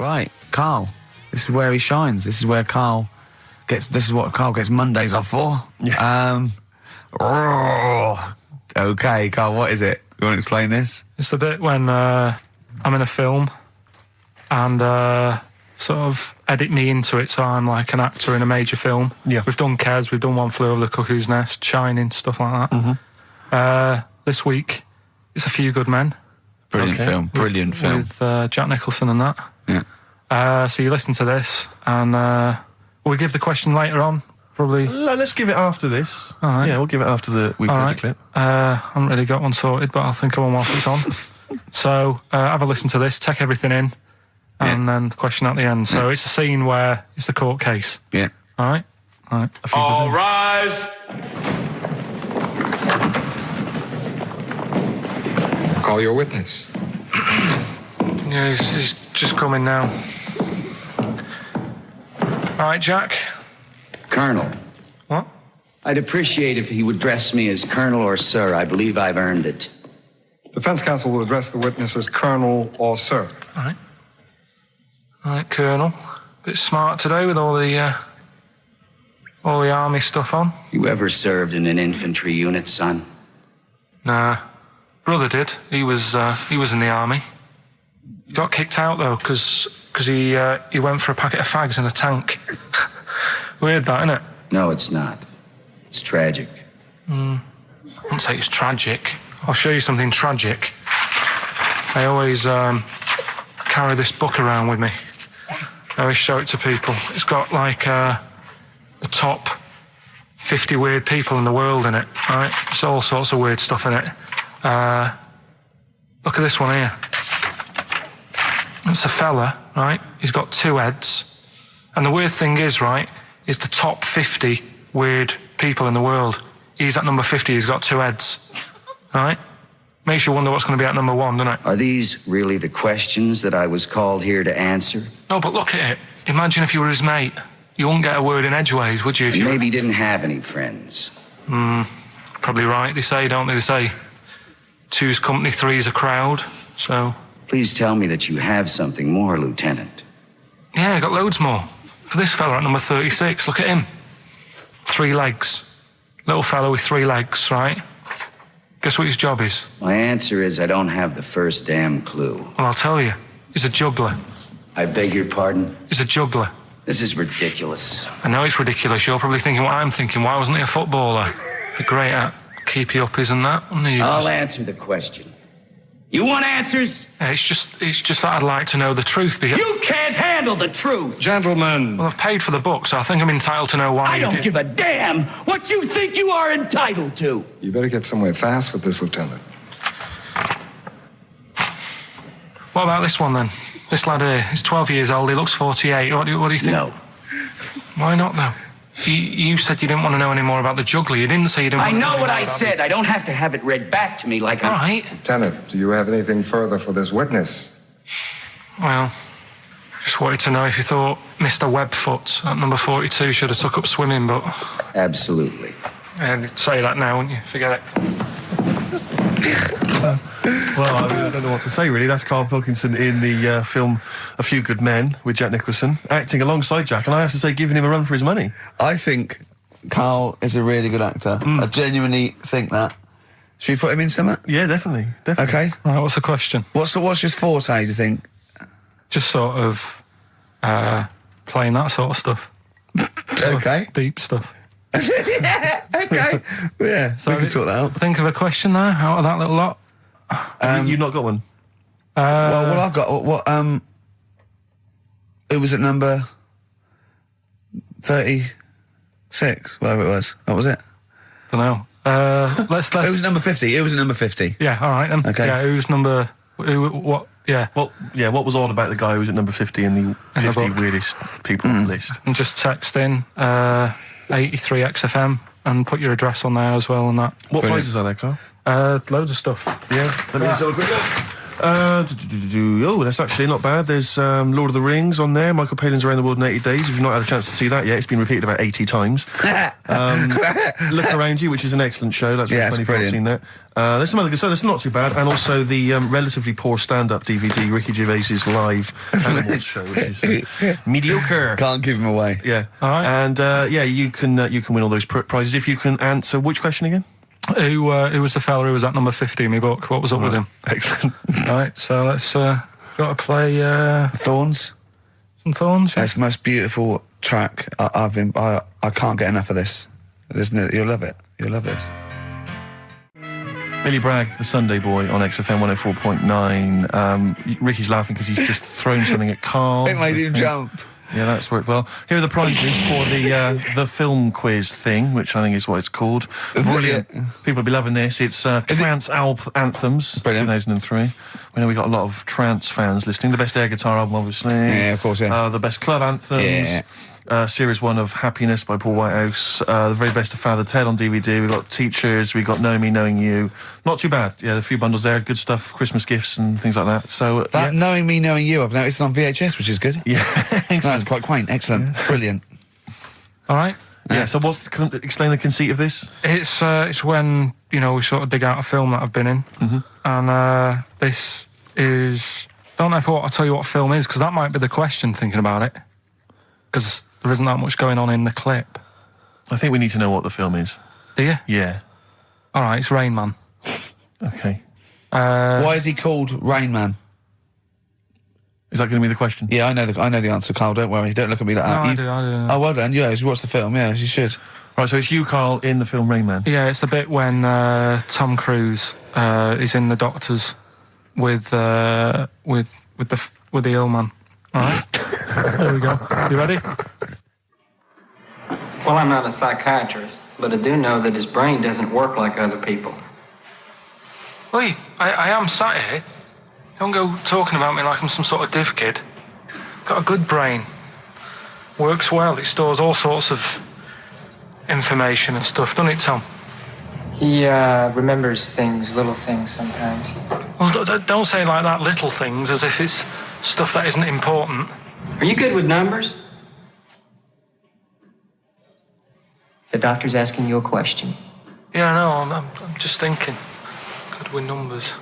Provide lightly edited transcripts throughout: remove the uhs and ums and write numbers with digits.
Right, Karl. This is where he shines. This is where Karl gets. This is what Karl gets Mondays off for. Yeah. Okay, Karl. What is it? You want to explain this? It's the bit when I'm in a film and sort of edit me into it, so I'm like an actor in a major film. Yeah. We've done Kes, we've done One Flew Over the Cuckoo's Nest, Shining, stuff like that. This week, it's A Few Good Men. Brilliant film. Brilliant film. With Jack Nicholson and that. Yeah. So you listen to this, and will we give the question later on? Probably. Let's give it after this. All right. Yeah, we'll give it after we've heard the clip. I haven't really got one sorted, but I'll think of one whilst it's on. So have a listen to this, take everything in, and then the question at the end. So it's a scene where it's the court case. Yeah. All right? All right. All rise. Call your witness. Yeah, he's just coming now. All right, Jack. Colonel. What? I'd appreciate if he would address me as Colonel or Sir. I believe I've earned it. Defense counsel will address the witness as Colonel or Sir. All right. All right, Colonel. Bit smart today with all the army stuff on. You ever served in an infantry unit, son? Nah. Brother did. He was in the army. Got kicked out though, because he went for a packet of fags in a tank. Weird that, isn't it? No, it's not. It's tragic. I wouldn't say it's tragic. I'll show you something tragic. I always carry this book around with me. I always show it to people. It's got like the top 50 weird people in the world in it, right? It's all sorts of weird stuff in it. Look at this one here. It's a fella, right? He's got 2 heads. And the weird thing is, right, is the top 50 weird people in the world. He's at number 50, he's got 2 heads. Right? Makes you wonder what's going to be at number 1, doesn't it? Are these really the questions that I was called here to answer? No, but look at it. Imagine if you were his mate. You wouldn't get a word in edgeways, would you? If you maybe didn't have any friends. Probably right, they say, don't they? They say 2's company, 3's a crowd, so... Please tell me that you have something more, Lieutenant. Yeah, I got loads more. For this fella at number 36, look at him. 3 legs. Little fella with 3 legs, right? Guess what his job is? My answer is I don't have the first damn clue. Well, I'll tell you. He's a juggler. I beg your pardon? He's a juggler. This is ridiculous. I know it's ridiculous. You're probably thinking what I'm thinking. Why wasn't he a footballer? Be great at keepy-uppies and that. I'll answer the question. You want answers? Yeah, it's just that I'd like to know the truth. Because you can't handle the truth! Gentlemen. Well, I've paid for the book, so I think I'm entitled to know why I don't give a damn what you think you are entitled to! You better get somewhere fast with this, Lieutenant. What about this one, then? This lad here, he's 12 years old, he looks 48. What do you think? No. Why not, though? You said you didn't want to know any more about the juggler. You didn't say you didn't want to know I know what more I about said. I don't have to have it read back to me like All right. Lieutenant, do you have anything further for this witness? Well, just wanted to know if you thought Mr. Webfoot at number 42 should have took up swimming, but... Absolutely. And you'd say that now, wouldn't you? Forget it. Well, I don't know what to say, really. That's Karl Pilkington in the film A Few Good Men with Jack Nicholson, acting alongside Jack, and I have to say, giving him a run for his money. I think Karl is a really good actor. I genuinely think that. Should we put him in something? Yeah, definitely. Okay. Right, what's the question? What's his forte, do you think? Just sort of playing that sort of stuff. Okay. Deep stuff. Yeah, okay. Yeah, so we can sort that out. Think of a question there out of that little lot. You've not got one? Well, I've got... Who was at number 36? Whatever it was. What was it? Don't know. Let's. It was number 50. It was at number 50. Yeah, all right then. Okay. Yeah, who's number... what... Yeah. Well, yeah, what was odd about the guy who was at number 50 in the 50 weirdest people list? And just text in 83 XFM and put your address on there as well and that. What prizes are there, Karl? Loads of stuff. Yeah, let me just have a quick look. Oh, that's actually not bad. There's Lord of the Rings on there. Michael Palin's Around the World in 80 Days. If you've not had a chance to see that yet, it's been repeated about 80 times. Look Around You, which is an excellent show. That's Yeah, it's funny if you've brilliant. seen that. There's some other good stuff. It's not too bad. And also the relatively poor stand-up DVD, Ricky Gervais's live Animals show, which is mediocre. Can't give him away. Yeah. All right. And you can win all those prizes if you can answer which question again? Who was the fella who was at number 50 in my book? What was up with him? Excellent. Right, so let's got to play Thorns. some Thorns. That's the most beautiful track. I can't get enough of this. You'll love it. You'll love this. Billy Bragg, the Sunday Boy on XFM 104.9. Ricky's laughing because he's just thrown something at Carl. It made him jump. Yeah, that's worked well. Here are the prizes for the film quiz thing, which I think is what it's called. Brilliant. People will be loving this. It's Trance Anthems, Brilliant. 2003. We know we got a lot of trance fans listening. The best air guitar album, obviously. Yeah, of course, yeah. The best club anthems. Yeah. Series 1 of Happiness by Paul Whitehouse. The very best of Father Ted on DVD. We've got Teachers. We've got Knowing Me, Knowing You. Not too bad. Yeah, a few bundles there. Good stuff. Christmas gifts and things like that. So That Knowing Me, Knowing You, I've noticed on VHS, which is good. Yeah. That's quite quaint. Excellent. Brilliant. All right. Yeah, so explain the conceit of this? It's when, we sort of dig out a film that I've been in. Mm-hmm. And this is... I don't know if I'll tell you what film is, because that might be the question, thinking about it. Because there isn't that much going on in the clip. I think we need to know what the film is. Do you? Yeah. All right, it's Rain Man. Okay. Why is he called Rain Man? Is that going to be the question? Yeah, I know the answer, Carl. Don't worry. Don't look at me like that. I do. Oh, well done. Yeah, you watched the film. Yeah, you should. Right, so it's you, Carl, in the film Rain Man. Yeah, it's the bit when Tom Cruise is in the doctors with the ill man. All right. There we go. You ready? Well, I'm not a psychiatrist, but I do know that his brain doesn't work like other people. Wait, I am sat here. Don't go talking about me like I'm some sort of div kid. Got a good brain. Works well. It stores all sorts of information and stuff, doesn't it, Tom? He remembers things, little things sometimes. Well, don't say like that, little things, as if it's stuff that isn't important. Are you good with numbers? The doctor's asking you a question. Yeah, I know. I'm just thinking. Good with numbers.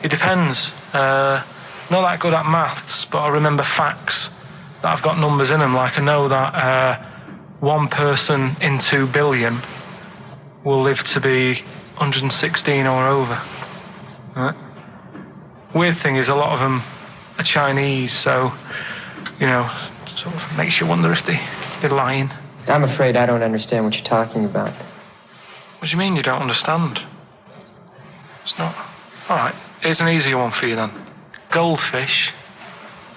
It depends. Not that good at maths, but I remember facts that have got numbers in them. Like I know that 1 person in 2 billion will live to be 116 or over. Right? Weird thing is a lot of them are Chinese, so, sort of makes you wonder if they're lying. I'm afraid I don't understand what you're talking about. What do you mean you don't understand? It's not... All right, here's an easier one for you then. Goldfish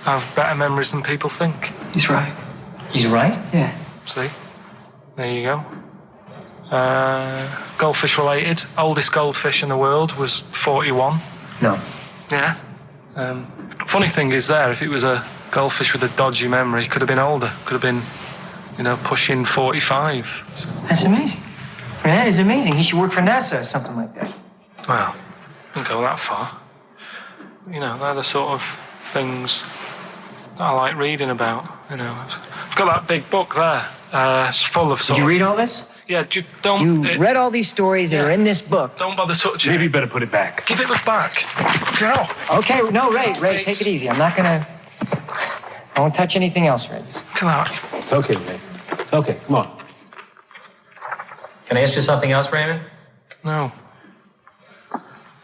have better memories than people think. He's right. He's right? Yeah. See? There you go. Goldfish related. Oldest goldfish in the world was 41. No. Yeah. Funny thing is there, if it was a goldfish with a dodgy memory, could have been older. Could have been, pushing 45. So. That's amazing. I mean, that is amazing. He should work for NASA or something like that. Well, don't go that far. They're the sort of things that I like reading about. I've got that big book there. It's full of sort Did you of... read all this? Yeah, don't... You read all these stories that are in this book. Don't bother touching Maybe it. you better put it back. Give it back. Go. Okay, no, Ray, take it easy. I'm not gonna... I won't touch anything else, Ray. Come out. It's okay, Ray. It's okay. Come on. Can I ask you something else, Raymond? No.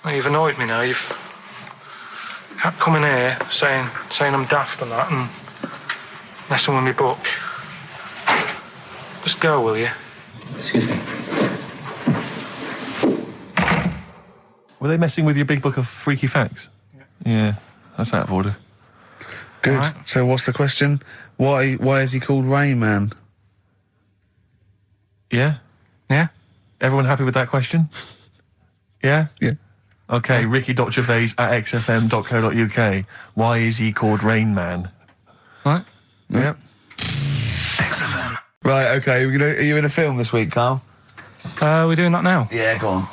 Well, you've annoyed me now. You've kept coming here saying I'm daft and that and messing with my book. Just go, will you? Excuse me. Were they messing with your big book of freaky facts? Yeah, that's out of order. Good. Right. So what's the question? Why is he called Rain Man? Yeah? Yeah? Everyone happy with that question? Yeah? Yeah. Okay, Ricky.Gervais at xfm.co.uk. Why is he called Rain Man? Right? Yeah. Right, okay. Are you in a film this week, Carl? We're doing that now. Yeah, go on.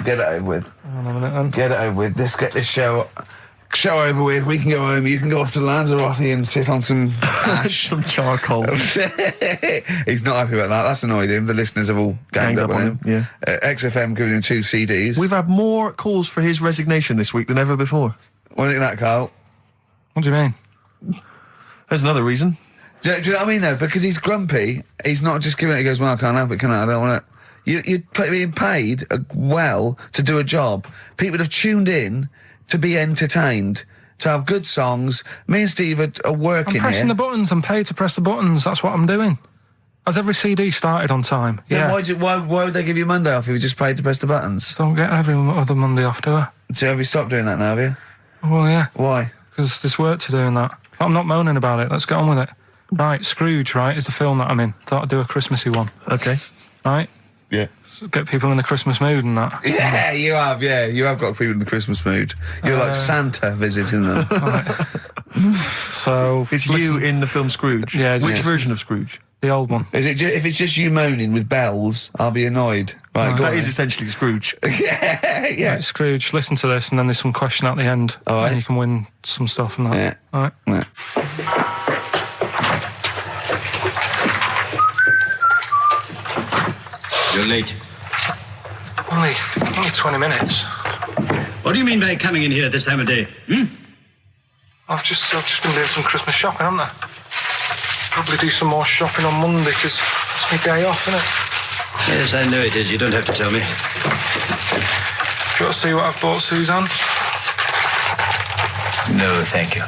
Get it over with. Hang on a minute then. Get it over with. Let's get this show over with. We can go home. You can go off to Lanzarote and sit on some ash. Some charcoal. He's not happy about that. That's annoyed him. The listeners have all ganged up on him. Yeah. XFM giving him 2 CDs. We've had more calls for his resignation this week than ever before. What do you think of that, Carl? What do you mean? There's another reason. Do you know what I mean, though? Because he's grumpy. He's not just giving it. He goes, well, I can't help it, can I? I don't want it. You're being paid well to do a job. People have tuned in to be entertained, to have good songs. Me and Steve are working I'm pressing here. the buttons. I'm paid to press the buttons. That's what I'm doing. Has every CD started on time? Then Yeah. why would they give you Monday off if you just paid to press the buttons? Don't get every other Monday off, do I? So have you stopped doing that now, have you? Well, yeah. Why? Because there's work to do in that. I'm not moaning about it. Let's get on with it. Right, Scrooge, right, is the film that I'm in. Thought I'd do a Christmassy one. Okay. Right? Yeah. Get people in the Christmas mood and that. Yeah, you have. Yeah, you have got people in the Christmas mood. You're like Santa visiting them. So... It's you in the film Scrooge. Yeah, Which yes. version of Scrooge? The old one. Is it? If it's just you moaning with bells, I'll be annoyed. Right, go That on is then. essentially Scrooge. yeah. Right, Scrooge, listen to this, and then there's some question at the end. All right. And you can win some stuff and that. Yeah. All right. Yeah. You're late. Only 20 minutes. What do you mean by coming in here at this time of day? I've just been doing some Christmas shopping, haven't I? Probably do some more shopping on Monday, because it's my day off, isn't it? Yes, I know it is. You don't have to tell me. Do you want to see what I've bought Suzanne? No, thank you.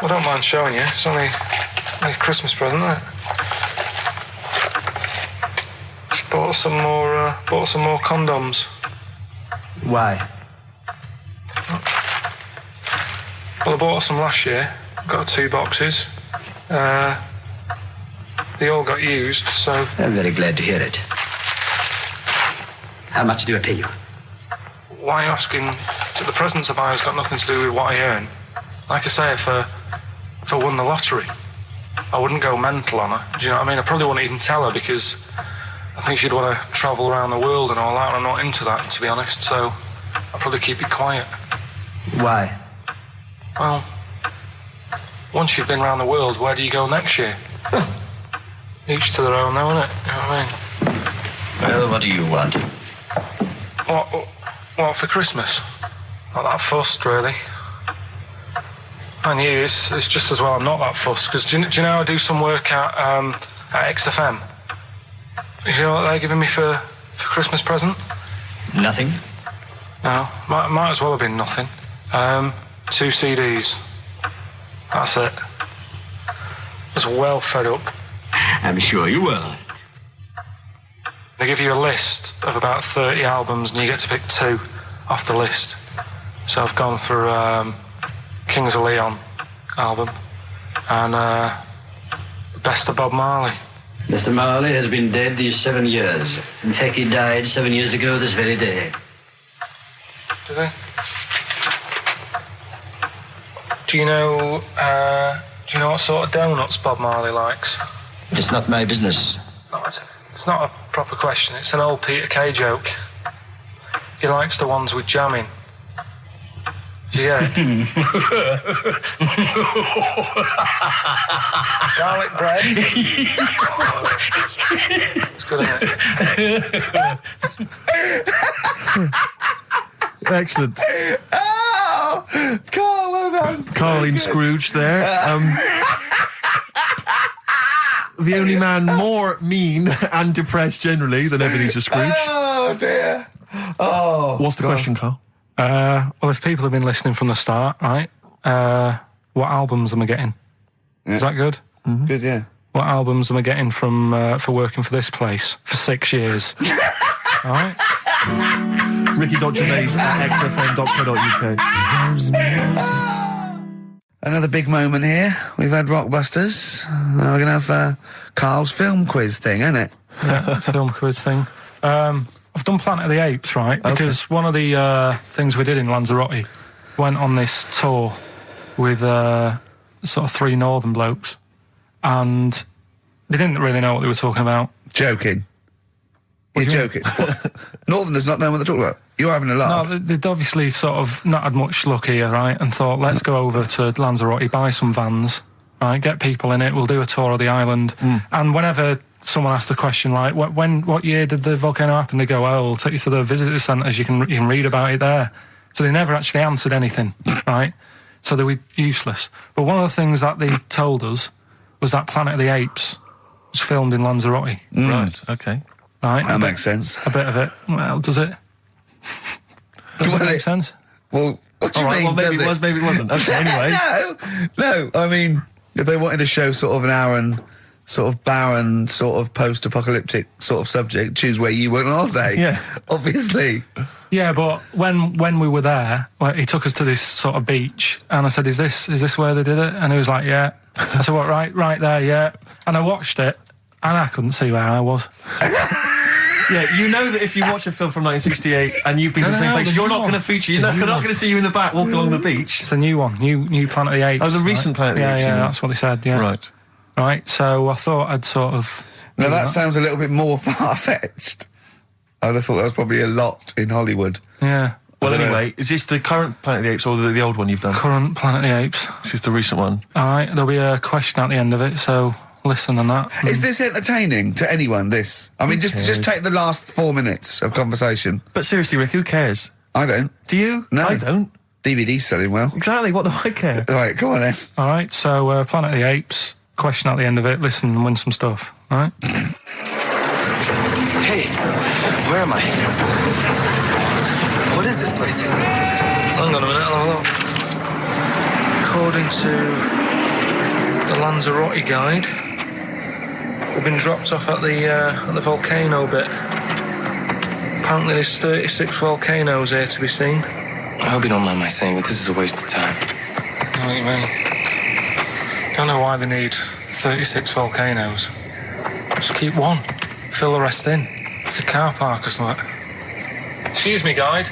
I don't mind showing you. It's only a Christmas present, isn't it? Just bought some more condoms. Why? Well, I bought some last year. Got 2 boxes. They all got used, so... I'm very glad to hear it. How much do I pay you? Why are you asking? The presents I buy has got nothing to do with what I earn. Like I say, if I won the lottery, I wouldn't go mental on her. Do you know what I mean? I probably wouldn't even tell her, because I think she'd want to travel around the world and all that, and I'm not into that, to be honest, so I'll probably keep it quiet. Why? Well, once you've been around the world, where do you go next year? Each to their own, though, innit? You know what I mean? Well, what do you want? What for Christmas? Not that fussed, really. And you, it's just as well I'm not that fussed, because do you know I do some work at XFM? Do you know what they're giving me for Christmas present? Nothing. No, might as well have been nothing. 2 CDs. That's it. I was well fed up. I'm sure you will. They give you a list of about 30 albums, and you get to pick 2 off the list. So I've gone for Kings of Leon album and the best of Bob Marley. Mr. Marley has been dead these 7 years. In fact, he died 7 years ago this very day. Did they? Do you know what sort of donuts Bob Marley likes? It's not my business. No, it's not a proper question. It's an old Peter Kay joke. He likes the ones with jam in. Do you get it? Garlic bread. It's good, isn't it? Excellent. Oh, Carl, well done. Carl in Scrooge there. The only man more mean and depressed generally than Ebenezer Scrooge. Oh dear. Oh. What's the question, Carl? Well, if people have been listening from the start, right? What albums am I getting? Yeah. Is that good? Good, yeah. What albums am I getting from for working for this place for 6 years? All right. Ricky.Gervais at xfm.co.uk. Another big moment here. We've had Rockbusters. Now we're going to have Carl's film quiz thing, isn't it? Yeah, it's a film quiz thing. I've done Planet of the Apes, right? Because one of the things we did in Lanzarote, went on this tour with sort of 3 northern blokes, and they didn't really know what they were talking about. Joking. You're joking. Northerners not knowing what they're talking about. You're having a laugh. No, they'd obviously sort of not had much luck here, right? And thought, let's go over to Lanzarote, buy some vans, right? Get people in it. We'll do a tour of the island. And whenever someone asks the question, like, what year did the volcano happen? They go, oh, we'll take you to the visitor centres. You can read about it there. So they never actually answered anything, right? So they were useless. But one of the things that they told us was that Planet of the Apes was filmed in Lanzarote. Right, okay. Right? That makes sense. A bit of it. Well, does it? Does it make sense? Well, what do you mean, well, maybe does it was, maybe it wasn't. Okay, anyway. No, I mean, if they wanted to show sort of an barren, sort of post-apocalyptic sort of subject, choose where you went on holiday. Yeah. Obviously. Yeah, but when we were there, well, he took us to this sort of beach, and I said, "Is this where they did it?" And he was like, "Yeah." I said, "What? Right there, yeah." And I watched it, and I couldn't see where I was. Yeah, you know that if you watch a film from 1968 and you've been to the same place, you're not going to feature. You're not going to see you in the back walking along the beach. It's a new one, new Planet of the Apes. Oh, the recent Planet of the Apes. Yeah, that's what they said. Yeah, right. So I thought I'd sort of. Now that sounds a little bit more far-fetched. I'd have thought that was probably a lot in Hollywood. Yeah. Well, anyway, is this the current Planet of the Apes or the old one you've done? Current Planet of the Apes. This is the recent one. All right, there'll be a question at the end of it, so listen on that. Is this entertaining to anyone, this? I mean, just take the last 4 minutes of conversation. But seriously, Rick, who cares? I don't. Do you? No. I don't. DVD's selling well. Exactly, what do I care? All right, come on then. All right, so Planet of the Apes, question at the end of it, listen and win some stuff, all right? Hey, where am I? What is this place? Hang on a minute, I'll have a look. According to the Lanzarote guide, we've been dropped off at the volcano bit. Apparently there's 36 volcanoes here to be seen. I hope you don't mind my saying, but this is a waste of time. I know what you mean. Don't know why they need 36 volcanoes. Just keep one. Fill the rest in. Like a car park or something. Excuse me, guide.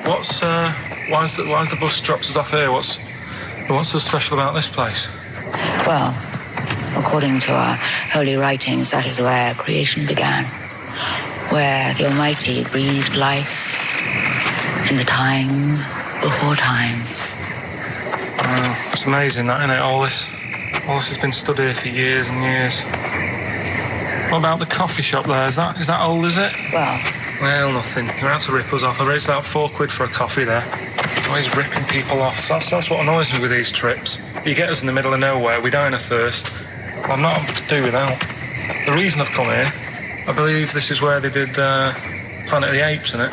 Why's the bus dropped us off here? What's so special about this place? Well, according to our holy writings, that is where creation began, where the Almighty breathed life in the time before time. It's amazing, that, isn't it? All this has been stood here for years and years. What about the coffee shop there? Is that old, is it? Well, nothing. You're out to rip us off. I raised about £4 for a coffee there. Always ripping people off. That's what annoys me with these trips. You get us in the middle of nowhere, we die of thirst. Well, I'm not to do without. The reason I've come here, I believe this is where they did Planet of the Apes, innit?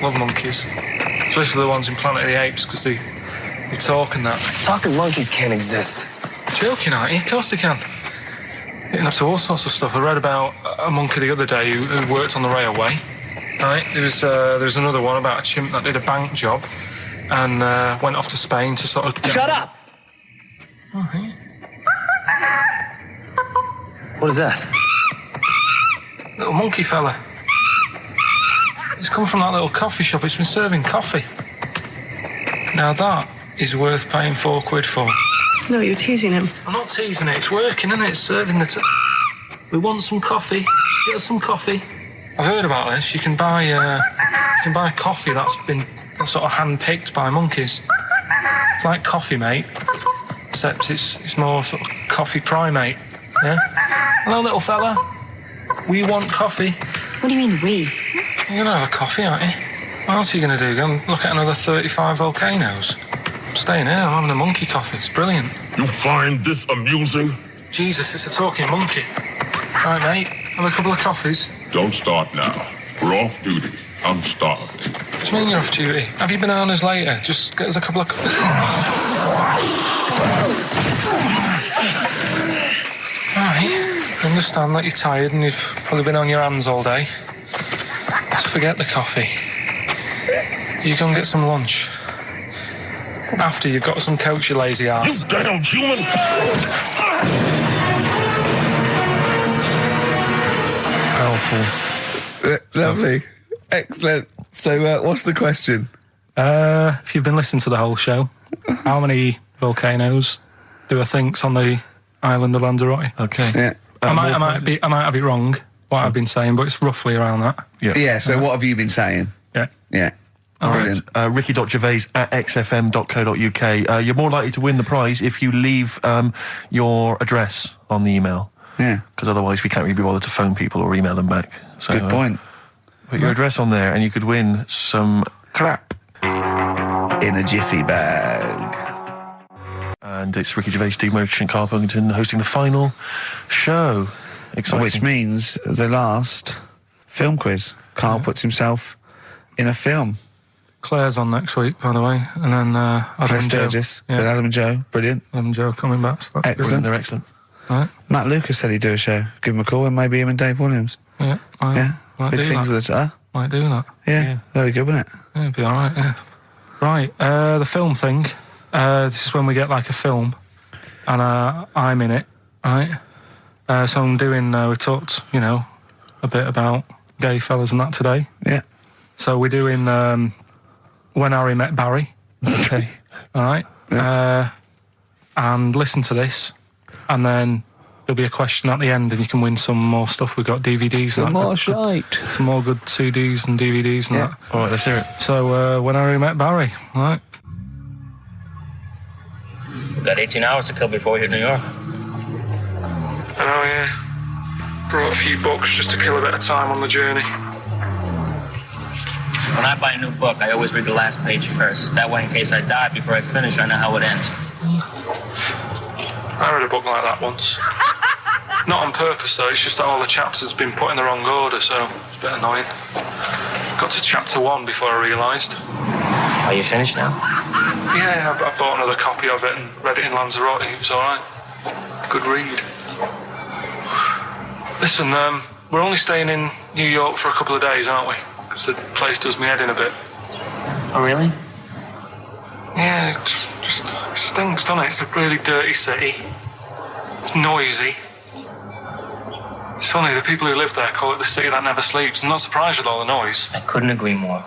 Love monkeys. Especially the ones in Planet of the Apes, because they talk and that. Talking monkeys can't exist. Joking, aren't you? Of course they can. Getting up to all sorts of stuff. I read about a monkey the other day who worked on the railway. Right, there was another one about a chimp that did a bank job and went off to Spain to sort of... Shut up! Oh, yeah. What is that? Little monkey fella. It's come from that little coffee shop. It's been serving coffee. Now that is worth paying £4 for. No, you're teasing him. I'm not teasing it. It's working, isn't it? It's serving the... We want some coffee. Get us some coffee. I've heard about this. You can buy coffee that's been sort of hand-picked by monkeys. It's like Coffee Mate, except it's more sort of coffee primate. Yeah? Hello, little fella. We want coffee. What do you mean, we? You're gonna have a coffee, aren't you? What else are you gonna do? Go and look at another 35 volcanoes? I'm staying here. I'm having a monkey coffee. It's brilliant. You find this amusing? Jesus, it's a talking monkey. All right, mate. Have a couple of coffees. Don't start now. We're off duty. I'm starving. What do you mean you're off duty? Have you bananas later? Just get us a couple of... Right. I understand that you're tired and you've probably been on your hands all day. Just forget the coffee. You go and get some lunch. After you've got some coach, you lazy ass. You damn human! Powerful. Lovely. Excellent. So, what's the question? If you've been listening to the whole show, how many volcanoes do I think's on the island of Lanzarote? Okay. Yeah. I might have it wrong, what I've been saying, but it's roughly around that. Yeah, so what have you been saying? Yeah. Yeah. Brilliant. Ricky.gervais@xfm.co.uk. You're more likely to win the prize if you leave your address on the email. Yeah. Because otherwise we can't really be bothered to phone people or email them back. So, Good point. Put your address on there and you could win some crap. In a jiffy bag. And it's Ricky Gervais, Steve Merchant, Karl Pilkington hosting the final show. Exciting. Which means the last film quiz. Karl puts himself in a film. Claire's on next week, by the way, and then Adam and Joe. Sturgis, then Adam and Joe, brilliant. Adam and Joe coming back. So that's Excellent. They're excellent. Right. Matt Lucas said he'd do a show. Give him a call, and maybe him and Dave Williams. Yeah, big things of the might do that. Yeah, very good, wouldn't it? Yeah, it'd be all right. Yeah. Right, the film thing. This is when we get like a film, and I'm in it, right? So I'm doing. We talked, a bit about gay fellas and that today. Yeah. So we're doing When Harry Met Barry. Okay. All right. Yeah. And listen to this, and then there'll be a question at the end, and you can win some more stuff. We've got DVDs. Some more shite. Some more good CDs and DVDs and that. All right, let's hear it. So When Harry Met Barry. All right. We've got 18 hours to kill before we hit New York. Oh, yeah. Brought a few books just to kill a bit of time on the journey. When I buy a new book, I always read the last page first. That way, in case I die before I finish, I know how it ends. I read a book like that once. Not on purpose, though. It's just that all the chapters have been put in the wrong order, so it's a bit annoying. Got to chapter 1 before I realised. Are you finished now? Yeah, I bought another copy of it and read it in Lanzarote. It was all right. Good read. Listen, we're only staying in New York for a couple of days, aren't we? Because the place does me head in a bit. Oh, really? Yeah, it stinks, doesn't it? It's a really dirty city. It's noisy. It's funny, the people who live there call it the city that never sleeps. I'm not surprised with all the noise. I couldn't agree more.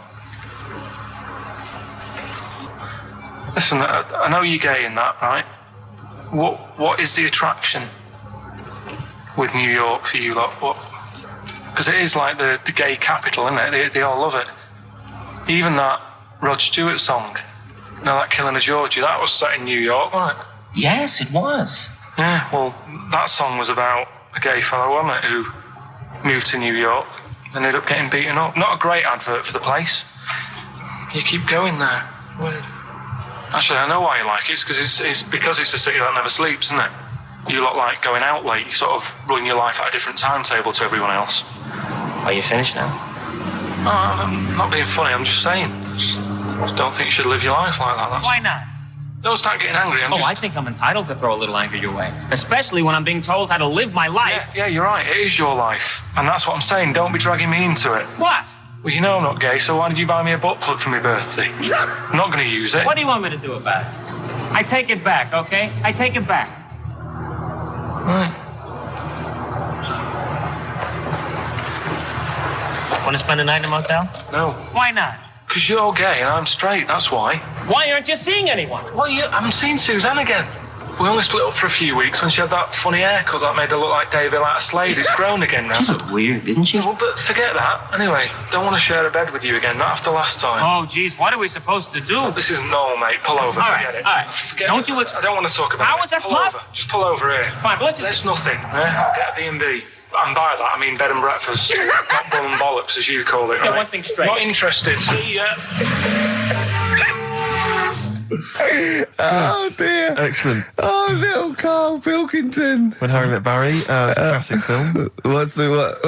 Listen, I know you're gay in that, right? What is the attraction with New York for you lot? Because it is like the gay capital, isn't it? They all love it. Even that Rod Stewart song, that Killing of Georgie, that was set in New York, wasn't it? Yes, it was. Yeah, well, that song was about a gay fellow, wasn't it, who moved to New York and ended up getting beaten up. Not a great advert for the place. You keep going there. Weird. Actually, I know why you like it. It's because it's a city that never sleeps, isn't it? You lot like going out late. You sort of run your life at a different timetable to everyone else. Are you finished now? No, I'm not being funny. I'm just saying. Just don't think you should live your life like that. Why not? Don't start getting angry. I think I'm entitled to throw a little anger your way. Especially when I'm being told how to live my life. Yeah, you're right. It is your life. And that's what I'm saying. Don't be dragging me into it. What? Well, you know I'm not gay, so why did you buy me a butt plug for my birthday? I'm not going to use it. What do you want me to do about it? I take it back, okay? I take it back. Right. Want to spend the night in a motel? No. Why not? Because you're gay and I'm straight, that's why. Why aren't you seeing anyone? Well, I'm seeing Suzanne again. We only split up for a few weeks when she had that funny haircut that made her look like David out of Slade. It's grown again now. She looked weird, didn't she? Well, but forget that. Anyway, don't want to share a bed with you again, not after last time. Oh, geez, what are we supposed to do? Well, this isn't normal, mate. Pull over, forget it. All right, Forget don't it. you... I don't want to talk about it. How is that possible? Just pull over here. Fine, but let's just... That's nothing, eh? Get a B&B. And by that, I mean bed and breakfast. Not bum and bollocks, as you call it, right? Get one thing straight. Not interested. See ya. Oh dear. Excellent. Oh, little Karl Pilkington. When Harry Met Barry, it's a classic film. What's the what?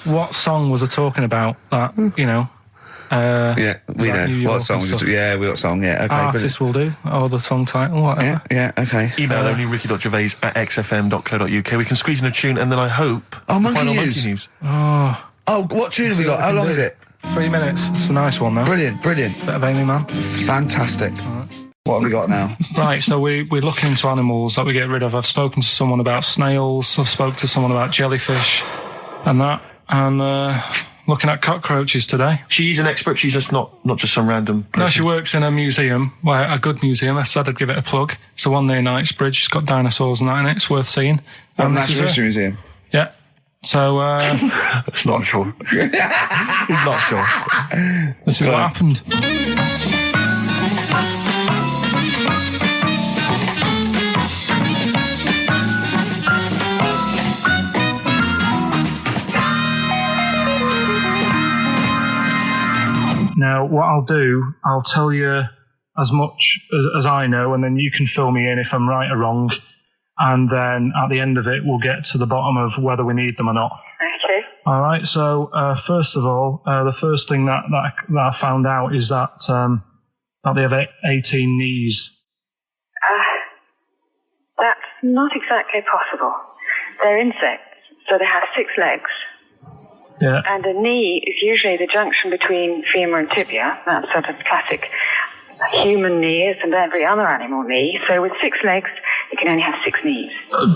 What song was I talking about? That, Yeah, we know. New York What song and was stuff. it? Yeah, what song? Yeah, okay. Artist will do, or the song title, whatever. Yeah, okay. Email only ricky.gervais@xfm.co.uk. We can squeeze in a tune and then I hope Oh, the Monkey final News. Monkey News. Oh, Oh, what tune have we see got? what we How can long do. is it? 3 minutes. It's a nice one, though. Brilliant. Bit of Amy Man. Fantastic. What have we got now? Right, so we're looking into animals that we get rid of. I've spoken to someone about snails. I've spoken to someone about jellyfish and that. And looking at cockroaches today. She's an expert. She's just not just some random person. No, she works in a museum, a good museum. I said I'd give it a plug. It's the one near Knightsbridge. It's got dinosaurs and that in it. It's worth seeing. What, And this is Natural her. History Museum? Yeah. So, It's not sure. He's not sure. this is what happened. Now, what I'll do, I'll tell you as much as I know, and then you can fill me in if I'm right or wrong. And then at the end of it, we'll get to the bottom of whether we need them or not. Okay. All right. So, first of all, the first thing that I found out is that they have 18 knees. That's not exactly possible. They're insects, so they have 6 legs. Yeah. And a knee is usually the junction between femur and tibia. That's sort of classic human knees and every other animal knee. So with 6 legs, you can only have 6 knees.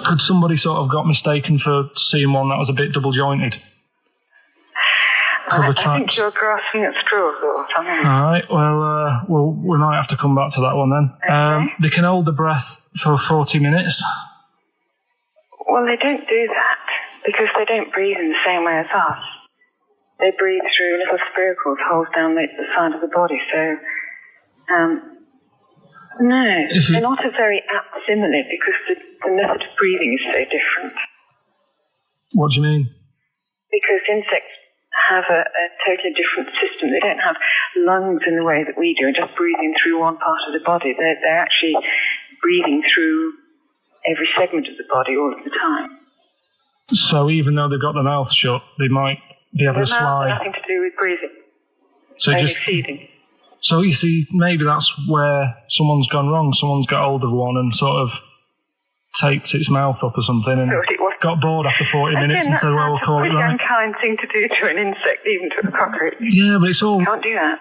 Could somebody sort of got mistaken for seeing one that was a bit double jointed? I think you're grasping at straws or something. All right. Well, we might have to come back to that one then. Okay. They can hold the breath for 40 minutes. Well, they don't do that because they don't breathe in the same way as us. They breathe through little spiracles holes down the side of the body. So, no, they're not a very apt simile because the method of breathing is so different. What do you mean? Because insects have a totally different system. They don't have lungs in the way that we do, just breathing through one part of the body. They're actually breathing through every segment of the body all of the time. So even though they've got their mouth shut, they might be able to slide. Nothing to do with breathing. So only just feeding. So you see, maybe that's where someone's gone wrong. Someone's got hold of one and sort of taped its mouth up or something and got bored after 40 minutes and said, well, we'll call it right. That's a pretty unkind thing to do to an insect, even to a cockroach. Yeah, but it's all... You can't do that.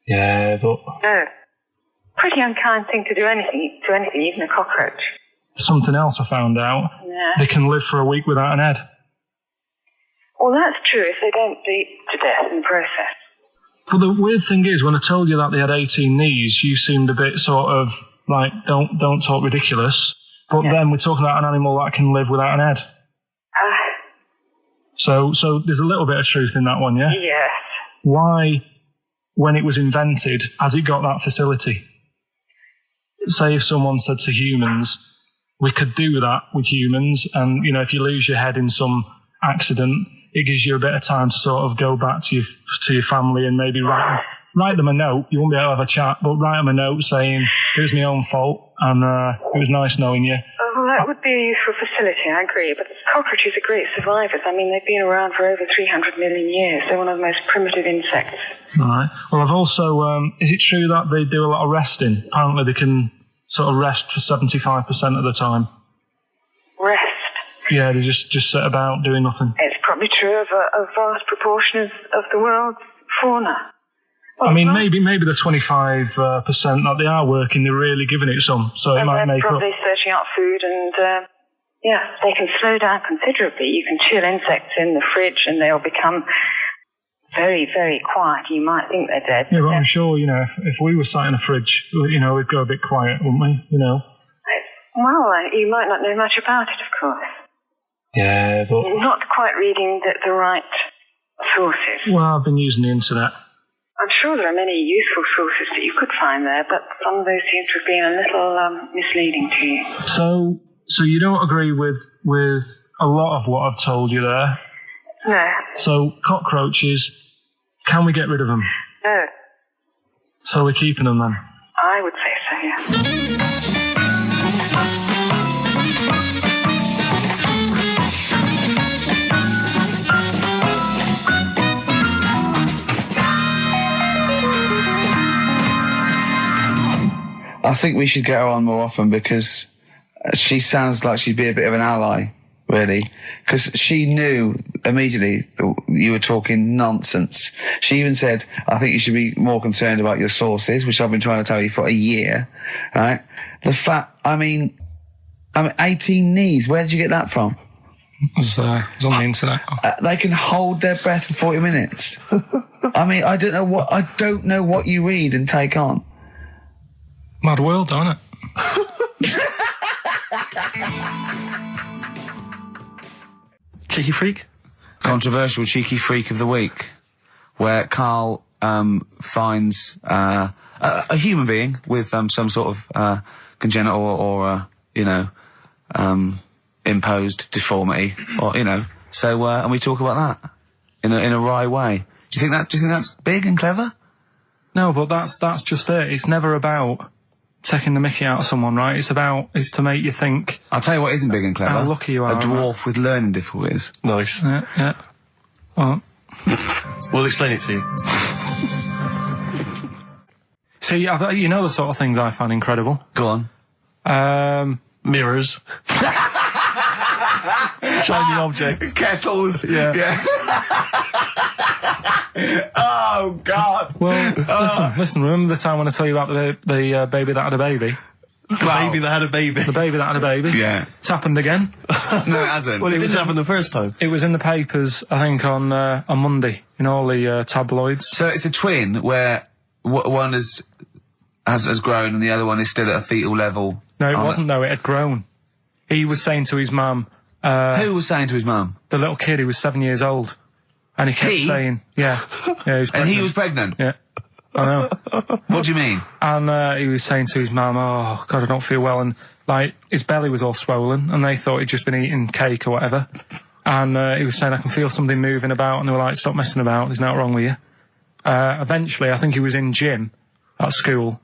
Yeah, but... No. Pretty unkind thing to do anything, even a cockroach. Something else I found out. Yeah. They can live for a week without an head. Well, that's true if they don't bleed to death in the process. But the weird thing is, when I told you that they had 18 knees, you seemed a bit sort of like, don't talk ridiculous. But then we're talking about an animal that can live without an head. So there's a little bit of truth in that one, yeah? Yes. Why, when it was invented, has it got that facility? Say if someone said to humans, we could do that with humans, and, you know, if you lose your head in some accident, it gives you a bit of time to sort of go back to your family and maybe write them a note. You won't be able to have a chat, but write them a note saying, it was my own fault, and it was nice knowing you. Well, that would be a useful facility, I agree. But cockroaches are great survivors. I mean, they've been around for over 300 million years. They're one of the most primitive insects. All right. Well, I've also... is it true that they do a lot of resting? Apparently they can sort of rest for 75% of the time. Rest? Yeah, they just sit about doing nothing. It's probably true of a vast proportion of the world's fauna. Well, I mean, maybe the 25% that they are working, they're really giving it some, so it might make up. They're probably searching out food and, they can slow down considerably. You can chill insects in the fridge and they'll become very, very quiet. You might think they're dead. Yeah, but I'm sure, you know, if we were sat in a fridge, you know, we'd go a bit quiet, wouldn't we, you know? Well, you might not know much about it, of course. Yeah, but... You're not quite reading the right sources. Well, I've been using the internet. I'm sure there are many useful sources that you could find there, but some of those seem to have been a little misleading to you. So you don't agree with a lot of what I've told you there? No. So cockroaches, can we get rid of them? No. So we're keeping them then? I would say so, yeah. I think we should get her on more often because she sounds like she'd be a bit of an ally, really. Because she knew immediately that you were talking nonsense. She even said, I think you should be more concerned about your sources, which I've been trying to tell you for a year, right? The fact, I mean 18 knees, where did you get that from? It was on the internet. They can hold their breath for 40 minutes. I mean, I don't know what you read and take on. Mad world, don't it? Cheeky freak? Controversial cheeky freak of the week, where Karl finds a human being with some sort of congenital or imposed deformity, or So and we talk about that in a wry way. Do you think that's big and clever? No, but that's just it. It's never about taking the mickey out of someone, right? It's to make you think. I'll tell you what isn't big and clever. How lucky you are. A dwarf with learning difficulties. Nice. Yeah. Well, we'll explain it to you. See, you know the sort of things I find incredible. Go on. Mirrors. Shiny objects. Kettles. Yeah. Oh, God. Well, listen, remember the time when I tell you about the baby that had a baby? The baby that had a baby. The baby that had a baby. Yeah. It's happened again. No, it hasn't. Well, it didn't happen the first time. It was in the papers, I think, on Monday, in all the tabloids. So it's a twin where one has grown and the other one is still at a fetal level. No, it wasn't, though. It had grown. He was saying to his mum... Who was saying to his mum? The little kid who was 7 years old. And he kept saying... Yeah. He was pregnant. And he was pregnant? Yeah. I know. What do you mean? And he was saying to his mum, oh, God, I don't feel well. And, his belly was all swollen, and they thought he'd just been eating cake or whatever. And he was saying, I can feel something moving about. And they were like, stop messing about. There's nothing wrong with you. Eventually, I think he was in gym at school.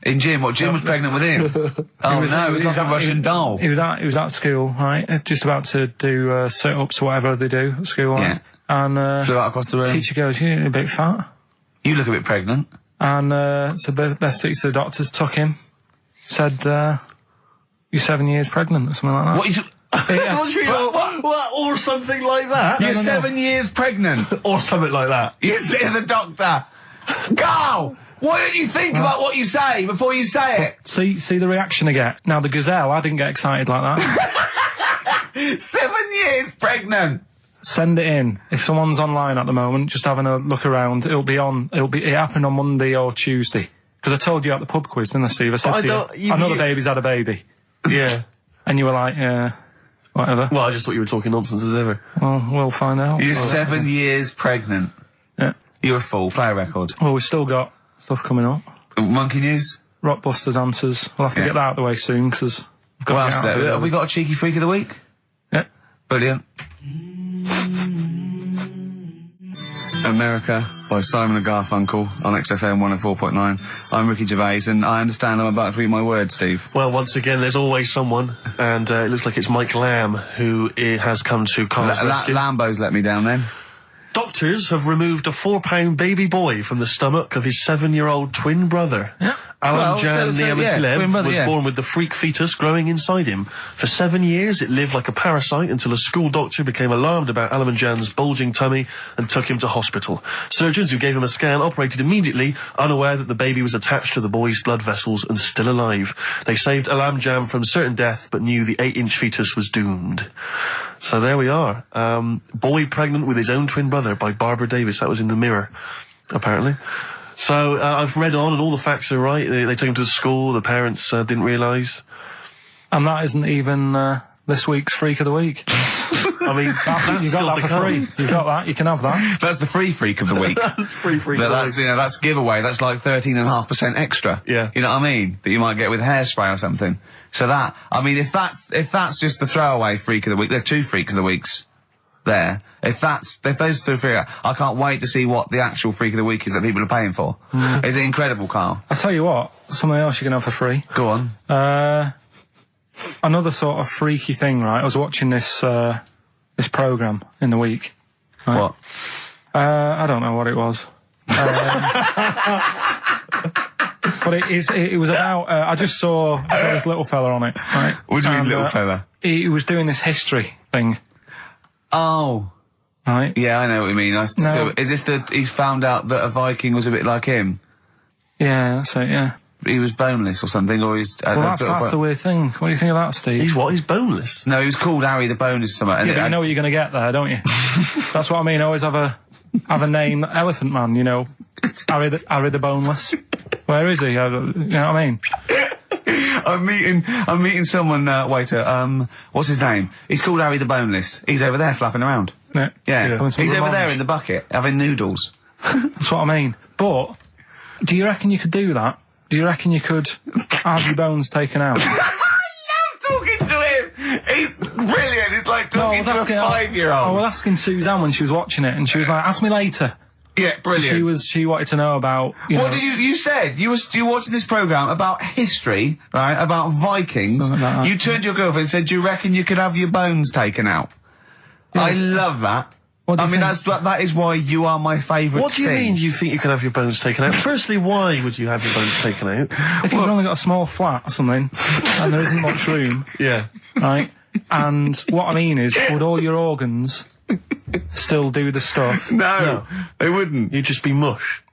In gym? What, Jim was pregnant with him? It was like a Russian doll. He was at school, right? Just about to do sit-ups or whatever they do at school. Yeah. Right? And flew out across the room. Teacher goes, you're a bit fat. You look a bit pregnant. And so best to the doctors took him, said, you're 7 years pregnant or something like that. What? What? Or something like that? You're 7 years pregnant. Or something like that. You say to the doctor, Carl, why don't you think about what you say before you say it? See the reaction I get. Now, the gazelle, I didn't get excited like that. 7 years pregnant. Send it in. If someone's online at the moment, just having a look around, it happened on Monday or Tuesday. Because I told you at the pub quiz, didn't I, Steve? I said to you, I know the baby's had a baby. Yeah. And you were like, yeah, whatever. Well, I just thought you were talking nonsense as ever. Well, we'll find out. You're 7 years pregnant. Yeah. You're a fool. Play a record. Well, we've still got stuff coming up. Monkey News? Rockbusters answers. We'll have to get that out of the way soon, because we've got to get out of it. Have we got a cheeky freak of the week? Yeah. Brilliant. America by Simon and Garfunkel on XFM 104.9. I'm Ricky Gervais, and I understand I'm about to read my words, Steve. Well, once again, there's always someone, and it looks like it's Mike Lamb who has come to Carl's rescue. Lambo's let me down then. Doctors have removed a 4-pound baby boy from the stomach of his 7-year-old twin brother. Yeah. Alan Jan Niamatilev was born with the freak fetus growing inside him. For 7 years, it lived like a parasite until a school doctor became alarmed about Alan Jan's bulging tummy and took him to hospital. Surgeons who gave him a scan operated immediately, unaware that the baby was attached to the boy's blood vessels and still alive. They saved Alam Jan from certain death, but knew the 8-inch fetus was doomed. So there we are. Boy pregnant with his own twin brother by Barbara Davis. That was in the Mirror, apparently. So I've read on, and all the facts are right. They took him to the school. The parents didn't realise. And that isn't even this week's Freak of the Week. I mean, that's you got that for free. You've got that. You can have that. That's the free freak of the week. Free freak. That's giveaway. That's like 13.5% extra. Yeah. You know what I mean? That you might get with hairspray or something. So that, I mean, if that's just the throwaway freak of the week, there are 2 freaks of the weeks there. If those 2 freak, I can't wait to see what the actual freak of the week is that people are paying for. Is it incredible, Carl? I tell you what, something else you can have for free. Go on. Another sort of freaky thing, right? I was watching this programme in the week. Right? What? I don't know what it was. But it was about, I just saw this little fella on it, right? What do you mean, little fella? He was doing this history thing. Oh. Right? Yeah, I know what you mean. So, is this he's found out that a Viking was a bit like him? Yeah, that's it, yeah. He was boneless or something, or he's... Well, that's the weird thing. What do you think of that, Steve? He's what? He's boneless? No, he was called Harry the Boneless or something. Yeah, but you know what you're going to get there, don't you? That's what I mean. Always have a name, Elephant Man, you know. Harry the Boneless. Where is he? You know what I mean? I'm meeting someone, waiter, what's his name? He's called Harry the Boneless. He's over there flapping around. Yeah. He's over there in the bucket, having noodles. That's what I mean. But, do you reckon you could do that? Do you reckon you could have your bones taken out? Talking to him! He's brilliant! It's like talking to a 5-year-old. I was asking Suzanne when she was watching it, and she was like, ask me later. Yeah, brilliant. She wanted to know about, What did you said? You were watching this programme about history, right? About Vikings. Like you turned to your girlfriend and said, do you reckon you could have your bones taken out? Yeah. I love that. I mean, that is why you are my favourite. What do you mean you think you can have your bones taken out? Firstly, why would you have your bones taken out? If you've only got a small flat or something, and there isn't much room. Yeah. Right? And what I mean is, would all your organs still do the stuff? No, they wouldn't. You'd just be mush.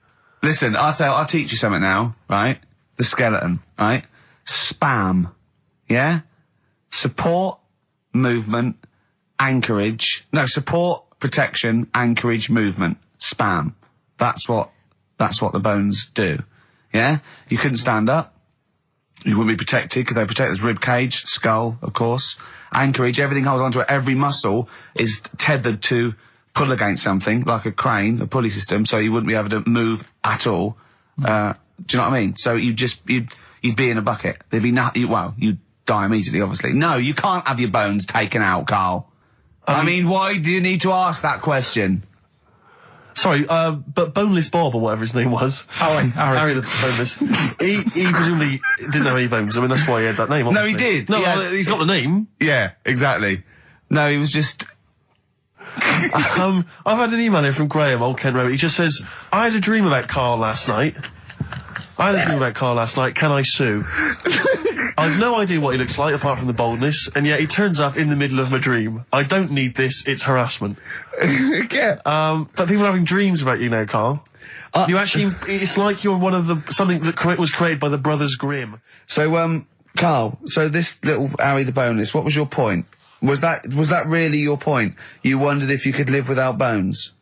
Listen, I'll teach you something now, right? The skeleton, right? Spam. Yeah? Support, movement, anchorage. No, support, protection, anchorage, movement. Spam. That's what the bones do. Yeah? You couldn't stand up. You wouldn't be protected because they protect his rib cage, skull, of course. Anchorage, everything holds onto it. Every muscle is tethered to pull against something, like a crane, a pulley system, so you wouldn't be able to move at all. Do you know what I mean? So you'd be in a bucket. There'd be nothing. Well, you'd die immediately, obviously. No, you can't have your bones taken out, Carl. I mean, why do you need to ask that question? Sorry, but Boneless Bob, or whatever his name was. Harry the Boneless. he presumably didn't have any bones. I mean, that's why he had that name, obviously. No, he did. No, he's got the name. Yeah, exactly. No, he was just... I've had an email here from Graham, Old Kent Road. He just says, I had a dream about Carl last night. Can I sue? I've no idea what he looks like, apart from the boldness, and yet he turns up in the middle of my dream. I don't need this, it's harassment. Yeah. But people are having dreams about you now, Carl. You actually, it's like you're one of something that was created by the Brothers Grimm. So, Carl, so this little Harry the Boneless, what was your point? Was that really your point? You wondered if you could live without bones?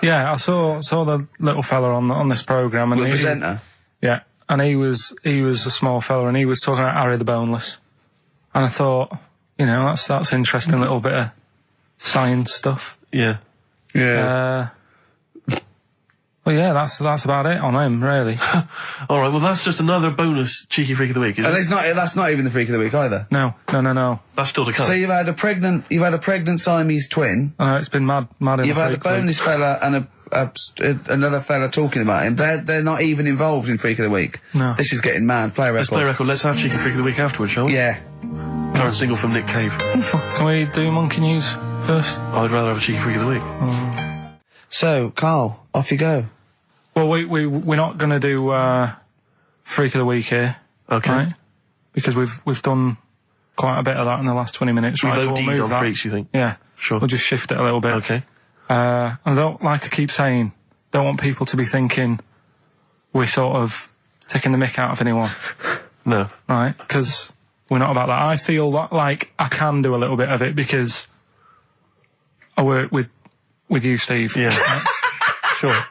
Yeah, I saw the little fella on this programme, and the presenter. Yeah, and he was a small fella, and he was talking about Harry the Boneless, and I thought, that's interesting little bit of science stuff. Yeah. Yeah. Well, yeah, that's about it on him, really. All right, well, that's just another bonus cheeky freak of the week, isn't it? That's not even the freak of the week either. No. That's still to come. So you've had a pregnant Siamese twin. I know, it's been mad You've had a boneless fella and another fella talking about him. They're not even involved in freak of the week. No. This is getting mad. Play a record. Let's play a record. Let's have cheeky freak of the week afterwards, shall we? Yeah. Current single from Nick Cave. Can we do Monkey News first? I'd rather have a cheeky freak of the week. So, Carl, off you go. Well, we're not going to do freak of the week here, okay? Right? Because we've done quite a bit of that in the last 20 minutes. We've right? OD'd on freaks, you think? Yeah, sure. We'll just shift it a little bit. Okay. And I don't, like I keep saying, don't want people to be thinking we're sort of taking the mick out of anyone. No. Right? Because we're not about that. I feel like I can do a little bit of it because I work with you, Steve. Yeah. Right? Sure.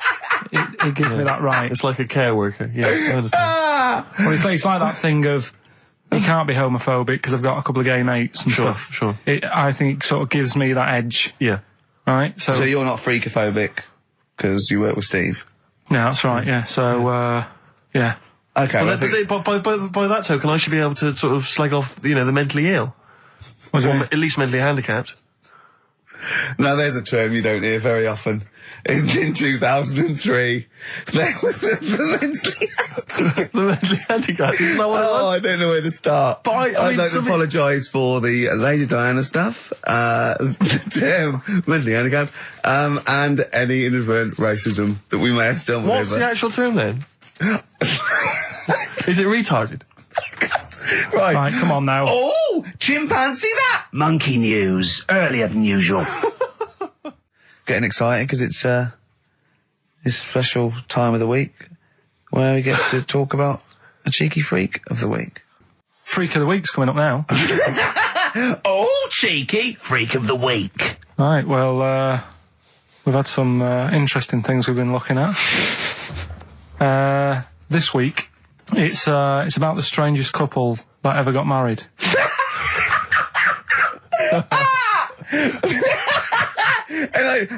It gives me that right. It's like a care worker. Yeah, I understand. Well, it's like that thing of you can't be homophobic because I've got a couple of gay mates and stuff. Sure. I think it sort of gives me that edge. Yeah. Right? So you're not freakophobic because you work with Steve? Yeah, that's right, yeah. So, yeah. Okay. Well, by that token, I should be able to sort of slag off, the mentally ill. Or at least mentally handicapped. Now, there's a term you don't hear very often. In 2003, there was the mentally handicapped. Isn't that what it was? I don't know where to start. But I'd like to apologise for the Lady Diana stuff, the term mentally handicapped, and any inadvertent racism that we may have stumbled over. What's the actual term then? Is it retarded? Right, come on now. Oh, chimpanzee that! Monkey News, earlier than usual. Getting excited because it's a special time of the week where we get to talk about a cheeky freak of the week. Freak of the week's coming up now. Oh, cheeky freak of the week. Right, well, we've had some interesting things we've been looking at. This week, it's about the strangest couple that ever got married.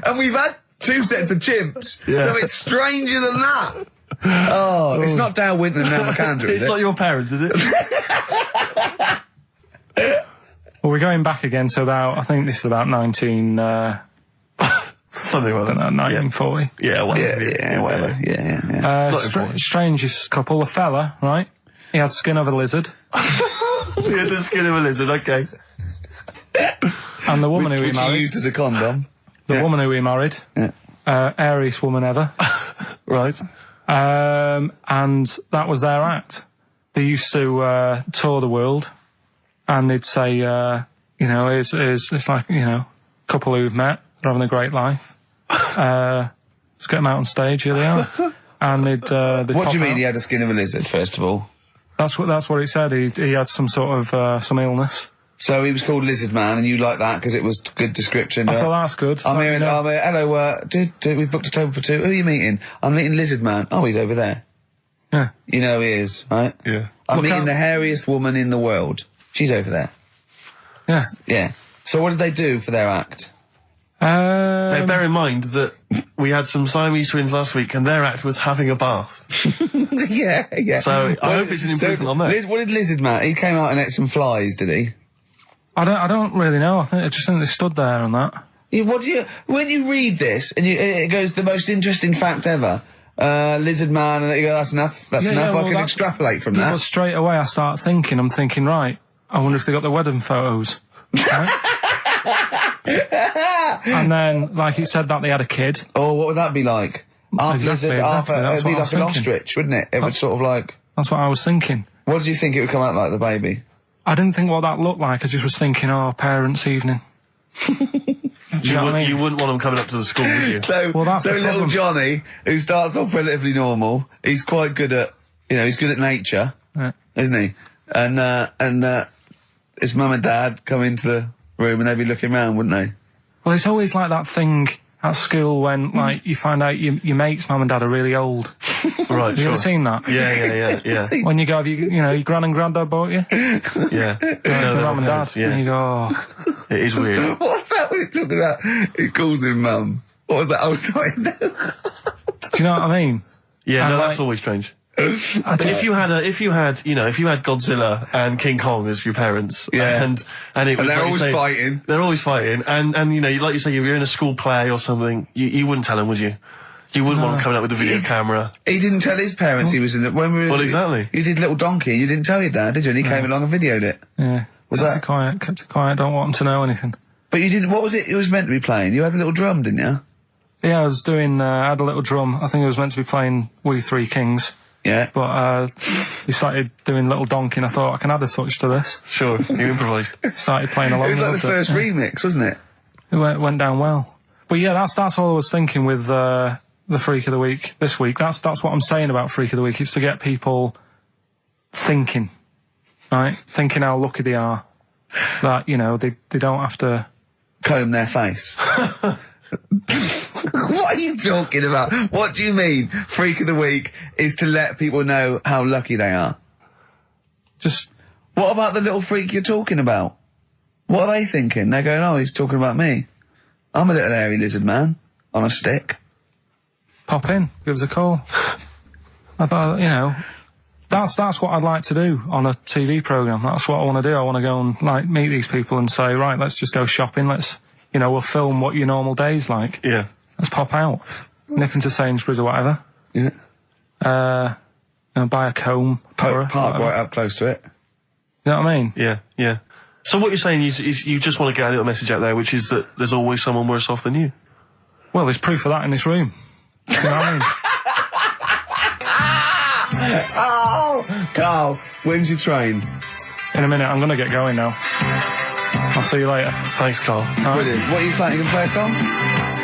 And we've had 2 sets of chimps, so it's stranger than that. Oh, it's not Dale Winton and Nell McAndrew, is it? It's not your parents, is it? Well, we're going back again to about, I think this is about 19... something like that. 1940. Yeah, whatever. Yeah, whatever. Yeah. Strangest couple, a fella, right? He had skin of a lizard. He had the skin of a lizard, okay. And the woman who he Which married... he used as a condom. The woman who he married. Yeah. Airiest woman ever. Right. And that was their act. They used to tour the world, and they'd say, you know, it's like, you know, a couple who've met, they're having a great life. Let's get them out on stage, here they are. And they'd what do you mean out. he had a skin of a lizard, first of all? That's what it said. He had some sort of some illness. So he was called Lizard Man, and you like that because it was a good description. I thought that's good. I'm here, hello, dude, we've booked a table for 2. Who are you meeting? I'm meeting Lizard Man. Oh, he's over there. Yeah. You know he is, right? Yeah. I'm meeting the hairiest woman in the world. She's over there. Yeah. Yeah. So what did they do for their act? Now, bear in mind that we had some Siamese twins last week, and their act was having a bath. Yeah. So I hope it's an improvement on that. What did Lizard Man? He came out and ate some flies, did he? I don't really know. I just think they stood there and that. Yeah, when you read this and it goes the most interesting fact ever, Lizard Man, and you go, that's enough. That's enough. I can extrapolate from that. Well, straight away I start thinking. I'm thinking, right. I wonder if they got the wedding photos. Right? And then, like it said that they had a kid. Oh, what would that be like? Exactly. It'd be like an ostrich, wouldn't it? It would sort of like... That's what I was thinking. What did you think it would come out like, the baby? I didn't think what that looked like. I just was thinking, parents' evening. You wouldn't want them coming up to the school, would you? So little Johnny, who starts off relatively normal, he's quite good at, he's good at nature, isn't he? And his mum and dad come into the room and they'd be looking round, wouldn't they? Well, it's always like that thing at school when, like, you find out your mate's mum and dad are really old. Right, Have you ever seen that? Yeah. When you go, your gran and granddad bought you? Yeah. No, mum and dad. Yeah. And you go, It is weird. What's that we're talking about? He calls him mum. What was that? Oh, sorry. Do you know what I mean? Yeah, and that's always strange. But if you had Godzilla and King Kong as your parents, and they're always fighting. They're always fighting, and like you say, if you're in a school play or something, you wouldn't tell them, would you? You wouldn't want them coming up with a video camera. He didn't tell his parents he was in the... Well, exactly. You did Little Donkey, you didn't tell your dad, did you? And he came along and videoed it. Yeah. Kept it quiet, don't want them to know anything. But you didn't... What was it was meant to be playing? You had a little drum, didn't you? Yeah, I was doing... I had a little drum. I think it was meant to be playing We Three Kings. Yeah. But we started doing Little Donkey and I thought I can add a touch to this. Sure, you improvise. Started playing along. It was like the first remix, wasn't it? It went down well. But yeah, that's all I was thinking with the Freak of the Week this week. That's what I'm saying about Freak of the Week. It's to get people thinking, right? Thinking how lucky they are. That, they don't have to... comb their face. What are you talking about? What do you mean, Freak of the Week is to let people know how lucky they are? Just... What about the little freak you're talking about? What are they thinking? They're going, oh, he's talking about me. I'm a little hairy lizard man on a stick. Pop in, give us a call. I thought, that's what I'd like to do on a TV programme. That's what I want to do. I want to go and, meet these people and say, right, let's just go shopping. Let's, we'll film what your normal day's like. Yeah. Let's pop out. Nip into Sainsbury's or whatever. Yeah. Buy a comb. Park right up close to it. You know what I mean? Yeah. So what you're saying is you just want to get a little message out there, which is that there's always someone worse off than you. Well, there's proof of that in this room. You know what I mean? Oh, Carl, when's your train? In a minute, I'm going to get going now. I'll see you later. Thanks, Carl. Brilliant. What are you playing? You can play a song?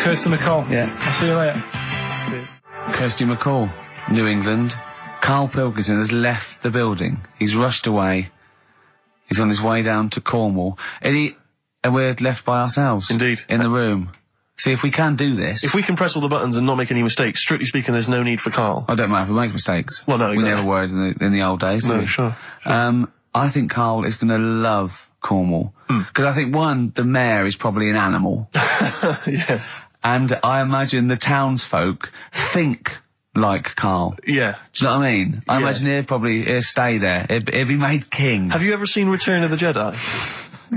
Kirsty MacColl. Yeah. I'll see you later. Kirsty MacColl, New England. Karl Pilkington has left the building. He's rushed away. He's on his way down to Cornwall. And we're left by ourselves. Indeed. In the room. See, if we can do this... If we can press all the buttons and not make any mistakes, strictly speaking, there's no need for Carl. I don't mind if we make mistakes. Well, no, exactly. We never were in the old days, No, did we? sure. I think Karl is going to love Cornwall. Because I think, one, the mayor is probably an animal. Yes. And I imagine the townsfolk think like Karl. Yeah. Do you know what I mean? I imagine he'll stay there. He'll be made king. Have you ever seen Return of the Jedi?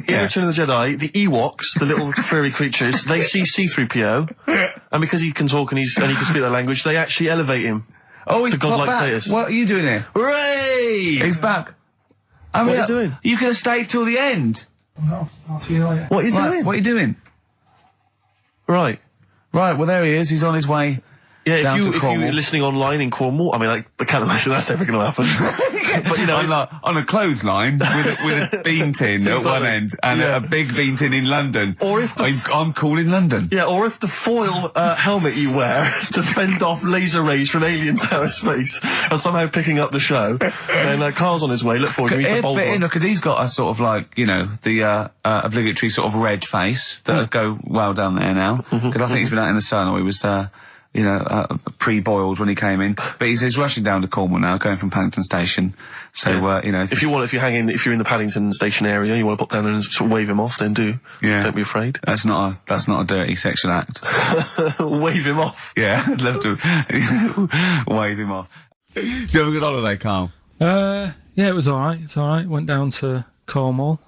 In Return of the Jedi, the Ewoks, the little furry creatures, they see C-3PO, and because he can talk and he can speak their language, they actually elevate him to godlike status. What are you doing here? Hooray! He's back. What are you doing? You could have stayed till the end. I'll see you later. What are you doing? What are you doing? Right. Well, there he is. He's on his way. Yeah, if you're listening online in Cornwall, I mean, I can't imagine that's ever going to happen. But, you know... on a clothesline with a bean tin at one end and a big bean tin in London. Or if I'm cool in London. Yeah, or if the foil helmet you wear to fend off laser rays from aliens out of space are somehow picking up the show, then Karl's on his way. Look forward to meet the bold one. Because he's got a sort of like, you know, the obligatory sort of red face that would go well down there now. Because I think he's been out in the sun, or he was... pre-boiled when he came in. But he's rushing down to Cornwall now, going from Paddington Station. So, you know... If you're in the Paddington Station area, you want to pop down there and sort of wave him off, then do. Yeah. Don't be afraid. That's not a dirty sexual act. Wave him off. Yeah, I'd love to wave him off. Did you have a good holiday, Karl? Yeah, it was alright. It's alright. Went down to Cornwall.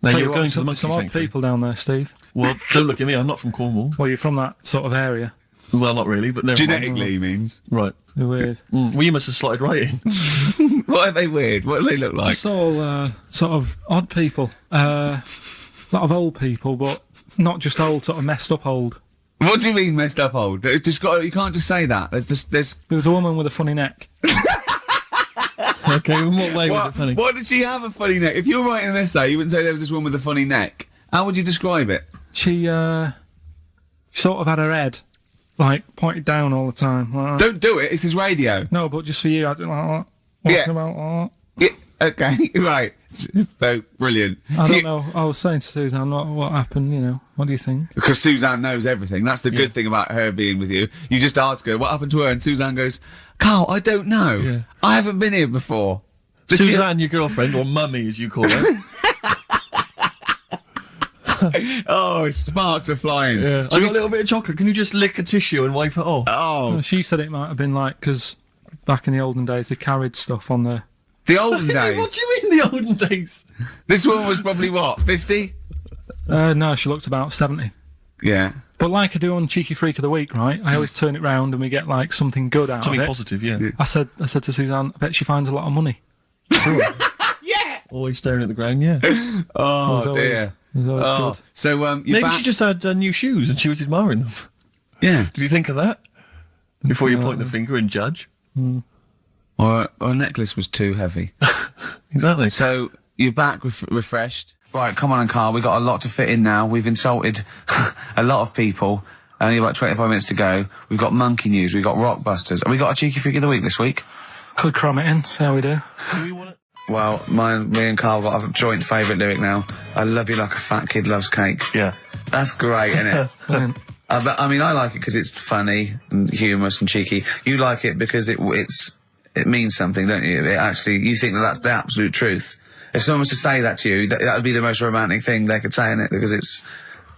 Now you're going to the monkey some odd people down there, Steve. Well, don't look at me, I'm not from Cornwall. Well, you're from that sort of area. Well, not really, but never genetically means. Right. They're weird. Well, you must have slotted right in. What are they weird? What do they look like? Just all sort of odd people. A lot of old people, but not just old, sort of messed up old. What do you mean messed up old? You can't just say that. There was a woman with a funny neck. Okay, in what way was it funny? What did she have a funny neck? If you were writing an essay, you wouldn't say there was this woman with a funny neck. How would you describe it? She sort of had her head like pointed down all the time. Like don't do it. It's his radio. No, but just for you, I don't like that. Walking about like that. Yeah. Okay. Right. So brilliant. I don't know. I was saying to Suzanne, what happened? You know, what do you think? Because Suzanne knows everything. That's the good thing about her being with you. You just ask her what happened to her, and Suzanne goes, "Karl, I don't know. Yeah. I haven't been here before." Suzanne, your girlfriend, or mummy as you call her. Oh, sparks are flying. Yeah. I got a little bit of chocolate. Can you just lick a tissue and wipe it off? Oh. Well, she said it might have been like, because back in the olden days, they carried stuff on the... The olden days? What do you mean the olden days? This woman was probably, what, 50? No, she looked about 70. Yeah. But like I do on Cheeky Freak of the Week, right? I always turn it round and we get, like, something good out of it. Something positive, yeah. I said to Suzanne, I bet she finds a lot of money. Yeah! Always staring at the ground, yeah. Oh, dear. It was always good. So, maybe she just had new shoes and she was admiring them. Yeah. Did you think of that? Before you point the finger and judge? Or a necklace was too heavy. Exactly. So, you're back refreshed. Right, come on, Karl, we've got a lot to fit in now. We've insulted a lot of people. Only about 25 minutes to go. We've got monkey news, we've got rockbusters. Have we got a Cheeky Freak of the Week this week? Could cram it in, see how we do. Do we want it? Well, me and Karl got a joint favourite lyric now. I love you like a fat kid loves cake. Yeah. That's great, isn't it? I mean, I like it because it's funny and humorous and cheeky. You like it because it means something, don't you? You think that's the absolute truth. If someone was to say that to you, that would be the most romantic thing they could say in it, because it's...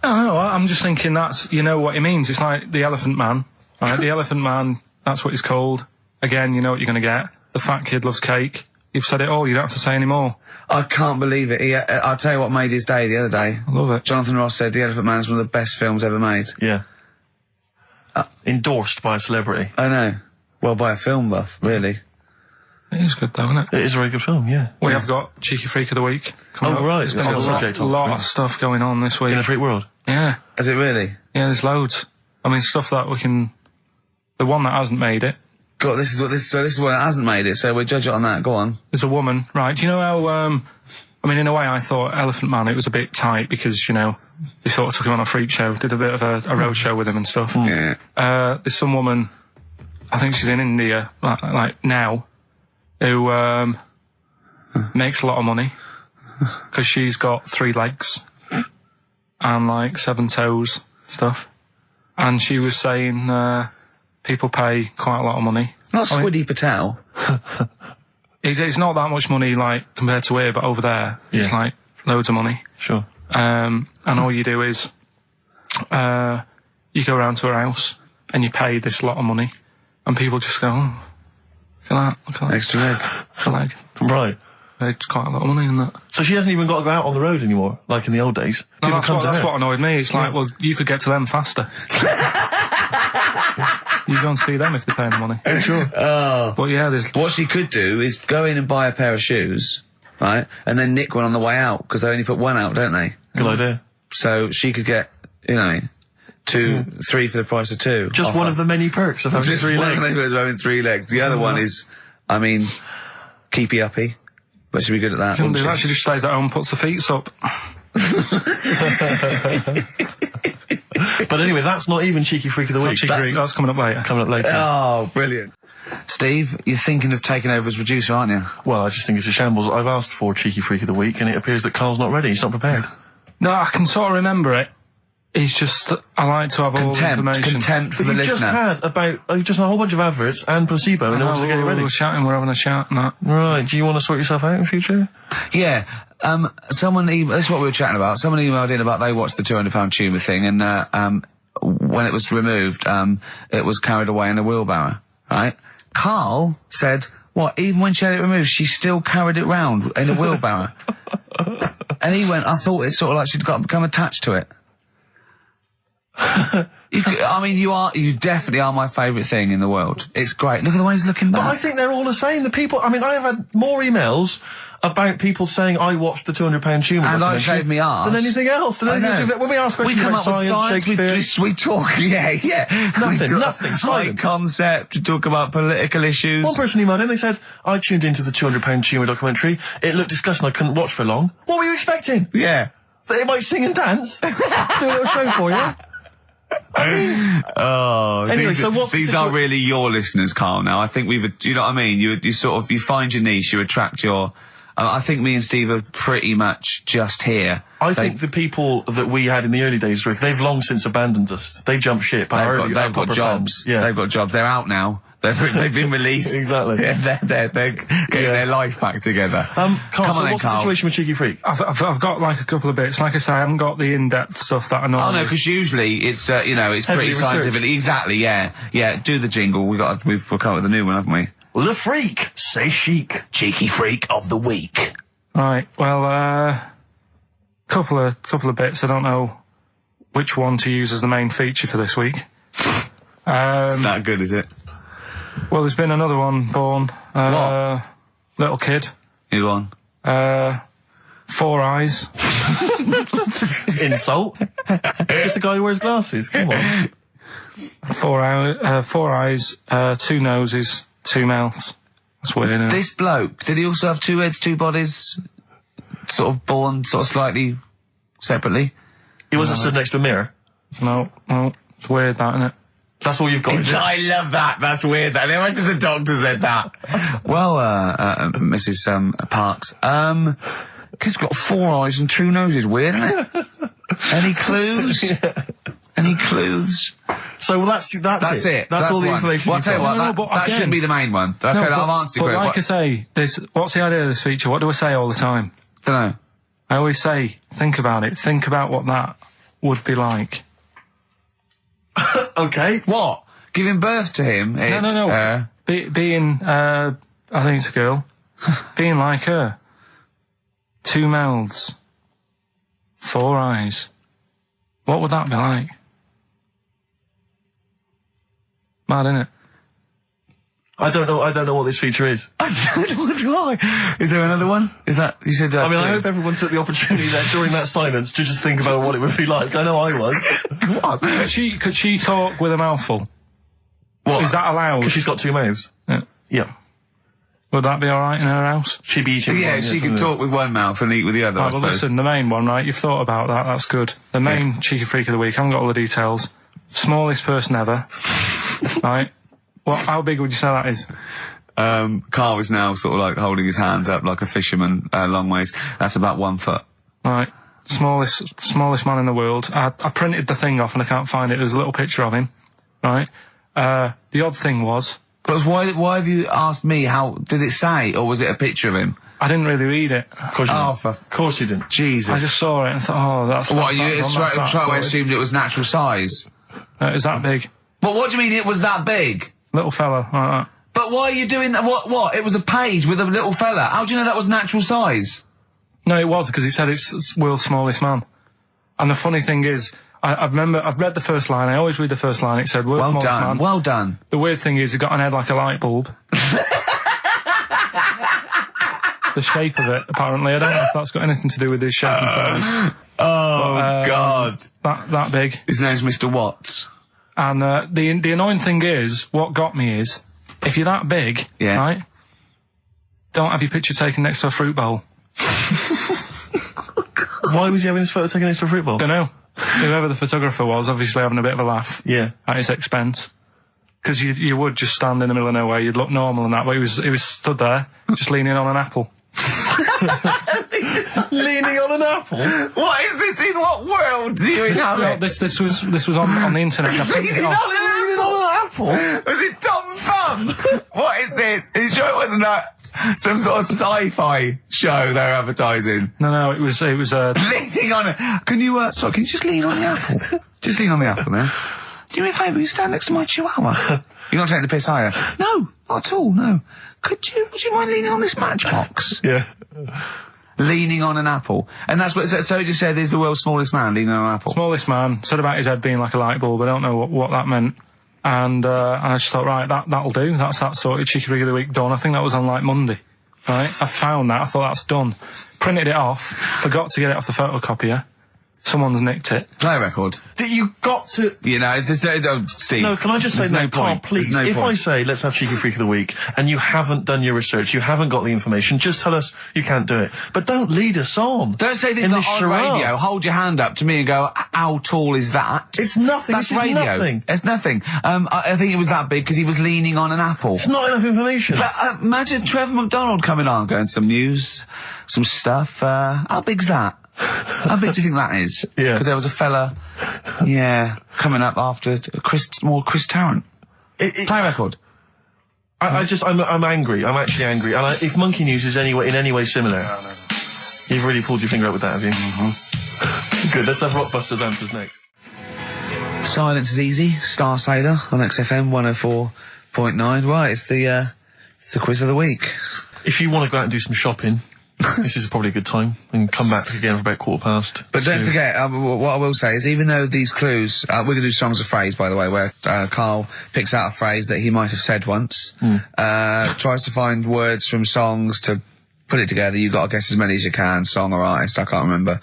I don't know, I'm just thinking you know what it means. It's like the Elephant Man, right? The Elephant Man, that's what he's called. Again, you know what you're going to get. The fat kid loves cake. You've said it all, you don't have to say any more. I can't believe it. I'll tell you what made his day the other day. I love it. Jonathan Ross said The Elephant Man is one of the best films ever made. Yeah. Endorsed by a celebrity. I know. Well, by a film buff, really. It is good though, isn't it? It is a very good film, yeah. We have got Cheeky Freak of the Week. Right. There's been a lot of stuff going on this week. In the freak world? Yeah. Is it really? Yeah, there's loads. I mean, stuff that we can... The one that hasn't made it. God, this is what it hasn't made it, so we'll judge it on that. Go on. There's a woman, right? Do you know how, I mean, in a way, I thought Elephant Man, it was a bit tight because, you know, they sort of took him on a freak show, did a bit of a road show with him and stuff. Yeah. There's some woman, I think she's in India, like now, who, makes a lot of money because she's got 3 legs and, like, 7 toes stuff. And she was saying, people pay quite a lot of money. Not Squiddy Patel. It's not that much money, like, compared to here, but over there, it's like loads of money. Sure. And all you do is, you go around to her house and you pay this lot of money, and people just go, oh, look at that. Extra leg. Extra leg. Right. It's quite a lot of money in that. So she hasn't even got to go out on the road anymore, like in the old days. No, that's what annoyed me. It's like, well, you could get to them faster. You go and see them if they're paying the money. Sure. But yeah, there's... What she could do is go in and buy a pair of shoes, right? And then nick one on the way out, because they only put one out, don't they? Good idea. So she could get, you know, 2, 3 for the price of 2. Just one of the many perks of having 3 legs. Just one of those having 3 legs. The other one is, I mean, keepy uppy. But she'd be good at that. Shouldn't do that. She just stays at home and puts her feet up. But anyway, that's not even Cheeky Freak of the Week. That's coming up later. Coming up later. Oh, brilliant. Steve, you're thinking of taking over as producer, aren't you? Well, I just think it's a shambles. I've asked for Cheeky Freak of the Week, and it appears that Carl's not ready. He's not prepared. No, I can sort of remember it. It's just, I like to have all the information. Contempt for the listener. You've just had a whole bunch of adverts and placebo in order to get it ready. We're having a chat and that. Right, do you want to sort yourself out in future? Yeah, this is what we were chatting about. Someone emailed in about they watched the £200 tumour thing, and when it was removed, it was carried away in a wheelbarrow, right? Karl said, what, even when she had it removed, she still carried it round in a wheelbarrow? And he went, I thought it's sort of like she'd become attached to it. You definitely are my favourite thing in the world. It's great. Look at the way he's looking back. But I think they're all the same. The people, I mean, I have had more emails about people saying I watched the £200 tumour and I shaved me arse than anything else. When we ask questions about science, Shakespeare, we talk, nothing. High concept. We talk about political issues. One person emailed in. They said I tuned into the £200 tumour documentary. It looked disgusting. I couldn't watch for long. What were you expecting? Yeah, that they might sing and dance, do a little show for you. Anyway, so these are really your listeners, Karl. Now, I think you know what I mean? You sort of, you find your niche, you attract your, I think me and Steve are pretty much just here. I think the people that we had in the early days, Rick, they've long since abandoned us. They jumped ship. They've got jobs. Yeah. They've got jobs. They're out now. They've been released. Exactly. Yeah, they're getting their life back together. Carl, what's the Karl. situation with Cheeky Freak? I've got like a couple of bits. Like I say, I haven't got the in-depth stuff that I know. Oh no, because usually it's it's pretty scientific. Exactly. Yeah. Do the jingle. We've come up with a new one, haven't we? The Freak, say chic. Cheeky Freak of the Week. Right. Well, couple of bits. I don't know which one to use as the main feature for this week. It's that good, is it? Well, there's been another one born. What? Little kid. Who won? 4 eyes. Insult. Just a guy who wears glasses. Come on. 4 eyes, 2 noses, 2 mouths. That's weird, isn't it? This bloke, did he also have 2 heads, 2 bodies? Sort of born sort of slightly separately? He wasn't stood next to a mirror? No. It's weird, that, isn't it? That's all you've got. I love that. That's weird. That. Imagine the doctor said that. Well, Mrs. Parks, kid's got 4 eyes and 2 noses. Weird, isn't it? Any clues? Yeah. Any clues? So that's it. That's all the information. Well, I'll tell you what, that shouldn't be the main one. Okay, I've answered your question. Like I say, what's the idea of this feature? What do I say all the time? Dunno. I always say, think about it. Think about what that would be like. Okay. What? Giving birth to him? No. Being, I think it's a girl. Being like her. 2 mouths. 4 eyes. What would that be like? Mad, innit? I don't know what this feature is. I don't know why. Is there another one? Is that, you said that? I mean, I hope everyone took the opportunity there during that silence to just think about what it would be like. I know I was. What? Could she talk with a mouthful? What? Is that allowed? Because she's got 2 mouths. Yeah. Would that be alright in her house? She'd be eating one, she can talk with one mouth and eat with the other, I suppose. Well, listen, the main one, right? You've thought about that, that's good. The main Cheeky Freak of the Week, I haven't got all the details. Smallest person ever. Right? How big would you say that is? Karl is now sort of like holding his hands up like a fisherman, long ways. That's about 1 foot. Right. Smallest man in the world. I printed the thing off and I can't find it. There's a little picture of him. Right? The odd thing was, But why have you asked me how, did it say, or was it a picture of him? I didn't really read it. Of course you didn't. Jesus. I just saw it and thought, oh, that's... What, you straight away assumed it was natural size? No, it was that big. But what do you mean it was that big? Little fella, like that. But why are you doing that? What? It was a page with a little fella. How do you know that was natural size? No, it was, because he said it's world's smallest man. And the funny thing is, I've read the first line, I always read the first line, it said world's smallest man. Well done. The weird thing is, he got an head like a light bulb. The shape of it, apparently. I don't know if that's got anything to do with his shape and size. God. That big. His name's Mr. Watts. And the annoying thing is, what got me is, if you're that big, right, don't have your picture taken next to a fruit bowl. Why was he having his photo taken next to a fruit bowl? Dunno. Whoever the photographer was, obviously having a bit of a laugh. Yeah. At his expense. Because you would just stand in the middle of nowhere, you'd look normal and that, but he was stood there, just leaning on an apple. Leaning on an apple? What is this? In what world do you inhabit? This was on the internet. Leaning on an apple? Was it Tom Thumb? What is this? Are you sure it wasn't some sort of sci-fi show they're advertising? No, it was leaning on it. Can you just lean on the apple? Just lean on the apple there. Do me a favour, you stand next to my chihuahua. You're not taking the piss, are you? No, not at all, no. Would you mind leaning on this matchbox? Yeah. Leaning on an apple. And that's what, so it just said he's the world's smallest man leaning on an apple. Smallest man, said about his head being like a light bulb, I don't know what that meant. And I just thought, right, that'll do, that's that sorted, Cheeky Rig of the Week done. I think that was on like Monday. Right? I found that, I thought that's done. Printed it off, forgot to get it off the photocopier. Someone's nicked it. Play record. You got to... You know, it's just... Steve. No, can I just say, no, Carl, please, if I say, let's have Cheeky Freak of the Week, and you haven't done your research, you haven't got the information, just tell us you can't do it. But don't lead us on. Don't say things like on radio, hold your hand up to me and go, how tall is that? It's nothing. That's this is radio. Nothing. It's nothing. I think it was that big because he was leaning on an apple. It's not enough information. But, imagine Trevor McDonald coming on, going, some news, some stuff, how big's that? How big do you think that is? Yeah. Because there was a fella, coming up after Chris Tarrant. Play record. I'm angry. I'm actually angry. And if Monkey News is in any way similar, you've really pulled your finger out with that, have you? Mm-hmm. Good. Let's have Rockbusters answers next. Silence is Easy, Star Sailor on XFM 104.9. Right, it's the quiz of the week. If you want to go out and do some shopping, this is probably a good time, and come back again for about 1:15. But don't forget, what I will say is, even though these clues, we're going to do songs of phrase, by the way, where Carl picks out a phrase that he might have said once, tries to find words from songs to put it together. You've got to guess as many as you can, song or artist, I can't remember.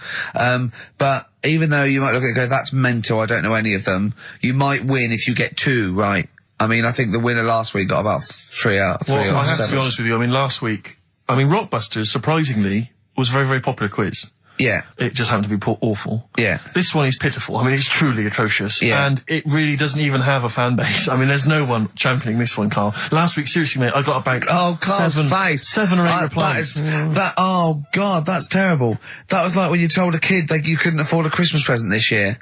But even though you might look at it and go, that's mental, I don't know any of them, you might win if you get 2 right. I mean, I think the winner last week got about 3 out of 7. Well, I have to be honest with you, I mean, last week, Rockbusters, surprisingly, was a very, very popular quiz. Yeah. It just happened to be awful. Yeah. This one is pitiful. I mean, it's truly atrocious. Yeah. And it really doesn't even have a fan base. I mean, there's no one championing this one, Carl. Last week, seriously, mate, I got about Carl's face. 7 or 8 replies. Oh, God, that's terrible. That was like when you told a kid that you couldn't afford a Christmas present this year.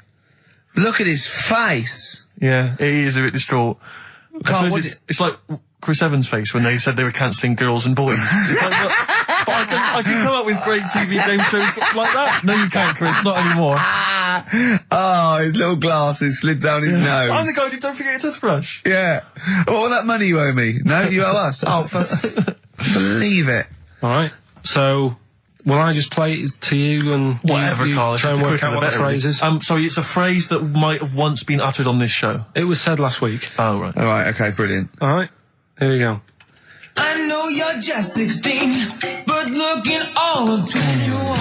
Look at his face. Yeah, he is a bit distraught. Carl, it's like Chris Evans' face when they said they were cancelling Girls and Boys. It's like, but I can come up with great TV game shows like that. No, you can't, Chris. Not anymore. Oh, his little glasses slid down his nose. I'm the guy who don't forget your toothbrush. Yeah. All that money you owe me. No, you owe us. Oh, believe it. All right. So, will I just play it to you and whatever, Carl? Try and work out what the phrase is? Sorry, it's a phrase that might have once been uttered on this show. It was said last week. Oh, right. All right. Okay. Brilliant. All right. Here we go. I know you're just 16, but looking all of 21.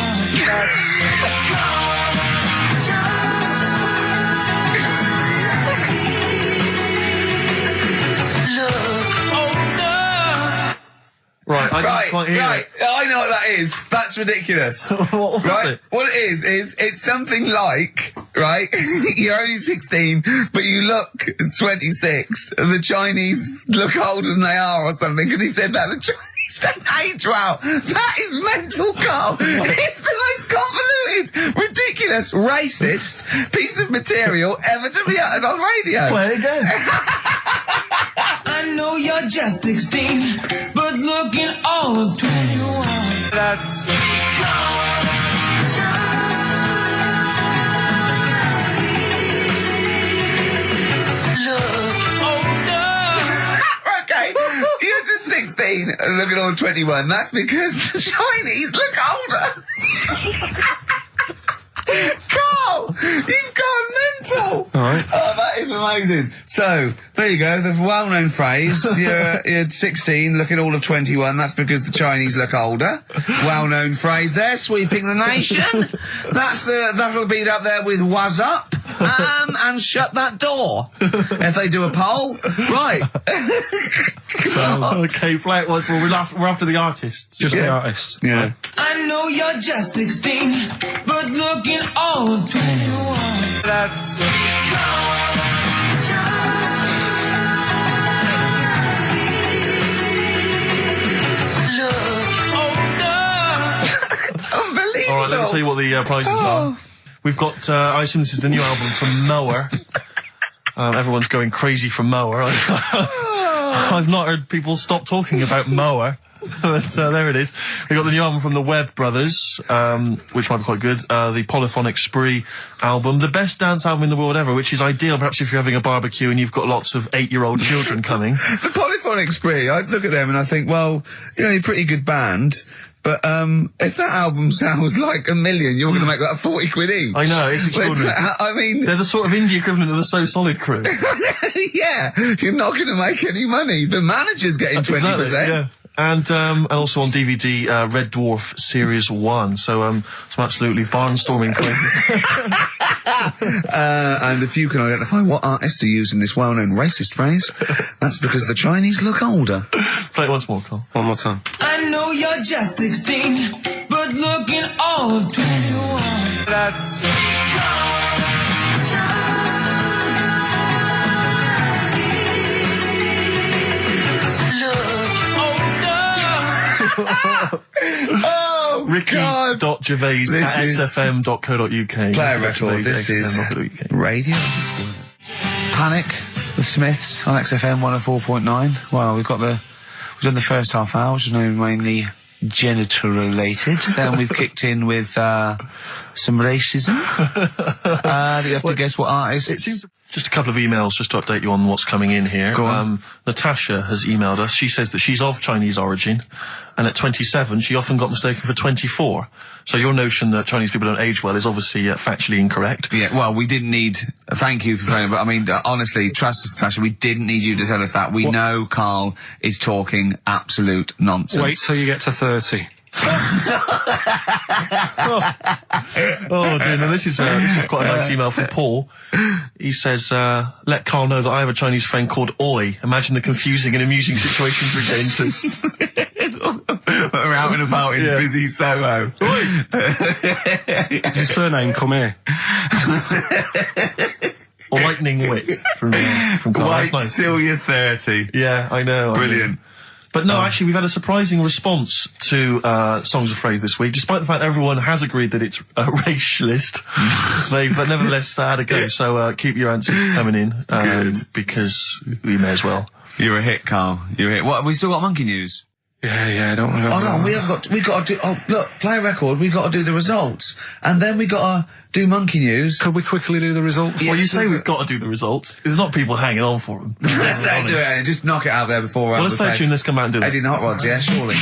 Right, I can't hear it. I know what that is. That's ridiculous. What was it? What it is it's something like, right, you're only 16, but you look 26, and the Chinese look older than they are or something, because he said that. The Chinese don't age well. That is mental, Carl. It's the most convoluted, ridiculous, racist piece of material ever to be uttered on radio. Play it again. I know you're just 16, but looking all of 21. That's... Okay, you're just 16 and looking all 21. That's because the Chinese look older. Carl, you've gone mental. All right. Oh, that is amazing. So, there you go, the well-known phrase, you're 16, looking all of 21, that's because the Chinese look older. Well-known phrase there, sweeping the nation. That'll be up there with "was up," and "shut that door." If they do a poll. Right. Okay, Flat, well, we're after the artists. Just the artists. Yeah. I know you're just 16, but looking all of 21. That's... Unbelievable. All right, let me tell you what the prizes are. We've got, I assume this is the new album from Mower. Everyone's going crazy for Mower. I've not heard people stop talking about Mower. But there it is. We got the new album from the Webb Brothers, which might be quite good. The Polyphonic Spree album, the best dance album in the world ever, which is ideal perhaps if you're having a barbecue and you've got lots of 8-year-old children coming. The Polyphonic Spree, I look at them and I think, well, you know, you're a pretty good band, but if that album sounds like $1 million, you're going to make that 40 quid each. I know, it's extraordinary. I mean... They're the sort of indie equivalent of the So Solid crew. Yeah, you're not going to make any money. The manager's getting 20%. Exactly, yeah. And also on DVD, Red Dwarf Series 1. So, some absolutely barnstorming places. And if you can identify what artist to use in this well-known racist phrase, that's because the Chinese look older. Play it once more, Carl. One more time. I know you're just 16, but looking all of 21. That's... Oh, Ricky.Gervais at xfm.co.uk. Play a record. This is radio. Panic, the Smiths on XFM 104.9. Well, we've done the first half hour, which is mainly genital related. Then we've kicked in with some racism. You have to guess what artist. It seems just a couple of emails just to update you on what's coming in here. Go on. Natasha has emailed us. She says that she's of Chinese origin, and at 27 she often got mistaken for 24. So your notion that Chinese people don't age well is obviously factually incorrect. Yeah, well, we didn't need... Thank you for phoning, but I mean, honestly, trust us, Natasha, we didn't need you to tell us that. We know Carl is talking absolute nonsense. Wait till you get to 30. Oh dear, now this is quite a nice email from Paul. He says, let Carl know that I have a Chinese friend called Oi. Imagine the confusing and amusing situations we get into. We're out and about in busy Soho. Does his surname come here? Lightning wit from Carl. Wait That's nice. till you're 30. Yeah, I know. Brilliant. But no, actually, we've had a surprising response to Songs of Phrase this week. Despite the fact everyone has agreed that it's a racialist, they've nevertheless had a go. So keep your answers coming in, because we may as well. You're a hit, Carl. You're a hit. What, have we still got monkey news? Yeah, I don't want to go. Oh no, we got to do, look, play a record, we got to do the results, and then we got to do monkey news. Could we quickly do the results? Well, you say we've got to do the results. There's not people hanging on for them. Let's do it and just knock it out there before let's play a tune, let's come out and do it. Eddie Hot Rods, yeah, surely.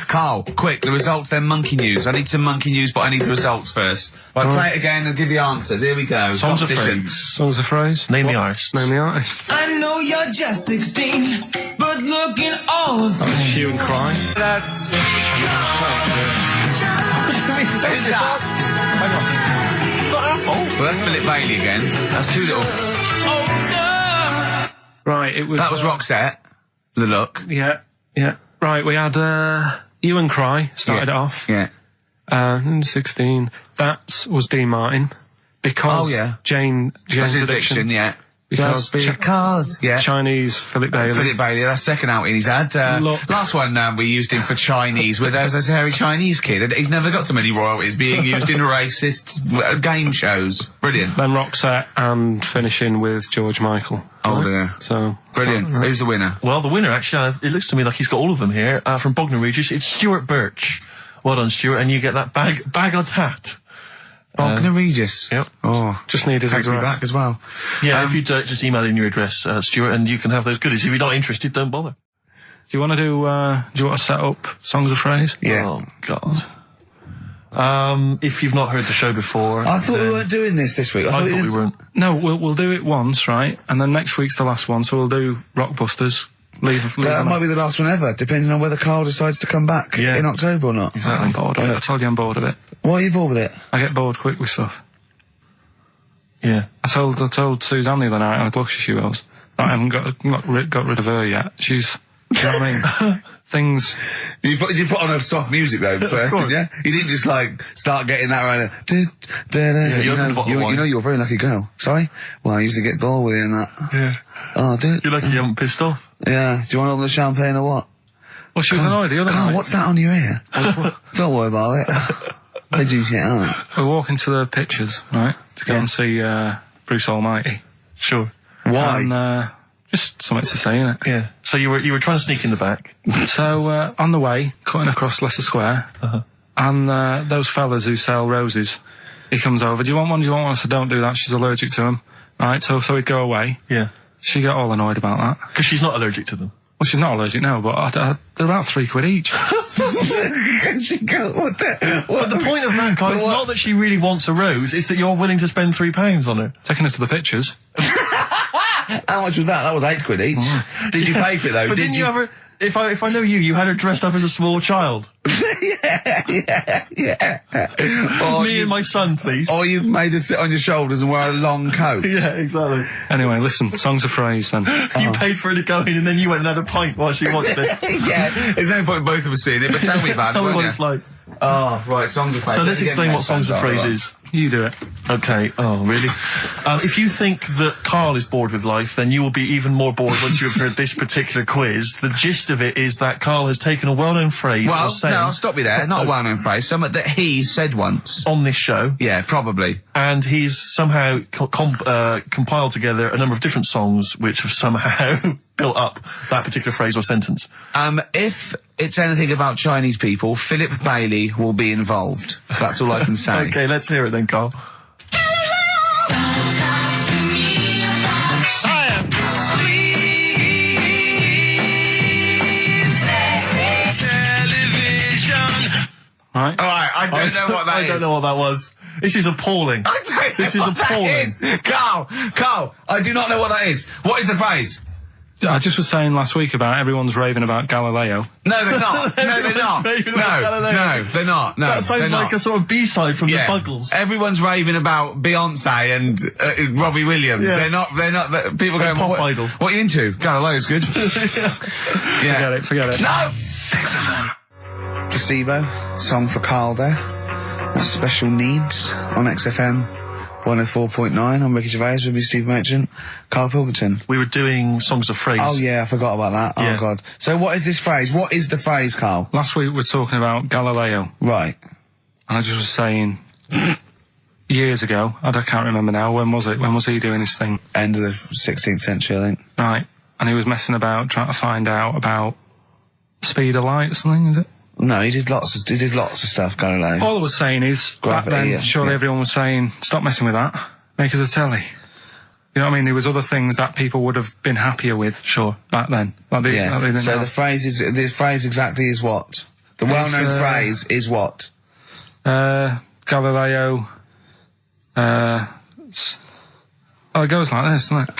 Carl, quick, the results, then monkey news. I need some monkey news, but I need the results first. Right, play it again and give the answers. Here we go. Songs of Phrase. Songs of Phrase. Name the artist. Name the artist. I know you're just 16, but looking all of 21. Hue and Cry. That's... Who's that? Hang on. It's not our fault. Well, that's Philip Bailey again. That's too little. Right, it was... That was Roxette. The Look. Yeah. Right, we had, Hue and Cry started it off. Yeah. 16. That was Dean Martin. Because Jane's Addiction. Yeah. Just because, yeah. Chinese Philip Bailey. Philip Bailey, that's second outing he's had. Last one, we used him for Chinese, where there was a hairy Chinese kid. He's never got so many royalties being used in racist game shows. Brilliant. Then Roxette and finishing with George Michael. Oh dear. So brilliant. Who's the winner? Well, the winner, actually, it looks to me like he's got all of them here, from Bognor Regis. It's Stuart Birch. Well done, Stuart, and you get that bag on tat. Bognor Regis. Yep. Oh, just need his address. Takes me back as well. Yeah, if you just email in your address, Stuart, and you can have those goodies. If you're not interested, don't bother. Do you want to do you want to set up Songs of Phrase? Yeah. Oh, God. If you've not heard the show before... I thought we weren't doing this week. I thought we weren't. No, we'll do it once, right? And then next week's the last one, so we'll do Rockbusters. That might be the last one ever, depending on whether Karl decides to come back in October or not. Exactly. I'm bored of it. I told you I'm bored of it. Why are you bored with it? I get bored quick with stuff. Yeah. I told Suzanne the other night, and I looked she was, that I haven't got rid of her yet. She's, you know what I mean? Things... Did you put on her soft music though first, didn't you? You didn't just like start getting that right. You know you're a very lucky girl. Sorry? Well, I usually get bored with you and that. Yeah. Oh, dude. You're lucky you haven't pissed off. Yeah. Do you want to open the champagne or what? Well, she was annoyed the other night. What's that on your ear? Don't worry about it. Where'd you get on it? We're walking to the pictures, right? To go and see Bruce Almighty. Sure. Why? And just something to say, innit? Yeah. So you were trying to sneak in the back. So on the way, cutting across Leicester Square, and those fellas who sell roses, he comes over. Do you want one? Do you want one? I said, don't do that. She's allergic to them. Right. So he'd go away. Yeah. She got all annoyed about that. Because she's not allergic to them. Well, she's not allergic now, but they're about £3 each. But the point of that, Karl, is not that she really wants a rose, it's that you're willing to spend £3 on her. Taking her to the pictures. How much was that? That was £8 each. Did you pay for it though? But didn't you ever... If I know you had her dressed up as a small child. yeah. Me and my son, please. Or you made her sit on your shoulders and wear a long coat. Yeah, exactly. Anyway, listen, Songs of Phrase then. You paid for her to go in and then you went and had a pint while she watched it. Yeah, there's no point in both of us seeing it, but tell me about it. Tell me what it's like. Oh, right, Songs of Phrase. So let's explain what Songs of Phrase is. You do it. Okay. Oh, really? If you think that Karl is bored with life, then you will be even more bored once you have heard this particular quiz. The gist of it is that Karl has taken a well-known phrase... Well, no, I'll stop you there. Not a well-known phrase. Something that he said once. On this show. Yeah, probably. And he's somehow compiled together a number of different songs which have somehow built up that particular phrase or sentence. If it's anything about Chinese people, Philip Bailey will be involved. That's all I can say. Okay, let's hear it then, Karl. Right. Alright, I don't know what that is. I don't know what that was. This is appalling. I don't know This is what appalling. That is. Karl, I do not know what that is. What is the phrase? I just was saying last week about everyone's raving about Galileo. No, they're not. No, they're not. No, they're not. No, that sounds like a sort of B-side from the Buggles. Everyone's raving about Beyonce and Robbie Williams. Yeah. They're not. People going, Pop Idol. What are you into? Galileo's good. Yeah. Forget it. No! Placebo, song for Karl there. That's Special Needs on XFM 104.9. I'm Ricky Gervais with me, Steve Merchant, Karl Pilkington. We were doing Songs of Phrase. Oh yeah, I forgot about that. Yeah. Oh god. So what is this phrase? What is the phrase, Karl? Last week we were talking about Galileo. Right. And I just was saying, years ago, I can't remember now, when was it? When was he doing his thing? End of the 16th century, I think. Right. And he was messing about, trying to find out about speed of light or something, is it? No, he did lots of stuff, Galileo. All I was saying is, Gravity, back then, surely everyone was saying, stop messing with that, make us a telly. You know what I mean? There was other things that people would have been happier with, sure, back then. So the phrase exactly is what? The well-known phrase is what? Galileo, it goes like this, doesn't it?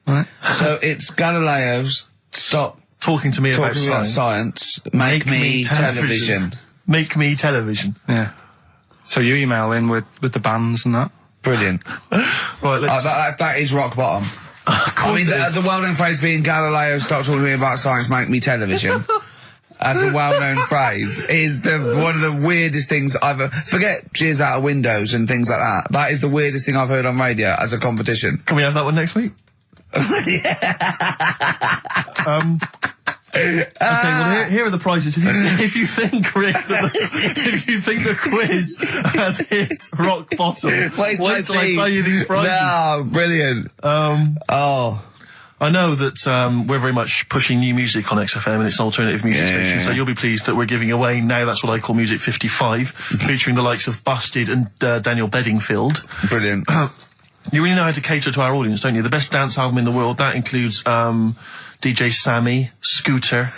Right. So it's Galileo's stop talking to me about science. Make me television. Make me television. Yeah. So you email in with the bands and that. Brilliant. Right. Let's that is rock bottom. I mean, the well-known phrase being Galileo, stop talking to me about science, make me television. As a well-known phrase, is one of the weirdest things I've... Forget jizz out of windows and things like that. That is the weirdest thing I've heard on radio as a competition. Can we have that one next week? Okay, well, here are the prizes. If you think, Rick, if you think the quiz has hit rock bottom, wait till I tell you these prizes. No, brilliant. I know that we're very much pushing new music on XFM, and it's an alternative music station, so you'll be pleased that we're giving away now, that's what I call Music 55, featuring the likes of Busted and Daniel Bedingfield. Brilliant. You really know how to cater to our audience, don't you? The best dance album in the world, that includes DJ Sammy, Scooter,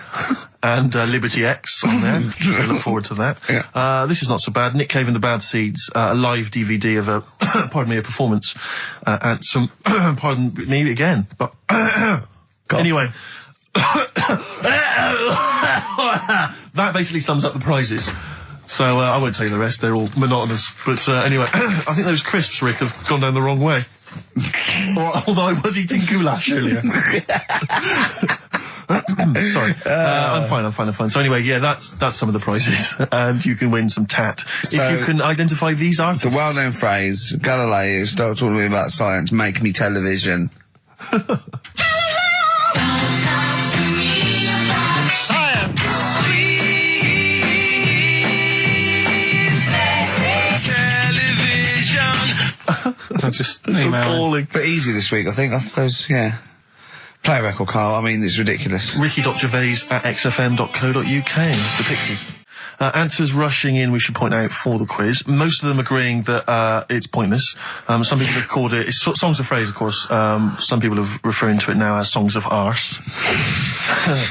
and Liberty X on there. So look forward to that. Yeah. This is not so bad. Nick Cave and the Bad Seeds, a live DVD of a, pardon me, a performance, and some, pardon me again, but, anyway. That basically sums up the prizes. So, I won't tell you the rest, they're all monotonous. But, anyway, I think those crisps, Rick, have gone down the wrong way. Although I was eating goulash earlier. Sorry. I'm fine. So anyway, yeah, that's some of the prizes. And you can win some tat. So, if you can identify these artists. The well-known phrase, Galileo, stop talking to me about science, make me television. Just appalling. But easy this week, I think. Play a record, Carl. I mean, it's ridiculous. Ricky.gervais@xfm.co.uk. The Pixies. Answers rushing in, we should point out, for the quiz. Most of them agreeing that it's pointless. Some people have called it... It's songs of phrase, of course. Some people are referring to it now as songs of arse.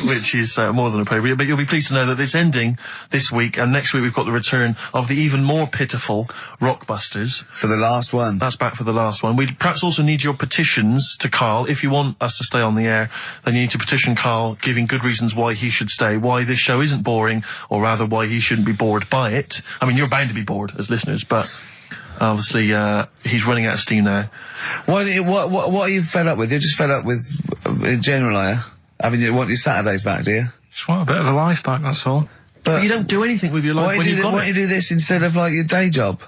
Which is more than appropriate. But you'll be pleased to know that it's ending this week, and next week we've got the return of the even more pitiful Rockbusters. For the last one. That's back for the last one. We'd perhaps also need your petitions to Carl. If you want us to stay on the air, then you need to petition Carl, giving good reasons why he should stay, why this show isn't boring, or rather why he shouldn't be bored by it. I mean, you're bound to be bored as listeners, but obviously he's running out of steam now. What are you fed up with? You're just fed up with, in general, are you? I mean, you want your Saturdays back, do you? Just want a bit of a life back, that's all. But you don't do anything with your life when you've got it. Why don't you do this instead of, like, your day job?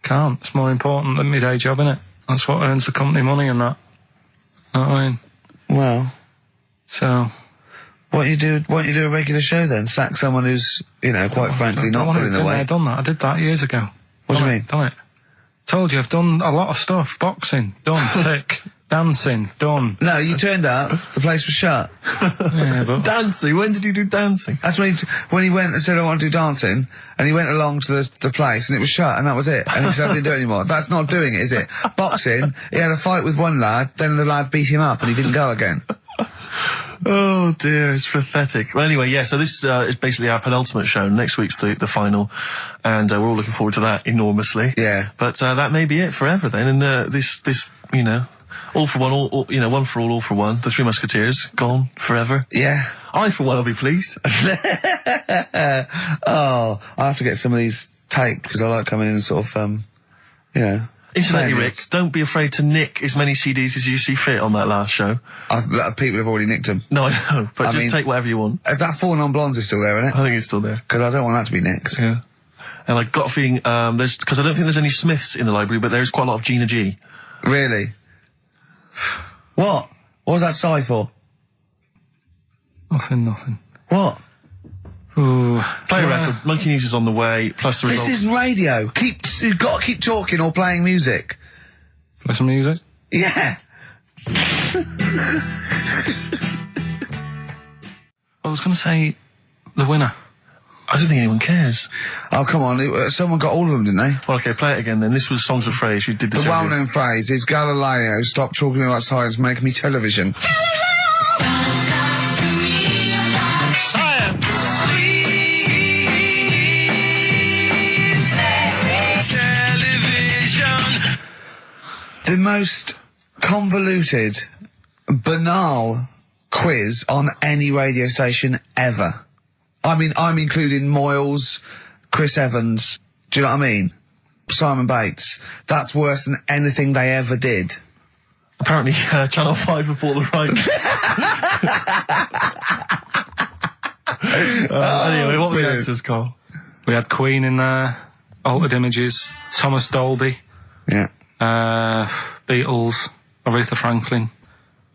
Can't. It's more important than my day job, innit? That's what earns the company money and that. Know what I mean? Well. So... Why don't you do a regular show then? Sack someone who's, quite frankly not putting in the way. I've done that. I did that years ago. What do you mean? Done it. Told you, I've done a lot of stuff. Boxing, done. Tick. Dancing, done. No, you turned up, the place was shut. Yeah, but... Dancing? When did you do dancing? That's when he went and said, I want to do dancing, and he went along to the place, and it was shut, and that was it. And he said, I didn't do it anymore. That's not doing it, is it? Boxing, he had a fight with one lad, then the lad beat him up, and he didn't go again. Oh dear, it's pathetic. Well, anyway, yeah, so this is basically our penultimate show. Next week's the final, and we're all looking forward to that enormously. Yeah. But that may be it forever then, and this all for one, one for all for one. The Three Musketeers, gone forever. Yeah. I, for one, will be pleased. Oh, I have to get some of these taped, because I like coming in and sort of, Incidentally, Rick, don't be afraid to nick as many CDs as you see fit on that last show. People have already nicked them. No, I know, but just take whatever you want. If that 4 Non-Blondes is still there, isn't it? I think it's still there. Because I don't want that to be nicked. Yeah. And I got a feeling, because I don't think there's any Smiths in the library, but there's quite a lot of Gina G. Really? What? What was that sigh for? Nothing. What? Ooh. Play a record. Monkey News is on the way, plus the results. This is radio. You've got to keep talking or playing music. Play some music? Yeah. I was going to say the winner. I don't think anyone cares. Oh, come on. Someone got all of them, didn't they? Well, okay, play it again then. This was Songs of Phrase. You did this. The well-known phrase is Galileo, stop talking about science, make me television. The most convoluted, banal quiz on any radio station ever. I mean, I'm including Moyles, Chris Evans, do you know what I mean? Simon Bates. That's worse than anything they ever did. Apparently, Channel 5 have bought the rights. Anyway, what were the answers, Carl? We had Queen in there, Altered Images, Thomas Dolby. Yeah. Beatles, Aretha Franklin,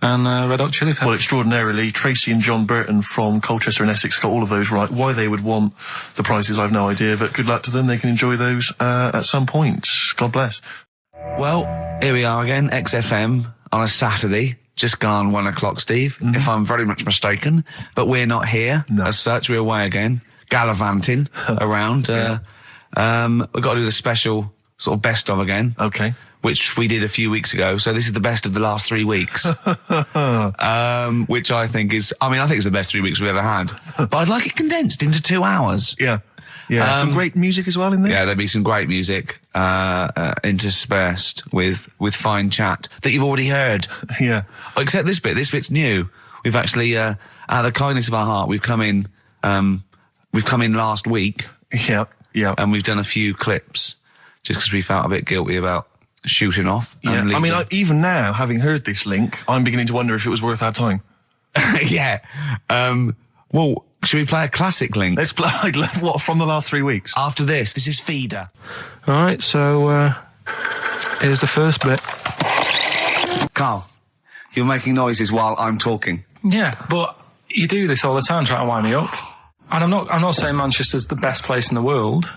and Red Hot Chili Peppers. Well, extraordinarily, Tracy and John Burton from Colchester and Essex got all of those right. Why they would want the prizes, I've no idea, but good luck to them. They can enjoy those at some point. God bless. Well, here we are again, XFM, on a Saturday. Just gone 1 o'clock, Steve, if I'm very much mistaken. But we're not here, as such. We're away again, gallivanting around. We've got to do the special sort of best of again. Okay. Which we did a few weeks ago. So this is the best of the last 3 weeks. Which I think is, I think it's the best 3 weeks we've ever had. But I'd like it condensed into 2 hours. Yeah. Yeah, some great music as well in there. Yeah, there'll be some great music interspersed with fine chat that you've already heard. Yeah. Except this bit. This bit's new. We've actually, out of the kindness of our heart, we've come in last week. Yeah, yeah. And we've done a few clips just because we felt a bit guilty about shooting off. Yeah. Even now, having heard this link, I'm beginning to wonder if it was worth our time. Yeah. Well, should we play a classic link? Let's play, what, from the last 3 weeks? After this is Feeder. Alright, so, here's the first bit. Carl, you're making noises while I'm talking. Yeah, but you do this all the time trying to wind me up. And I'm not saying Manchester's the best place in the world,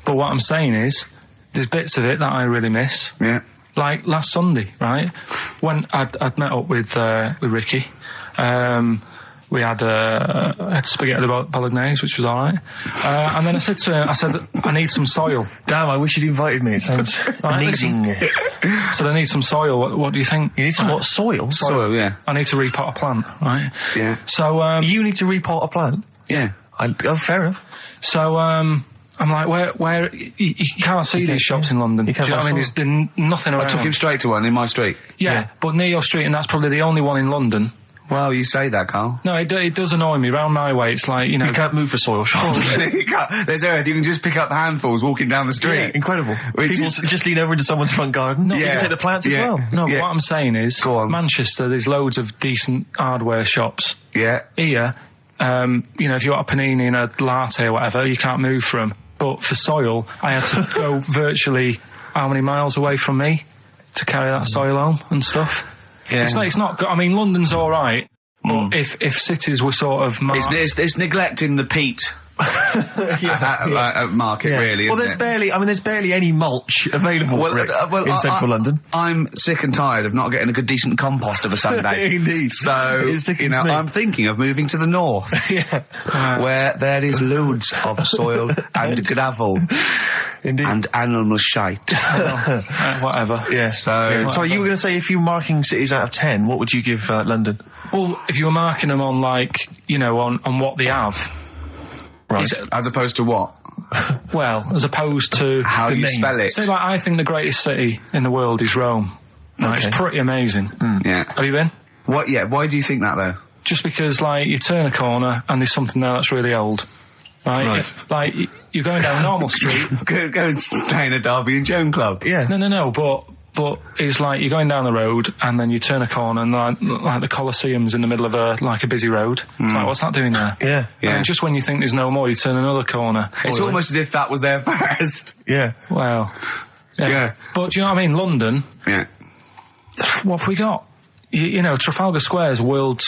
but what I'm saying is, there's bits of it that I really miss. Yeah. Like last Sunday, right? When I'd met up with Ricky, we had spaghetti bolognese, which was all right. And then I said to him, I need some soil. Damn, I wish you'd invited me. It sounds amazing. So I need some soil. What do you think? You need some what? Soil? Soil, yeah. I need to repot a plant, right? Yeah. So, you need to repot a plant? Yeah. Fair enough. So, I'm like, where you can't see these shops in London. Do you know what I mean? There's nothing around. I took him straight to one in my street. Yeah, but near your street, and that's probably the only one in London. Well, you say that, Carl. No, it does annoy me. Round my way, it's like, you know... You can't move for soil shops. You can't. There's earth. You can just pick up handfuls walking down the street. Yeah, incredible. People just lean over into someone's front garden. No, you can take the plants as well. No, what I'm saying is, Manchester, there's loads of decent hardware shops. Yeah. Here, you know, if you want a panini and a latte or whatever, you can't move from. But for soil, I had to go virtually how many miles away from me to carry that soil home and stuff. Yeah. It's not good. I mean, London's all right, but if cities were sort of marked... It's neglecting the peat market, really, well, isn't there's barely any mulch available in central London. I'm sick and tired of not getting a good, decent compost of a Sunday. Indeed. So, you know, I'm thinking of moving to the north, where there is loads of soil and gravel. Indeed. And animal shite. Whatever. Yeah. So you were going to say, if you were marking cities out of 10, what would you give London? Well, if you were marking them on, like, you know, on what they have. Right. As opposed to what? Well, as opposed to... How you spell it. Say, like, I think the greatest city in the world is Rome. Right? Okay. It's pretty amazing. Yeah. Have you been? What? Yeah. Why do you think that, though? Just because, like, you turn a corner and there's something there that's really old. Right. Like, you're going down Normal Street. Go and stay in a Derby and Joan Club. Yeah. No, but it's like you're going down the road and then you turn a corner and like the Colosseum's in the middle of a busy road. It's like, what's that doing there? Yeah. And just when you think there's no more, you turn another corner. It's almost as if that was there first. Yeah. Well. Yeah. But do you know what I mean? London. Yeah. What have we got? You know, Trafalgar Square's world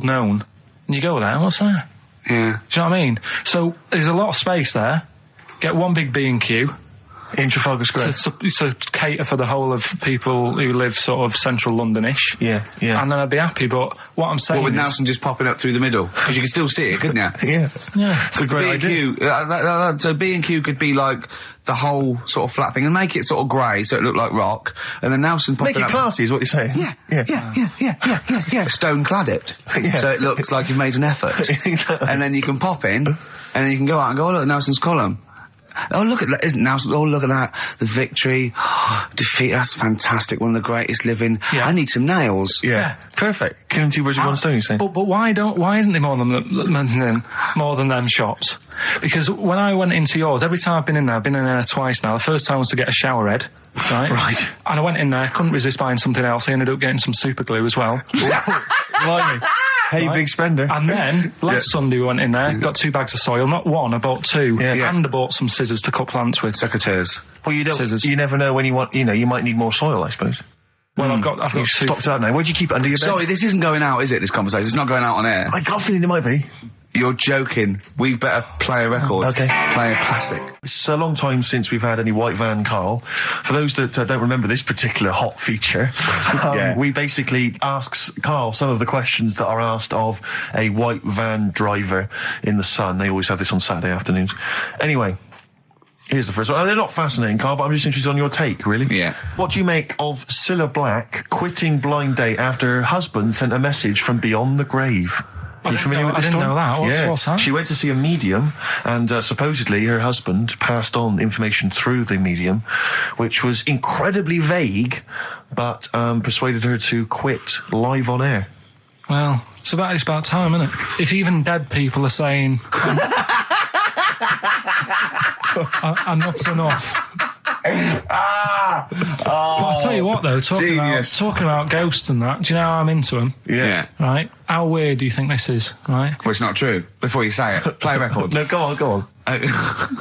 known. And you go there, what's there? Yeah. Do you know what I mean? So there's a lot of space there. Get one big B&Q. In Trafalgar Square. To cater for the whole of people who live sort of central London-ish. Yeah. And then I'd be happy, but what I'm saying with Nelson just popping up through the middle? Because you can still see it, couldn't you? Yeah. It's a great idea. So B&Q could be like the whole sort of flat thing and make it sort of grey so it looked like rock, and then Nelson popping up... Make it classy is what you're saying. Yeah. Stone clad it. Yeah. So it looks like you've made an effort. And then you can pop in, and then you can go out and go, oh look, Nelson's column. Oh, look at that. Look at that. The victory. Defeat. That's fantastic. One of the greatest living. Yeah. I need some nails. Yeah. Perfect. Killing two birds with one stone, you say? But why isn't there more than them shops? Because when I went into yours, every time I've been in there twice now. The first time was to get a shower head. Right. And I went in there, couldn't resist buying something else. I ended up getting some super glue as well. Blimey. Hey, big spender. And then, last Sunday we went in there, got 2 bags of soil, not one, I bought 2. Yeah. And I bought some scissors to cut plants with. Secateurs. Well, you never know when you want, you might need more soil, I suppose. Well, I've got You've stocked out now. Where do you keep it, under your bed? Sorry, this isn't going out, is it, this conversation? It's not going out on air. I got a feeling it might be. You're joking. We better play a record. Okay. Play a classic. It's a long time since we've had any white van, Carl. For those that don't remember this particular hot feature, we basically ask Carl some of the questions that are asked of a white van driver in the Sun. They always have this on Saturday afternoons. Anyway, here's the first one. They're not fascinating, Carl, but I'm just interested on your take, really. Yeah. What do you make of Cilla Black quitting Blind Date after her husband sent a message from beyond the grave? Are you familiar with this story? I didn't know that. What's that? She went to see a medium, and supposedly her husband passed on information through the medium, which was incredibly vague, but persuaded her to quit live on air. Well, it's about time, isn't it? If even dead people are saying enough's enough. Well, I'll tell you what, though, talking about ghosts and that, do you know how I'm into them? Yeah. Right? How weird do you think this is, right? Well, it's not true. Before you say it, play a record. No, go on.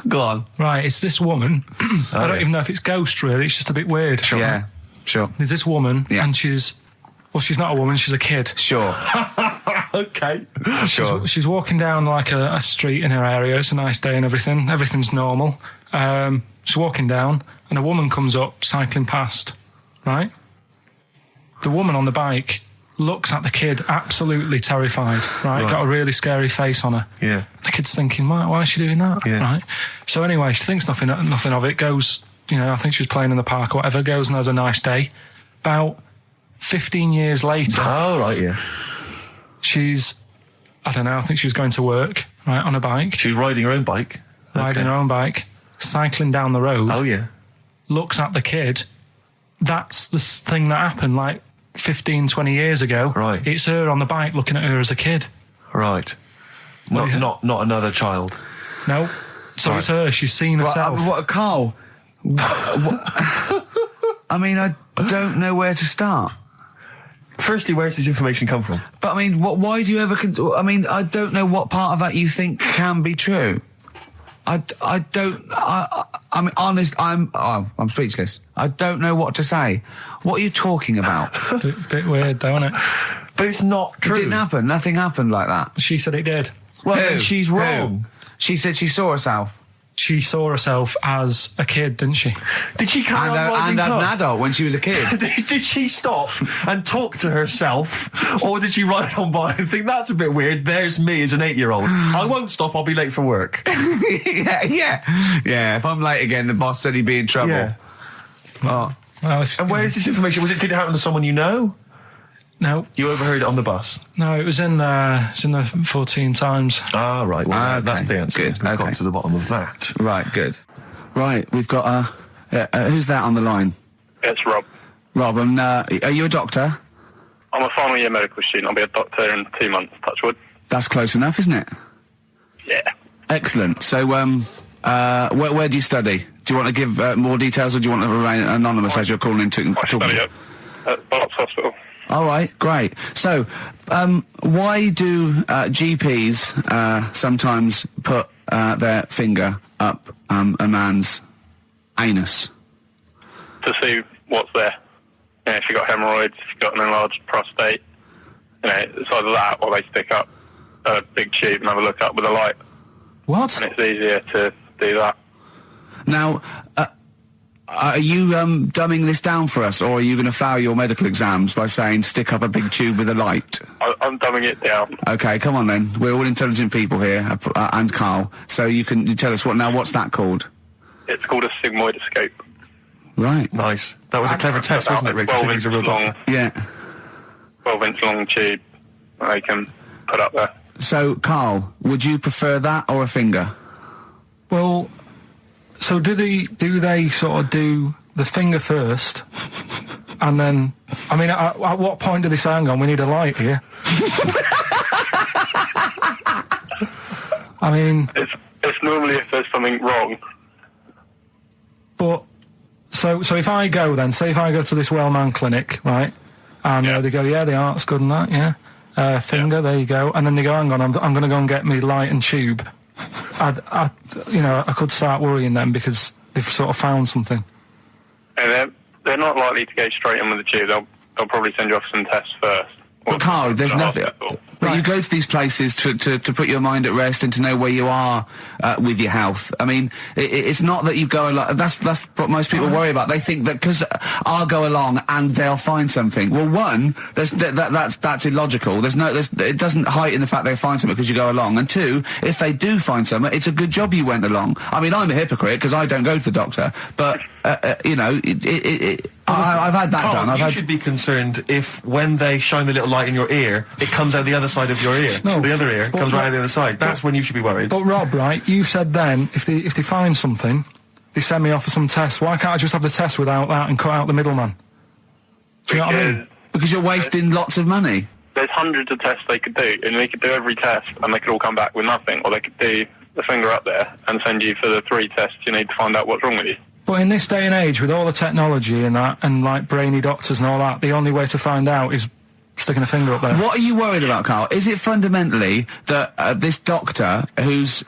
Go on. Right, it's this woman. I don't even know if it's ghost, really. It's just a bit weird. Sure. Yeah, sure. There's this woman, and she's not a woman, she's a kid. Sure. Okay. She's walking down, like, a street in her area. It's a nice day and everything. Everything's normal. She's walking down, and a woman comes up, cycling past, right? The woman on the bike looks at the kid, absolutely terrified, right? Got a really scary face on her. Yeah. The kid's thinking, why is she doing that? Yeah. Right? So anyway, she thinks nothing of it, goes, I think she was playing in the park or whatever, goes and has a nice day. About 15 years later... Oh, right, yeah. She's, I don't know, I think she was going to work, right, on a bike. She was riding her own bike? Riding her own bike, cycling down the road. Oh, yeah. Looks at the kid. That's the thing that happened, like, 15, 20 years ago. Right. It's her on the bike looking at her as a kid. Right. Not another child. No. So it's her. She's seen herself. Carl? I mean, I don't know where to start. Firstly, where's this information come from? But, I mean, why do you ever... I mean, I don't know what part of that you think can be true. I'm honest, I'm speechless. I don't know what to say. What are you talking about? Bit weird, though, isn't it? But it's not true. It didn't happen. Nothing happened like that. She said it did. Well, then she's wrong. She said she saw herself. She saw herself as a kid, didn't she? Did she carry on riding as an adult when she was a kid. Did she stop and talk to herself? Or did she ride on by and think, that's a bit weird, there's me as an 8-year-old. I won't stop, I'll be late for work. Yeah, if I'm late again, the boss said he'd be in trouble. Yeah. Well, and where is this information? Did it happen to someone you know? No. You overheard it on the bus? No, it was in the 14 Times. Ah, right. Well, okay. That's the answer. Good. We've got to the bottom of that. Right, good. Right, we've got, who's that on the line? It's Rob. Rob, are you a doctor? I'm a final year medical student. I'll be a doctor in 2 months, touch wood. That's close enough, isn't it? Yeah. Excellent. So, where do you study? Do you want to give more details, or do you want to remain anonymous as you're calling in to talk? I study at Barts Hospital. All right, great. So, why do GPs sometimes put their finger up a man's anus? To see what's there. If you've got hemorrhoids, if you've got an enlarged prostate, it's either that or they stick up a big tube and have a look up with a light. What? And it's easier to do that. Now, are you dumbing this down for us, or are you going to fail your medical exams by saying stick up a big tube with a light? I'm dumbing it down. Okay, come on then. We're all intelligent people here, and Carl. So you tell us what's that called? It's called a sigmoidoscope. Right. Nice. That was a clever test, wasn't it, Rick? 12 inch long. Yeah. 12 inch long tube that they can put up there. So, Carl, would you prefer that or a finger? Well, So do they sort of do the finger first, and then? I mean, at what point do they say, "Hang on, we need a light here"? I mean, it's normally if there's something wrong. But so if I go then, say if I go to this Wellman clinic, right, and they go, yeah, the art's good and that, yeah, finger, there you go, and then they go, hang on, I'm going to go and get me light and tube. I could start worrying then because they've sort of found something. And they're not likely to go straight in with the tube. They'll probably send you off some tests first. But Karl, there's nothing. But you go to these places to put your mind at rest and to know where you are with your health. I mean, it's not that you go along. That's what most people worry about. They think that because I'll go along and they'll find something. Well, one, that's illogical. It doesn't heighten the fact they find something because you go along. And two, if they do find something, it's a good job you went along. I mean, I'm a hypocrite because I don't go to the doctor, but I've had that Karl, done. You should be concerned if when they shine the little light in your ear, it comes out the other side of your ear. No, the other ear comes right out the other side. That's when you should be worried. But Rob, right, you said then, if they find something, they send me off for some tests. Why can't I just have the test without that and cut out the middleman? Do you know what I mean? Because you're wasting lots of money. There's hundreds of tests they could do, and they could do every test, and they could all come back with nothing, or they could do the finger up there and send you for the 3 tests you need to find out what's wrong with you. But in this day and age, with all the technology and that, and like brainy doctors and all that, the only way to find out is sticking a finger up there. What are you worried about, Karl? Is it fundamentally that this doctor who's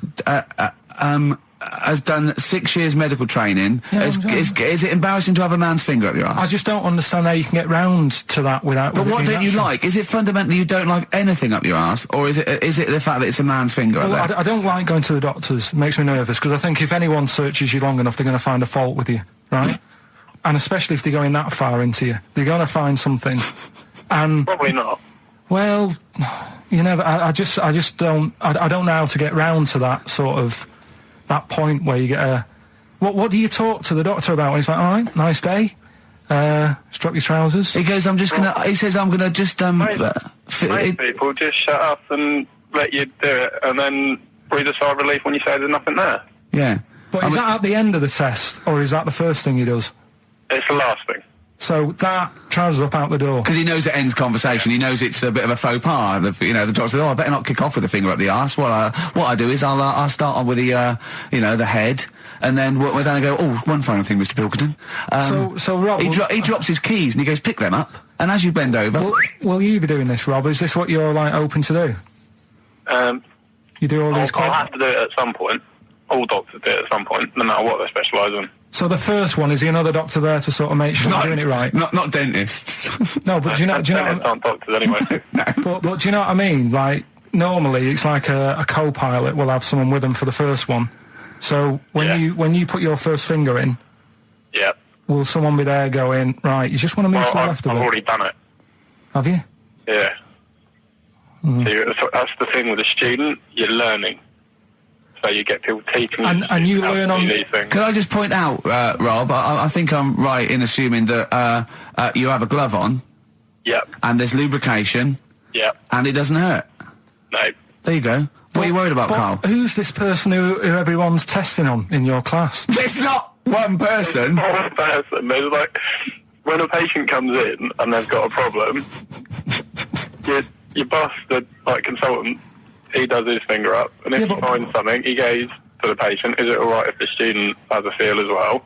has done 6 years medical training, is it embarrassing to have a man's finger up your ass? I just don't understand how you can get round to that without... But what don't you like? Is it fundamentally you don't like anything up your ass, or is it the fact that it's a man's finger up there? I don't like going to the doctors. It makes me nervous, because I think if anyone searches you long enough, they're going to find a fault with you, right? And especially if they're going that far into you. They're going to find something. And probably not. Well, you never... I just don't... I don't know how to get round to that sort of... that point where you get a... What do you talk to the doctor about? He's like, all right, nice day. Strap your trousers. He goes, he says, I'm gonna just, Most people just shut up and let you do it, and then breathe a sigh of relief when you say there's nothing there. Yeah. But is that at the end of the test, or is that the first thing he does? It's the last thing. So that trousers up out the door. Because he knows it ends conversation. He knows it's a bit of a faux pas. The doctor says, "Oh, I better not kick off with the finger up the arse." What I do is I'll start on with the the head, and then we're down and go. Oh, one final thing, Mr. Pilkington. So Rob, he drops his keys and he goes, "Pick them up." And as you bend over, will you be doing this, Rob? Is this what you're like open to do? You do all these. I'll have to do it at some point. All doctors do it at some point, no matter what they specialise in. So the first one, is he another doctor there to sort of make sure you're doing it right? Not dentists. No, but do you know? Aren't doctors anyway. No. But do you know what I mean? Like normally, it's like a co-pilot will have someone with them for the first one. So when you put your first finger in, will someone be there going, right? You just want to move to the left of it? I've already done it. Have you? Yeah. So that's the thing with a student. You're learning. So you get people teaching you and you learn on these things. Can I just point out, Rob, I think I'm right in assuming that you have a glove on. Yep. And there's lubrication. Yep. And it doesn't hurt. No. There you go. What are you worried about, Karl? Who's this person who everyone's testing on in your class? It's not one person. It's not one person. There's like, when a patient comes in and they've got a problem, your boss, the consultant, he does his finger up, and if he finds something, he goes to the patient, is it alright if the student has a feel as well?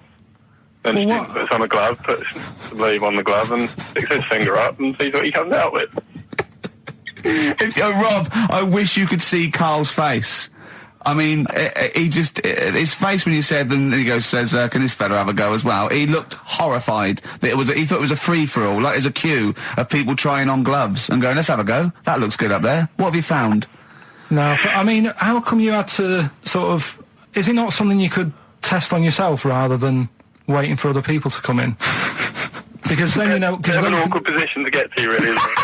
Then the student puts on a glove, puts the leave on the glove, and sticks his finger up and sees what he comes out with. Rob, I wish you could see Karl's face. I mean, his face when you said, and he says, can this fella have a go as well? He looked horrified. That he thought it was a free-for-all, like there's a queue of people trying on gloves and going, let's have a go. That looks good up there. What have you found? No, I mean, how come you had to sort of... Is it not something you could test on yourself rather than waiting for other people to come in? Because then, It's an awkward position to get to, really, isn't it?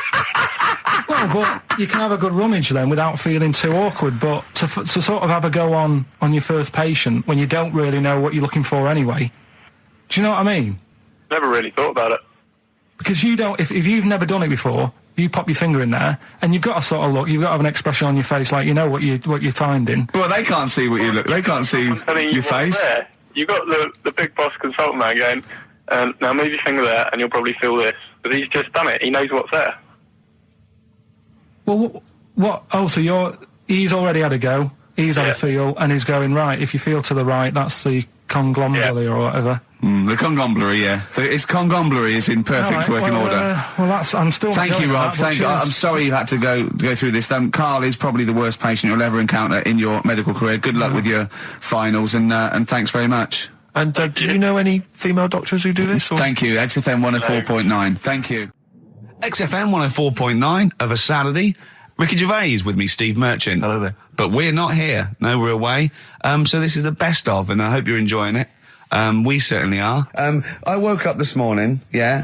Well, but you can have a good rummage then without feeling too awkward, but to sort of have a go on your first patient when you don't really know what you're looking for anyway, do you know what I mean? Never really thought about it. Because you don't... If you've never done it before... You pop your finger in there, and you've got to sort of look. You've got to have an expression on your face, like you know what you're finding. Well, they can't see what you look. They can't see your face. you've got the big boss consultant man going, now move your finger there and you'll probably feel this. But he's just done it. He knows what's there. Well, what? Oh, so he's already had a go. He's had a feel, and he's going, right, if you feel to the right, that's the conglomerate or whatever. The conglomerate, yeah. Its conglomerate is in perfect working order. I'm still... Thank you, Rob. I'm sorry you had to go through this. Carl is probably the worst patient you'll ever encounter in your medical career. Good luck with your finals, and thanks very much. And do you know any female doctors who do this? Or? Thank you. XFM 104.9. Thank you. XFM 104.9 of a Saturday. Ricky Gervais with me, Steve Merchant. Hello there. But we're not here. No, we're away. So this is the best of, and I hope you're enjoying it. We certainly are. I woke up this morning,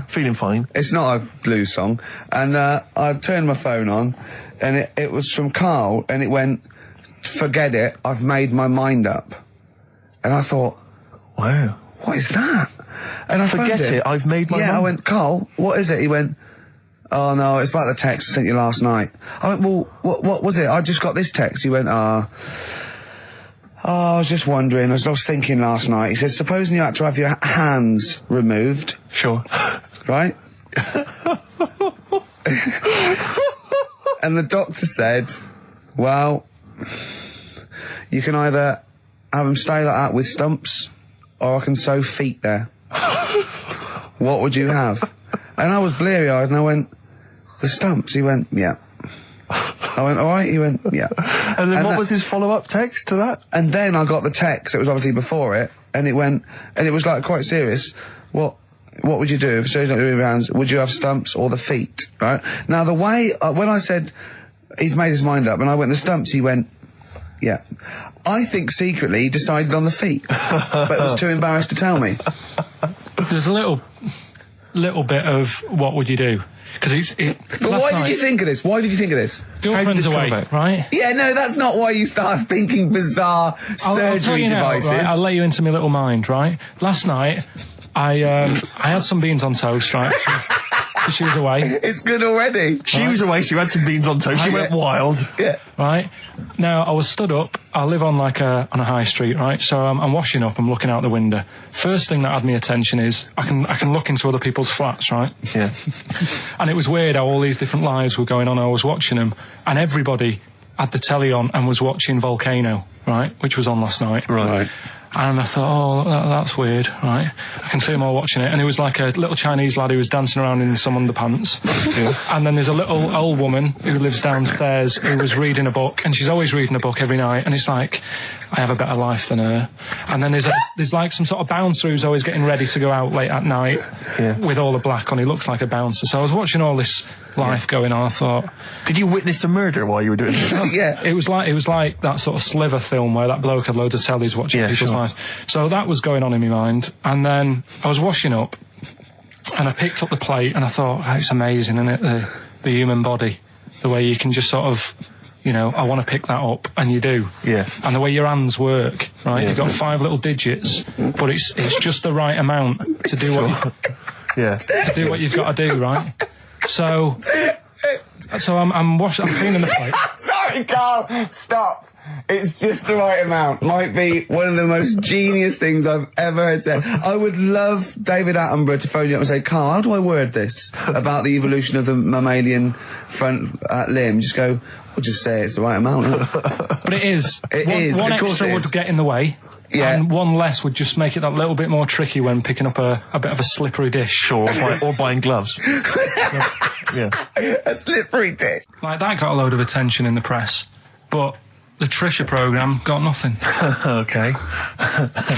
feeling fine. It's not a blues song. And I turned my phone on, and it was from Karl, and it went, forget it, I've made my mind up. And I thought, wow, what is that? And I forget it, I've made my mind. I went, Karl, what is it? He went, oh no, it's about the text I sent you last night. I went, well, what was it? I just got this text. He went, I was just wondering, I was thinking last night. He said, supposing you had to have your hands removed. Sure. Right? And the doctor said, well, you can either have them stay like that with stumps, or I can sew feet there. What would you have? And I was bleary-eyed, and I went, the stumps? He went, yeah. I went, all right? He went, yeah. And then what was his follow-up text to that? And then I got the text, it was obviously before it, and it went, and it was like quite serious. What would you do if surgery don't remove your hands? Would you have stumps or the feet? Right? Now the way, when I said he's made his mind up, and I went the stumps, he went, yeah. I think secretly he decided on the feet, but was too embarrassed to tell me. There's a little bit of what would you do? Because But why did you think of this? Why did you think of this? Girlfriend's away, right? Yeah, no, that's not why you start thinking bizarre surgery devices. Right? I'll let you into my little mind, right? Last night, I had some beans on toast, right? She was away. It's good already. She was away, she had some beans on toast, she went wild. Yeah. Right? Now, I was stood up, I live on on a high street, right? So I'm washing up, I'm looking out the window. First thing that had me attention is, I can look into other people's flats, right? Yeah. And it was weird how all these different lives were going on, I was watching them, and everybody had the telly on and was watching Volcano, right? Which was on last night. Right. And I thought, oh, that's weird, right? I can see them all watching it. And it was like a little Chinese lad who was dancing around in some underpants. Yeah. And then there's a little old woman who lives downstairs who was reading a book, and she's always reading a book every night. And it's like, I have a better life than her. And then there's like some sort of bouncer who's always getting ready to go out late at night with all the black on. He looks like a bouncer. So I was watching all this life going on. I thought, did you witness a murder while you were doing this? Yeah. It was like that sort of Sliver film where that bloke had loads of tellies watching people's lives. So that was going on in my mind. And then I was washing up, and I picked up the plate, and I thought, oh, it's amazing, isn't it? The human body, the way you can just sort of, I want to pick that up, and you do. Yes. And the way your hands work, right? Yeah. You've got 5 little digits, but it's just the right amount to do to do what you've got to do, right? So I'm cleaning the plate. Sorry, Karl, stop. It's just the right amount. Might be one of the most genius things I've ever heard said. I would love David Attenborough to phone you up and say, Karl, how do I word this about the evolution of the mammalian front limb? Just go, we'll just say it's the right amount. But it is. One of course extra would get in the way. Yeah. And one less would just make it that little bit more tricky when picking up a bit of a slippery dish. Sure, or buying gloves. Yeah. A slippery dish. Like, that got a load of attention in the press, but the Trisha programme got nothing. Okay.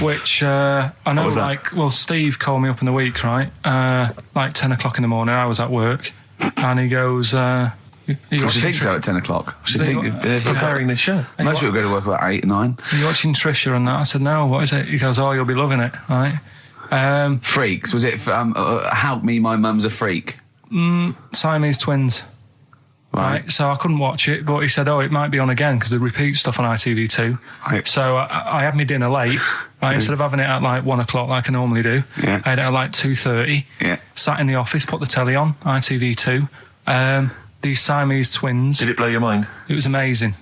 Which, I know, Steve called me up in the week, right? 10 o'clock in the morning, I was at work, and he goes, you should think so at 10 o'clock. I should think preparing this show. Most people go to work about 8, 9. Are you watching Trisha and that? I said, no, what is it? He goes, oh, you'll be loving it, right? Freaks, was it, Help Me, My Mum's a Freak? Siamese twins. Right, so I couldn't watch it, but he said, oh, it might be on again, because they repeat stuff on ITV2. Right. So I had my dinner late, right, instead of having it at 1 o'clock like I normally do, I had it at 2:30, sat in the office, put the telly on, ITV2, these Siamese twins. Did it blow your mind? It was amazing.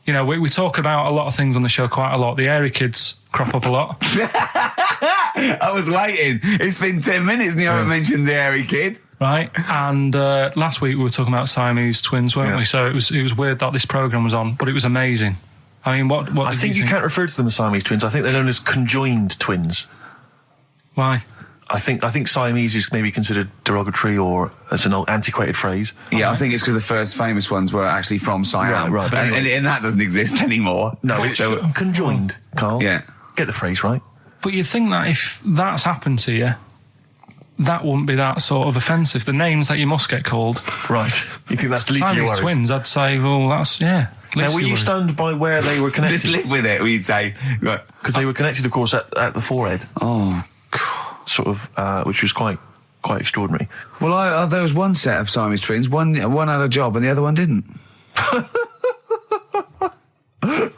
You know, we talk about a lot of things on the show quite a lot. The Airy Kids crop up a lot. I was waiting. It's been 10 minutes and you haven't mentioned the Airy Kid. Right, and last week we were talking about Siamese twins, weren't we? So it was weird that this programme was on, but it was amazing. I mean, what I think you can't refer to them as Siamese twins. I think they're known as conjoined twins. Why? I think Siamese is maybe considered derogatory or as an old antiquated phrase. Yeah, I think it's because the first famous ones were actually from Siam. Right. And that doesn't exist anymore. No, it's conjoined, Carl. Yeah. Get the phrase right. But you'd think that if that's happened to you, that wouldn't be that sort of offensive. The names that you must get called. Right. You think that's the least of your worries? Siamese twins, I'd say, well, that's, yeah. Now, were you stunned by where they were connected? Just live with it, we'd say. Because they were connected, of course, at the forehead. Oh. Sort of, which was quite extraordinary. Well, there was one set of Siamese twins. One had a job and the other one didn't.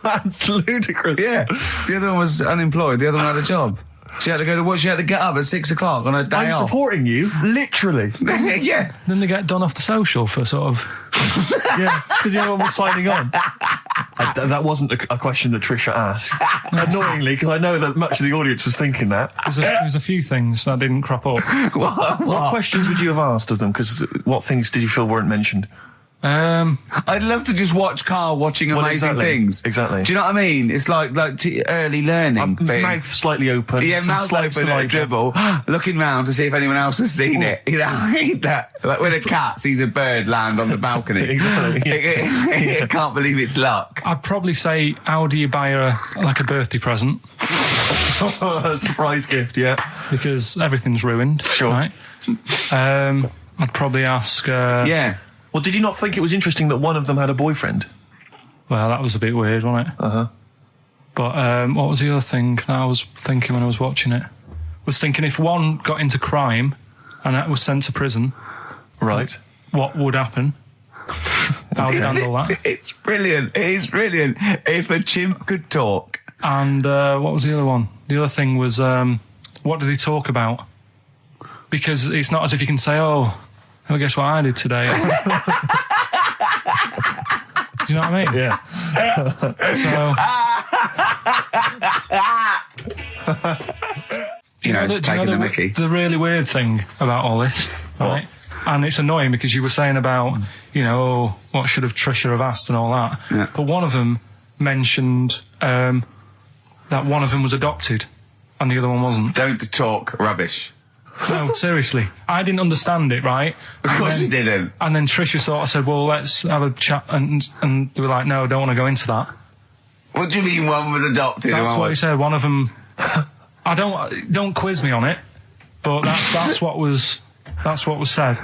That's ludicrous. Yeah. The other one was unemployed. The other one had a job. She had to go to work. She had to get up at 6 o'clock on her day off. I'm supporting you, literally. Yeah. Then they get done off the social for sort of... Yeah, because everyone was signing on. That wasn't a question that Trisha asked. Annoyingly, because I know that much of the audience was thinking that. There was a few things that didn't crop up. What questions would you have asked of them? Because what things did you feel weren't mentioned? I'd love to just watch Carl watching amazing things. Exactly. Do you know what I mean? It's like early learning thing. Mouth slightly open. Yeah, mouth open at a dribble, looking round to see if anyone else has seen it. You know, I hate that. Like when a cat sees a bird land on the balcony. Exactly. It can't believe it's luck. I'd probably say, how do you buy her like a birthday present? A surprise gift, yeah. Because everything's ruined. Sure. Right? I'd probably ask... yeah. Well, did you not think it was interesting that one of them had a boyfriend? Well, that was a bit weird, wasn't it? Uh-huh. But what was the other thing that I was thinking when I was watching it? I was thinking if one got into crime and that was sent to prison... Right. What would happen? How would you handle that? It's brilliant. It is brilliant. If a chimp could talk. And what was the other one? The other thing was, what did he talk about? Because it's not as if you can say, oh, guess what I did today? Do you know what I mean? Yeah. Taking the mickey. The really weird thing about all this, right? And it's annoying because you were saying about, what should have Trisha have asked and all that. Yeah. But one of them mentioned that one of them was adopted and the other one wasn't. Don't talk rubbish. No, seriously. I didn't understand it, right? Of course you didn't. And then Trisha sort of said, well, let's have a chat. And they were like, no, I don't want to go into that. What do you mean one was adopted? That's what he said. One of them... Don't quiz me on it, but that's what was said.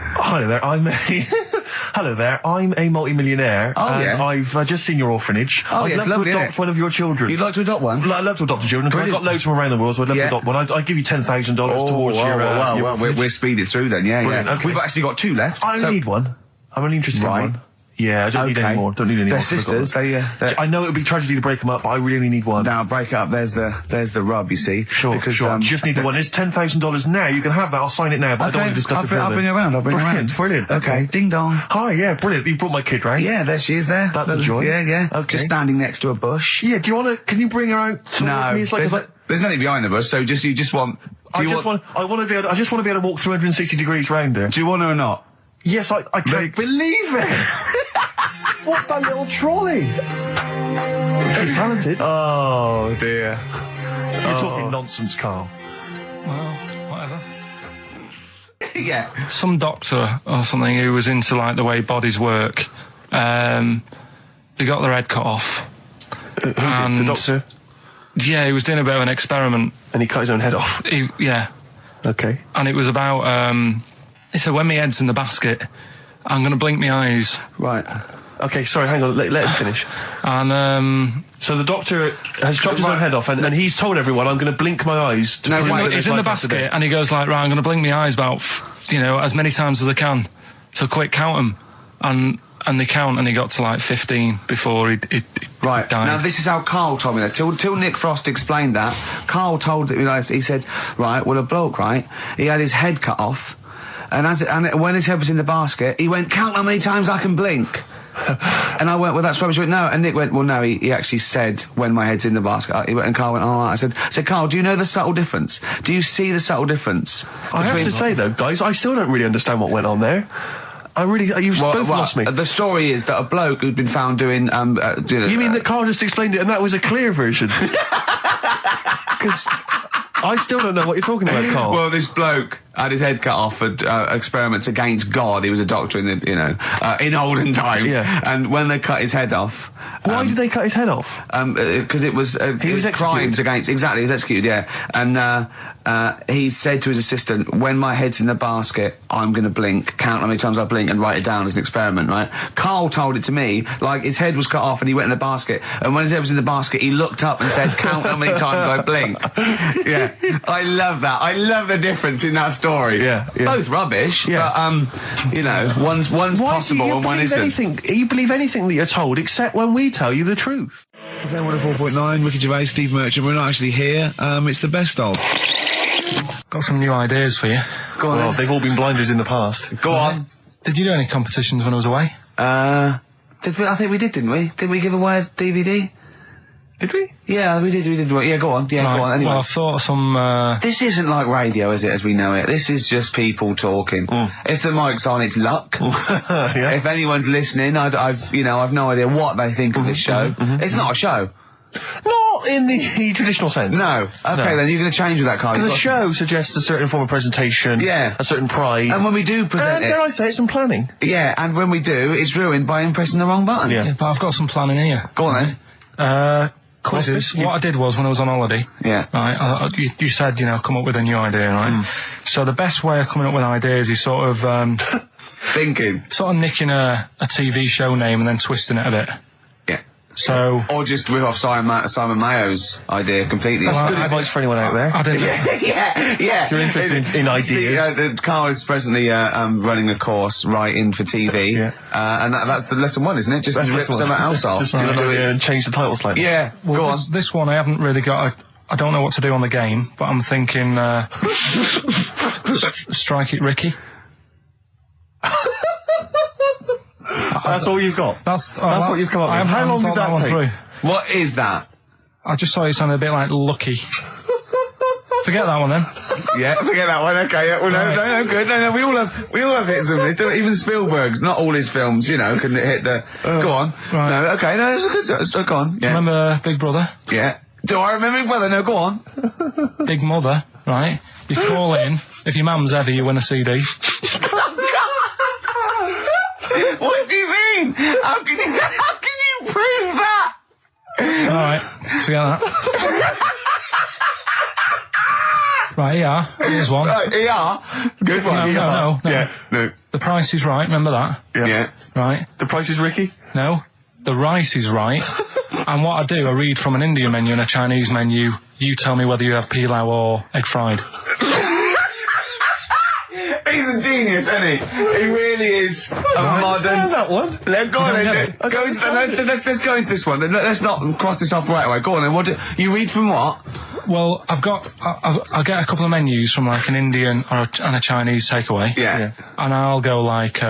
Hello there, I'm a multi-millionaire. And I've just seen your orphanage. I'd love to adopt one of your children. You'd like to adopt one? I'd love to adopt a children, because I've got loads from around the world, so I'd love to adopt one. I'd give you $10,000 towards your... We'll speed it through then, yeah. Okay. We've actually got 2 left. I only need one. I'm only interested in one. Yeah, I don't need any more. Don't need any more. They're sisters. I know it would be tragedy to break them up, but I really only need one. Now, break up. There's the rub, you see. Sure. You just need the one. It's $10,000 now. You can have that. I'll sign it now, but I don't want to discuss it further. I'll bring her around. Brilliant. Okay. Ding dong. Hi, yeah, brilliant. You brought my kid round. Yeah, there she is there. That's a joy. Yeah. Okay. Just standing next to a bush. Yeah, can you bring her out to me? It's there's nothing behind the bush, so you just want... I just want to be able to walk 360 degrees round her. Do you want her or not? Yes, I can't believe it. What's that little trolley? She's talented. Oh, dear. You're talking nonsense, Carl. Well, whatever. Yeah. Some doctor or something who was into, like, the way bodies work, they got their head cut off. Who did? The doctor? Yeah, he was doing a bit of an experiment. And he cut his own head off? Yeah. Okay. And it was about, he said, when my head's in the basket, I'm going to blink my eyes. Right. Okay, sorry, hang on, let him finish. And, so the doctor has chopped his own head off, and he's told everyone, I'm going to blink my eyes. He's in the basket, and he goes like, right, I'm going to blink my eyes about, as many times as I can. So quick, count them. And they count, and he got to like 15 before he died. Now, this is how Carl told me that. Till Nick Frost explained that, Carl told me, he said, right, well, a bloke, right, he had his head cut off, and when his head was in the basket, he went, count how many times I can blink. And I went, well, that's rubbish. He went, no. And Nick went, well, no, he actually said, when my head's in the basket. He went, and Carl went, all right. I said, Carl, do you know the subtle difference? Do you see the subtle difference? I have to say, though, guys, I still don't really understand what went on there. You've both lost me. The story is that a bloke who'd been found doing, You mean that Carl just explained it and that was a clear version? Because I still don't know what you're talking about, Carl. Well, this bloke had his head cut off at experiments against God. He was a doctor in the, in olden times. Yeah. And when they cut his head off... Why did they cut his head off? Because it was... he was executed. Crimes against... Exactly, he was executed, yeah. And he said to his assistant, when my head's in the basket, I'm going to blink, count how many times I blink and write it down as an experiment, right? Carl told it to me, like his head was cut off and he went in the basket. And when his head was in the basket, he looked up and said, count how many times I blink. Yeah. I love that. I love the difference in that story. Yeah. Both rubbish, but, one's possible and one isn't. You believe anything that you're told except when we tell you the truth. Okay, 104.9, Ricky Gervais, Steve Merchant. We're not actually here. It's the best of. Got some new ideas for you. Go on. Well, they've all been blinders in the past. Go on. Did you do any competitions when I was away? Did we? I think we did, didn't we? Did we give away a DVD? Did we? Yeah, we did. Yeah, go on. Yeah, right. Go on. Anyway. Well, I thought some... This isn't like radio, is it, as we know it? This is just people talking. If the mic's on, it's luck. Yeah. If anyone's listening, I've no idea what they think of this show. It's not a show. Not in the traditional sense. No. Okay, then you're going to change with that, Carl. Because a show suggests a certain form of presentation. Yeah. A certain pride. And when we do present dare I say it, some planning. Yeah, and when we do, it's ruined by him pressing the wrong button. Yeah, but I've got some planning here. Go on, then. Quizzes. What I did was, when I was on holiday... Yeah. Right, you said, come up with a new idea, right? So the best way of coming up with ideas is sort of... thinking. Sort of nicking a TV show name and then twisting it a bit. Yeah. So... Or just rip off Simon Mayo's idea completely. That's good advice for anyone out there. I didn't... Yeah. If you're interested in ideas. Carl is presently running a course writing for TV. Yeah. And that's the lesson one, isn't it? Just rip something else off. Just do it and change the title slightly. Yeah. Well, go on. This one I haven't really got... I don't know what to do on the game, but I'm thinking... Strike It Ricky. That's all you've got? That's what you've come up with. How long did that take? What is that? I just thought it sounded a bit like Lucky. Forget that one then. Yeah, forget that one. Okay, yeah, well, no, good. No, we all have hits of this. Even Spielberg's, not all his films, can hit the. Go on. Right. No, okay, no, it's a good. Go on. Yeah. Do you remember Big Brother? Yeah. Do I remember Big Brother? No, go on. Big Mother, right? You call in if your mum's ever, you win a CD. What do you mean? How can you prove that? All right, forget that. Right, ER. Here's one. Right, ER. Good one. No. Yeah, no. The Price is Right. Remember that? Yeah. Right. The Price is Ricky? No. The Rice is Right. And what I do, I read from an Indian menu and a Chinese menu. You tell me whether you have pilau or egg fried. He's a genius, isn't he? He really is a modern... that one. Let's go into this one. Let's not cross this off right away. Go on then. You read from what? Well, I'll get a couple of menus from like an Indian and a Chinese takeaway. Yeah. And I'll go like,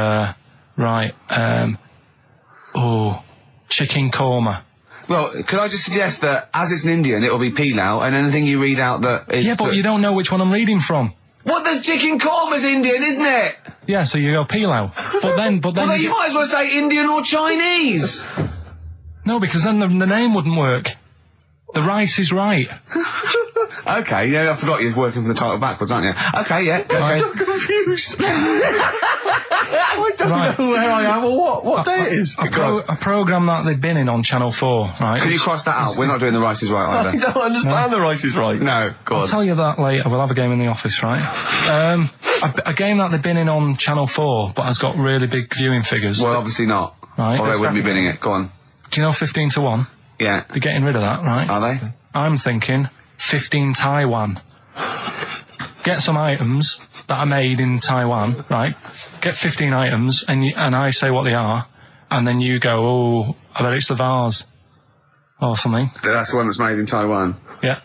chicken korma. Well, could I just suggest that as it's an Indian, it'll be pilau, and anything you read out that is... Yeah, but you don't know which one I'm reading from. What, the chicken korma's Indian, isn't it? Yeah, so you go pilau. But then well, you might as well say Indian or Chinese. No, because then the name wouldn't work. The Rice is Right. Okay, yeah, I forgot you're working for the title backwards, aren't you? Okay, yeah. I'm so confused. I don't know where I am or what day it is. A programme that they've been in on Channel 4, right? Can you cross that out? We're not doing The Rice is Right either. I don't understand The Rice is Right. No, go on. I'll tell you that later. We'll have a game in the office, right? A game that they've been in on Channel 4, but has got really big viewing figures. Well, obviously not. Right. Or they wouldn't be bidding it. Go on. Do you know 15 to 1? Yeah. They're getting rid of that, right? Are they? I'm thinking 15 Taiwan. Get some items that are made in Taiwan, right? Get 15 items, and I say what they are, and then you go, oh, I bet it's the vase. Or something. That's the one that's made in Taiwan. Yeah.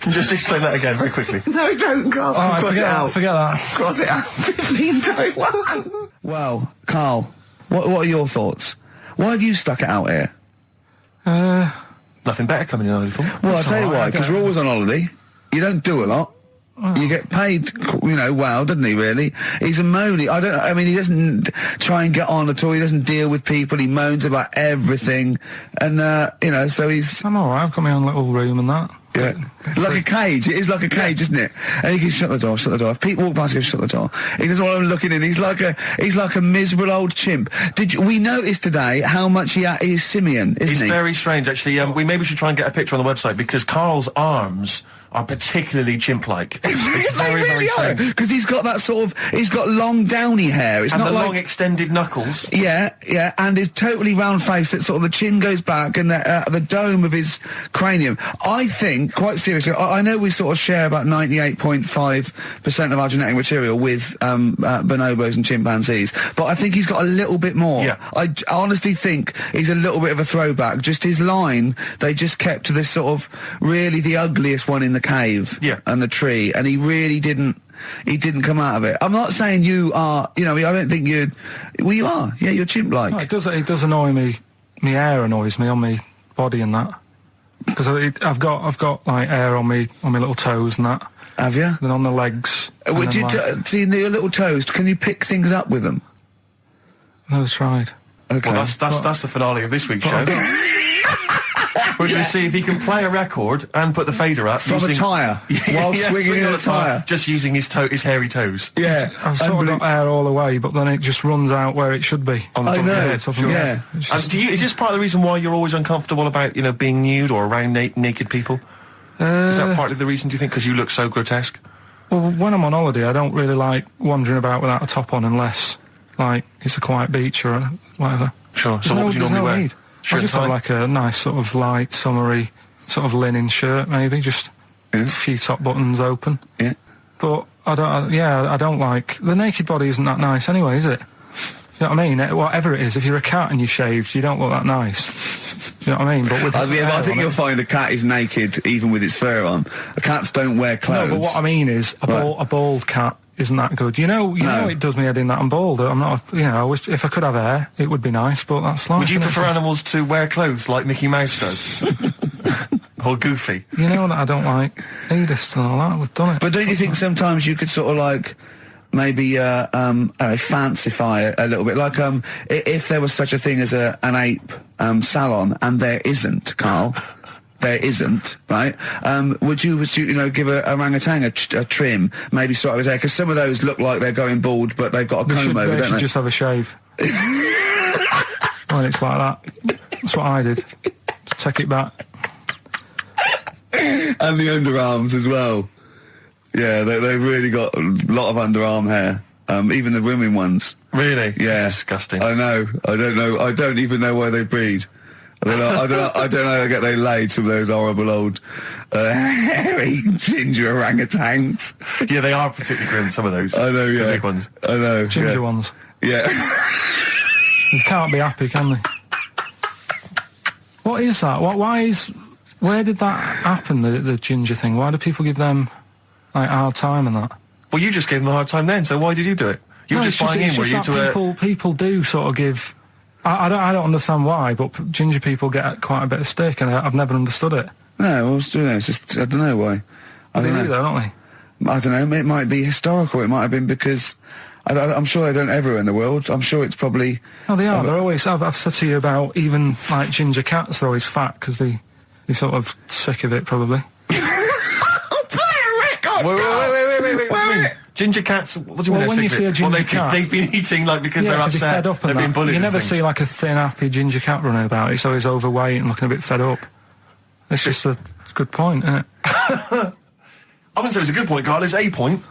Just explain that again very quickly. No, don't go. Alright, forget that. Cross it out. 15 Taiwan. Well, Carl, what are your thoughts? Why have you stuck it out here? Nothing better coming in, I thought. Well, I'll tell you why, because you're always on holiday. You don't do a lot. You get paid, well, doesn't he, really? He's a moany. He doesn't try and get on at all. He doesn't deal with people. He moans about everything. And, so he's... I'm alright. I've got my own little room and that. Yeah. Like a cage. It is like a cage, isn't it? And he can shut the door. If people walk past, he goes, shut the door. He doesn't want them looking in. He's like a miserable old chimp. We noticed today how much he's simian, isn't he? He's very strange, actually. We maybe should try and get a picture on the website, because Karl's arms are particularly chimp-like. It's very, very strange. Because he's got that he's got long downy hair. It's and not the like long extended knuckles. Yeah, and his totally round face that sort of the chin goes back and the dome of his cranium. I think, quite seriously, I know we sort of share about 98.5% of our genetic material with bonobos and chimpanzees, but I think he's got a little bit more. Yeah. I honestly think he's a little bit of a throwback. Just his line, they just kept to this sort of really the ugliest one in the cave and the tree, and he really didn't come out of it. I'm not saying you are, I don't think you are. Yeah, you're chimp-like. No, it does annoy me. My hair annoys me on my body and that. Because I've got like hair on my little toes and that. Have you? And on the legs. Would you see your little toes? Can you pick things up with them? No, I've tried. Okay. Well, that's the finale of this week's show. We're going to see if he can play a record and put the fader up from a tyre while swinging in a tyre, just using his hairy toes. Yeah, I've sort of got hair all the way, but then it just runs out where it should be on the top of your head. Yeah. Is this part of the reason why you're always uncomfortable about being nude or around naked people? Is that partly the reason, do you think, because you look so grotesque? Well, when I'm on holiday, I don't really like wandering about without a top on unless like it's a quiet beach or whatever. Sure. So what would you normally wear? Need. I just have like a nice sort of light, summery, sort of linen shirt, maybe, just a few top buttons open. Yeah. But I don't like... The naked body isn't that nice anyway, is it? You know what I mean? Whatever it is, if you're a cat and you're shaved, you don't look that nice. Do you know what I mean? But with I think you'll find a cat is naked even with its fur on. Cats don't wear clothes. No, but what I mean is, a bald cat isn't that good. You know, it does me head in that I'm bald. I'm not, I wish if I could have hair, it would be nice, but that's life. Would you prefer animals to wear clothes like Mickey Mouse does? Or Goofy? You know that I don't like nudist and all that. We've done it. But don't you think sometimes you could sort of like maybe fancify it a little bit? Like if there was such a thing as an ape salon, and there isn't, Karl. There isn't, right? Would you give a orangutan a trim, maybe sort of his hair? Because some of those look like they're going bald, but they've got a comb over, don't they? They should just have a shave. Well, it's like that. That's what I did. Just take it back. And the underarms as well. Yeah, they've really got a lot of underarm hair. Even the women ones. Really? Yeah. That's disgusting. I know. I don't know. I don't even know why they breed. I don't know how they get they laid, some of those horrible old hairy ginger orangutans. Yeah, they are particularly grim, some of those. I know, yeah. The big ones. I know. Ginger ones. Yeah. You can't be happy, can they? What is that? Where did that happen, the ginger thing? Why do people give them, like, a hard time and that? Well, you just gave them a hard time then, so why did you do it? You were just buying in, were you, to people do sort of give... I don't understand why, but ginger people get quite a bit of stick, and I've never understood it. No, it's just, I don't know why. They do, though, don't they? I don't know, it might be historical, it might have been because... I'm sure they don't everywhere in the world. I'm sure it's probably... Oh, they are. They're always... I've said to you about even, like, ginger cats, they're always fat, because they're sort of sick of it, probably. Play a record! Wait. What do you mean? Ginger cats, what do you mean? When you see a ginger cat... They've been eating, like, because they're upset, they've been bullied. You never see, like, a thin, happy ginger cat running about. It's always overweight and looking a bit fed up. It's just a good point, isn't it? I wouldn't say it's a good point, Karl. It's a point.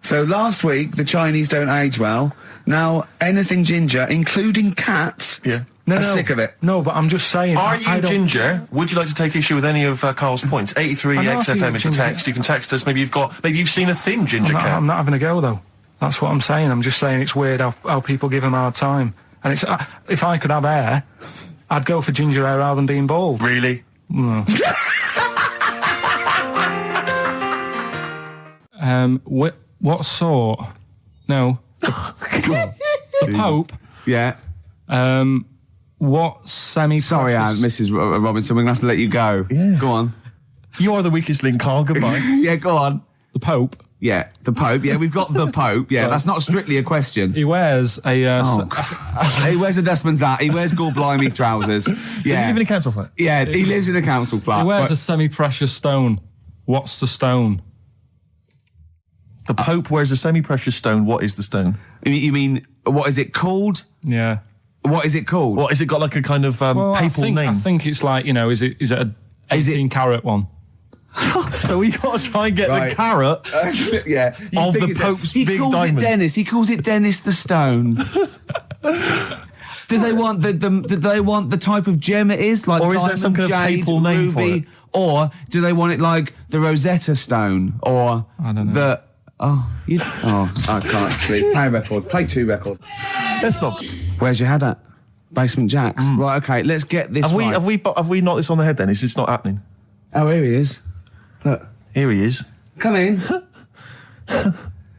So last week, the Chinese don't age well. Now, anything ginger, including cats, are sick of it. No, but I'm just saying... Are you ginger? Would you like to take issue with any of Karl's points? 83 XFM is the text. You can text us. Maybe you've seen a thin ginger cat. I'm not having a go, though. That's what I'm saying. I'm just saying it's weird how people give him a hard time. And it's if I could have hair, I'd go for ginger hair rather than being bald. Really? No. What sort? No. The Pope. Yeah. What semi-precious... Sorry, Mrs. Robinson, we're going to have to let you go. Yeah. Go on. You are the weakest link, Carl. Goodbye. Yeah, go on. The Pope. Yeah, the Pope. Yeah, we've got the Pope. Yeah, that's not strictly a question. He wears a... he wears a dustman's hat. He wears gore-blimey trousers. Yeah. Does he live in a council flat? Yeah, he lives in a council flat. He wears a semi-precious stone. What's the stone? The Pope wears a semi-precious stone. What is the stone? You mean, what is it called? Yeah. What is it called? What, has it got like a kind of papal name? I think it's like, is it a 18-carat one? So we got to try and get the carrot yeah. of the Pope's big diamond. He calls it Dennis. He calls it Dennis the Stone. Do they want the type of gem it is? Like, or is there some kind of papal name for it? Or do they want it like the Rosetta Stone? Or I don't know. I can't actually. Play a record. Play 2 record. Let's stop. Where's your head at? Basement Jacks. Right, okay, let's get this right. Have we knocked this on the head then? Is this not happening? Oh, here he is. Look. Here he is. Come in. How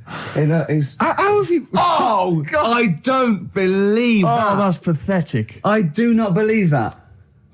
have you... Oh, God. I don't believe that. Oh, that's pathetic. I do not believe that.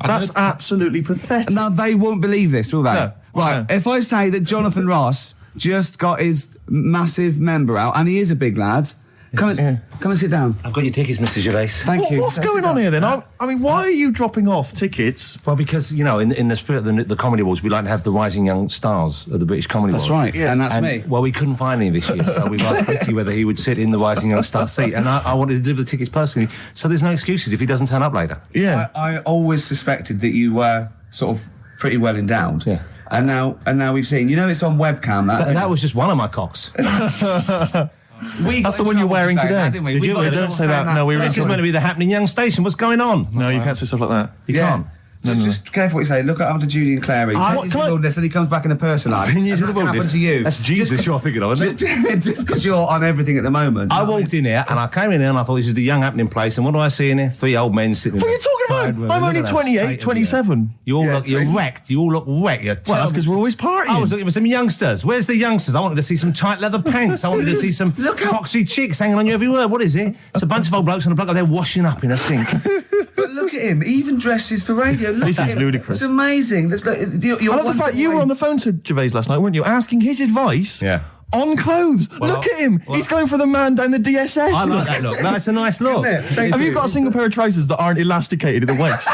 That's absolutely pathetic. Now, they won't believe this, will they? No. Right, if I say that Jonathan Ross just got his massive member out, and he is a big lad... Come and sit down. I've got your tickets, Mr. Gervais. Thank you. What's going on here then? I mean, why are you dropping off tickets? Well, because, in the spirit of the Comedy Awards, we like to have the rising young stars of the British Comedy Awards. That's right, yeah. And that's me. Well, we couldn't find any this year, so we've asked Ricky whether he would sit in the rising young star seat, and I wanted to deliver the tickets personally, so there's no excuses if he doesn't turn up later. Yeah. I always suspected that you were sort of pretty well endowed. Yeah. And now we've seen, it's on webcam. That was just one of my cocks. That's the one you're wearing today. Didn't we? Don't say that. No, This is meant to be the happening young station. What's going on? No, you can't say stuff like that. You can't. Just careful what you say. Look at after Judy and Clary. Take you to the wilderness and he comes back in a person life. 10 years in the wilderness. Happen to you. That's Jesus you're thinking of, isn't it? Just because you're on everything at the moment. I walked in here and I came in there and I thought this is the young happening place, and what do I see in here? 3 old men sitting What are you talking about? I'm only 28, 27. You're wrecked. You all look wrecked. Well, that's because we're always partying. I was looking for some youngsters. Where's the youngsters? I wanted to see some tight leather pants. I wanted to see some foxy chicks hanging on you everywhere. What is it? It's a bunch of old blokes and a bloke up there washing up in a sink. But look at him. He even dresses for radio. Look this at is him. ludicrous. It's amazing. Looks like I love the fact you were on the phone to Gervais last night, weren't you? Asking his advice. Yeah. On clothes. Look at him. He's going for the man down the DSS. I like that look. That's a nice look. Have you got a single pair of trousers that aren't elasticated at the waist?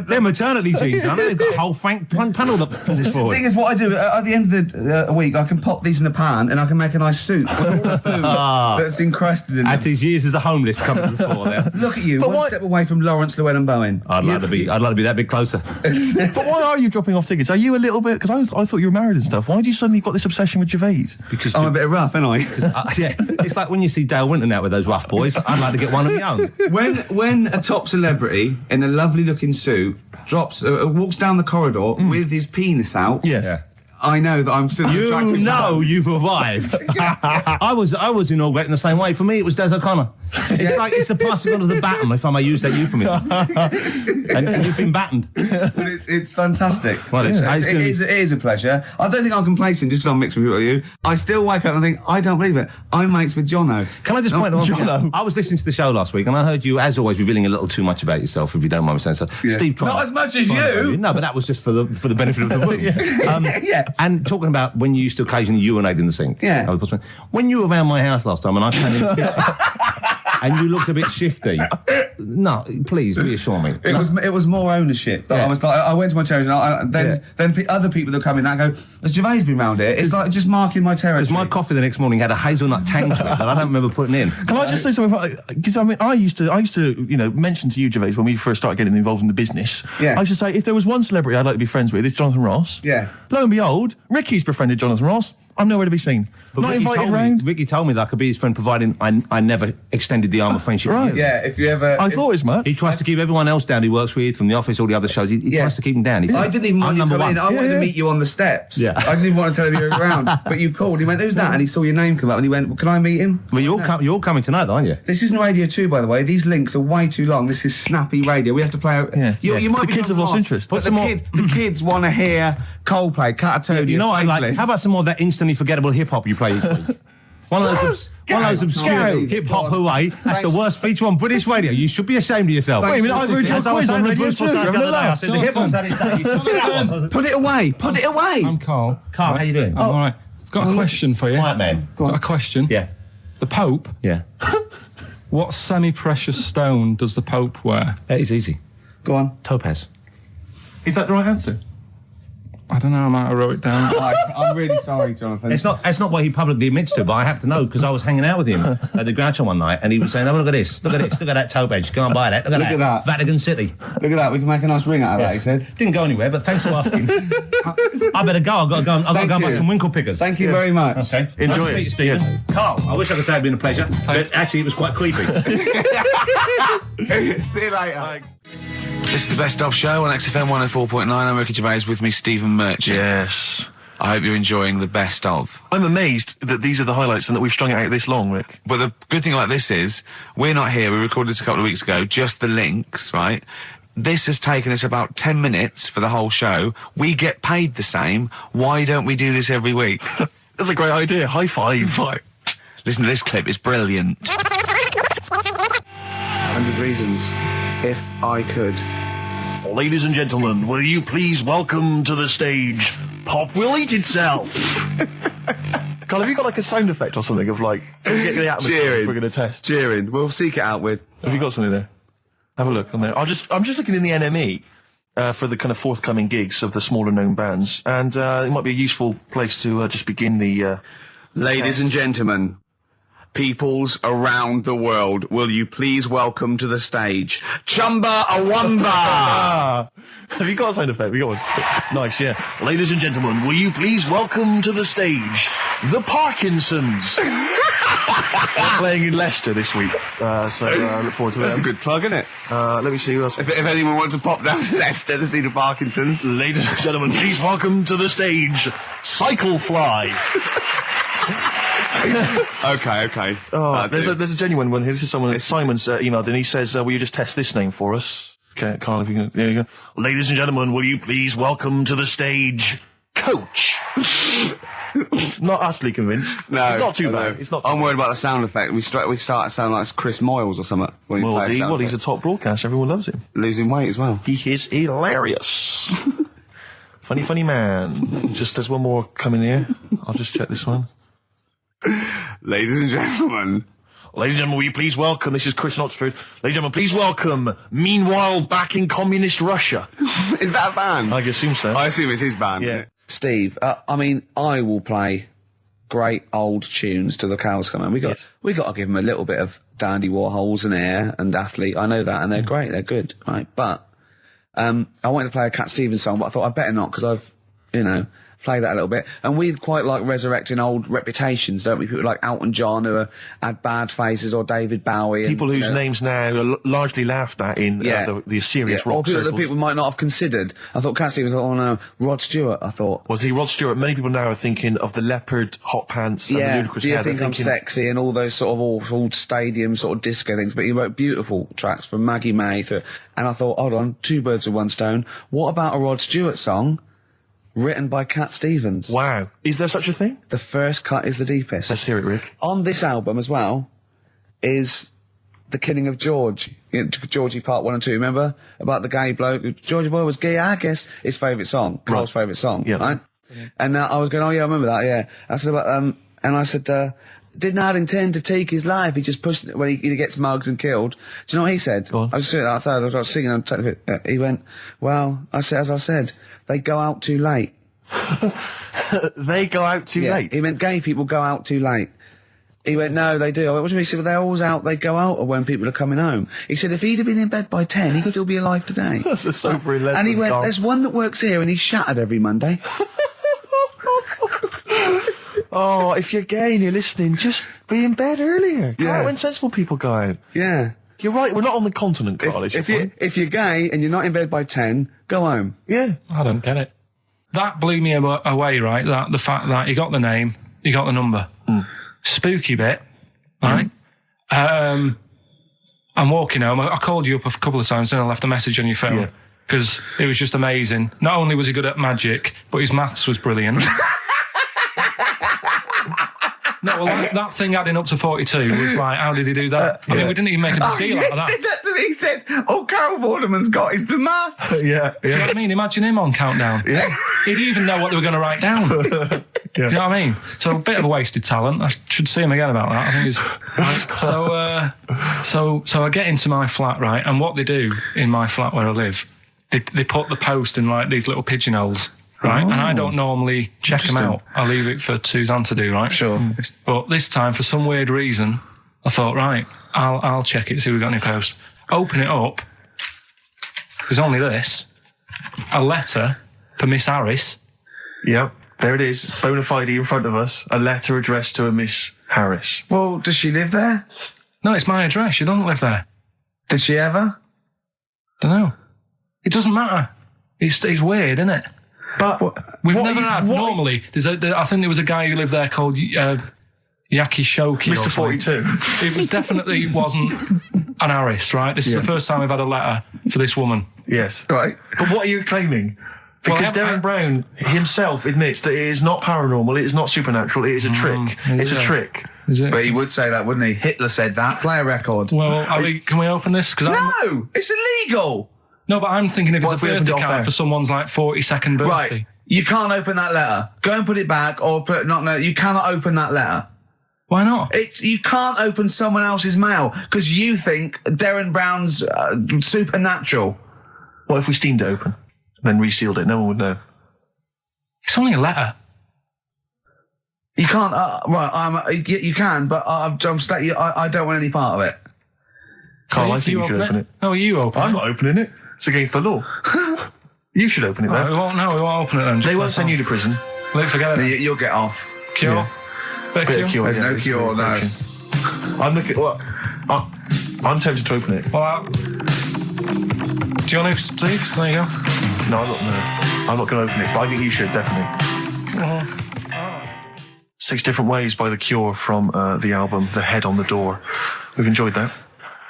They're maternity jeans, aren't they? They've got a whole frank panel that pushes forward. The thing is, what I do, at the end of the week, I can pop these in the pan and I can make a nice soup with all the food that's encrusted in them. At his years as a homeless come to the fore there. Look at you, one step away from Lawrence Llewellyn Bowen. I'd like to be that bit closer. But why are you dropping off tickets? Are you a little bit... Because I thought you were married and stuff. Why do you suddenly got this obsession with Gervais? Because I'm a bit rough, ain't I? Yeah, it's like when you see Dale Winton out with those rough boys. I'd like to get one of my own. When a top celebrity in a lovely looking suit walks down the corridor with his penis out, yes, I know that I'm still attractive. You know you've arrived. I was inaugurating the same way. For me, it was Des O'Connor. It's like it's the passing on of the baton, if I may use that euphemism. and you've been battened. But it's fantastic. Well, it is a pleasure. I don't think I'm complacent just because I'm mixed with people like you. I still wake up and think, I don't believe it. I'm mates with Jono. Can I just point out one thing? I was listening to the show last week and I heard you, as always, revealing a little too much about yourself, if you don't mind me saying so. Yeah. Steve tried. Not as much as you. No, but that was just for the benefit of the room. Yeah. And talking about when you used to occasionally urinate in the sink. Yeah. When you were around my house last time and I came in and you looked a bit shifty. No, please reassure me. It was more ownership. I was like, I went to my territory, and then other people that come in that go, has Gervais been round here? It's like just marking my territory. Because my coffee the next morning had a hazelnut tang to it that I don't remember putting in. Can I just say something? Because I used to mention to you, Gervais, when we first started getting involved in the business. Yeah. I should say, if there was one celebrity I'd like to be friends with, it's Jonathan Ross. Yeah. Lo and behold, Ricky's befriended Jonathan Ross. I'm nowhere to be seen. But not Ricky invited round. Ricky told me that I could be his friend, providing I never extended the arm of friendship. Right. Yeah, if you ever... I thought as much. He tries to keep everyone else down he works with, from the office, all the other shows. He tries to keep them down. I didn't even want you to come in. I wanted to meet you on the steps. Yeah. I didn't even want to tell him you were around. But you called. He went, who's that? And he saw your name come up and he went, well, can I meet him? Well, you're coming tonight, aren't you? This isn't Radio 2, by the way. These links are way too long. This is snappy radio. We have to play out... You might the be kids have lost interest. But the kids want to hear Coldplay, Catatonia, You know what I like? How about some more of that instantly forgettable hip-hop you play each week? One of those obscure hip-hop hooey. That's the worst feature on British radio. You should be ashamed of yourself. Wait a minute, I've heard your quiz on radio too. Put it away. Put it away. I'm Carl. Carl, how you doing? I'm all right. Got a question for you. Right, man. Got a question. Yeah. The Pope. Yeah. What semi-precious stone does the Pope wear? That is easy. Go on. Topaz. Is that the right answer? I don't know, I might have wrote it down. I'm really sorry, Jonathan. It's not what he publicly admits to, but I have to know because I was hanging out with him at the Groucho one night and he was saying, oh, look at this, look at that topaz, go and buy that, look at that. Vatican City. Look at that, we can make a nice ring out of that, he said. Didn't go anywhere, but thanks for asking. I better go, I've got to go and buy some winkle pickers. Thank you very much. Okay. Enjoy it. Stephen. Yes. Carl, I wish I could say it'd been a pleasure, but actually it was quite creepy. See you later. Thanks. This is the Best Of Show on XFM 104.9. I'm Ricky Gervais, with me Stephen Merchant. Yes. I hope you're enjoying the Best Of. I'm amazed that these are the highlights and that we've strung it out this long, Rick. But the good thing about this is, we're not here, we recorded this a couple of weeks ago, just the links, right? This has taken us about 10 minutes for the whole show. We get paid the same. Why don't we do this every week? That's a great idea. High five. Listen to this clip, it's brilliant. 100 reasons. If I could. Ladies and gentlemen, will you please welcome to the stage Pop Will Eat Itself? Carl, have you got like a sound effect or something of like, get the atmosphere cheering. If we're going to test? Cheering. We'll seek it out with. Have you got something there? Have a look on there. I'm just looking in the NME for the kind of forthcoming gigs of the smaller known bands, and it might be a useful place to just begin the. Ladies and gentlemen, peoples around the world, will you please welcome to the stage Chumba Awamba? Have you got a sound effect? We got one. Nice, yeah. Ladies and gentlemen, will you please welcome to the stage the Parkinsons? They're playing in Leicester this week, so I look forward to that. That's a good plug, isn't it? Let me see who else. If anyone wants to pop down to Leicester to see the Parkinsons. Ladies and gentlemen, please welcome to the stage Cyclefly. Okay. Oh, there's a genuine one here. This is someone. Simon's emailed, and he says, "Will you just test this name for us?" Okay, Carl, if you can. There you go. Ladies and gentlemen, will you please welcome to the stage Coach? Not utterly convinced. No, it's not too bad. No. It's not. I'm worried about the sound effect. We start to sound like Chris Moyles or something. He's a top broadcaster. Everyone loves him. Losing weight as well. He is hilarious. funny man. Just there's one more coming here. I'll just check this one. Ladies and gentlemen, will you please welcome, this is Chris Oxford. Ladies and gentlemen, please welcome, Meanwhile Back in Communist Russia. Is that a band? I assume so. I assume it's his band. Yeah. Steve, I mean, I will play great old tunes till the cows come home. We got to give them a little bit of Dandy Warhols and Air and Athlete. I know that, and they're great, they're good, right? But I wanted to play a Cat Stevens song, but I thought I'd better not, because I've, play that a little bit. And we quite like resurrecting old reputations, don't we? People like Elton John, who had bad faces, or David Bowie. People whose names now are largely laughed at in the serious rock or people circles. that people might not have considered. I thought Cat Stevens, oh no, Rod Stewart, I thought. Was he Rod Stewart? Many people now are thinking of the leopard hot pants and the ludicrous hair. I think I'm sexy and all those sort of old stadium sort of disco things, but he wrote beautiful tracks from Maggie May through, and I thought, hold on, two birds with one stone. What about a Rod Stewart song written by Cat Stevens? Wow. Is there such a thing? The first cut is the deepest. Let's hear it, Rick. On this album as well is The Killing of George. Georgie Part 1 and 2, remember? About the gay bloke. Georgie Boy was gay, I guess. His favourite song. Carl's favourite song. Yeah. Right? And I was going, oh yeah, I remember that, yeah. I said about, and I said, did not intend to take his life. He just pushed it when he gets mugged and killed. Do you know what he said? I was sitting outside, I was singing, he went, well, as I said, they go out too late. They go out too late? He meant gay people go out too late. He went, no, they do. I went, what do you mean? He said, well, they're always out, they go out when people are coming home. He said, if he'd have been in bed by 10, he'd still be alive today. That's a sobering lesson. And he went, there's one that works here and he's shattered every Monday. Oh, if you're gay and you're listening, just be in bed earlier. Go out when sensible people go out. Yeah. You're right, we're not on the continent, Carl. If you're gay and you're not in bed by 10, go home. Yeah. I don't get it. That blew me away, right? The fact that he got the name, he got the number. Spooky bit, right? I'm walking home. I called you up a couple of times and I left a message on your phone because it was just amazing. Not only was he good at magic, but his maths was brilliant. No, well, that thing adding up to 42 was like, how did he do that? I mean, we didn't even make a big deal out of that. He said that to me. He said, all Carol Vorderman's got is the maths. Do you know what I mean? Imagine him on Countdown. Yeah. He'd even know what they were going to write down. Do you know what I mean? So a bit of a wasted talent. I should see him again about that. I think he's... So I get into my flat, right, and what they do in my flat where I live, they put the post in like these little pigeonholes, right? And I don't normally check them out. I leave it for Suzanne to do, right? Sure. But this time, for some weird reason, I thought, right, I'll check it, see if we've got any posts. Open it up. There's only this. A letter for Miss Harris. Yep, there it is. Bona fide in front of us. A letter addressed to a Miss Harris. Well, does she live there? No, it's my address. She doesn't live there. Did she ever? Don't know. It doesn't matter. It's weird, isn't it? But we've never had. Normally, I think there was a guy who lived there called Yaki Shoki. Mr. 42. It was definitely wasn't an Harris, right? This is the first time we've had a letter for this woman. Yes. Right. But what are you claiming? Because Darren Brown himself admits that it is not paranormal, it is not supernatural, it is a trick. It's a trick. Is it? But he would say that, wouldn't he? Hitler said that. Play a record. Well, can we open this? No! It's illegal! No, but I'm thinking if it's a birthday card for someone's like 42nd birthday. Right. You can't open that letter. Go and put it back, or you cannot open that letter. Why not? You can't open someone else's mail because you think Darren Brown's supernatural. What if we steamed it open, then resealed it? No one would know. It's only a letter. You can't. You can, but I don't want any part of it. Carl, I think you should open it. No, you open it. I'm not opening it. It's against the law. You should open it, though. We won't open it then. They won't send you to prison. Forget it. You'll get off. Cure? Yeah. Bit of cure? There's no cure, no. I'm looking... Well, I'm tempted to open it. Well, do you want to, Steve? There you go. No, I'm not going to open it, but I think you should, definitely. 6 Different Ways by The Cure from the album The Head on the Door. We've enjoyed that.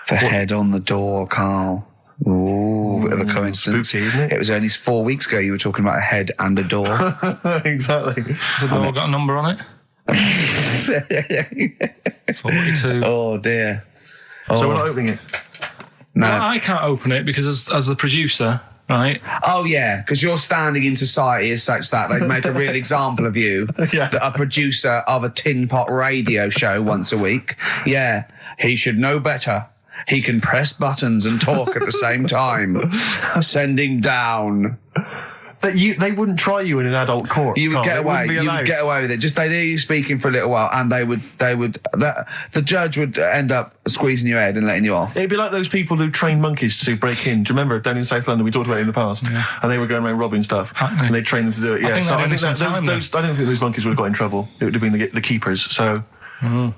Head on the Door, Carl. Ooh, bit of a coincidence. Spooky, isn't it? It was only 4 weeks ago you were talking about a head and a door. Exactly. Has the door got a number on it? 42. Oh, dear. So we're not opening it? No. Well, I can't open it because as the producer... Right. Oh, yeah, because your standing in society is such that they'd make a real example of you. Yeah. A producer of a tin pot radio show once a week. Yeah, he should know better. He can press buttons and talk at the same time. Sending down. But they wouldn't try you in an adult court. You would get away. You would get away with it. Just they'd hear you speaking for a little while, and the judge would end up squeezing your head and letting you off. It'd be like those people who train monkeys to break in. Do you remember down in South London? We talked about it in the past, and they were going around robbing stuff, and they trained them to do it. Yeah, I don't think those monkeys would have got in trouble. It would have been the keepers. So, I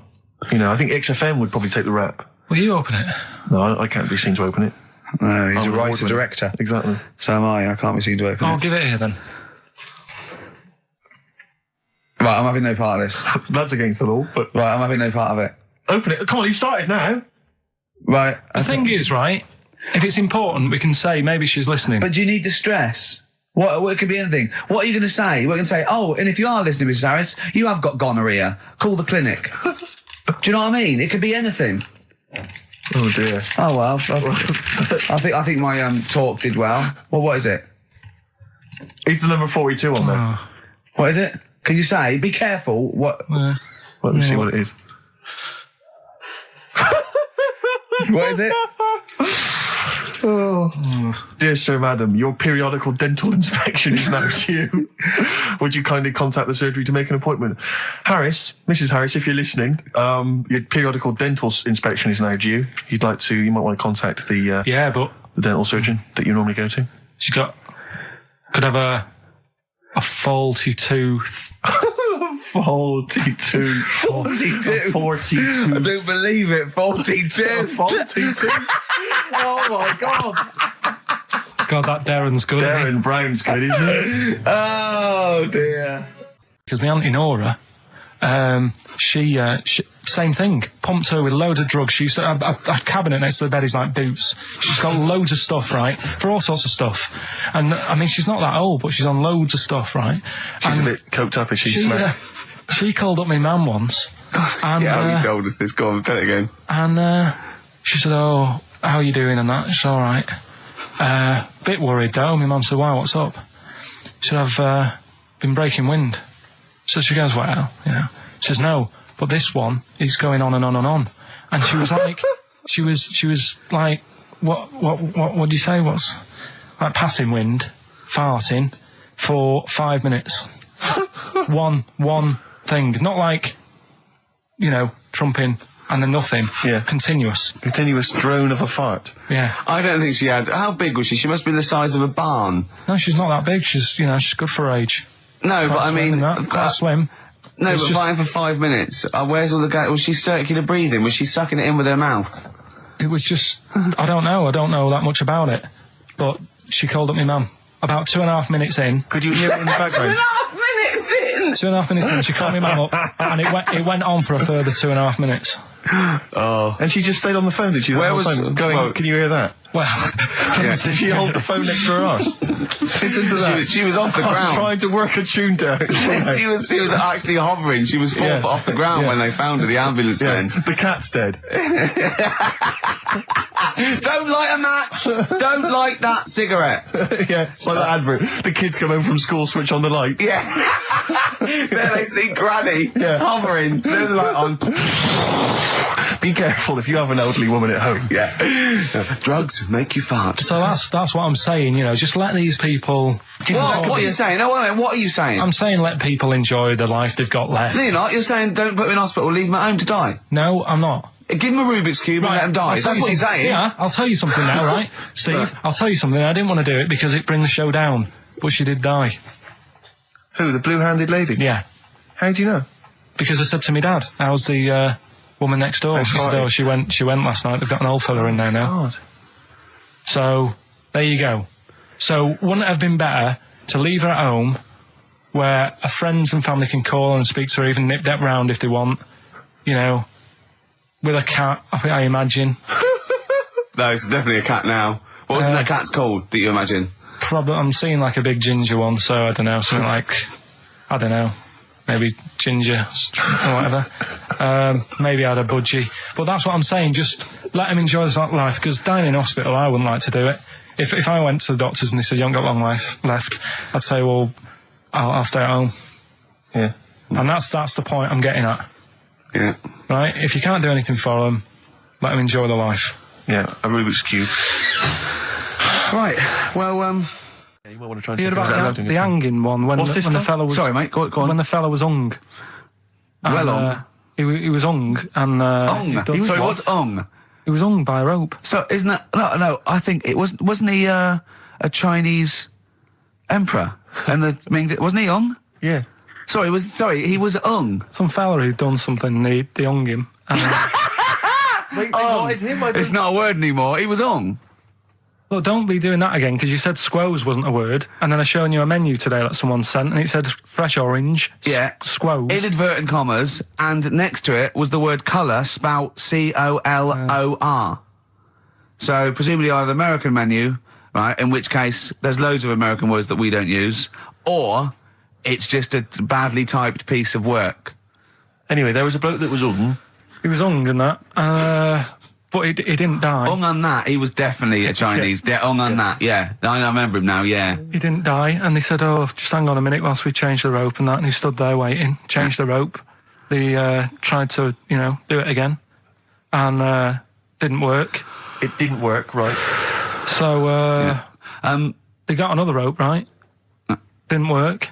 think XFM would probably take the rap. Will you open it? No, I can't be seen to open it. No, he's a writer-director. Exactly. So am I. I can't be seen to open it. I'll give it here then. Right, I'm having no part of this. That's against the law, but... Right, I'm having no part of it. Open it. Come on, you've started now. Right. The thing is, right, if it's important, we can say maybe she's listening. But do you need the stress? What it could be anything. What are you going to say? We're going to say, oh, and if you are listening, Mrs. Harris, you have got gonorrhea. Call the clinic. Do you know what I mean? It could be anything. Oh dear. Oh well. I think my talk did well. Well, what is it? It's the number 42 on there. What is it? Can you say? Be careful. What? Let me see what it is. What is it? Oh. Dear Sir, Madam, your periodical dental inspection is now due. Would you kindly contact the surgery to make an appointment? Harris, Mrs. Harris, if you're listening, your periodical dental inspection is now due. You might want to contact the dental surgeon that you normally go to. She could have a faulty tooth. 42. 42. 42. I don't believe it. 42. 42. Oh my God. God, that Darren's good. Darren Brown's good, isn't it? Oh dear. Because my auntie Nora, she same thing. Pumped her with loads of drugs. She used to have a cabinet next to the bed is like boots. She's got loads of stuff, right, for all sorts of stuff. And I mean, she's not that old, but she's on loads of stuff, right? She's a bit coked up, is she? She called up my mum once And, yeah, you told us this. Go on, tell it again. And she said, "Oh, how are you doing?" And that. It's all right. Bit worried though. My mum said, "Why? What's up?" She said, "I've been breaking wind." So she goes, "Well, you know." She says, "No, but this one is going on and on and on." And she was like, she was like, what do you say? What's like passing wind, farting for 5 minutes. one thing, not like, you know, trumping and then nothing. Yeah. Continuous drone of a fart. Yeah. I don't think she had. How big was she? She must be the size of a barn. No, she's not that big. She's good for her age. No, but I mean, quite slim. No, but fine for 5 minutes. Where's all the gas? Was she circular breathing? Was she sucking it in with her mouth? It was just, I don't know that much about it. But she called up my mum about 2.5 minutes in. Could you hear it in the background? 2.5 minutes in! 2.5 minutes in, she called my mum up, and it went on for a further 2.5 minutes. Oh. And she just stayed on the phone, did she? Where was... Well, can you hear that? Well... yeah. Did she hold the phone next to her arse? Listen to that. She was off the ground. Trying to work a tune down. she was actually hovering. She was 4 foot off the ground when they found her, the ambulance men. The cat's dead. Don't light a match! Don't light that cigarette! Yeah, it's like that advert. The kids come home from school, switch on the light. Yeah. There they see Granny hovering, turn the light on. Be careful if you have an elderly woman at home. Yeah. Drugs make you fart. So that's what I'm saying, you know, just let these people... What are you saying? No, wait a minute, what are you saying? I'm saying let people enjoy the life they've got left. No, you're not. You're saying don't put them in hospital, leave them at home to die. No, I'm not. Give them a Rubik's Cube and let them die. That's what you're saying. Yeah, I'll tell you something now, right? Steve, I'll tell you something. I didn't want to do it because it brings the show down, but she did die. Who, the blue-handed lady? Yeah. How do you know? Because I said to my dad, how's the woman next door? She said, oh, she went last night. They've got an old fella in there now. God. So, there you go. So, wouldn't it have been better to leave her at home where her friends and family can call and speak to her, even nip that round if they want, you know, with a cat, I imagine. No, it's definitely a cat now. What was that cat's called, that you imagine? Probably, I'm seeing like a big ginger one, so I don't know, something like, I don't know, maybe ginger or whatever. Maybe I had a budgie. But that's what I'm saying, just let them enjoy this life, because dying in hospital, I wouldn't like to do it. If I went to the doctors and they said, you haven't got long life left, I'd say, well, I'll stay at home. Yeah. And that's the point I'm getting at. Yeah. Right? If you can't do anything for them, let them enjoy the life. Yeah, a Rubik's Cube. Right, well, Yeah, you might want to try and... You heard about the hanging one, when the fella was... Sorry, mate, go on. When the fella was hung. Well hung? He was hung, and... hung? Sorry, what's hung? He was hung by a rope. So, isn't that... No, I think it wasn't he, a Chinese emperor? And wasn't he hung? Yeah. Sorry, he was hung. Some fella who'd done something, they hung him. And, they wanted him, it's not a word anymore, he was hung. Look, don't be doing that again, because you said squoze wasn't a word, and then I shown you a menu today that someone sent, and it said fresh orange, squoze. Inadvertent commas, and next to it was the word colour, spelt C-O-L-O-R. So, presumably either the American menu, right, in which case there's loads of American words that we don't use, or it's just a badly typed piece of work. Anyway, there was a bloke that was hung. He was hung and that, but he didn't die. Hung on that, he was definitely a Chinese. Hung on that, yeah. I remember him now, yeah. He didn't die, and they said, oh, just hang on a minute whilst we change the rope and that, and he stood there waiting, changed the rope. They tried to, you know, do it again, and didn't work. It didn't work, right. So, they got another rope, right? Didn't work.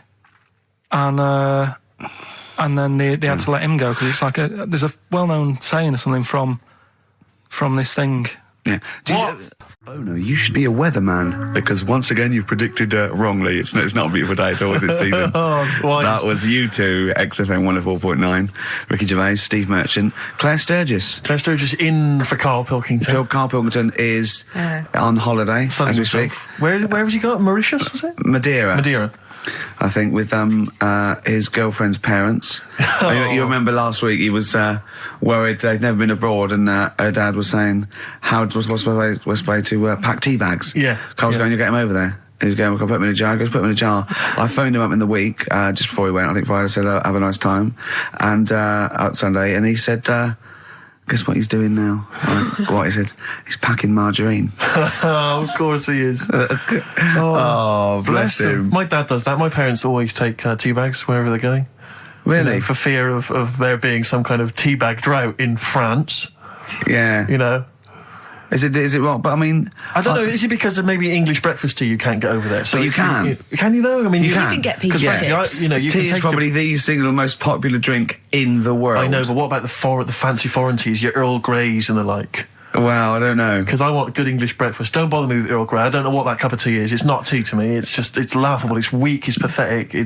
And then they had to let him go, because it's like there's a well-known saying or something from this thing. Yeah. Oh no, you should be a weatherman, because once again you've predicted wrongly. It's not a beautiful day at all, is it, Stephen? That was you two, XFM 104.9. Ricky Gervais, Steve Merchant, Claire Sturgis. Claire Sturgis in for Karl Pilkington. Karl Pilkington is on holiday as we speak. Where has he got? Mauritius, was it? Madeira. I think, with his girlfriend's parents. You remember last week he was worried they'd never been abroad, and her dad was saying, what's the way to pack tea bags? Yeah. Carl's going, you'll get him over there. He was going, "Put him in a jar." He goes, "Put him in a jar." I phoned him up in the week, just before he went, I think Friday, said, "Have a nice time." And, Sunday, and he said, "Guess what he's doing now?" What? He said, "He's packing margarine." Of course he is. Oh, bless him. My dad does that. My parents always take tea bags wherever they're going. Really? You know, for fear of there being some kind of tea bag drought in France. Yeah. You know. Is it wrong? But I mean, I don't know. Is it because of maybe English breakfast tea you can't get over there? So but you can. Can you though? I mean, you can get peach tips. You tea can is take probably the single most popular drink in the world. I know, but what about the fancy foreign teas, your Earl Greys and the like? Well, I don't know. Because I want good English breakfast. Don't bother me with Earl Grey. I don't know what that cup of tea is. It's not tea to me. It's laughable. It's weak. It's pathetic. Do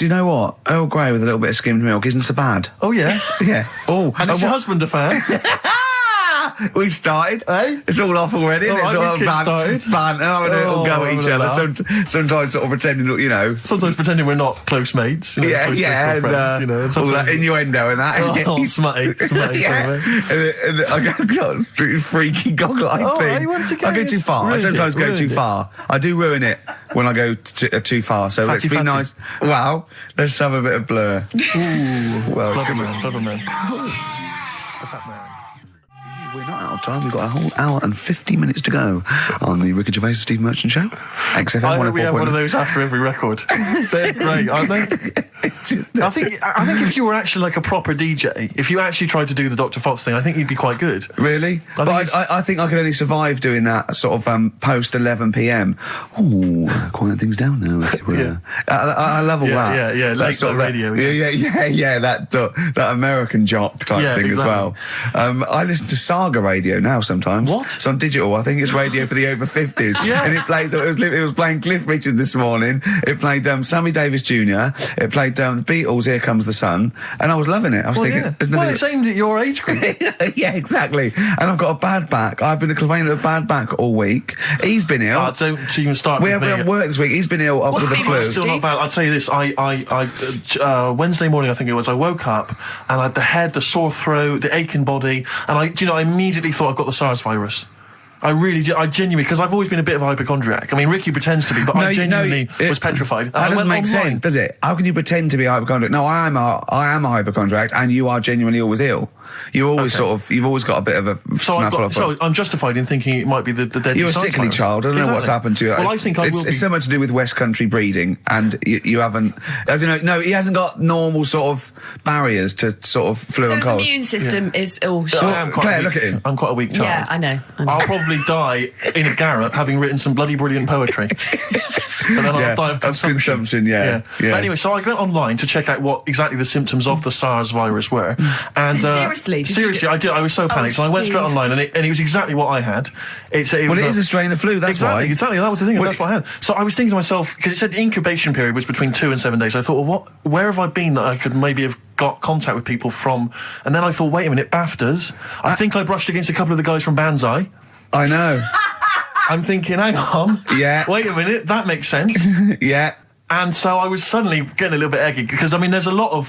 you know what? Earl Grey with a little bit of skimmed milk isn't so bad. Oh, yeah? Yeah. Oh, and is your husband a fan? We've started. Eh? It's all off already. All It's right, all started. It'll go at each other. Sometimes sort of pretending, you know. Sometimes pretending we're not close mates. You know, yeah, close and friends, you know, and all that innuendo and that. Oh, smutty. Yeah. And I got a freaky goggle-eyed thing. I go too far. I sometimes go too far. I do ruin it when I go too far. So let's be nice. Wow. Let's have a bit of Blur. Ooh. Well, clever man. The fat man. We're not out of time. We've got a whole hour and 50 minutes to go on the Ricky Gervais Steve Merchant Show. XFM 104.9. I hope we have one of those after every record. They're great, aren't they? I think if you were actually like a proper DJ, if you actually tried to do the Dr. Fox thing, I think you'd be quite good. Really? I think I could only survive doing that sort of post 11 p.m. Ooh, quiet things down now. I love all that. Yeah. Late sort of radio. Yeah. That American jock type thing as well. I listen to Saga radio now sometimes. What? It's on digital. I think it's radio for the over 50s. Yeah. And it plays. It was playing Cliff Richard this morning. It played Sammy Davis Jr. It played the Beatles' "Here Comes the Sun," and I was loving it. I was thinking, there's nothing. Well, it's aimed at your age group. Yeah, exactly. And I've got a bad back. I've been complaining of a bad back all week. He's been ill. Don't even start. We haven't worked this week. He's been ill with the flu. Still not bad. I'll tell you this. I Wednesday morning, I think it was, I woke up and I had the head, the sore throat, the aching body, and I immediately thought I've got the SARS virus. I really did. I genuinely, because I've always been a bit of a hypochondriac. I mean, Ricky pretends to be, but I genuinely was petrified. That doesn't make sense, does it? How can you pretend to be a hypochondriac? No, I am a hypochondriac, and you are genuinely always ill. You always you've always got a bit of a snaffle. So I'm justified in thinking it might be the deadly. You're a sickly virus. child. I don't know what's happened to you. Well, I think it's so much to do with West Country breeding, and you haven't. I don't know. No, he hasn't got normal sort of barriers to sort of flu and cold. His immune system is all shit. Claire, look at him. I'm quite a weak child. Yeah, I know. I'll probably die in a garret having written some bloody brilliant poetry. And then I'll die of consumption. Yeah. But anyway, so I went online to check out what exactly the symptoms of the SARS virus were. And seriously, I did. I was so panicked. So I went straight online, and it was exactly what I had. It is a strain of flu. That's why. Exactly. That was the thing. That's what I had. So I was thinking to myself, because it said the incubation period was between 2 and 7 days. I thought, well, where have I been that I could maybe have got contact with people from? And then I thought, wait a minute, BAFTAs. I think I brushed against a couple of the guys from Banzai. I know. I'm thinking, hang on. Yeah. Wait a minute, that makes sense. Yeah. And so I was suddenly getting a little bit eggy because, I mean, there was a lot of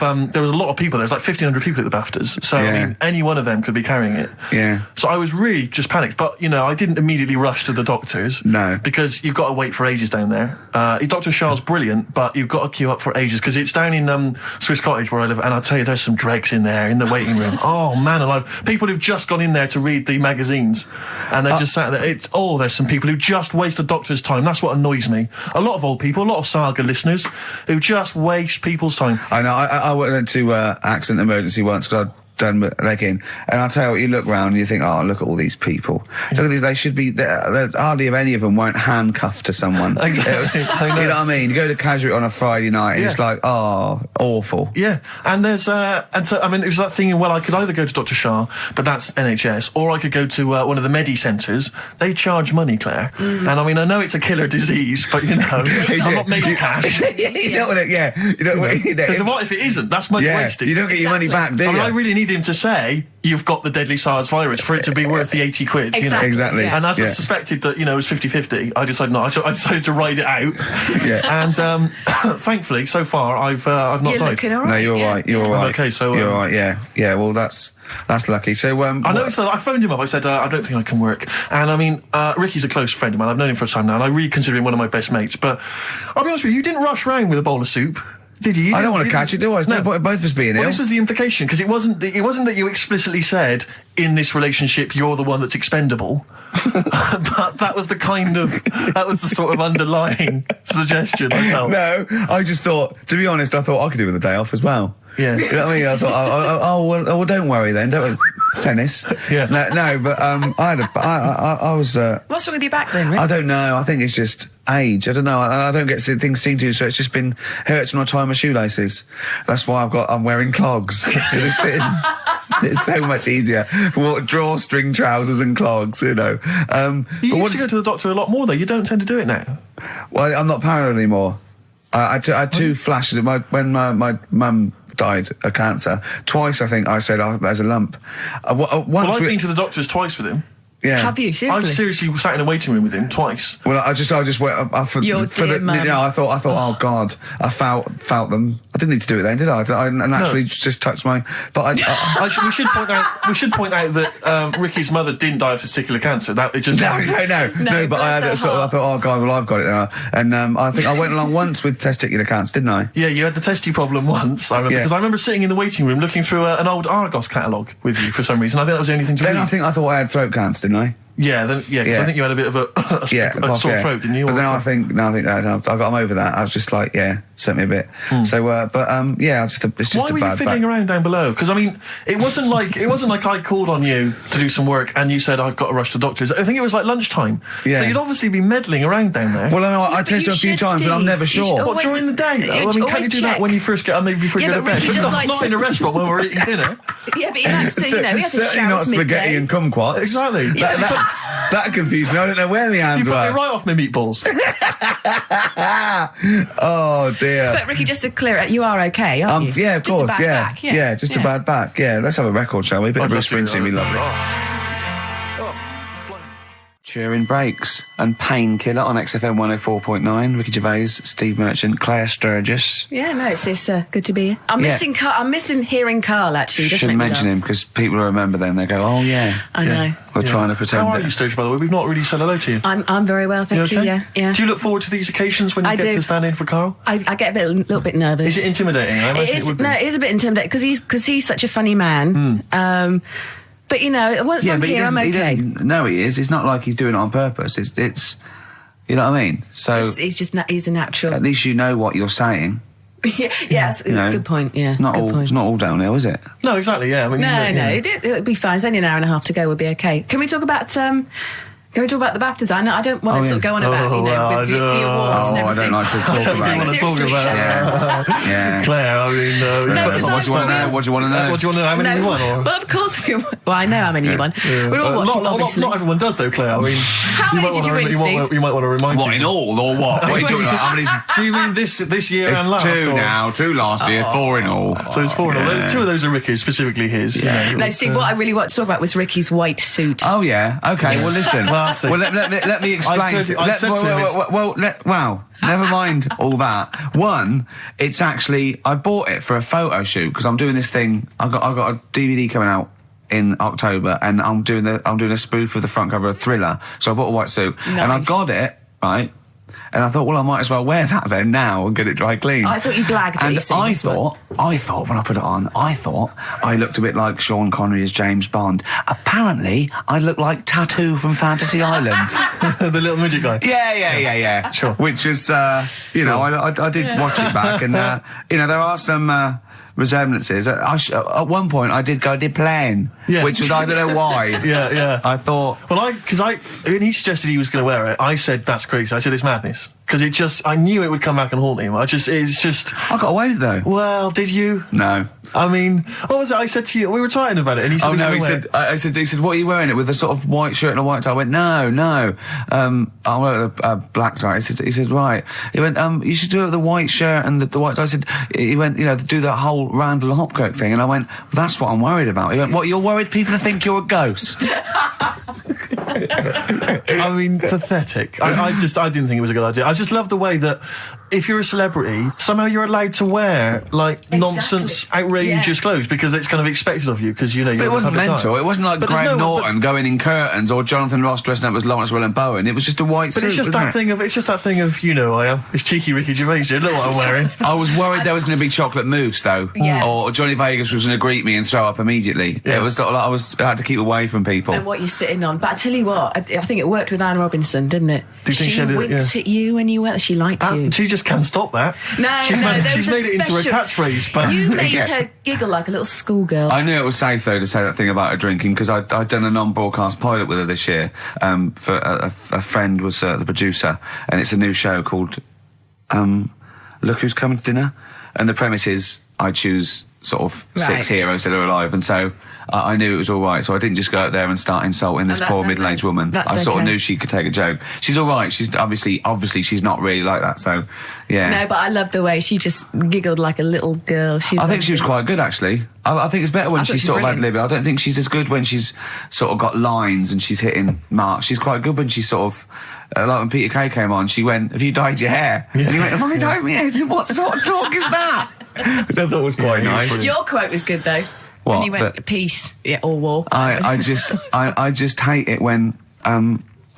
people. There's like 1,500 people at the BAFTAs. So, I mean, any one of them could be carrying it. Yeah. So I was really just panicked. But, I didn't immediately rush to the doctors. No. Because you've got to wait for ages down there. Dr. Shah's brilliant, but you've got to queue up for ages because it's down in Swiss Cottage where I live. And I'll tell you, there's some dregs in there in the waiting room. Oh, man alive. People who've just gone in there to read the magazines. And they're just sat there. There's some people who just waste the doctor's time. That's what annoys me. A lot of old people, a lot of Saga listeners who just waste people's time. I know. I went to accident emergency once because I'd done my leg in, and I'll tell you what, you look round and you think, oh, look at all these people. Look at these, they should be, there's hardly any of them weren't handcuffed to someone. Exactly. You know what I mean? You go to Casual on a Friday night and it's like, oh, awful. Yeah, and there's, and so, I mean, it was that thing, well, I could either go to Dr. Shah, but that's NHS, or I could go to one of the Medi centres. They charge money, Claire. And I mean, I know it's a killer disease, but I'm not making cash. You don't want to, you don't want to. Because what if it isn't? That's money wasted. You don't get your money back, do you? I mean, I really need need him to say, you've got the deadly SARS virus for it to be worth the 80 quid. Exactly. You know? Exactly. And as I Yeah. suspected that, you know, it was 50-50, I decided not. I decided to ride it out. Yeah. And thankfully, so far, I've not You're died. looking all right. No, you're yeah. right. You're all I'm right. okay, so, you're all right. Yeah. Yeah. Well, that's lucky. So I noticed that I phoned him up. I said, I don't think I can work. And I mean, Ricky's a close friend of mine. I've known him for a time now, and I really consider him one of my best mates. But I'll be honest with you, you didn't rush round with a bowl of soup. Did you? I don't want to catch it, do I? There's no point in both of us being ill. Well, this was the implication, because it wasn't that you explicitly said, in this relationship, you're the one that's expendable. But that was the sort of underlying suggestion I felt. No, I just thought, to be honest, I thought I could do with a day off as well. Yeah. You know what I mean? I thought, well, don't worry then. Don't tennis. Yeah. No, but I was. What's wrong with your back then, Rick? I don't know. I think it's just age. I don't know. I don't get things seen to, so it's just been hurts when I tie my shoelaces. That's why I'm wearing clogs. It's so much easier. Drawstring trousers and clogs, you know. You used to go to the doctor a lot more, though. You don't tend to do it now. Well, I'm not paranoid anymore. I had two flashes when my mum died of cancer. Twice, I think, I said, there's a lump. Once I've been to the doctors twice with him. Yeah. Have you? Seriously? I've seriously sat in a waiting room with him twice. Well, I just went for the mum. you know, I thought, oh God, I felt them. I didn't need to do it then, did I? I naturally just touched my. But we should point out that Ricky's mother didn't die of testicular cancer. That it just no. But I had I thought, oh God, well I've got it now. And I think I went along once with testicular cancer, didn't I? Yeah, you had the testy problem once. I remember because I remember sitting in the waiting room looking through an old Argos catalogue with you for some reason. I think that was the only thing to read. Then I thought I had throat cancer, didn't I? Yeah, because I think you had a bit of a sore throat, didn't you? But then I think I'm over that. I was just like, sent me a bit. So, it's just Why a were bad you fiddling around down below? Because I mean, it wasn't like I called on you to do some work and you said I've got to rush to doctors. I think it was like lunchtime. Yeah. So you'd obviously be meddling around down there. Well, I know I tested a few times, but I'm never sure. What, during the day? Though? I mean, can't you do that when you first get up, maybe before you go to bed? Not in a restaurant when we're eating dinner. Yeah, but he likes to, he has a certainly not spaghetti and kumquats. Exactly. That confused me. I don't know where the hands You were. put me right off my meatballs. Oh dear. But Ricky, just to clear it, you are okay, aren't you? Yeah, of just course. A bad back. Yeah, just a bad back. Yeah, let's have a record, shall we? A bit of Bruce Springsteen, we lovely. Cheering breaks and Painkiller on XFM 104.9. Ricky Gervais, Steve Merchant, Claire Sturgis. Yeah, no, it's good to be here. I'm missing hearing Carl, actually. Shouldn't mention him because people remember then. They go, oh yeah. I know. We're trying to pretend. How are you, Sturgis, by the way? We've not really said hello to you. I'm very well, thank you. Okay? Yeah. Do you look forward to these occasions when you get to stand in for Carl? I get a little bit nervous. Is it intimidating? I imagine it would be. No, it is a bit intimidating because he's such a funny man. But you know, once I'm here, I'm okay. No, he is. It's not like he's doing it on purpose. It's you know what I mean? So he's a natural. At least you know what you're saying. yeah, good point. Yeah, it's not all downhill, is it? No, exactly. Yeah. I mean, no, it'll be fine. It's only an hour and a half to go. We'll be okay. Can we talk about Can we talk about the BAFTAs? I don't want to sort of go on about, with the awards and everything. I don't like to talk about it. Yeah. Claire, I mean... what do you want to know? What do you want to know? What do you want to know? How many you won? Or? Well, of course we won. Well, I know how many you won. We're all watching, obviously. Not everyone does, though, Claire. I mean... How many did you win, Steve? You might want to remind What, in all, or what? What are you talking about? How many... Do you mean this year and last? Two now. Two last year. 4 in all. So it's 4 in all. 2 of those are Ricky's, specifically his. No, Steve, what I really want to talk about was Ricky's white suit. Oh, yeah. OK, well, listen. Well, let me explain. Well, never mind all that. One, it's actually I bought it for a photo shoot because I'm doing this thing. I got a DVD coming out in October, and I'm doing a spoof of the front cover of Thriller. So I bought a white suit, and I got it right. And I thought, well, I might as well wear that then now and get it dry clean. I thought you blagged and it. I thought when I put it on, I looked a bit like Sean Connery as James Bond. Apparently, I looked like Tattoo from Fantasy Island. The little midget guy. Yeah. Sure. Which is, I did watch it back, and there are some. Resemblances. At one point, I did plan, which was I don't know why. Yeah. I thought, well, when he suggested he was going to wear it, I said that's crazy. I said it's madness. because I knew it would come back and haunt him. I got away with it though. Well, did you? No. I mean, what was it I said to you? We were talking about it, and he said, he said, what are you wearing it with? A sort of white shirt and a white tie. I went, no. I wear a black tie. He said, right. He went, you should do it with the white shirt and the white tie. He went, do that whole Randall Hopkirk thing. And I went, that's what I'm worried about. He went, what, you're worried people think you're a ghost? I mean, pathetic. I didn't think it was a good idea. I just love the way that if you're a celebrity, somehow you're allowed to wear, nonsense, outrageous clothes because it's kind of expected of you because, you're But it wasn't mental. Guy. It wasn't like Graham Norton going in curtains or Jonathan Ross dressing up as Lawrence Llewellyn-Bowen. It was just a white suit. But it's just that thing of, I am. It's cheeky Ricky Gervais here. Look what I'm wearing. I was worried there was going to be chocolate mousse, though. Yeah. Or Johnny Vegas was going to greet me and throw up immediately. Yeah. It was sort of I had to keep away from people. And what you're sitting on. But I tell you what, I think it worked with Anne Robinson, didn't it? Do you think she winked at you when you went. She liked you. She just can't stop that. She's made it into a catchphreach. But you made her giggle like a little schoolgirl. I knew it was safe though to say that thing about her drinking because I'd done a non-broadcast pilot with her this year. For a friend was the producer, and it's a new show called Look Who's Coming to Dinner, and the premise is I choose sort of 6 heroes that are alive, and so I knew it was all right, so I didn't just go out there and start insulting this poor middle-aged woman. I sort of knew she could take a joke. She's all right. She's obviously she's not really like that. So yeah. No, but I loved the way she just giggled like a little girl. I think she was quite good actually. I think it's better when she's sort of ad-libbing. I don't think she's as good when she's sort of got lines and she's hitting marks. She's quite good when she's sort of like when Peter Kay came on, she went, "Have you dyed your hair?" And he went, "Have I dyed my hair?" I said, "What sort of talk is that?" Which I thought was quite nice. Your quote was good though. What? When you went peace, or war. I just hate it when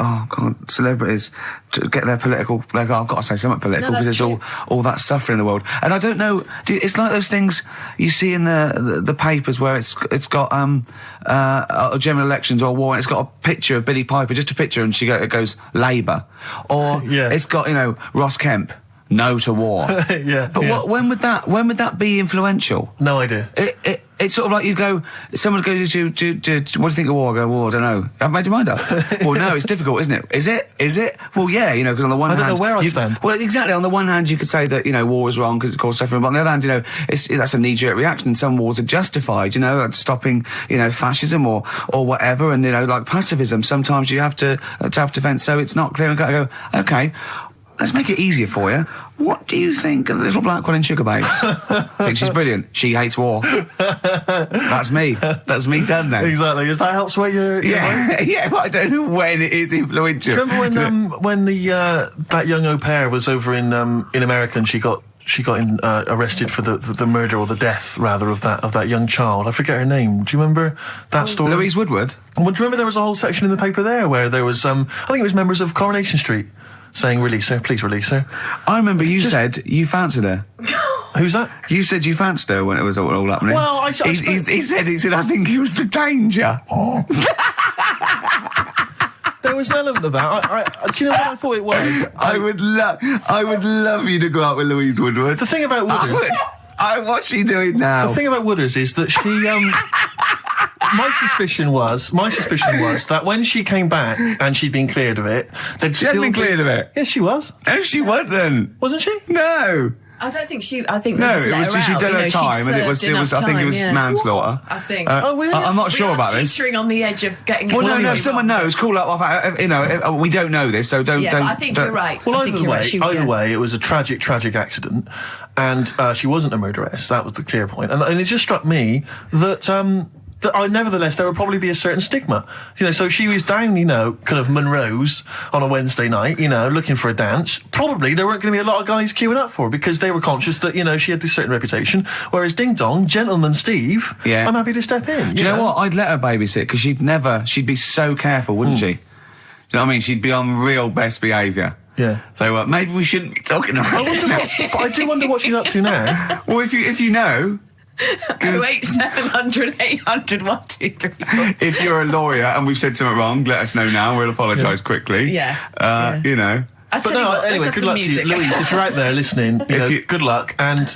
oh God, celebrities to get their political. I've got to say something political because there's all that suffering in the world, and I don't know. It's like those things you see in the papers where it's got general elections or war, and it's got a picture of Billie Piper, just a picture, and it goes Labour, or it's got Ross Kemp. No to war. But when would that be influential? No idea. It's sort of like you go, someone goes to what do you think of war? I go, war, I don't know. I've made your mind up. Well, no, it's difficult, isn't it? Is it? Well, yeah, because on the one hand... I don't know where I stand. Well, exactly. On the one hand, you could say that, war is wrong because it causes suffering, but on the other hand, that's a knee-jerk reaction, and some wars are justified, like stopping, fascism or whatever, and, like pacifism. Sometimes you have to defend, so it's not clear and cut. I go, okay, let's make it easier for you. What do you think of the little black one in Sugar Babes? I think she's brilliant. She hates war. That's me. That's me done then. Exactly. Does that help sway your mind? Yeah, well, I don't know when it is influential. Do you remember when that young au pair was over in America and she got arrested for the murder or the death rather of that young child? I forget her name. Do you remember that story? Louise Woodward. Well, do you remember there was a whole section in the paper there where there was I think it was members of Coronation Street saying, "Release her, please release her." I remember you said you fancied her. Who's that? You said you fancied her when it was all happening. Well, he said I think he was the danger. There was an element of that. Do you know what I thought it was? I would love you to go out with Louise Woodward. The thing about Wooders, what's she doing now? The thing about Wooders is that she My suspicion was that when she came back and she'd been cleared of it, she hadn't been cleared of it. Yes, she was. No, she wasn't. Wasn't she? No. I don't think she. I think no, it was just she'd done her time, and it was. I think it was manslaughter. I think. Oh, really? I'm not sure about this. Teetering on the edge of getting. Well, no. Someone knows. Call up. We don't know this, so don't. Yeah, don't. I think you're right. Well, either way, it was a tragic accident, and she wasn't a murderess. That was the clear point, and it just struck me that nevertheless, there would probably be a certain stigma. So she was down, kind of Monroe's on a Wednesday night, looking for a dance. Probably there weren't going to be a lot of guys queuing up for her because they were conscious that, she had this certain reputation. Whereas Ding Dong, Gentleman Steve, I'm happy to step in. Do you know what? I'd let her babysit because she'd be so careful, wouldn't she? Do you know what I mean? She'd be on real best behaviour. Yeah. So maybe we shouldn't be talking about but I do wonder what she's up to now. Well, if you know... 08700 800 123. If you're a lawyer and we've said something wrong, let us know now. We'll apologise quickly. Yeah. Anyway, good luck to you, Louise. If you're out there listening, good luck. And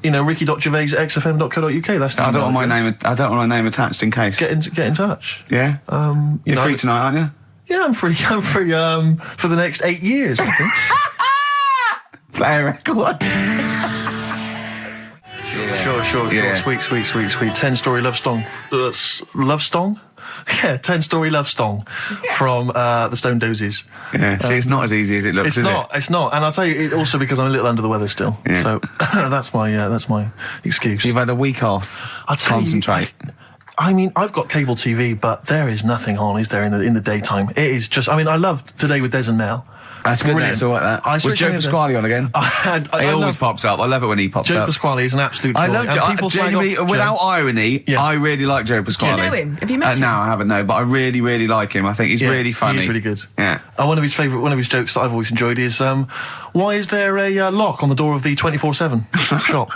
ricky.gervais@xfm.co.uk. That's the I don't want my name attached in case. Get in touch. Yeah. You're free tonight, aren't you? Yeah, I'm free. I'm free for the next 8 years, I think. Play a record. Sure. Yeah. Sweet. 10-story love song. Love song? Yeah, 10-story love song from the Stone Dozes. Yeah, see, it's not as easy as it looks, It's not, and I'll tell you, it also because I'm a little under the weather still. Yeah. So that's my excuse. You've had a week off. I'll tell Concentrate. I mean, I've got cable TV, but there is nothing on, is there, in the daytime? It is just, I mean, I love Today with Des and Mel. That's good. Brilliant. That's all right. That. With Joe Pasquale on again. He always pops up. I love it when he pops Joe up. Pasquale is an absolute joy. I love Joe. People Genuinely, without irony, I really like Joe Pasquale. Do you know him? Have you met him? No, I haven't. No, but I really, really like him. I think he's really funny. He's really good. Yeah. One of his jokes that I've always enjoyed is, why is there a lock on the door of the 24/7 shop?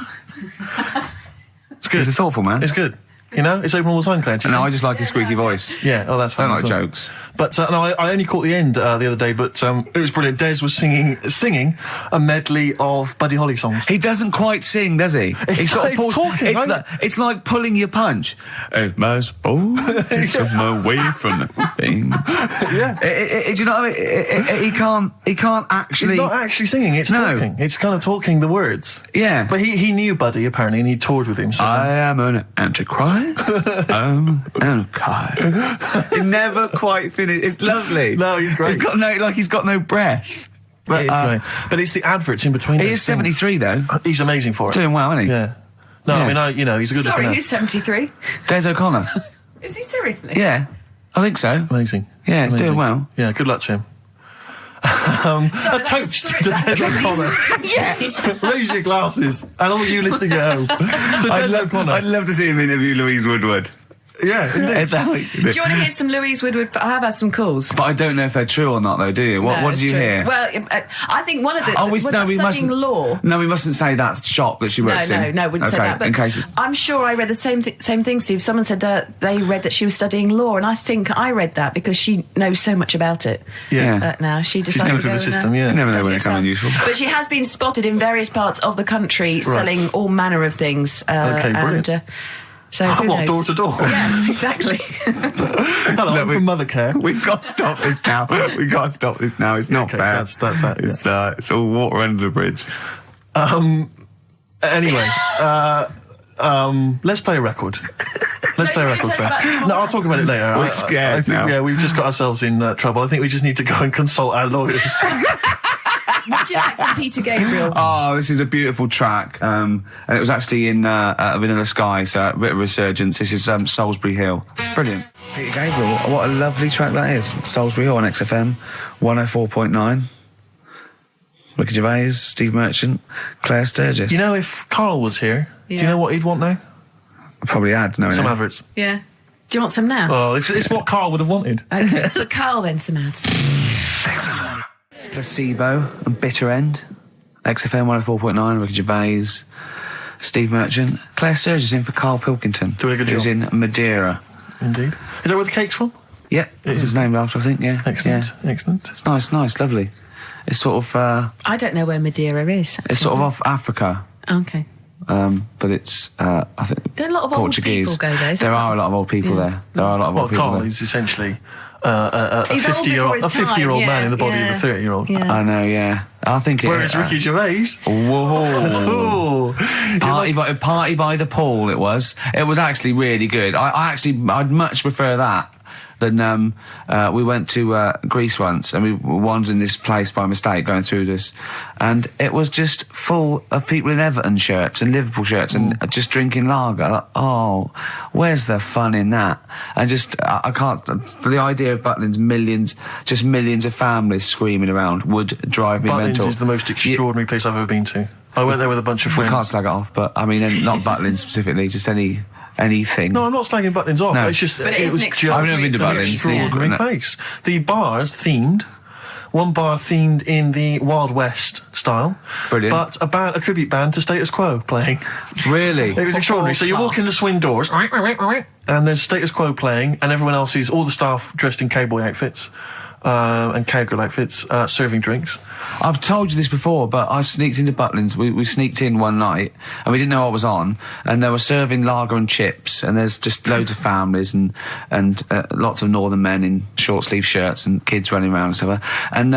It's good. He's a thoughtful man. It's good. You know, it's open all the time, Clarence. No, I just like his squeaky voice. Yeah, that's fine. I don't like jokes. But no, I only caught the end the other day, but it was brilliant. Des was singing a medley of Buddy Holly songs. He doesn't quite sing, does he? He's sort of talking. It's like pulling your punch. It must it's away from nothing. Yeah. Do you know what I mean? He can't actually. He's not actually singing. It's talking. It's kind of talking the words. Yeah. But he knew Buddy apparently, and he toured with him. So I am an antichrist. He never quite finished. It's lovely. No, he's great. He's got no breath. But it's the adverts in between. He is 73 though. He's amazing for it. Doing well, isn't he? Yeah. No, I mean, he's a good. Sorry, who's 73? Des O'Connor. Is he seriously? Yeah, I think so. Amazing. Yeah, he's doing well. Yeah, good luck to him. A toast to Des O'Connor. Yeah. Raise your glasses, and all you listening at home. So I'd love to see him interview Louise Woodward. Yeah, indeed. Do you want to hear some Louise Woodward? I have had some calls. But I don't know if they're true or not, though, do you? What did you hear? Well, I think one of the... we mustn't. Law. No, we mustn't say that shop that she works in. No, wouldn't say that. But in case it's... I'm sure I read the same thing, Steve. Someone said they read that she was studying law, and I think I read that because she knows so much about it. Yeah. Now she decided to go through the system. You never know when it comes in useful. But she has been spotted in various parts of the country selling all manner of things. Okay, brilliant. So who knows? Door to door. Yeah, exactly. Hello, I'm from Mothercare. We've got to stop this now. It's not fair. That's that. It's all water under the bridge. Anyway, let's play a record. Let's play a record. No, I'll talk about it later. We're scared now. Yeah, we've just got ourselves in trouble. I think we just need to go and consult our lawyers. Would you like some Peter Gabriel? Oh, this is a beautiful track. And it was actually in Vanilla Sky, so a bit of resurgence. This is Salisbury Hill. Brilliant. Peter Gabriel, what a lovely track that is. Salisbury Hill on XFM 104.9. Ricky Gervais, Steve Merchant, Claire Sturgis. You know, if Karl was here, do you know what he'd want now? Probably ads, no. Some adverts. Yeah. Do you want some now? Oh, it's what Karl would have wanted. Okay, for Karl then, some ads. Placebo and Bitter End. XFM 104.9, Ricky Gervais, Steve Merchant, Claire Sturgis in for Karl Pilkington. Doing a good job. Who's in Madeira. Indeed. Is that where the cake's from? Yeah, it's his name after, I think, yeah. Excellent, yeah. Excellent. It's nice, lovely. It's sort of... I don't know where Madeira is. It's sort of off Africa. Okay. But it's, I think, there are a lot of Portuguese. Old people go there. There are a lot of old people there. There are a lot of old people Karl there. is essentially a 50-year-old man in the body of a 30-year-old. Yeah. I know, yeah. I think Whereas Ricky Gervais... Whoa. Party by the Pool, it was. It was actually really good. I'd much prefer that than, we went to Greece once, and we wandered in this place by mistake going through this, and it was just full of people in Everton shirts and Liverpool shirts and just drinking lager. Like, oh, where's the fun in that? And just, I can't, the idea of Butlins, millions of families screaming around would drive me mental. Butlins is the most extraordinary place I've ever been to. I went there with a bunch of friends. We can't slag it off, but I mean, not Butlins specifically, just anything. No, I'm not slagging Butlins off. No. It's just but it was just I've never been to Butlins. Extraordinary place. The bars themed. One bar themed in the Wild West style. Brilliant. But a tribute band to Status Quo playing. Really? It was extraordinary. So you walk in the swing doors, and there's Status Quo playing, and everyone else is all the staff dressed in cowboy outfits. And cowgirl outfits, serving drinks. I've told you this before, but I sneaked into Butlins. We sneaked in one night, and we didn't know what was on, and they were serving lager and chips, and there's just loads of families and lots of northern men in short sleeve shirts and kids running around and stuff. And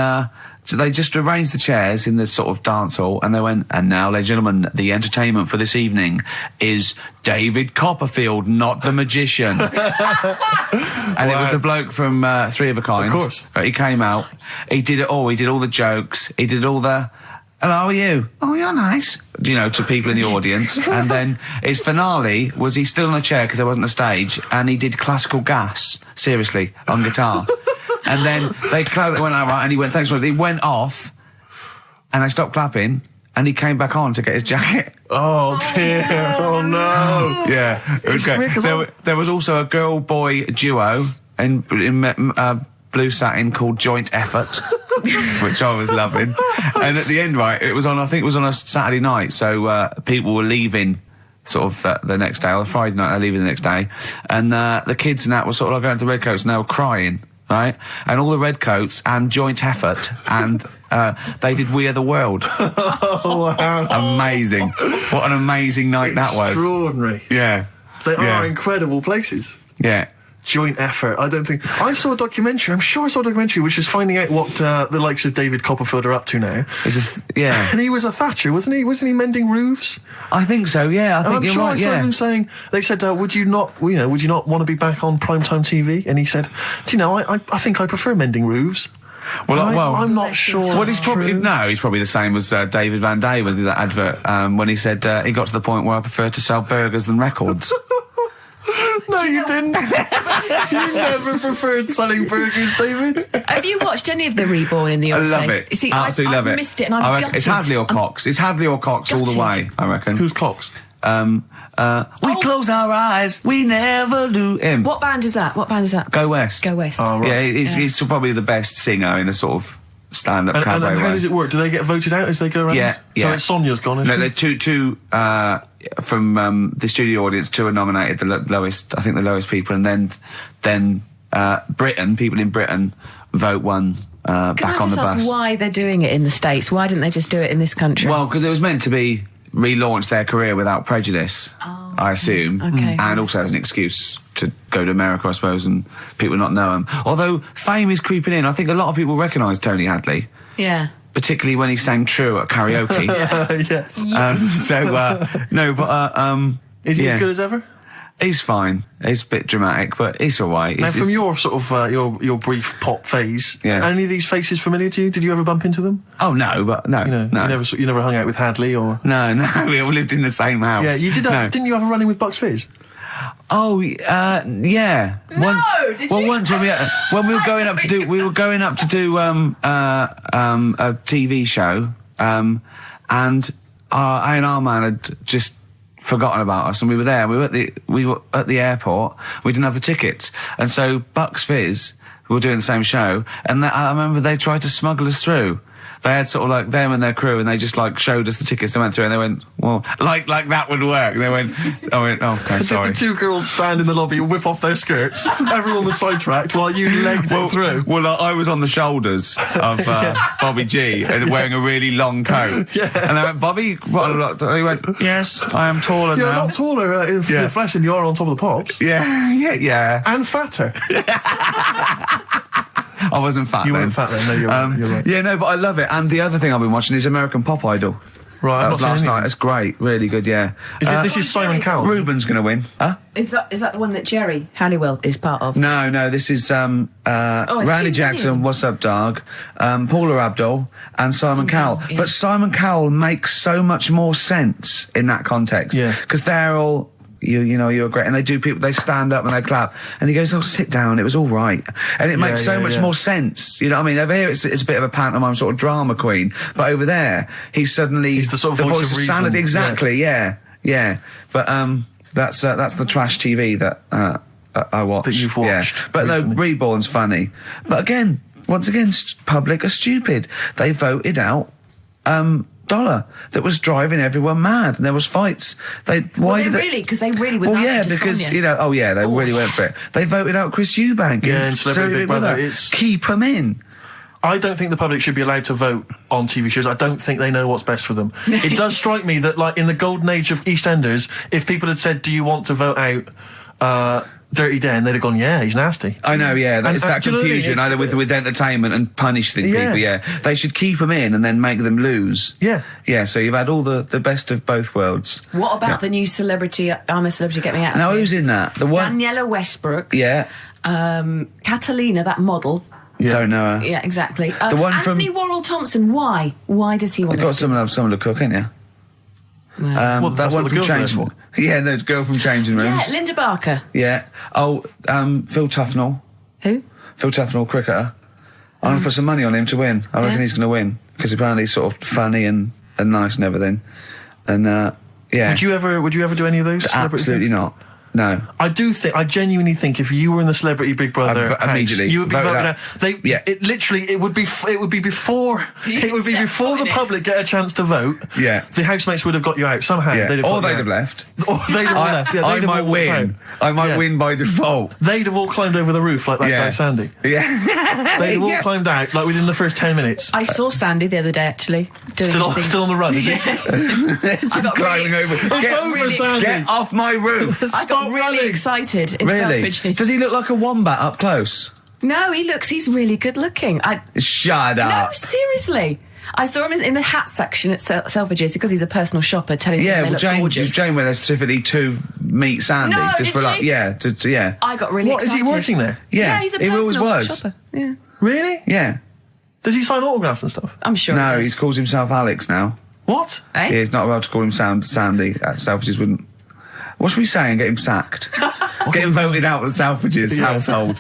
So they just arranged the chairs in the sort of dance hall, and they went, and now, ladies and gentlemen, the entertainment for this evening is David Copperfield, not the magician. And it was the bloke from Three of a Kind. Of course. He came out, he did it all, he did all the jokes, he did all the, hello, how are you? Oh, you're nice. You know, to people in the audience. And then his finale was he stood on a chair because there wasn't a stage, and he did Classical Gas, seriously, on guitar. And then they went out, right, and he went, thanks for it. He went off, and they stopped clapping, and he came back on to get his jacket. Oh, dear. Oh, no. Yeah. Okay. There was also a girl-boy duo in blue satin called Joint Effort, which I was loving. And at the end, right, I think it was on a Saturday night, so people were leaving sort of the next day, or Friday night, they're leaving the next day, and the kids and that were sort of like going to Redcoats, and they were crying, right? And all the Redcoats and Joint Effort, and they did We Are the World. Oh, wow. Amazing. What an amazing night that was. Extraordinary. Yeah. They are incredible places. Yeah. Joint Effort. I don't think... I saw a documentary, I'm sure I saw a documentary, which is finding out what the likes of David Copperfield are up to now. Yeah. And he was a thatcher, wasn't he? Wasn't he mending roofs? I think so, yeah. I think you're right, I'm sure I saw him saying... They said, would you not want to be back on primetime TV? And he said, do you know, I think I prefer mending roofs. Well, I'm not sure. Well, he's probably the same as David Van Day with that advert when he said he got to the point where I prefer to sell burgers than records. No, you didn't. You never preferred selling burgers, David. Have you watched any of the Reborn in the USA? I love it. See, absolutely love it. I missed it, and I'm gutted. It's Hadley or Cox. It's Hadley or Cox all the way, I reckon. Who's Cox? We close our eyes, we never do him. What band is that? Go West. Go West. Oh, right. Yeah, he's probably the best singer in a sort of stand-up cabaret And how way. does it work? Do they get voted out as they go around? Yeah. So it's Sonia's gone, isn't No, it? there's two from the studio audience, two are nominated, the lowest people, and then Britain, people in Britain vote one back on the bus. Can I just ask why they're doing it in the States? Why didn't they just do it in this country? Well, because it was meant to be relaunch their career without prejudice, I assume. Okay. And also as an excuse to go to America, I suppose, and people not know him. Although fame is creeping in. I think a lot of people recognise Tony Hadley. Yeah. Particularly when he sang True at karaoke. Yes. Is he as good as ever? He's fine. He's a bit dramatic, but he's all right. Now, from your sort of your brief pop phase, are any of these faces familiar to you? Did you ever bump into them? Oh no, but no, no. You never hung out with Hadley, or no, we all lived in the same house. Yeah, you did. Didn't you have a run-in with Bucks Fizz? Oh, yeah. No, did you? Once when we were going up to do a TV show, and A&R man had just forgotten about us, and we were there. We were at the airport. We didn't have the tickets, and so Bucks Fizz, who were doing the same show, and I remember they tried to smuggle us through. They had sort of like them and their crew, and they just like showed us the tickets. They went through, and they went, "Well, like that would work." And I went, "Oh, okay, sorry." The two girls stand in the lobby, whip off their skirts. Everyone was sidetracked while you legged it through. Well, I was on the shoulders of Bobby G, and wearing a really long coat. Yeah. And I went, "Bobby," he went, "Yes, I am taller now." You're not taller in the flesh than you are on top of the pops. Yeah. And fatter. I wasn't fat then. You weren't fat then, no, you're right. Yeah, no, but I love it. And the other thing I've been watching is American Pop Idol. Right, that was last night. It's great, really good, yeah. This is Simon Cowell? Ruben's going to win. Huh? Is that the one that Jerry Halliwell is part of? No, this is Randy Jackson, What's Up Dog, Paula Abdul, and Simon Cowell. Yeah. But Simon Cowell makes so much more sense in that context. Yeah. Because they're all... you're great, and they stand up and they clap, and he goes, "Oh, sit down, it was all right," and it makes so much more sense. You know what I mean? Over here, it's a bit of a pantomime sort of drama queen, but over there, he's the sort of voice of reason. sanity. Exactly, yeah. But that's the trash TV that I watched. That you've watched. Yeah. But no, Reborn's funny. But once again, public are stupid. They voted out Dollar that was driving everyone mad, and there was fights. Because they really were nasty to because Sonia. They really went for it. They voted out Chris Eubank. And Celebrity Big Brother. Keep him in. I don't think the public should be allowed to vote on TV shows. I don't think they know what's best for them. It does strike me that, like, in the golden age of EastEnders, if people had said, "Do you want to vote out Dirty Den, they'd have gone, yeah, he's nasty. I know, yeah. It's that do you know what I mean? confusion, either with entertainment and punishing people, yeah. They should keep them in and then make them lose. Yeah. Yeah, so you've had all the best of both worlds. What about the new Celebrity, I'm a Celebrity, Get Me Out? Now, who's in that? The one? Daniela Westbrook. Yeah. Catalina, that model. Yeah. Don't know her. Yeah, exactly. The one Anthony Worrell Thompson, why? Why does he want to... You've got someone to cook, ain't you? Well, that one from Changing... Yeah, no, girl from Changing Rooms. Yeah, Linda Barker. Yeah. Oh, Phil Tufnell. Who? Phil Tufnell, cricketer. I'm going to put some money on him to win. I reckon he's going to win. Because apparently he's sort of funny and nice and everything. And, yeah. Would you ever do any of those? Absolutely not. No. I genuinely think if you were in the Celebrity Big Brother house, immediately you would be voted out. It would be before the public get a chance to vote. Yeah. The housemates would have got you out somehow. Yeah. They'd have left. Or they'd have left. Yeah, I might win. I might win by default. They'd have all climbed over the roof like that guy Sandy. Yeah. They'd have all climbed out like within the first 10 minutes. I saw Sandy the other day actually doing still on the run. Is he? Just climbing over. Get off my roof. I got really excited in Selfridges. Does he look like a wombat up close? No, he's really good looking. Shut up. No, seriously. I saw him in the hat section at Selfridges because he's a personal shopper telling us they look gorgeous. Jane went there specifically to meet Sandy. No, just for like, yeah. I got really excited. Is he working there? Yeah, he's a personal shopper. Yeah. Really? Yeah. Does he sign autographs and stuff? I'm sure. No, he calls himself Alex now. What? Yeah, he's not allowed to call him Sandy. Selfridges wouldn't. What should we say and get him sacked? Get him voted out of the Selfridges household.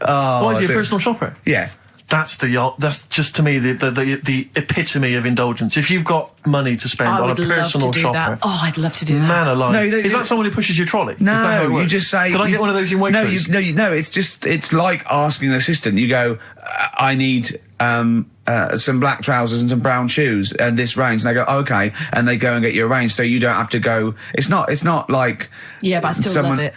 Why is he a personal shopper? Yeah. That's just to me the epitome of indulgence. If you've got money to spend on a personal shopper, that. Oh, I'd love to do that. Man alive! No, is that someone who pushes your trolley? No, you just say. Can I get one of those in Waitrose? No. It's like asking an assistant. You go, I need some black trousers and some brown shoes and this range, and they go okay, and they go and get you a range, so you don't have to go. It's not like but I still love it.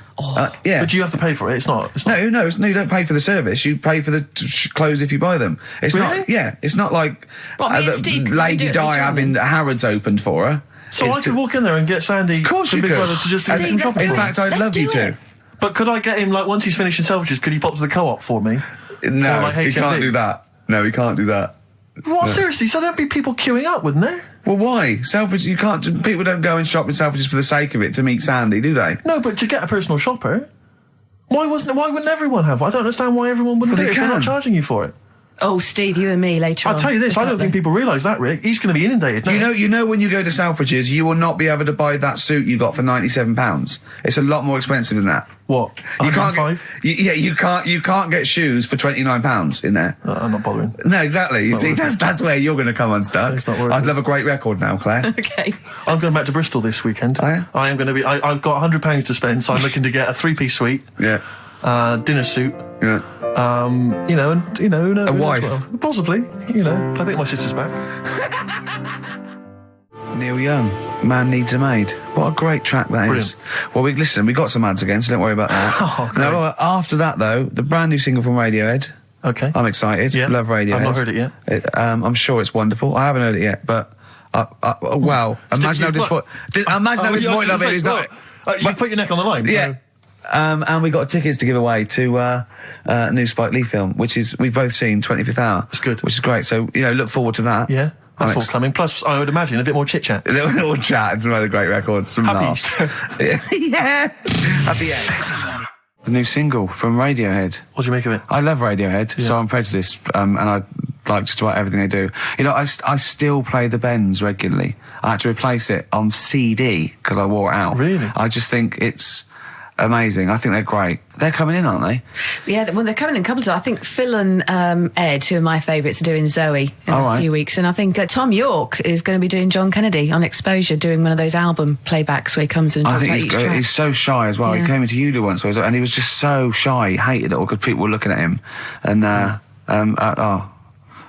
Yeah, but you have to pay for it. It's not. No, you don't pay for the service. You pay for the clothes if you buy them. It's really? not. Yeah, it's not like Lady Di having Harrods opened for her. So I could walk in there and get Sandy, of course from you Big could. Brother, to just do some shopping. In fact, I'd love you to. But could I get him, like, once he's finished in Selfridges, could he pop to the Co-op for me? No, he can't do that. No, he can't do that. What? No. Seriously? So there'd be people queuing up, wouldn't there? Well, why? Selfridges, you can't. People don't go and shop in Selfridges for the sake of it to meet Sandy, do they? No, but to get a personal shopper, why wouldn't everyone have one? I don't understand why everyone wouldn't do it if they're not charging you for it. Oh, Steve, you and me later on. I'll tell you this, I don't think people realise that, Rick. He's going to be inundated now. You know when you go to Selfridges, you will not be able to buy that suit you got for £97. It's a lot more expensive than that. What? You can't you can't get shoes for £29 in there. I'm not bothering. No, exactly. You see, that's where you're going to come unstuck. It's not worth I'd love a great record now, Claire. Okay. I'm going back to Bristol this weekend. Oh, yeah? I am going to be. I've got £100 to spend, so I'm looking to get a 3-piece suite. Yeah. Dinner suit. Yeah. Who knows? A wife. Well, possibly. I think my sister's back. Neil Young, Man Needs a Maid. What a great track that is. Well, we got some ads again, so don't worry about that. Oh, great. No, after that, though, the brand new single from Radiohead. Okay. I'm excited. Yeah. Love Radiohead. I've not heard it yet. I'm sure it's wonderful. I haven't heard it yet, but wow. Imagine how disappointed I've been. He's not. You put your neck on the line. Yeah. So. And we got tickets to give away to a new Spike Lee film, which is we've both seen 25th Hour. It's good. Which is great. So look forward to that. Yeah, that's all coming. Plus, I would imagine a bit more chit chat. A little chat and some other great records. Some Happy laughs. Yeah. Happy end. The new single from Radiohead. What do you make of it? I love Radiohead, so I'm prejudiced, and I like just about everything they do. I still play the Bends regularly. I had to replace it on CD because I wore it out. Really? I just think it's amazing. I think they're great. They're coming in, aren't they? Yeah, well, they're coming in a couple of times. I think Phil and Ed, who are my favourites, are doing Zoe in a few weeks. And I think Tom York is going to be doing John Kennedy on Exposure, doing one of those album playbacks where he comes in and talks about each track. He's so shy as well. Yeah. He came into Udo once, and he was just so shy. He hated it all because people were looking at him. And,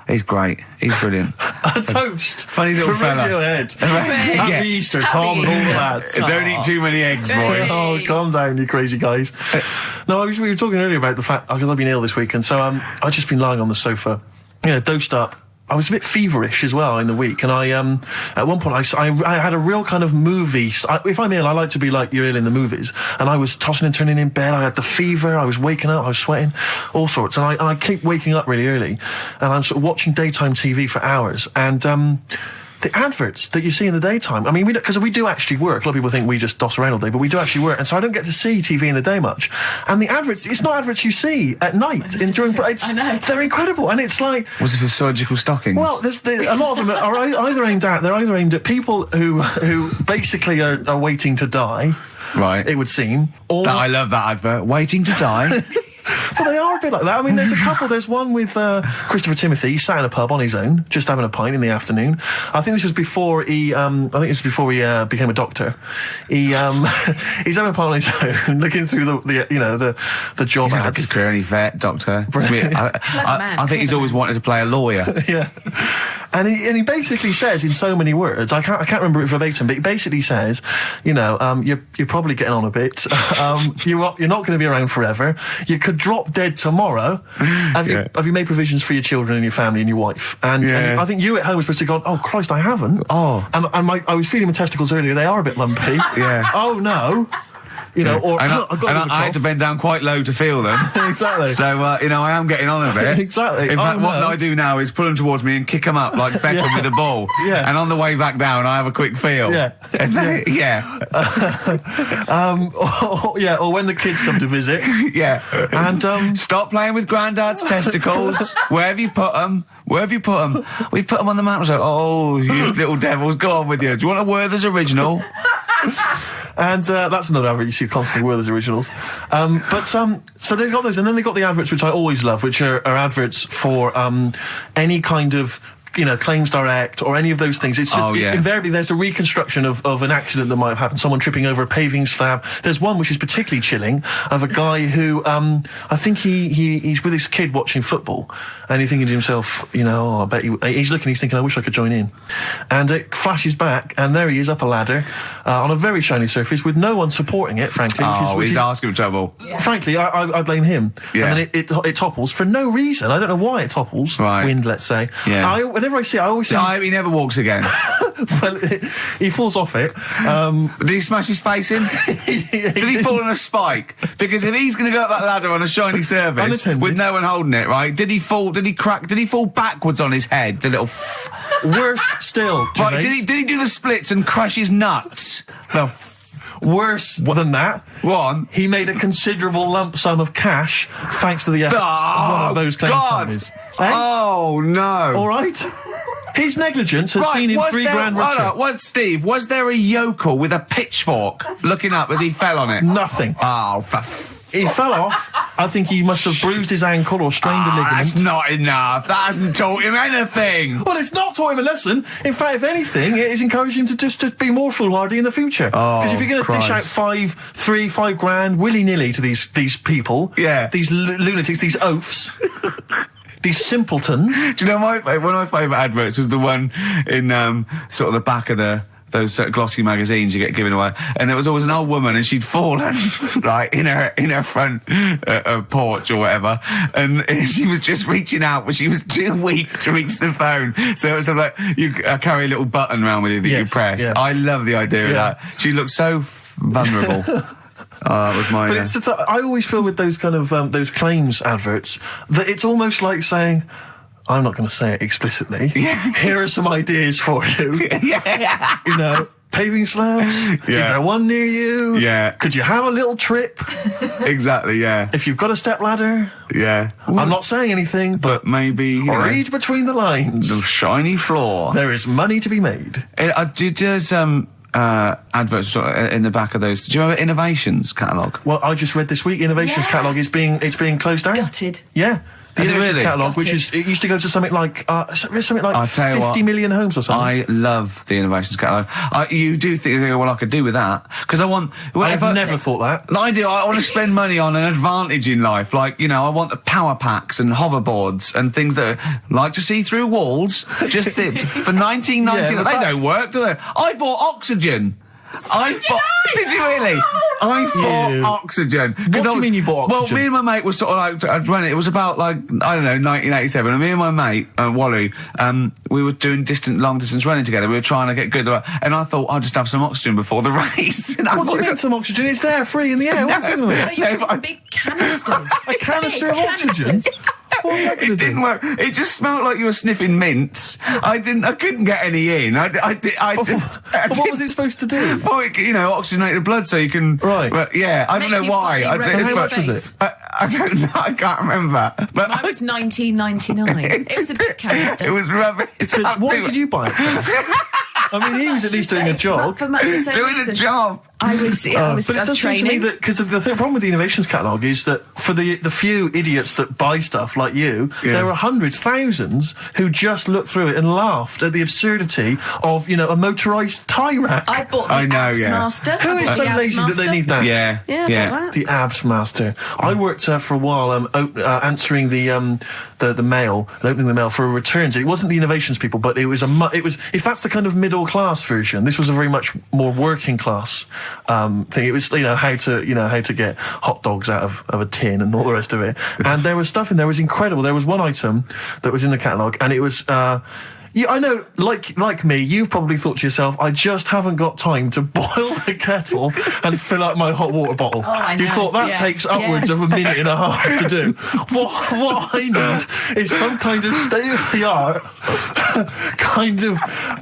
he's great. He's brilliant. A toast. Funny little fella. Radiohead. Happy Easter, Tom, and all that. Don't eat too many eggs, boys. Oh, calm down, you crazy guys. No, we were talking earlier about the fact, because I've been ill this week, and so I've just been lying on the sofa, dosed up, I was a bit feverish as well in the week, and I at one point I had a real kind of movie. If I'm ill, I like to be like you're ill in the movies, and I was tossing and turning in bed. I had the fever. I was waking up. I was sweating, all sorts, and I keep waking up really early, and I'm sort of watching daytime TV for hours, and the adverts that you see in the daytime, I mean, because we do actually work. A lot of people think we just doss around all day, but we do actually work, and so I don't get to see TV in the day much. And the adverts, it's not adverts you see at night during. I know. They're incredible, and it's like. Was it for surgical stockings? Well, a lot of them are either aimed at people who basically are waiting to die. Right. It would seem. Or I love that advert. Waiting to die. Well, they are a bit like that. I mean, there's a couple. There's one with Christopher Timothy. He sat in a pub on his own, just having a pint in the afternoon. I think this was before he. Became a doctor. He's having a pint on his own, looking through the job ads. He's had a good career, any vet, doctor. I think he's always wanted to play a lawyer. Yeah. And he basically says in so many words, I can't remember it verbatim, but he basically says, you're probably getting on a bit. You're not going to be around forever. You could drop dead tomorrow. Have you made provisions for your children and your family and your wife? And I think you at home were supposed to go, oh Christ, I haven't. Oh. And I was feeling my testicles earlier. They are a bit lumpy. Yeah. Oh no. I had to bend down quite low to feel them. Exactly. So, I am getting on a bit. Exactly. In fact, what I do now is pull them towards me and kick them up like Beckham with the ball. Yeah. And on the way back down, I have a quick feel. Yeah. And then, or when the kids come to visit. Yeah. And, stop playing with Grandad's testicles. Where have you put them? Where have you put them? We've put them on the mountain. So, oh, you little devils, go on with you. Do you want a Werther's original? And that's another advert you see constantly, Werther's originals. So they've got those, and then they've got the adverts which I always love, which are adverts for any kind of Claims Direct or any of those things. It's just invariably there's a reconstruction of an accident that might have happened, someone tripping over a paving slab. There's one which is particularly chilling of a guy who I think he's with his kid watching football, and he's thinking to himself, I bet he's thinking, I wish I could join in. And it flashes back, and there he is up a ladder on a very shiny surface with no one supporting it, frankly. He's asking for trouble. Frankly, I blame him. Yeah. And then it topples for no reason. I don't know why it topples. Right. Wind, let's say. Yeah. Whenever I see it, I always think... I hope he never walks again. Well, he falls off it. Did he smash his face in? Did he fall on a spike? Because if he's going to go up that ladder on a shiny surface with no one holding it, right? Did he fall? Did he crack? Did he fall backwards on his head? The little... Worse still, Gervais. Right, did he do the splits and crush his nuts? No. Worse than that. One. He made a considerable lump sum of cash thanks to the efforts of one of those claims companies. Eh? Oh, no. All right. His negligence has seen him £3,000 richer. Steve, was there a yokel with a pitchfork looking up as he fell on it? Nothing. Oh, he fell off. I think he must have bruised his ankle or strained a ligament. That's not enough. That hasn't taught him anything. Well, it's not taught him a lesson. In fact, if anything, it has encouraged him to just be more foolhardy in the future. Because if you're going to dish out $5,000 willy-nilly to these people, these lunatics, these oafs... These simpletons. Do you know one of my favourite adverts was the one in sort of the back of those glossy magazines you get given away, and there was always an old woman, and she'd fallen like in her front porch or whatever, and she was just reaching out, but she was too weak to reach the phone. So it was like you carry a little button around with you that you press. Yeah. I love the idea of that. She looked so vulnerable. That was mine. But I always feel with those kind of those claims adverts that it's almost like saying, I'm not going to say it explicitly. Here are some ideas for you. Paving slabs. Is there one near you? Yeah. Could you have a little trip? Exactly. Yeah. If you've got a step ladder. Yeah. I'm not saying anything, but maybe read between the lines. The shiny floor. There is money to be made. There's adverts in the back of those. Do you remember Innovations catalogue? Well, I just read this week Innovations catalogue is being closed down. Gutted. Yeah. The Innovations catalogue, Gutted. which it used to go to something like 50 million homes or something. I love the Innovations catalogue. You do think, well, I could do with that, because I want... I've never thought that. I do. I want to spend money on an advantage in life. Like, I want the power packs and hoverboards and things that like to see through walls. Just for 1990. They don't work, do they? I bought Oxygen. Did you really? I bought Oxygen. What do you mean you bought Oxygen? Well, me and my mate was sort of like, I'd run it. It was about like, I don't know, 1987. And me and my mate, Wally, we were doing long distance running together. We were trying to get good. And I thought, I'll just have some Oxygen before the race. What do you mean some Oxygen? It's there, free in the air. What's going on? You put some big canisters. A canister of Oxygen? It didn't work. It just smelled like you were sniffing mints. I couldn't get any in. What was it supposed to do? Well, oxygenate the blood so you can. Right. But yeah, I don't know why. How much was it? I don't know. I can't remember. But Mine was 1999. It was a big canister. It was rubbish. Why did you buy it? I mean, he was at least doing a job. For much the same Doing reason. a job. I was But it does seem to me training. that, because the problem with the innovations catalogue is that for the few idiots that buy stuff like you, there are hundreds, thousands who just looked through it and laughed at the absurdity of, a motorised tie rack. I bought the Abs Master. Who is so lazy that they need that? Yeah, I bought that. The Abs Master. I worked for a while answering the mail and opening the mail for a returns. It wasn't the innovations people, but it was if that's the kind of middle class version, this was a very much more working class thing. It was how to get hot dogs out of a tin and all the rest of it. And there was stuff in there was incredible. There was one item that was in the catalogue, and it was. I know, like me, you've probably thought to yourself, I just haven't got time to boil the kettle and fill up my hot water bottle. You thought that takes upwards of a minute and a half to do. What I need is some kind of state-of-the-art kind of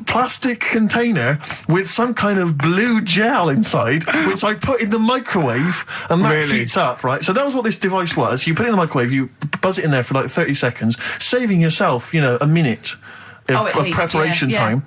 plastic container with some kind of blue gel inside, which I put in the microwave, and that heats up, right? So that was what this device was. You put it in the microwave, you buzz it in there for like 30 seconds, saving yourself, a minute of preparation time.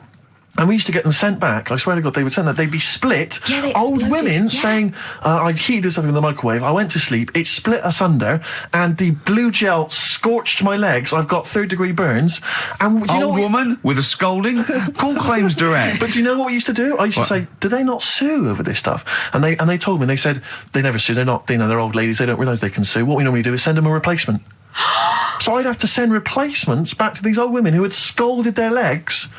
And we used to get them sent back. I swear to God, they would send that. They'd be split. Old women saying, I'd heated something in the microwave, I went to sleep, it split asunder, and the blue gel scorched my legs. I've got 3rd-degree burns. And do you know woman with a scolding? Call claims direct. But do you know what we used to do? I used to say, do they not sue over this stuff? And they told me, they said, they never sue, they're not, they're old ladies, they don't realise they can sue. What we normally do is send them a replacement. So I'd have to send replacements back to these old women who had scalded their legs.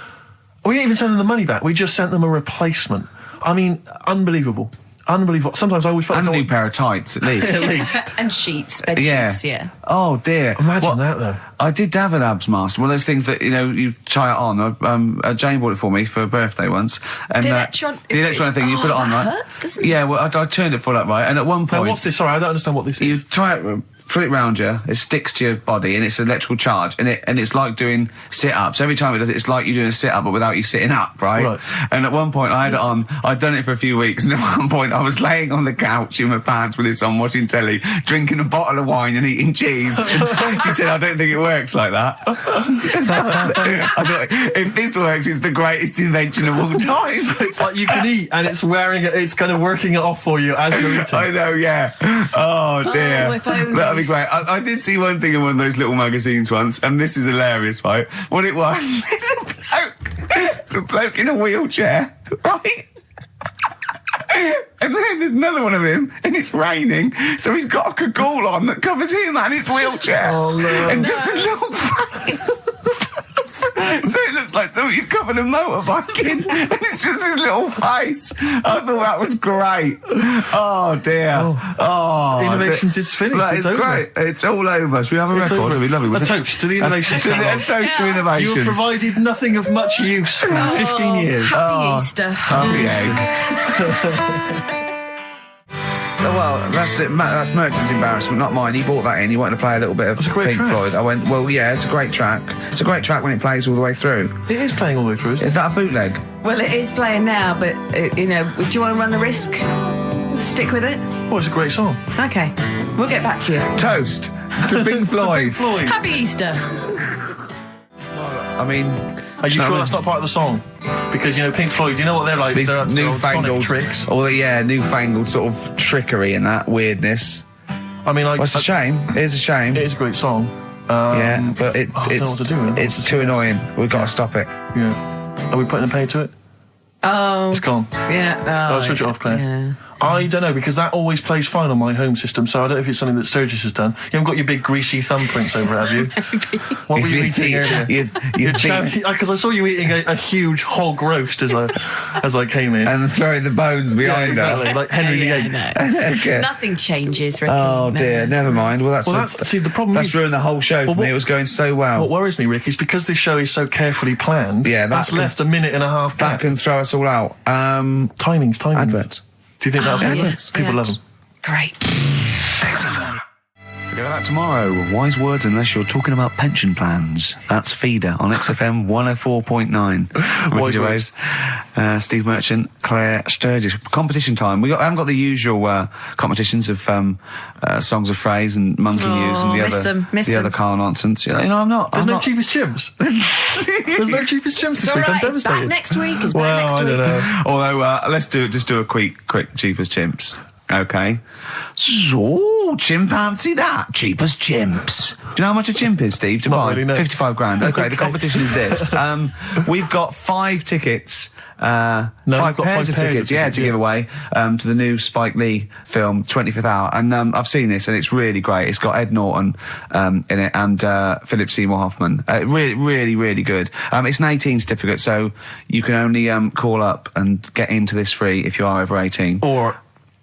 We didn't even send them the money back. We just sent them a replacement. I mean, unbelievable. Unbelievable. Sometimes I always felt like a new pair of tights, at least. At least. And sheets, bed sheets, yeah. Oh, dear. Imagine that, though. I did have an Abs Master. One of those things that, you try it on. Jane bought it for me for a birthday once. And, the electronic thing, you put it on, right? Hurts, doesn't it? Yeah, well, I turned it full up, right? And at one point... Now, what's this? Sorry, I don't understand what this is. You try it... Put it round you, it sticks to your body, and it's an electrical charge, and it's like doing sit-ups. Every time it does it, it's like you're doing a sit-up, but without you sitting up, right? And at one point, I had it on, I'd done it for a few weeks, and at one point, I was laying on the couch in my pants with this on, watching telly, drinking a bottle of wine and eating cheese. She said, I don't think it works like that. I thought, if this works, it's the greatest invention of all time. So it's like you can eat, and it's kind of working it off for you as you're eating. I know, yeah. Oh, dear. That'd be great. I did see one thing in one of those little magazines once, and this is hilarious, right? What it was, it's a bloke in a wheelchair, right? And then there's another one of him, and it's raining, so he's got a cagoule on that covers him and his wheelchair. Oh, no. And just his little face. So it looks like somebody's covered a motorbike in, and it's just his little face. I thought that was great. Oh, dear. Innovations is finished. It's over. Great. It's all over. Should we have a record? It'd be lovely. A toast to the innovations. A toast to innovations. You have provided nothing of much use for 15 years. Happy Easter. Happy egg. Well, that's it. That's Merton's embarrassment, not mine. He bought that in. He wanted to play a little bit of Pink Floyd. I went, well, yeah, it's a great track. It's a great track when it plays all the way through. It is playing all the way through, isn't it? Is that a bootleg? Well, it is playing now, but, do you want to run the risk? Stick with it? Well, it's a great song. Okay. We'll get back to you. Toast to Pink Floyd. Pink Floyd. Happy Easter. I mean... Are you sure that's not part of the song? Because, Pink Floyd, you know what they're like? These they're newfangled tricks. Newfangled sort of trickery and that weirdness. I mean, it's a shame. It is a shame. It is a great song. Yeah, but it's too annoying. We've got to stop it. Yeah. Are we putting a pay to it? Oh. It's gone. Yeah. I'll switch it off, Claire. Yeah. I don't know, because that always plays fine on my home system, so I don't know if it's something that Sturgis has done. You haven't got your big greasy thumbprints over it, have you? What were you eating earlier? Because I saw you eating a huge hog roast as I came in. And throwing the bones behind exactly, like Henry VIII. Okay. Nothing changes, Ricky. Oh dear, never mind. Well, see, the problem that's ruined the whole show for me. It was going so well. What worries me, Rick, is because this show is so carefully planned. Yeah, that's left a minute and a half gap. That can throw us all out. Timings. Adverts. Do you think that's adverts? People love them. Great. Forget about tomorrow. Wise words unless you're talking about pension plans. That's Feeder on XFM 104.9. Wise words. Steve Merchant, Claire Sturgis. Competition time. I haven't got the usual competitions of songs of phrase and monkey news and the other Carl nonsense. You know, I'm not. There's no cheapest chimps. There's no cheapest chimps this week. I'm devastated. It's back next week. It's back next week. I don't know. Although let's do a quick cheapest chimps. Okay. So, chimpanzee that. Cheapest chimps. Do you know how much a chimp is, Steve, to buy? Really, no. 55 grand. Okay, the competition is this. We've got 5 tickets. Five pairs of tickets, to give away to the new Spike Lee film, 25th Hour. And I've seen this, and it's really great. It's got Ed Norton in it and Philip Seymour Hoffman. Really, really, really good. It's an 18 certificate, so you can only call up and get into this free if you are over 18. Or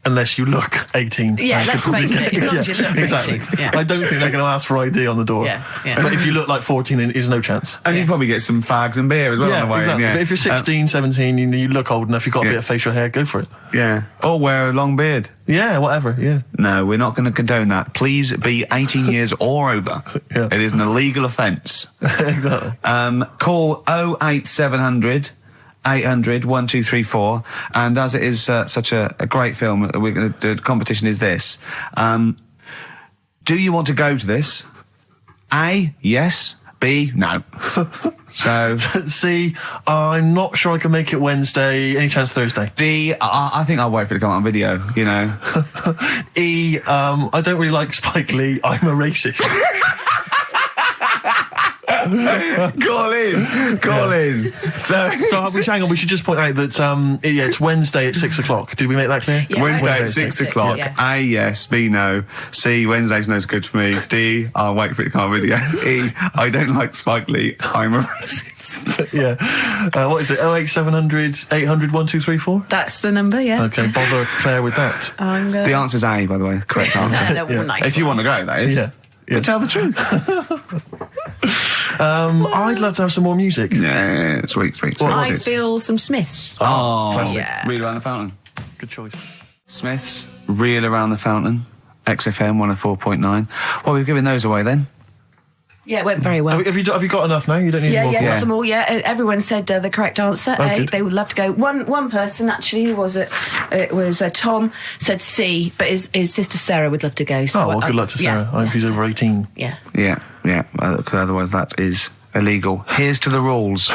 unless you look 18. Yeah, let's face it. As long as you look 18. Exactly. Yeah. I don't think they're going to ask for ID on the door. Yeah. But if you look like 14, then there's no chance. And you probably get some fags and beer as well on the way. Exactly. Yeah, but if you're 16, 17, you look old enough, you've got a bit of facial hair, go for it. Yeah. Or wear a long beard. Yeah, whatever, yeah. No, we're not going to condone that. Please be 18 years or over. Yeah. It is an illegal offence. Exactly. Call 08700 800 1234, and as it is such a great film, we're going to do the competition is this. Do you want to go to this? A, yes. B, no. So C, I'm not sure I can make it Wednesday. Any chance Thursday? D, I think I'll wait for it to come out on video, you know. E, I don't really like Spike Lee. I'm a racist. Call in. So hang on, we should just point out that it's Wednesday at 6 o'clock. Did we make that clear? Yeah, Wednesday at 6 o'clock. Yeah. A, yes. B, no. C, Wednesday's no good for me. D, I'll wait for it to come on video. E, I don't like Spike Lee. I'm a racist. Yeah. What is it? 08700 800 1234? That's the number, yeah. Okay, bother Claire with that. The answer's A, by the way. Correct answer. Nice if you want to go, that is. Yeah. But tell the truth. I'd love to have some more music. Yeah, sweet. I feel some Smiths. Oh, classic. Yeah. Reel Around the Fountain. Good choice. Smiths, Reel Around the Fountain, XFM 104.9. Well, we've given those away then. Yeah, it went very well. Have you got enough now? You don't need more? Yeah, got them all, yeah. Everyone said the correct answer. Good. They would love to go. One person, actually, who was it? It was Tom, said C, but his sister Sarah would love to go. So good luck to Sarah. I hope she's over 18. Yeah. Yeah, because otherwise that is illegal. Here's to the rules.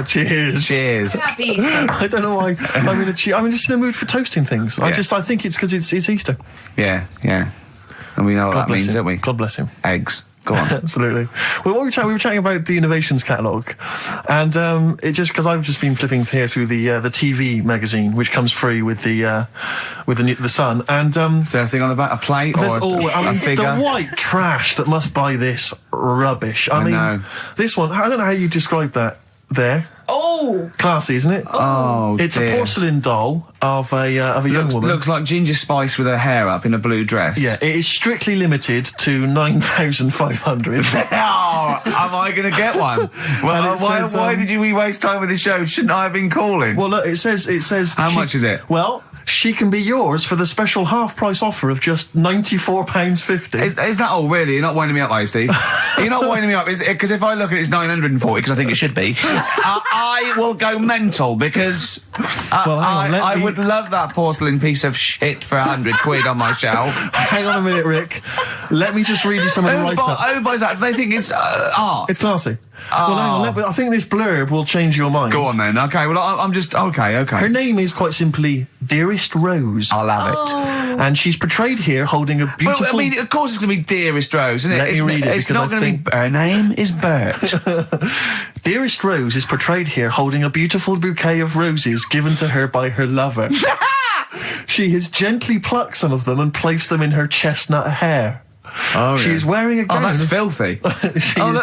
Cheers. Happy Easter. I don't know why I'm just in a mood for toasting things. I think it's because it's Easter. Yeah. And we know what that means, don't we? God bless him. Eggs. Go on. Absolutely. Well, we were chatting about the Innovations catalogue, and it just because I've just been flipping here through the TV magazine, which comes free with the Sun, and is there anything on the back? A plate or a figure? The white trash that must buy this rubbish. I mean, this one. I don't know how you describe that. There. Oh, classy, isn't it? Oh, it's a porcelain doll of a young woman. Looks like Ginger Spice with her hair up in a blue dress. Yeah, it is strictly limited to 9,500. Oh, am I going to get one? Well, why did we waste time with the show? Shouldn't I have been calling? Well, look, it says. How much is it? Well, she can be yours for the special half-price offer of just £94.50. Is that all, really? You're not winding me up, are you, Steve? You're not winding me up, because if I look at it, it's 940, because I think it should be. I will go mental, because I would love that porcelain piece of shit for 100 quid on my shelf. Hang on a minute, Rick. Let me just read you some of the write-up. Who buys that? Do they think it's art? It's classy. Well, hang on, I think this blurb will change your mind. Go on then. Okay, well, I'm just... Okay. Her name is quite simply Dearest Rose. I'll have it. And she's portrayed here holding a beautiful... Well, I mean, of course it's going to be Dearest Rose, isn't it? Let me read it, it's not going to be... Her name is Bert. Dearest Rose is portrayed here holding a beautiful bouquet of roses given to her by her lover. She has gently plucked some of them and placed them in her chestnut hair. Oh, She's wearing a gown. Oh, that's filthy.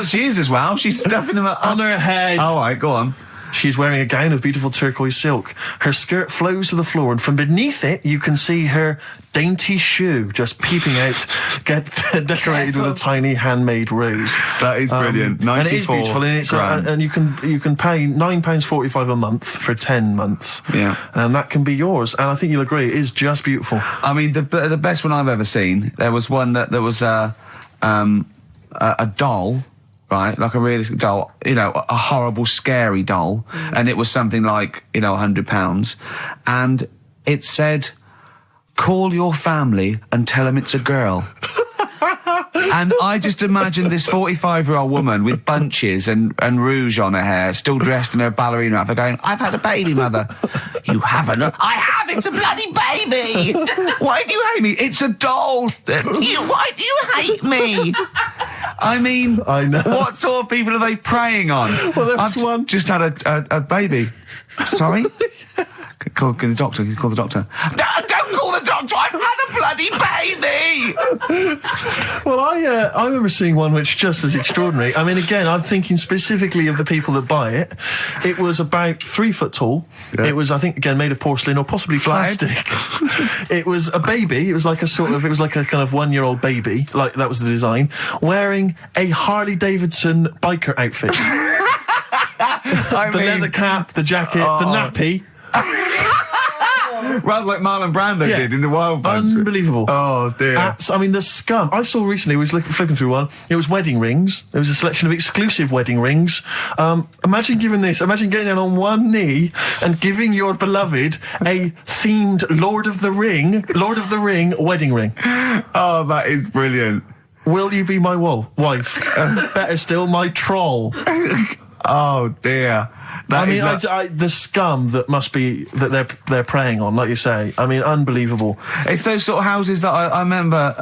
She is as well. She's stuffing them on her head. All right, go on. She's wearing a gown of beautiful turquoise silk. Her skirt flows to the floor, and from beneath it, you can see her dainty shoe just peeping out, decorated with a tiny handmade rose. That is brilliant. And it is beautiful, and it's and you can pay £9.45 a month for 10 months. Yeah, and that can be yours. And I think you'll agree, it is just beautiful. I mean, the best one I've ever seen. There was one that was a doll. Right, like a realistic doll, a horrible, scary doll, and it was something like, £100, and it said, "Call your family and tell them it's a girl." And I just imagined this 45-year-old woman with bunches and rouge on her hair, still dressed in her ballerina outfit, going, "I've had a baby, mother." "You haven't?" "I have, it's a bloody baby." "Why do you hate me?" "It's a doll." "Why do you hate me?" I mean, I know. What sort of people are they preying on? Well, that's one. Just had a baby. Sorry? Call the doctor. Call the doctor. Don't call the doctor. I've had a bloody baby. Well, I remember seeing one which just was extraordinary. I mean, again, I'm thinking specifically of the people that buy it. It was about 3 foot tall. Yeah. It was, I think, again, made of porcelain or possibly plastic. It was a baby. It was like a kind of 1-year-old baby. Like, that was the design. Wearing a Harley Davidson biker outfit. The leather cap, the jacket, the nappy. Rather like Marlon Brando did in the Wild Bunch. Unbelievable. Oh, dear. I mean, the scum. I saw recently, I was flipping through one, it was wedding rings. There was a selection of exclusive wedding rings. Imagine getting down on one knee and giving your beloved a themed Lord of the Ring wedding ring. Oh, that is brilliant. Will you be my wife? Better still, my troll. Oh, dear. The scum that must be that they're preying on, like you say. I mean, unbelievable. It's those sort of houses that I remember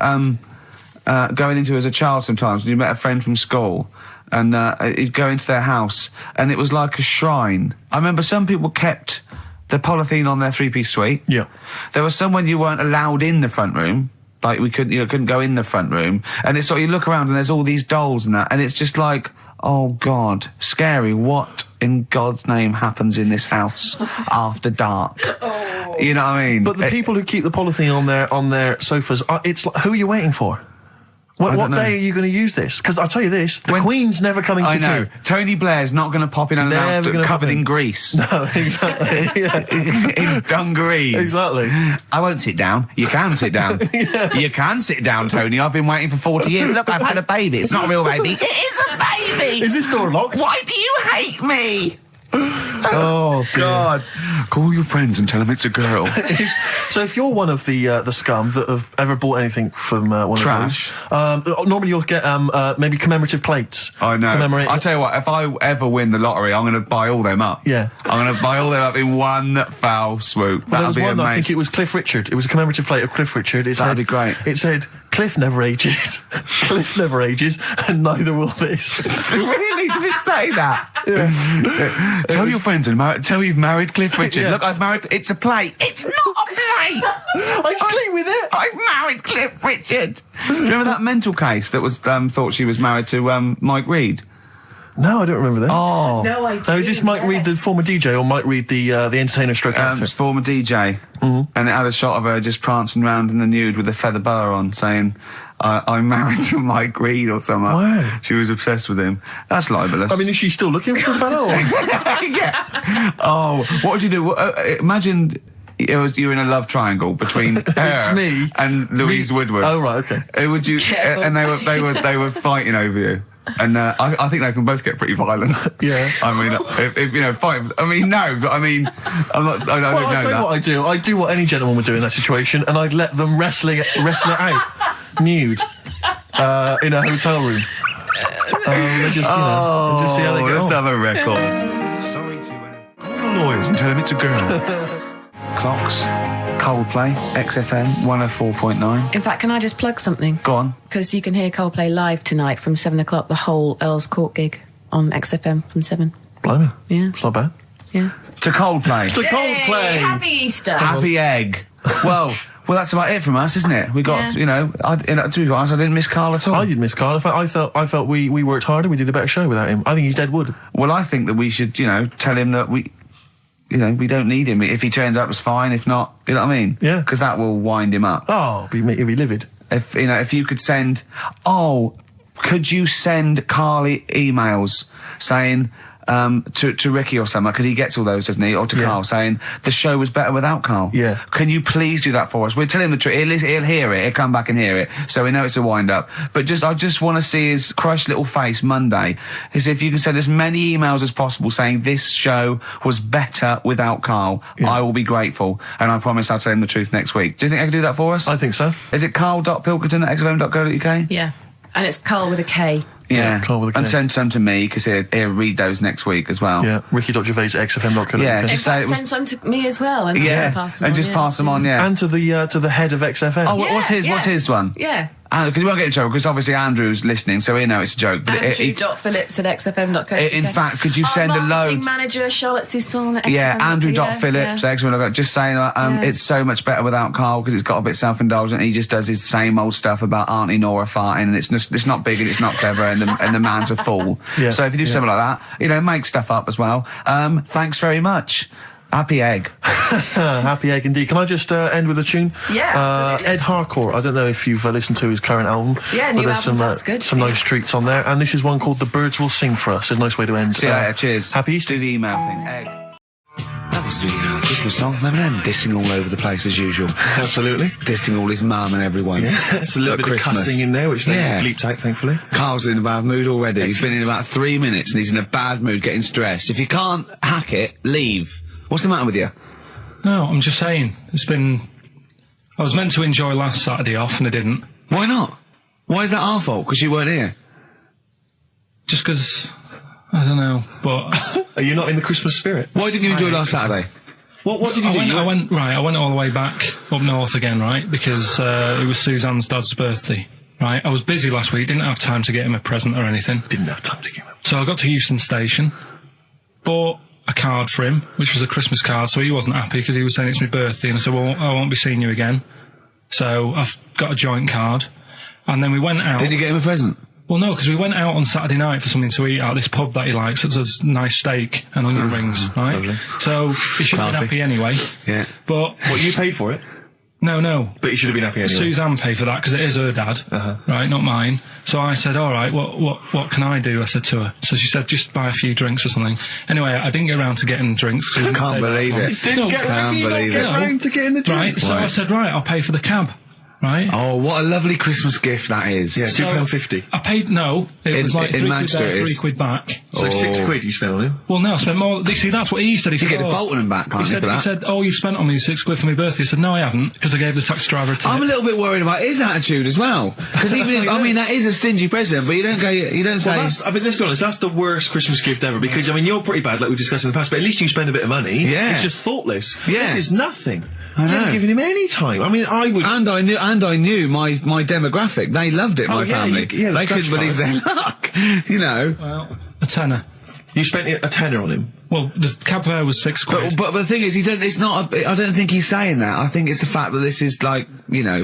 going into as a child sometimes when you met a friend from school, and you'd go into their house, and it was like a shrine. I remember some people kept the polythene on their 3-piece suite. Yeah. There was some when you weren't allowed in the front room. Like, we couldn't go in the front room, and it's sort of, you look around and there's all these dolls and that, and it's just like, oh God, scary. What in God's name happens in this house after dark? Oh. You know what I mean? But the people who keep the polythene on their sofas, it's like, who are you waiting for? What day are you going to use this? Because I'll tell you this, the Queen's never coming to tea. Tony Blair's not going to pop in and out covered in grease. No, exactly. In dungarees. Exactly. I won't sit down. You can sit down. Yeah. You can sit down, Tony. I've been waiting for 40 years. Look, I've had a baby. It's not a real baby. It is a baby! Is this door locked? Why do you hate me? Oh, God. Call your friends and tell them it's a girl. So if you're one of the scum that have ever bought anything from one Trash. of those, normally you'll get maybe commemorative plates. I know. I'll tell you what, if I ever win the lottery, I'm going to buy all them up. Yeah. I'm going to buy all them up in one foul swoop. Well, there was be one, amazing. I think it was Cliff Richard. It was a commemorative plate of Cliff Richard. That'd be great. It said, Cliff never ages. Cliff never ages, and neither will this. Really? Did it say that? Yeah. Tell your friends and tell you've married Cliff Richard. Yeah. Look, I've married... It's a plate. It's not a plate! I sleep with it! I've married Cliff Richard. Do you remember that mental case that was thought she was married to Mike Reed? No, I don't remember that. Oh. No, I do. So is this Mike Reed, the former DJ, or Mike Reed, the entertainer stroke actor? It's former DJ. Mm-hmm. And it had a shot of her just prancing around in the nude with a feather boa on, saying... I'm married to Mike Reed or something. Wow. She was obsessed with him. That's libelous. I mean, is she still looking for a fellow? Yeah. Oh, what would you do? Imagine you were in a love triangle between her me and Louise Woodward. Oh, right, okay. Who would you? And they were fighting over you. And I think they can both get pretty violent. Yeah. I mean, if fight. I mean, no, but I mean, I'm not. I don't know I'll tell you that. what I do. I do what any gentleman would do in that situation, and I'd let them wrestle it out, nude, in a hotel room. Just see how they go. Let's have a record. Sorry to call the lawyers and tell them it's a girl. Clocks. Coldplay, XFM 104.9. In fact, can I just plug something? Go on. Because you can hear Coldplay live tonight from 7 o'clock, the whole Earl's Court gig on XFM from 7. Blimey. Yeah. It's not bad. Yeah. To Coldplay. To Coldplay. Happy Easter. Happy egg. Well, that's about it from us, isn't it? We got, to be honest, I didn't miss Karl at all. I didn't miss Karl. In fact, I felt we worked harder. We did a better show without him. I think he's dead wood. Well, I think that we should, tell him that we don't need him. If he turns up, it's fine. If not, you know what I mean? Yeah. Because that will wind him up. Oh, he'll be livid. If you could send, could you send Karl emails saying, to Ricky or something, because he gets all those, doesn't he? Or to Karl, saying the show was better without Karl. Yeah. Can you please do that for us? We'll tell him the truth. He'll hear it. He'll come back and hear it. So we know it's a wind up. But I just want to see his crushed little face Monday. Is if you can send as many emails as possible saying this show was better without Karl. Yeah. I will be grateful, and I promise I'll tell him the truth next week. Do you think I can do that for us? I think so. Is it karl.pilkington@xfm.co.uk? Yeah. And it's Karl with a K. Yeah, Karl with a K. And send some to me, because he'll read those next week as well. Yeah, ricky.gervais@xfm.co.uk. Yeah, just say it was... Send some to me as well. And pass them and on, just pass them on, yeah. And to the head of XFM. Oh, what's his one? Yeah. Because we won't get in trouble, because obviously Andrew's listening, so he'll know it's a joke. But Andrew.phillips@xfm.co.uk. In fact, could you send a load... Marketing manager, Charlotte Susan at XFM. Yeah, Andrew.phillips@xfm.co.uk. Just saying, it's so much better without Karl, because it's got a bit self-indulgent. He just does his same old stuff about Auntie Nora farting, and it's not big and it's not clever, and the man's a fool. Yeah, so if you do something like that, make stuff up as well. Thanks very much. Happy egg. Happy egg indeed. Can I just end with a tune? Yeah, Ed Harcourt. I don't know if you've listened to his current album. Yeah, new album sounds good. Some nice treats on there. And this is one called The Birds Will Sing For Us. It's a nice way to end. See you later. Cheers. Happy Easter. Do the email thing. Egg. That was the Christmas song. Remember them dissing all over the place as usual. Absolutely. Dissing all his mum and everyone. Yeah, it's a little bit Christmas. of cussing in there, which they bleeped out, thankfully. Karl's in a bad mood already. Excellent. He's been in about 3 minutes and he's in a bad mood, getting stressed. If you can't hack it, leave. What's the matter with you? No, I'm just saying. I was meant to enjoy last Saturday off and I didn't. Why not? Why is that our fault? Because you weren't here? Just because... I don't know, but... Are you not in the Christmas spirit? Why didn't you enjoy last Saturday? What did you do? I went all the way back up north again, right? Because it was Suzanne's dad's birthday, right? I was busy last week, didn't have time to get him a present or anything. Didn't have time to get him. So I got to Euston Station, bought a card for him, which was a Christmas card, so he wasn't happy because he was saying it's my birthday, and I said, well, I won't be seeing you again. So I've got a joint card, and then we went out. Did you get him a present? Well, no, because we went out on Saturday night for something to eat at this pub that he likes. It was a nice steak and onion rings, right? Lovely. So he should have been happy anyway. Yeah. But... What, you paid for it? No. But he should have been happy anyway. Suzanne paid for that because it is her dad, right, not mine. So I said, all right, what can I do? I said to her. So she said, just buy a few drinks or something. Anyway, I didn't get around to getting drinks. I can't believe it. Didn't get around to getting the drinks. Right, so I said, right, I'll pay for the cab. Right. Oh, what a lovely Christmas gift that is. Yeah, £2.50. I paid, it was like £3 there, £3 back. So £6 you spent on him? Well, no, I spent more. See, that's what he said. He said, get the Bolton back, can't you, for that? He said, oh, you've spent on me £6 for my birthday. I said, no, I haven't, because I gave the taxi driver a tip. I'm a little bit worried about his attitude as well. Because even if, that is a stingy present, but you don't say... Well, let's be honest, that's the worst Christmas gift ever, because, you're pretty bad, like we discussed in the past, but at least you spend a bit of money. Yeah. It's just thoughtless. Yeah. This is nothing. I know. You haven't given him any time. I would... And I knew my demographic. They loved it, my family. They couldn't believe their luck. Well, a tenner. You spent a tenner on him? Well, the cab fare was £6. But the thing is, I don't think he's saying that. I think it's the fact that this is like,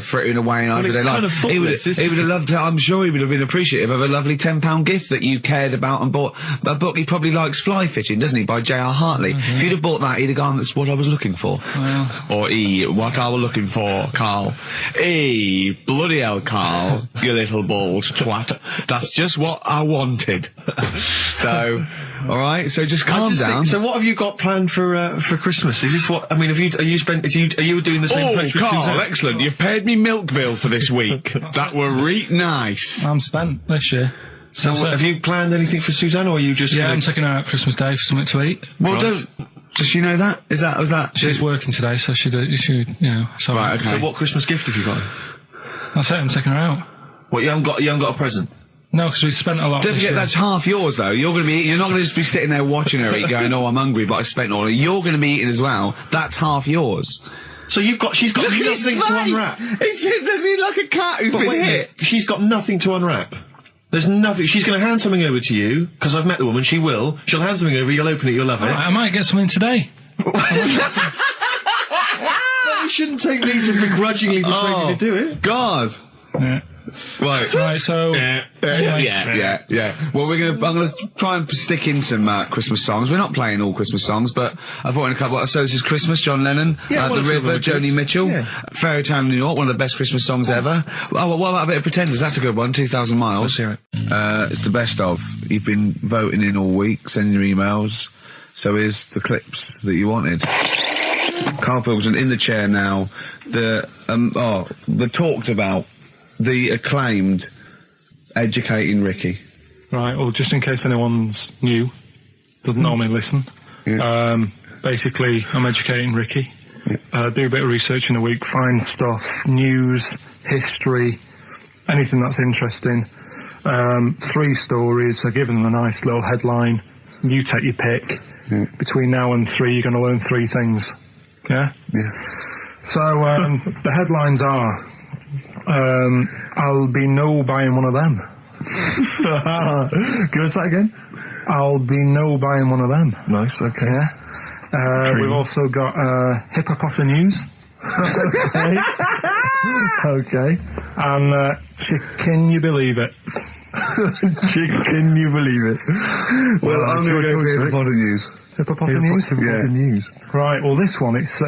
frittering away in either day life. He would have loved to, I'm sure he would have been appreciative of a lovely £10 gift that you cared about and bought. A book, he probably likes Fly Fishing, doesn't he, by J.R. Hartley. If you'd have bought that, he'd have gone, that's what I was looking for. Or what I was looking for, Karl. Bloody hell, Karl, you little balls twat. That's just what I wanted. So... All right, so just calm down. So what have you got planned for Christmas? Is this what, are you doing the same approach with Karl, Suzanne? excellent. You've paid me milk bill for this week. That were nice. I'm spent this year. So have you planned anything for Suzanne, or are you just... Yeah, I'm taking her out Christmas Day for something to eat. Well, does she know that? Was that? She's working today, so so right, okay. So what Christmas gift have you got? That's it, I'm taking her out. What, you haven't got a present? No, because we spent a lot. Don't forget, that's half yours, though. You're not going to just be sitting there watching her eat, going, "Oh, I'm hungry, but I spent all." You're going to be eating as well. That's half yours. So she's got nothing to unwrap. He's looking like a cat who's been hit. She's got nothing to unwrap. There's nothing. She's going to hand something over to you, because I've met the woman. She will. She'll hand something over. You'll open it. You'll love it. I might get something today. You shouldn't take me to begrudgingly persuade me to do it. God. Yeah. Right. So yeah. Well, I'm gonna try and stick in some Christmas songs. We're not playing all Christmas songs, but I brought in a couple. So this is Christmas, John Lennon, The River, Joni Mitchell, Fairy Tale New York, one of the best Christmas songs ever. Oh, what about a bit of Pretenders? That's a good one. 2,000 Miles. Let's hear it. It's the best of. You've been voting in all week, sending your emails. So here's the clips that you wanted. Karl Pilkington in the chair now. The talked about. The acclaimed Educating Ricky. Right, well, just in case anyone's new, doesn't normally listen, basically, I'm educating Ricky. Do a bit of research in a week, find stuff, news, history, anything that's interesting. 3 stories, I give them a nice little headline. You take your pick. Between now and 3, you're going to learn 3 things. Yeah? Yeah. So, the headlines are... I'll be no buying one of them. Give us that again. I'll be no buying one of them. Nice, okay. Yeah. We've also got hippopotamus. Okay. And can you believe it? Can you believe it? Well, I'm going to go for hippopotamus. Hippopotamus? Right, well, this one, it's...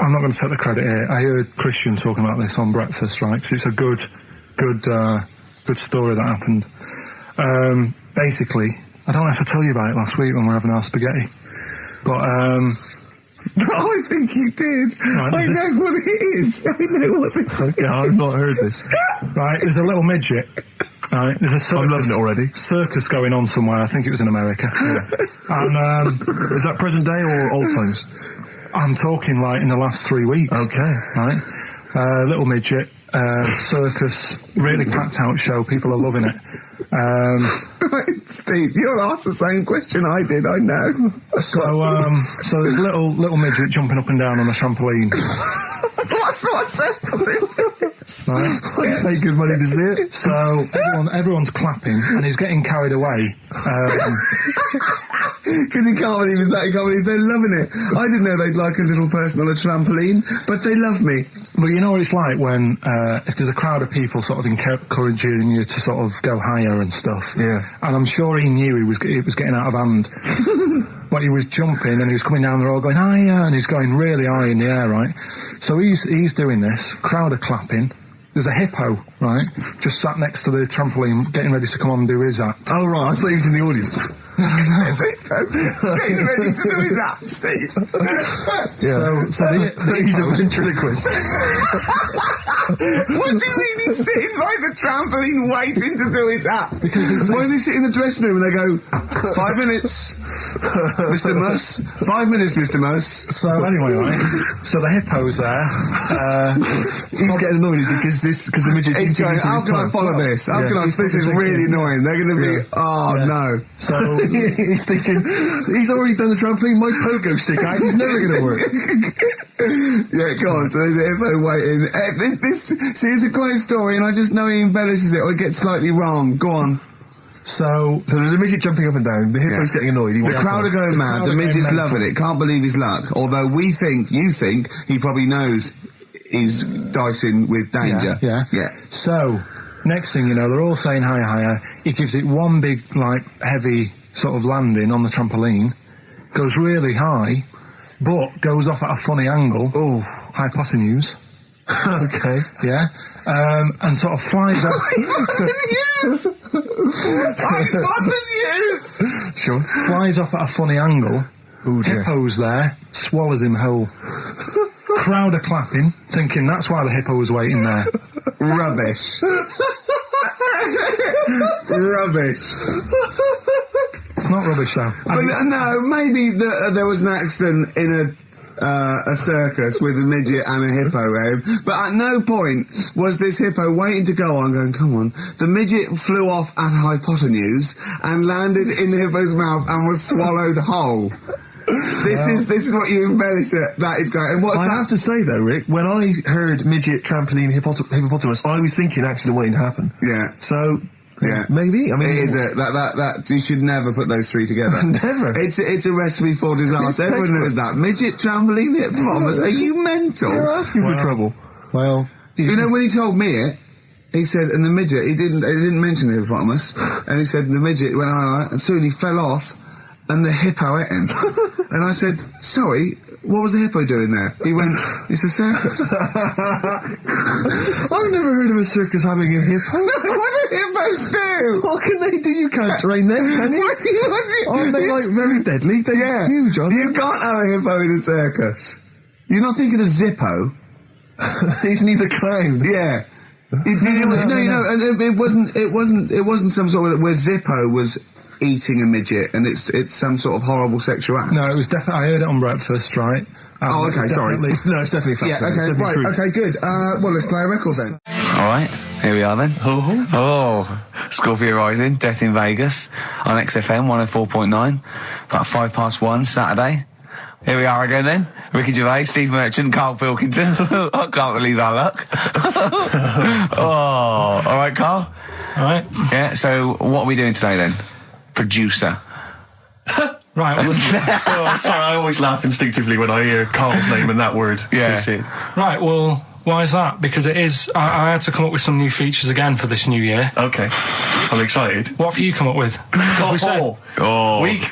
I'm not going to take the credit here. I heard Christian talking about this on Breakfast, right? Because it's a good story that happened. Basically, I don't know if I told you about it last week when we were having our spaghetti, but I think you did. Right, I know what it is. I know what this is. Okay, I've not heard this. Right, there's a little midget. Right, there's a circus. I'm loving it already. Circus going on somewhere. I think it was in America. And is that present day or old times? I'm talking like in the last 3 weeks. Okay. Right? Little midget, circus, really packed out show. People are loving it. Steve, you'll ask the same question I did, I know. So there's a little midget jumping up and down on a trampoline. What's circus is? Right? Pay good money to see it. So everyone's clapping and he's getting carried away. Because he can't believe it's that. He can't believe they're loving it. I didn't know they'd like a little person on a trampoline, but they love me. But you know what it's like when if there's a crowd of people sort of encouraging you to sort of go higher and stuff. Yeah. And I'm sure he knew it was getting out of hand. But he was jumping and he was coming down the road going higher, and he's going really high in the air, right? So he's doing this. Crowd are clapping. There's a hippo, right, just sat next to the trampoline, getting ready to come on and do his act. Oh, right, I thought he was in the audience. Getting ready to do his act, Steve. Yeah. So he's a ventriloquist. What do you mean he's sitting by the trampoline waiting to do his act? Because why does he sit in the dressing room and they go, 5 minutes, Mr. Muss, 5 minutes, Mr. Muss. So anyway, right, so the hippo's there. He's getting annoyed, is he? Because the midget's he's going, how can I follow this? How can I, this is really annoying. They're going to be, no. So he's thinking, he's already done the trampoline, my pogo stick out, he's never going to work. Yeah, go on. So there's a hippo waiting. See, it's a great story, and I just know he embellishes it or it gets slightly wrong. Go on. So there's a midget jumping up and down. The hippo's getting annoyed. The crowd are going mad. The midget's loving it. Can't believe his luck. Although you think he probably knows he's dicing with danger. Yeah. So next thing you know, they're all saying higher, higher. He gives it one big, like, heavy sort of landing on the trampoline. Goes really high, but goes off at a funny angle. Oh, hypotenuse. Okay. Yeah. And sort of flies up. Hypotenuse! Sure. Flies off at a funny angle. Ooh, Hippo's there, swallows him whole. Crowd are clapping, thinking that's why the hippo was waiting there. Rubbish. Rubbish. It's not rubbish, though. But no, maybe there was an accident in a circus with a midget and a hippo, but at no point was this hippo waiting to go on, going, come on. The midget flew off at hypotenuse and landed in the hippo's mouth and was swallowed whole. This is what you embellish it. That is great. And I have to say though, Rick, when I heard midget, trampoline, hippopotamus, I was thinking accident waiting to happen. Yeah. So Yeah. Maybe. I mean, it is that you should never put those three together. Never. It's a recipe for disaster. Everyone knows that. Midget trampoline the hippopotamus. Are you mental? You're asking for trouble. Well, you know when he told me it, he said, and the midget, he didn't mention the hippopotamus, and he said the midget went on, and soon he fell off, and the hippo ate him. And I said, sorry, what was the hippo doing there? He went, it's a circus. I've never heard of a circus having a hippo. No, what do hippos do? What can they do? You can't train them, can you? Aren't they, like, very deadly? They're huge, aren't they? You can't have a hippo in a circus. You're not thinking of Zippo. He's neither clown. Yeah. It wasn't some sort of where Zippo was eating a midget and it's some sort of horrible sexual act. No, it was definitely. I heard it on breakfast, right? Oh, okay, sorry. No, it's definitely fact. Yeah, okay, right, okay, good. Well, let's play a record then. All right, here we are then. Oh, Scorpio Rising, Death in Vegas on XFM 104.9, about 1:05 Saturday. Here we are again then. Ricky Gervais, Steve Merchant, Karl Pilkington. I can't believe our luck. Oh, all right, Karl. All right. Yeah. So, what are we doing today then? Producer. Right. Well, sorry, I always laugh instinctively when I hear Karl's name and that word. Yeah. Right. Well, why is that? Because it is. I had to come up with some new features again for this new year. Okay. I'm excited. What have you come up with?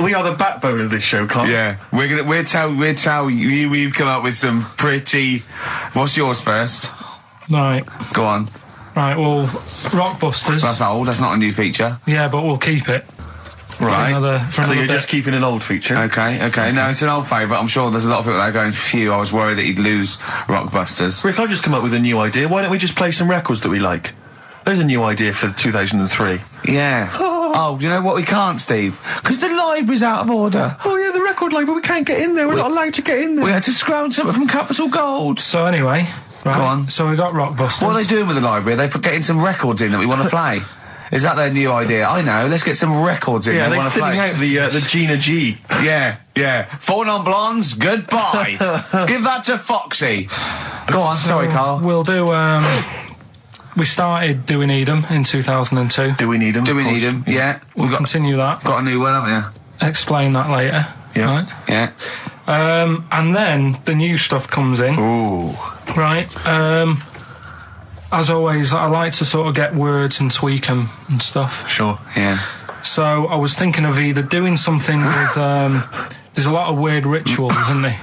We are the backbone of this show, Karl. Yeah. We'll tell you we've come up with some pretty. What's yours first? Right. Go on. Right. Well, Rockbusters. That's old. That's not a new feature. Yeah, but we'll keep it. Right. So you're just keeping an old feature? Okay. No, it's an old favourite. I'm sure there's a lot of people that are going, phew, I was worried that he'd lose Rockbusters. Rick, I've just come up with a new idea. Why don't we just play some records that we like? There's a new idea for 2003. Yeah. Oh, do you know what we can't, Steve? Because the library's out of order. Oh, yeah, the record library. We can't get in there. We're not allowed to get in there. We had to scrounge something from Capital Gold. So anyway, right. Go on. So we got Rockbusters. What are they doing with the library? Are they getting some records in that we want to play? Is that their new idea? I know. Let's get some records in. Yeah, they're thinning out the Gina G. Yeah. 4 non-blondes. Goodbye. Give that to Foxy. Go on. Sorry, Karl. We'll do. We started Do We Need 'Em in 2002. Do We Need 'Em? Do We Need 'Em? Yeah. We'll continue that. Got a new one, haven't you? Explain that later. Yeah. Right? Yeah. And then the new stuff comes in. Ooh. Right. As always, I like to sort of get words and tweak them and stuff. Sure. Yeah. So I was thinking of either doing something with. There's a lot of weird rituals, isn't there?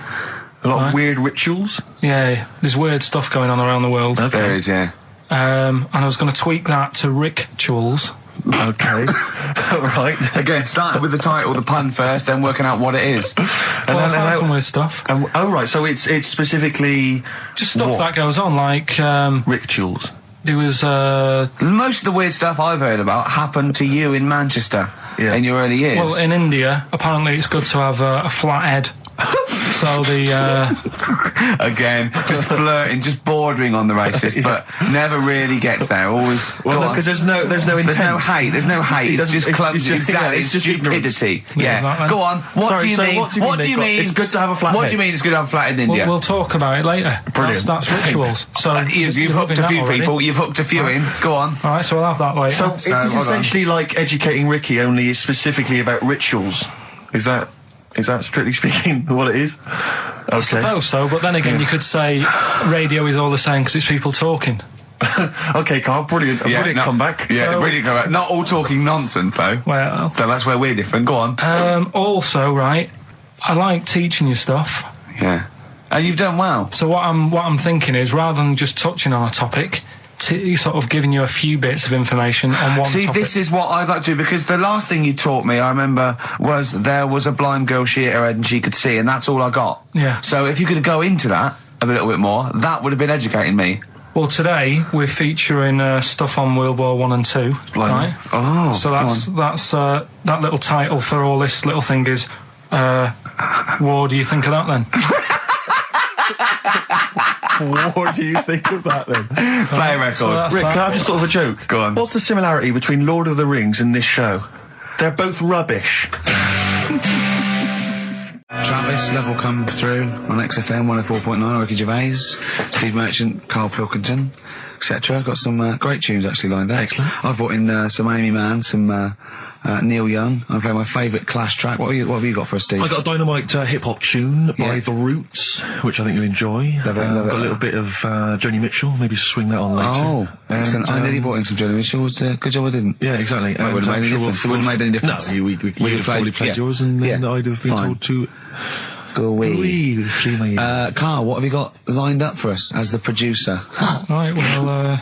A lot of weird rituals? Yeah. There's weird stuff going on around the world. Okay. There is, yeah. And I was going to tweak that to rituals. Okay. Right. Again, starting with the title, the pun first, then working out what it is. And I found some weird stuff. Right. So it's specifically just stuff that goes on, like rituals. There was most of the weird stuff I've heard about happened to you in Manchester in your early years. Well, in India, apparently it's good to have a flat head. So again, just flirting, just bordering on the racist, but never really gets there. Always. Well, because there's no intent. There's no hate. It's just clumsy. It's just stupidity. Yeah. Exactly. Go on. What do you mean? What do you mean? It's good to have a flat head. What do you mean it's good to have a flat head in India? We'll talk about it later. Brilliant. That's rituals. So you've hooked a few people. You've hooked a few in. Go on. All right. So we'll have that later. So it's essentially like Educating Ricky, only it's specifically about rituals. Is that strictly speaking what it is? Okay. I suppose so, but then again, you could say radio is all the same because it's people talking. Okay, Karl, brilliant comeback. Yeah, brilliant comeback. Not all talking nonsense, though. Well, so that's where we're different. Go on. Also, right, I like teaching you stuff. Yeah, and you've done well. So what I'm thinking is, rather than just touching on a topic, sort of giving you a few bits of information on one topic. This is what I'd like to do, because the last thing you taught me, I remember, was there was a blind girl, she hit her head and she could see, and that's all I got. Yeah. So if you could go into that a little bit more, that would have been educating me. Well, today we're featuring stuff on World War 1 and 2, right? Oh, so that's that little title for all this little thing is, what do you think of that then? What do you think of that then? Play a record. So Rick, can I have just sort of a joke? Go on. What's the similarity between Lord of the Rings and this show? They're both rubbish. Travis, Level come through on XFM 104.9, Ricky Gervais, Steve Merchant, Karl Pilkington. etc. Got some great tunes actually lined up. Excellent. I've brought in some Amy Mann, some Neil Young. I play my favourite Clash track. What have you got for us, Steve? I got a dynamite hip-hop tune by The Roots, which I think you'll enjoy. Love it. Got a little bit of Joni Mitchell, maybe swing that on later. Oh, excellent. I nearly brought in some Joni Mitchell. Good job I didn't. Yeah, exactly. It wouldn't have made any difference. It wouldn't have made any difference. No, we would have probably played yours, and then I'd have been told to... Go away. Carl, what have you got lined up for us as the producer? Right, well,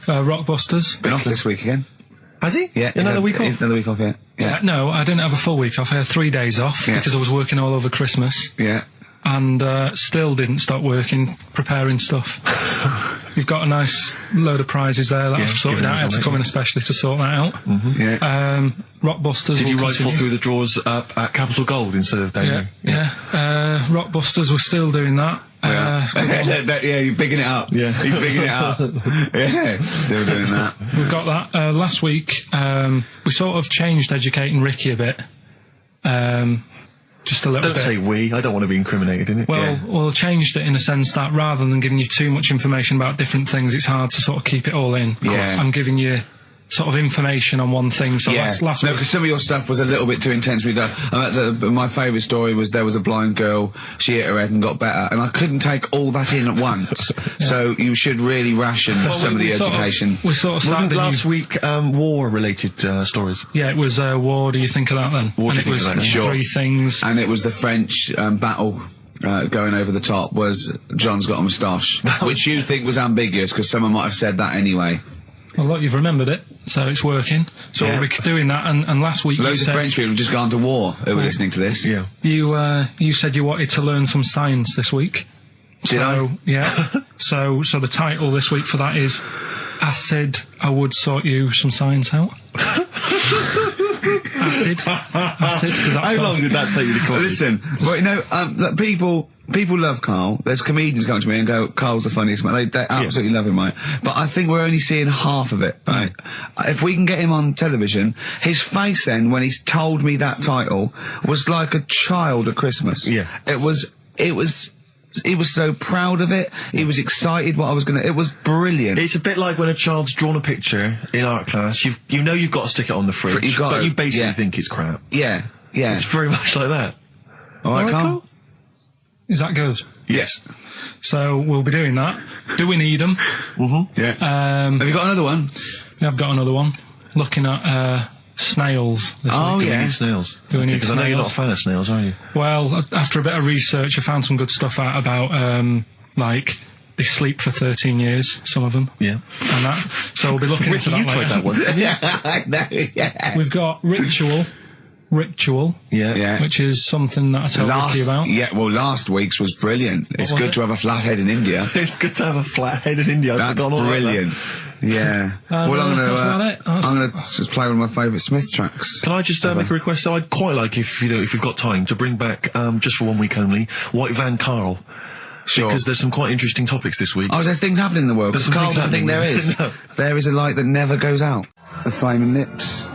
Rockbusters. Been off this week again. Has he? Yeah. Another week off? Another week off, yeah. No, I didn't have a full week off. I had 3 days off because I was working all over Christmas. Yeah. And still didn't stop working, preparing stuff. You've got a nice load of prizes there that I've sorted out. I had to come in especially to sort that out. Rockbusters. Did you rifle through the drawers at Capital Gold instead of Daily? Yeah. Rockbusters, we're still doing that. You're bigging it up. Yeah, he's bigging it up. Yeah, still doing that. We've got that. Last week, we sort of changed Educating Ricky a bit. Just a little bit. Don't say we. I don't want to be incriminated in it. Well, changed it in a sense that rather than giving you too much information about different things, it's hard to sort of keep it all in. Yeah. I'm giving you sort of information on one thing. So last week... No, because some of your stuff was a little bit too intense to be done. My favourite story was there was a blind girl, she hit her head and got better, and I couldn't take all that in at once. So you should really ration some of the education. Wasn't last week war-related stories? Yeah, it was war. Do you think of that then? War, and it was three things. And it was the French battle. Going over the top was John's got a moustache, which you think was ambiguous because someone might have said that anyway. Well, look, you've remembered it, so it's working. So we'll be doing that, and last week loads of French people have just gone to war who were listening to this. Yeah. You said you wanted to learn some science this week. Did I? Yeah. so the title this week for that is I Said I Would Sort You Some Science Out. Acid, because that's... How long did that take you to come? Listen, well, you know, people love Carl. There's comedians come to me and go, Carl's the funniest man. They absolutely love him, right? But I think we're only seeing half of it, right? If we can get him on television, his face then, when he's told me that title, was like a child at Christmas. Yeah. He was so proud of it. He was excited what I was it was brilliant. It's a bit like when a child's drawn a picture in art class. You know you've got to stick it on the fridge, but you basically think it's crap. Yeah. It's very much like that. All right, Carl? Is that good? Yes. So we'll be doing that. Do we need them? Yeah. Have you got another one? Yeah, I've got another one. Looking at snails this week. Do we need snails? Do we need snails? Because I know you're not a fan of snails, are you? Well, after a bit of research, I found some good stuff out about, like, they sleep for 13 years, some of them. Yeah. And that. So we'll be looking into that you later. tried that one, didn't you? Yeah, I know, yeah. We've got Ritual, which is something that I told Ricky about. Yeah, well, last week's was brilliant. It's good to have a flat head in India. It's good to have a flat head in India. That's brilliant. Yeah. Well, I'm gonna just play one of my favourite Smith tracks. Can I just make a request? So I'd quite like, if you've got time, to bring back, just for 1 week only, White Van Carl. Sure. Because there's some quite interesting topics this week. Oh, there's things happening in the world. There's some things happening. There is. No. There is a light that never goes out. The Flaming Lips.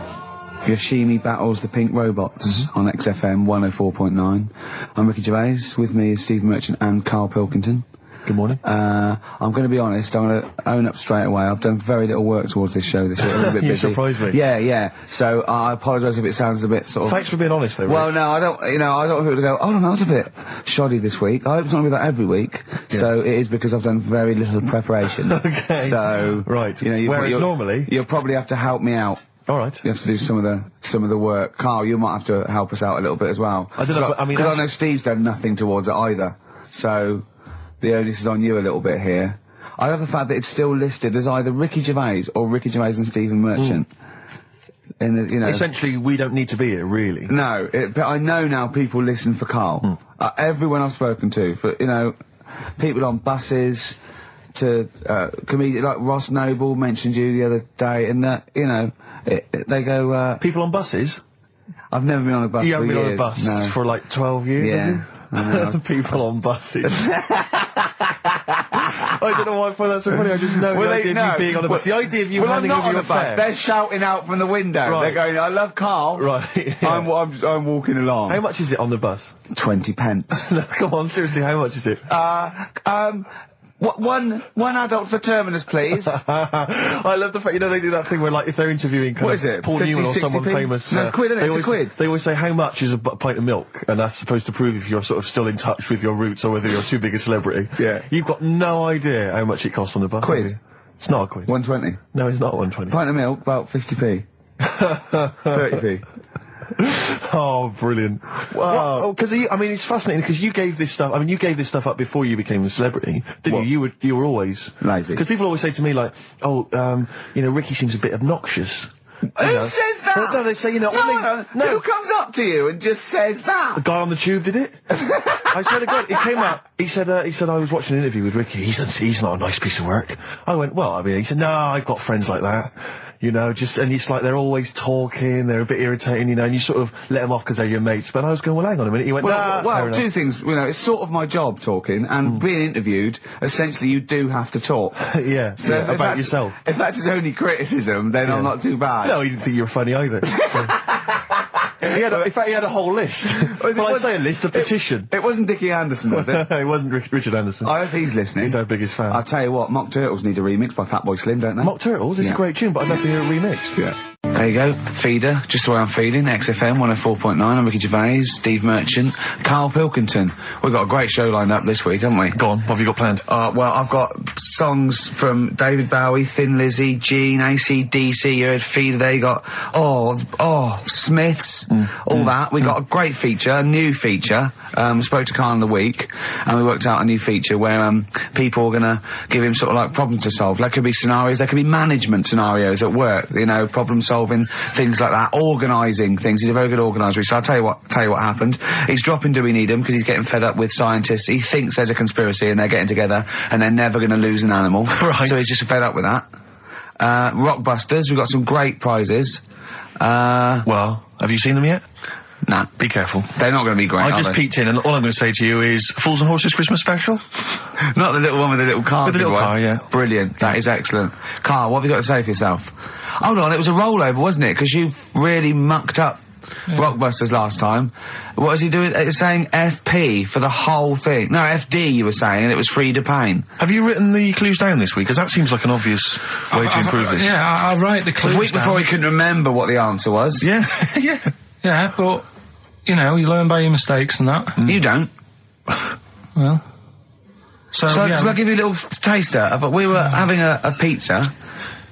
Yoshimi battles the Pink Robots on XFM 104.9. I'm Ricky Gervais. With me is Stephen Merchant and Karl Pilkington. Good morning. I'm going to be honest. I'm going to own up straight away. I've done very little work towards this show this week. I'm a bit busy. You surprised me. Yeah. So I apologise if it sounds a bit sort of... Thanks for being honest, though. Well, no, I don't want people to go, oh, no, that was a bit shoddy this week. I hope it's not going to be that every week. Yeah. So it is because I've done very little preparation. Okay. So... Right. Whereas normally... You'll probably have to help me out. All right. You have to do some of the work. Carl, you might have to help us out a little bit as well. I don't know, but I mean... I know Steve's done nothing towards it either. So... the onus is on you a little bit here. I love the fact that it's still listed as either Ricky Gervais or Ricky Gervais and Stephen Merchant. Essentially, we don't need to be here, really. No, but I know now people listen for Carl. Everyone I've spoken to, people on buses, to comedians like Ross Noble mentioned you the other day, and they go... people on buses? I've never been on a bus for years. You haven't been on a bus for like 12 years, have you? People on buses. I don't know why I find that so funny. I just know the idea of you being on a bus. The idea of you handing over your fare. They're shouting out from the window. Right. They're going, I love Carl. Right. Yeah. I'm walking along. How much is it on the bus? 20 pence. No, come on, seriously, how much is it? One adult for Terminus, please. I love the fact, they do that thing where, like, if they're interviewing Paul Newman or someone famous... No, it's quid, isn't it? It's a quid. They always say, how much is a pint of milk? And that's supposed to prove if you're sort of still in touch with your roots or whether you're too big a celebrity. Yeah. You've got no idea how much it costs on the bus. Quid? It's not a quid. 120. No, it's not 120. Pint of milk, about 50p. 30p. Oh, brilliant. Wow. Because, it's fascinating because you gave this stuff up before you became a celebrity, didn't you? You were always... lazy. Because people always say to me, like, Ricky seems a bit obnoxious. Who says that? No, they say, No. Who comes up to you and just says that? The guy on the tube did it. I swear to God, he came up. He said, I was watching an interview with Ricky. He said, he's not a nice piece of work. I went, he said, no, I've got friends like that. And it's like they're always talking, they're a bit irritating, and you sort of let them off because they're your mates. But I was going, well, hang on a minute. He went, well, two things, it's sort of my job talking, and being interviewed, essentially you do have to talk. Yeah, so about yourself. If that's his only criticism, then I'm not too bad. No, he didn't think you were funny either. In fact, he had a whole list. I say a list, a petition. It wasn't Dickie Anderson, was it? It wasn't Richard Anderson. I hope he's listening. He's our biggest fan. I'll tell you what, Mock Turtles need a remix by Fatboy Slim, don't they? Mock Turtles? It's a great tune, but I'd love to hear it remixed. Yeah. There you go, Feeder, just the way I'm feeling, XFM 104.9, I'm Ricky Gervais, Steve Merchant, Karl Pilkington. We've got a great show lined up this week, haven't we? Go on, what have you got planned? Well, I've got songs from David Bowie, Thin Lizzy, Gene, AC/DC, you heard Feeder, they got, Smiths, all that. We got a great feature, a new feature, spoke to Karl in the week, and we worked out a new feature where, people are gonna give him sort of like problems to solve. There could be scenarios, there could be management scenarios at work, problem solving, things like that, organising things. He's a very good organiser. So I'll tell you what happened. He's dropping Do We Need Him because he's getting fed up with scientists. He thinks there's a conspiracy and they're getting together and they're never going to lose an animal. Right. So he's just fed up with that. Rockbusters, we've got some great prizes. Well, have you seen them yet? Nah. Be careful. They're not going to be great, I just peeked in and all I'm going to say to you is Fools and Horses Christmas special? Not the little one with the little car. With the little car, yeah. Brilliant. That is excellent. Karl, what have you got to say for yourself? Hold on, it was a rollover, wasn't it? Because you really mucked up Rockbusters last time. What was he doing? It was saying FP for the whole thing. No, FD you were saying, and it was Frida Payne. Have you written the clues down this week? Because that seems like an obvious way to improve this. Yeah, I'll write the clues down. A week before he couldn't remember what the answer was. Yeah, yeah. Yeah, but, you learn by your mistakes and that. You don't. Well... So I'll give you a little taster. We were having a pizza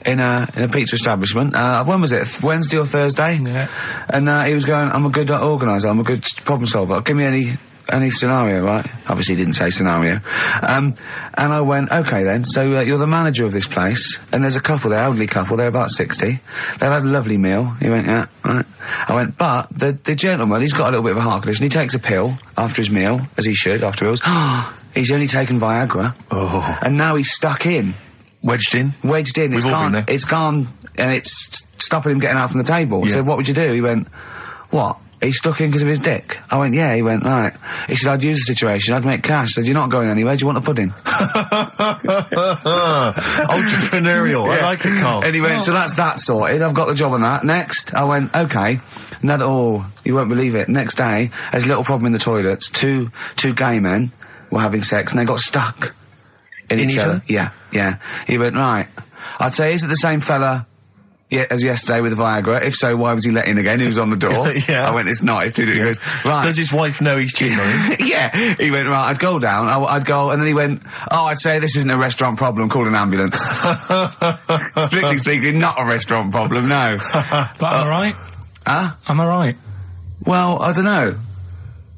in a pizza establishment. When was it? Wednesday or Thursday? Yeah. And he was going, I'm a good organiser, I'm a good problem solver. Give me any scenario, right? Obviously he didn't say scenario. And I went, okay then, so you're the manager of this place, and there's a couple there, elderly couple, they're about 60. They've had a lovely meal. He went, yeah, right. I went, but the gentleman, he's got a little bit of a heart condition, he takes a pill after his meal, as he should, after meals. He's only taken Viagra. Oh. And now he's stuck in. Wedged in? Wedged in. We've all been there. It's gone, and it's stopping him getting out from the table. Yeah. So what would you do? He went, what? He's stuck in because of his dick. I went, yeah. He went, right. He said, I'd use the situation, I'd make cash. I said, you're not going anywhere, do you want a pudding? Entrepreneurial. I like it, Karl. And he went, so that's that sorted, I've got the job on that. Next, I went, okay. You won't believe it. Next day, there's a little problem in the toilets. Two gay men were having sex and they got stuck in each other. Yeah. He went, right. I'd say, is it the same fella as yesterday with the Viagra? If so, why was he let in again? He was on the door. Yeah. I went, it's not. It's too different. He goes, right. Does his wife know he's cheating on him? Yeah. He went, right, I'd go down. I'd go, and then he went, I'd say this isn't a restaurant problem, call an ambulance. Strictly speaking, not a restaurant problem, no. But am I right? Huh? Am I right? Well, I don't know.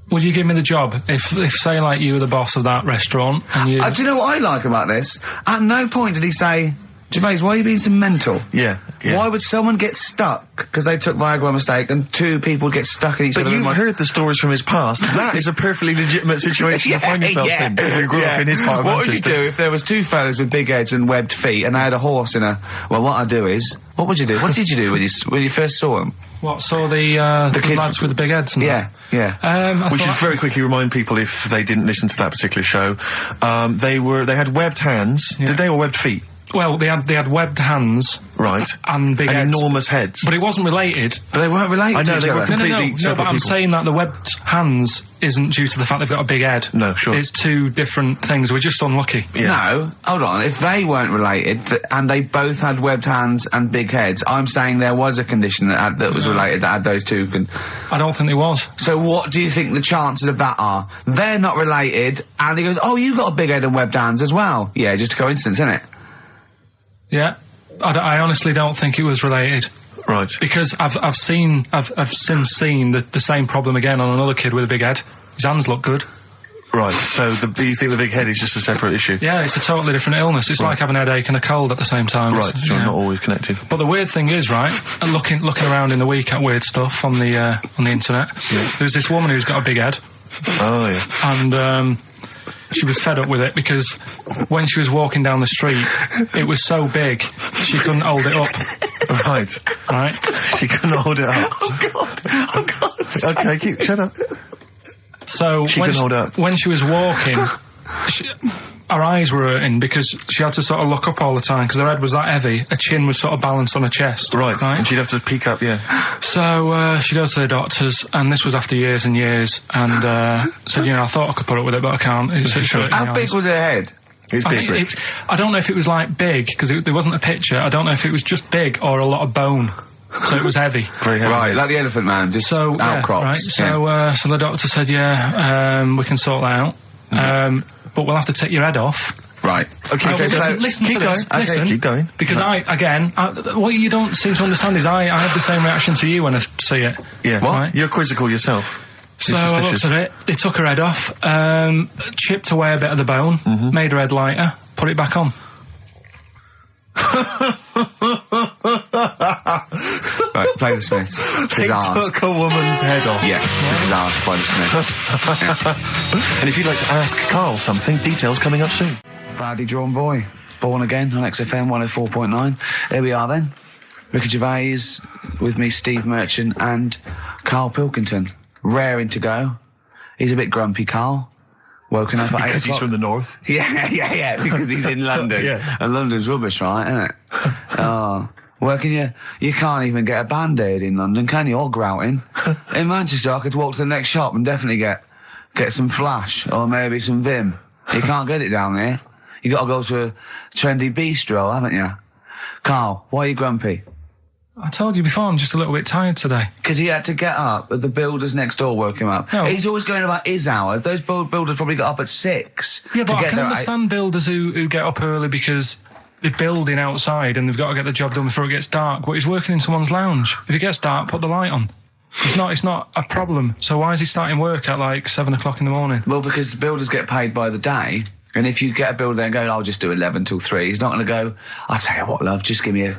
Would you give me the job if say, like, you were the boss of that restaurant and you... do you know what I like about this? At no point did he say, Gervais, why are you being so mental? Yeah. Why would someone get stuck because they took Viagra by mistake and two people get stuck in each other? But you've heard the stories from his past. That is a perfectly legitimate situation to find yourself in. You grew up in his part of What would Manchester. you do if there was two fellas with big heads and webbed feet and they had a horse in a... Well, what I'd do is... What would you do? What did you do when you first saw them? What, saw the lads with the big heads and Yeah. We should very quickly remind people, if they didn't listen to that particular show, they had webbed hands. Yeah. Did they, or webbed feet? Well, they had webbed hands, right, and big and heads. enormous heads. But it wasn't related. But they weren't related. I know to they each were other. completely No, but I'm saying that the webbed hands isn't due to the fact they've got a big head. No, sure. It's two different things. We're just unlucky. Yeah. No, hold on. If they weren't related and they both had webbed hands and big heads, I'm saying there was a condition that was related that had those two. I don't think there was. So what do you think the chances of that are? They're not related, and he goes, "Oh, you got a big head and webbed hands as well." Yeah, just a coincidence, isn't it? Yeah, I honestly don't think it was related. Right. Because I've since seen the same problem again on another kid with a big head. His hands look good. Right, so do you think the big head is just a separate issue? Yeah, it's a totally different illness. It's like having a headache and a cold at the same time. Right, so not always connected. But the weird thing is, right, looking around in the week at weird stuff on the internet, there's this woman who's got a big head. Oh, yeah. And, she was fed up with it because when she was walking down the street, it was so big, she couldn't hold it up. Right. She couldn't hold it up. Oh God. Okay, shut up. So when she was walking, her eyes were hurting because she had to sort of look up all the time because her head was that heavy. Her chin was sort of balanced on her chest. Right. And she'd have to peek up, yeah. So she goes to the doctors, and this was after years and years, and said, I thought I could put up with it, but I can't. How big was her head? It's big, Rich. I don't know if it was like big, because there wasn't a picture. I don't know if it was just big or a lot of bone. So it was heavy. Very heavy. Right, like the Elephant Man, just outcrops. Right. So the doctor said, we can sort that out. But we'll have to take your head off. Right. Okay, listen to this. Okay, listen. keep going. Because what you don't seem to understand is I have the same reaction to you when I see it. Yeah. What? Right? You're quizzical yourself. So I looked at it, they took her head off, chipped away a bit of the bone, made her head lighter, put it back on. Right, play the Smiths. They took a woman's head off. Yeah, this is asked by the Smiths. And if you'd like to ask Karl something, details coming up soon. Badly Drawn Boy, Born Again on XFM 104.9. Here we are then. Ricky Gervais, with me, Steve Merchant, and Karl Pilkington. Raring to go. He's a bit grumpy, Karl. Woken up at 8 o'clock. Because he's from the north. Yeah, because he's in London. Yeah. And London's rubbish, right, isn't it? Oh. Working you can't even get a Band-Aid in London, can you? Or grouting. In Manchester, I could walk to the next shop and definitely get some Flash, or maybe some Vim. You can't get it down here. You gotta go to a trendy bistro, haven't you? Karl, why are you grumpy? I told you before, I'm just a little bit tired today. Because he had to get up, but the builders next door woke him up. No. He's always going about his hours. Those builders probably got up at 6. Yeah, but I can understand builders who get up early because they're building outside and they've got to get the job done before it gets dark. But he's working in someone's lounge. If it gets dark, put the light on. It's not a problem. So why is he starting work at like 7 o'clock in the morning? Well, because the builders get paid by the day. And if you get a builder there and go, I'll just do 11 till 3, he's not going to go, I'll tell you what, love, just give me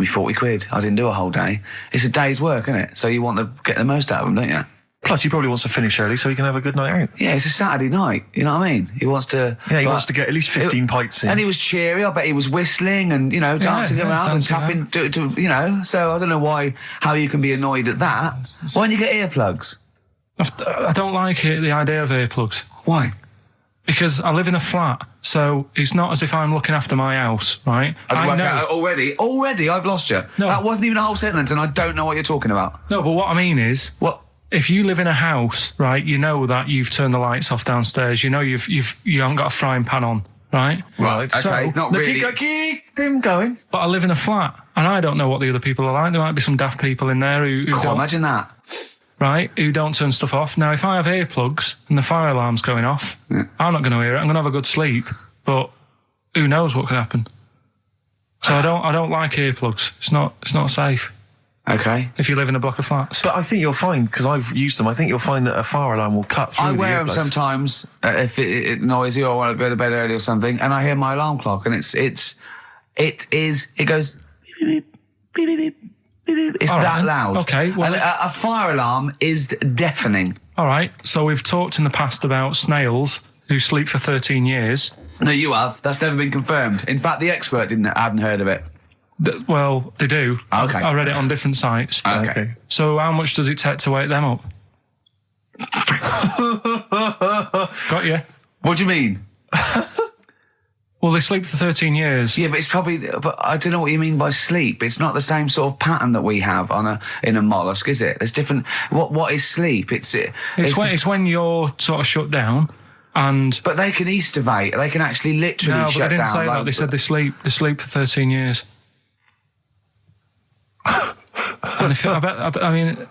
40 quid. I didn't do a whole day. It's a day's work, isn't it? So you want to get the most out of them, don't you? Plus, he probably wants to finish early so he can have a good night out. Yeah, it's a Saturday night. You know what I mean? He wants to... Yeah, he wants to get at least 15 pints in. And he was cheery. I bet he was whistling and, dancing around and tapping, So I don't know how you can be annoyed at that. Why don't you get earplugs? I don't like the idea of earplugs. Why? Because I live in a flat, so it's not as if I'm looking after my house, right? I know. Already, I've lost you. No. That wasn't even a whole sentence, and I don't know what you're talking about. No, but what I mean is... What? If you live in a house, right, you know that you've turned the lights off downstairs, you know you haven't got a frying pan on, right? Right, okay, so, not really. Keep him going. But I live in a flat, and I don't know what the other people are like. There might be some daft people in there who don't... Imagine that. Right, who don't turn stuff off. Now, if I have earplugs and the fire alarm's going off, I'm not going to hear it. I'm going to have a good sleep, but who knows what could happen? So I don't like earplugs. It's not safe. Okay. If you live in a block of flats. But I think you'll find, because I've used them, I think you'll find that a fire alarm will cut through I the wear them earplugs. sometimes if it's noisy or I want to go to bed early or something, and I hear my alarm clock, and it goes beep, beep, beep, beep, beep. It's all that right, loud. Okay. Well, and a fire alarm is deafening. All right. So we've talked in the past about snails who sleep for 13 years. No, you have. That's never been confirmed. In fact, the expert hadn't heard of it. Well, they do. Okay. I read it on different sites. Okay. So how much does it take to wake them up? Got you. What do you mean? Well, they sleep for 13 years. Yeah, but it's probably. But I don't know what you mean by sleep. It's not the same sort of pattern that we have in a mollusk, is it? There's different. What is sleep? It's when you're sort of shut down, but they can estivate. They can actually literally shut down. No, but they didn't say that. They said they sleep for 13 years. And I mean,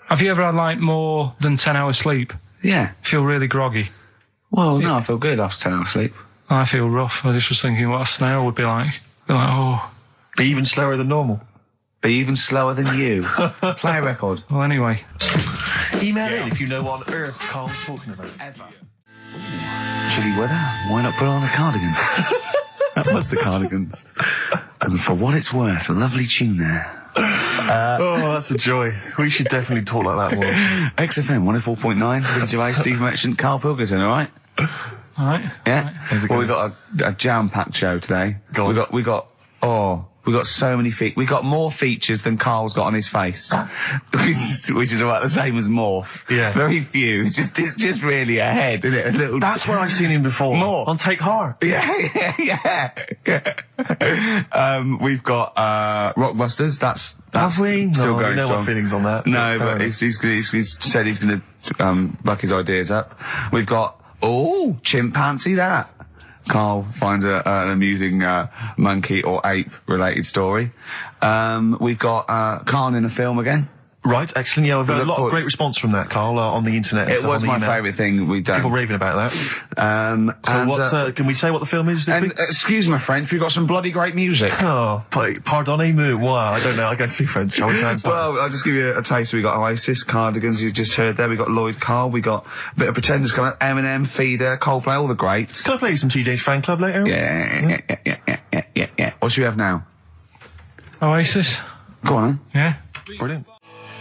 have you ever had like more than 10 hours sleep? Yeah. Feel really groggy? Well, no, I feel good after 10 hours sleep. I feel rough. I just was thinking what a snail would be like. Be like, oh. Be even slower than normal. Be even slower than you. Play a record. Well, anyway. Email in if you know what on earth Carl's talking about. Ever. Chilly weather, why not put on a cardigan? That was the Cardigans. And for what it's worth, a lovely tune there. That's a joy. We should definitely talk like that more. XFM 104.9, Ricky Gervais, Steve Merchant, Karl Pilkington, alright? Alright. Yeah? Well, we got a jam-packed show today. We got so many we got more features than Carl's got on his face. which is about the same as Morph. Yeah. Very few. It's just really a head, isn't it? A little. That's where I've seen him before. More. On Take Heart. Yeah. We've got Rockbusters. That's have we? Still going no strong. more feelings on that. No, but he's said he's going to buck his ideas up. We've got Chimpanzee that. Carl finds an amusing monkey or ape related story. We've got Carl in a film again. Right, excellent. Yeah, we've had a lot of great response from that, Carl, on the internet. It was my favourite thing we've done. People raving about that. So can we say what the film is this week? Excuse my French, we've got some bloody great music. Oh, pardonnez-moi. Wow, I don't know, I don't speak French. Shall we try and start? Well, I'll just give you a taste. We got Oasis, Cardigans, you just heard there. We got Lloyd Carl, we got a bit of Pretenders coming up, Eminem, Feeder, Coldplay, all the greats. Can I play you some TJ's Fan Club later? Yeah. What should we have now? Oasis. Go on, Yeah. Brilliant.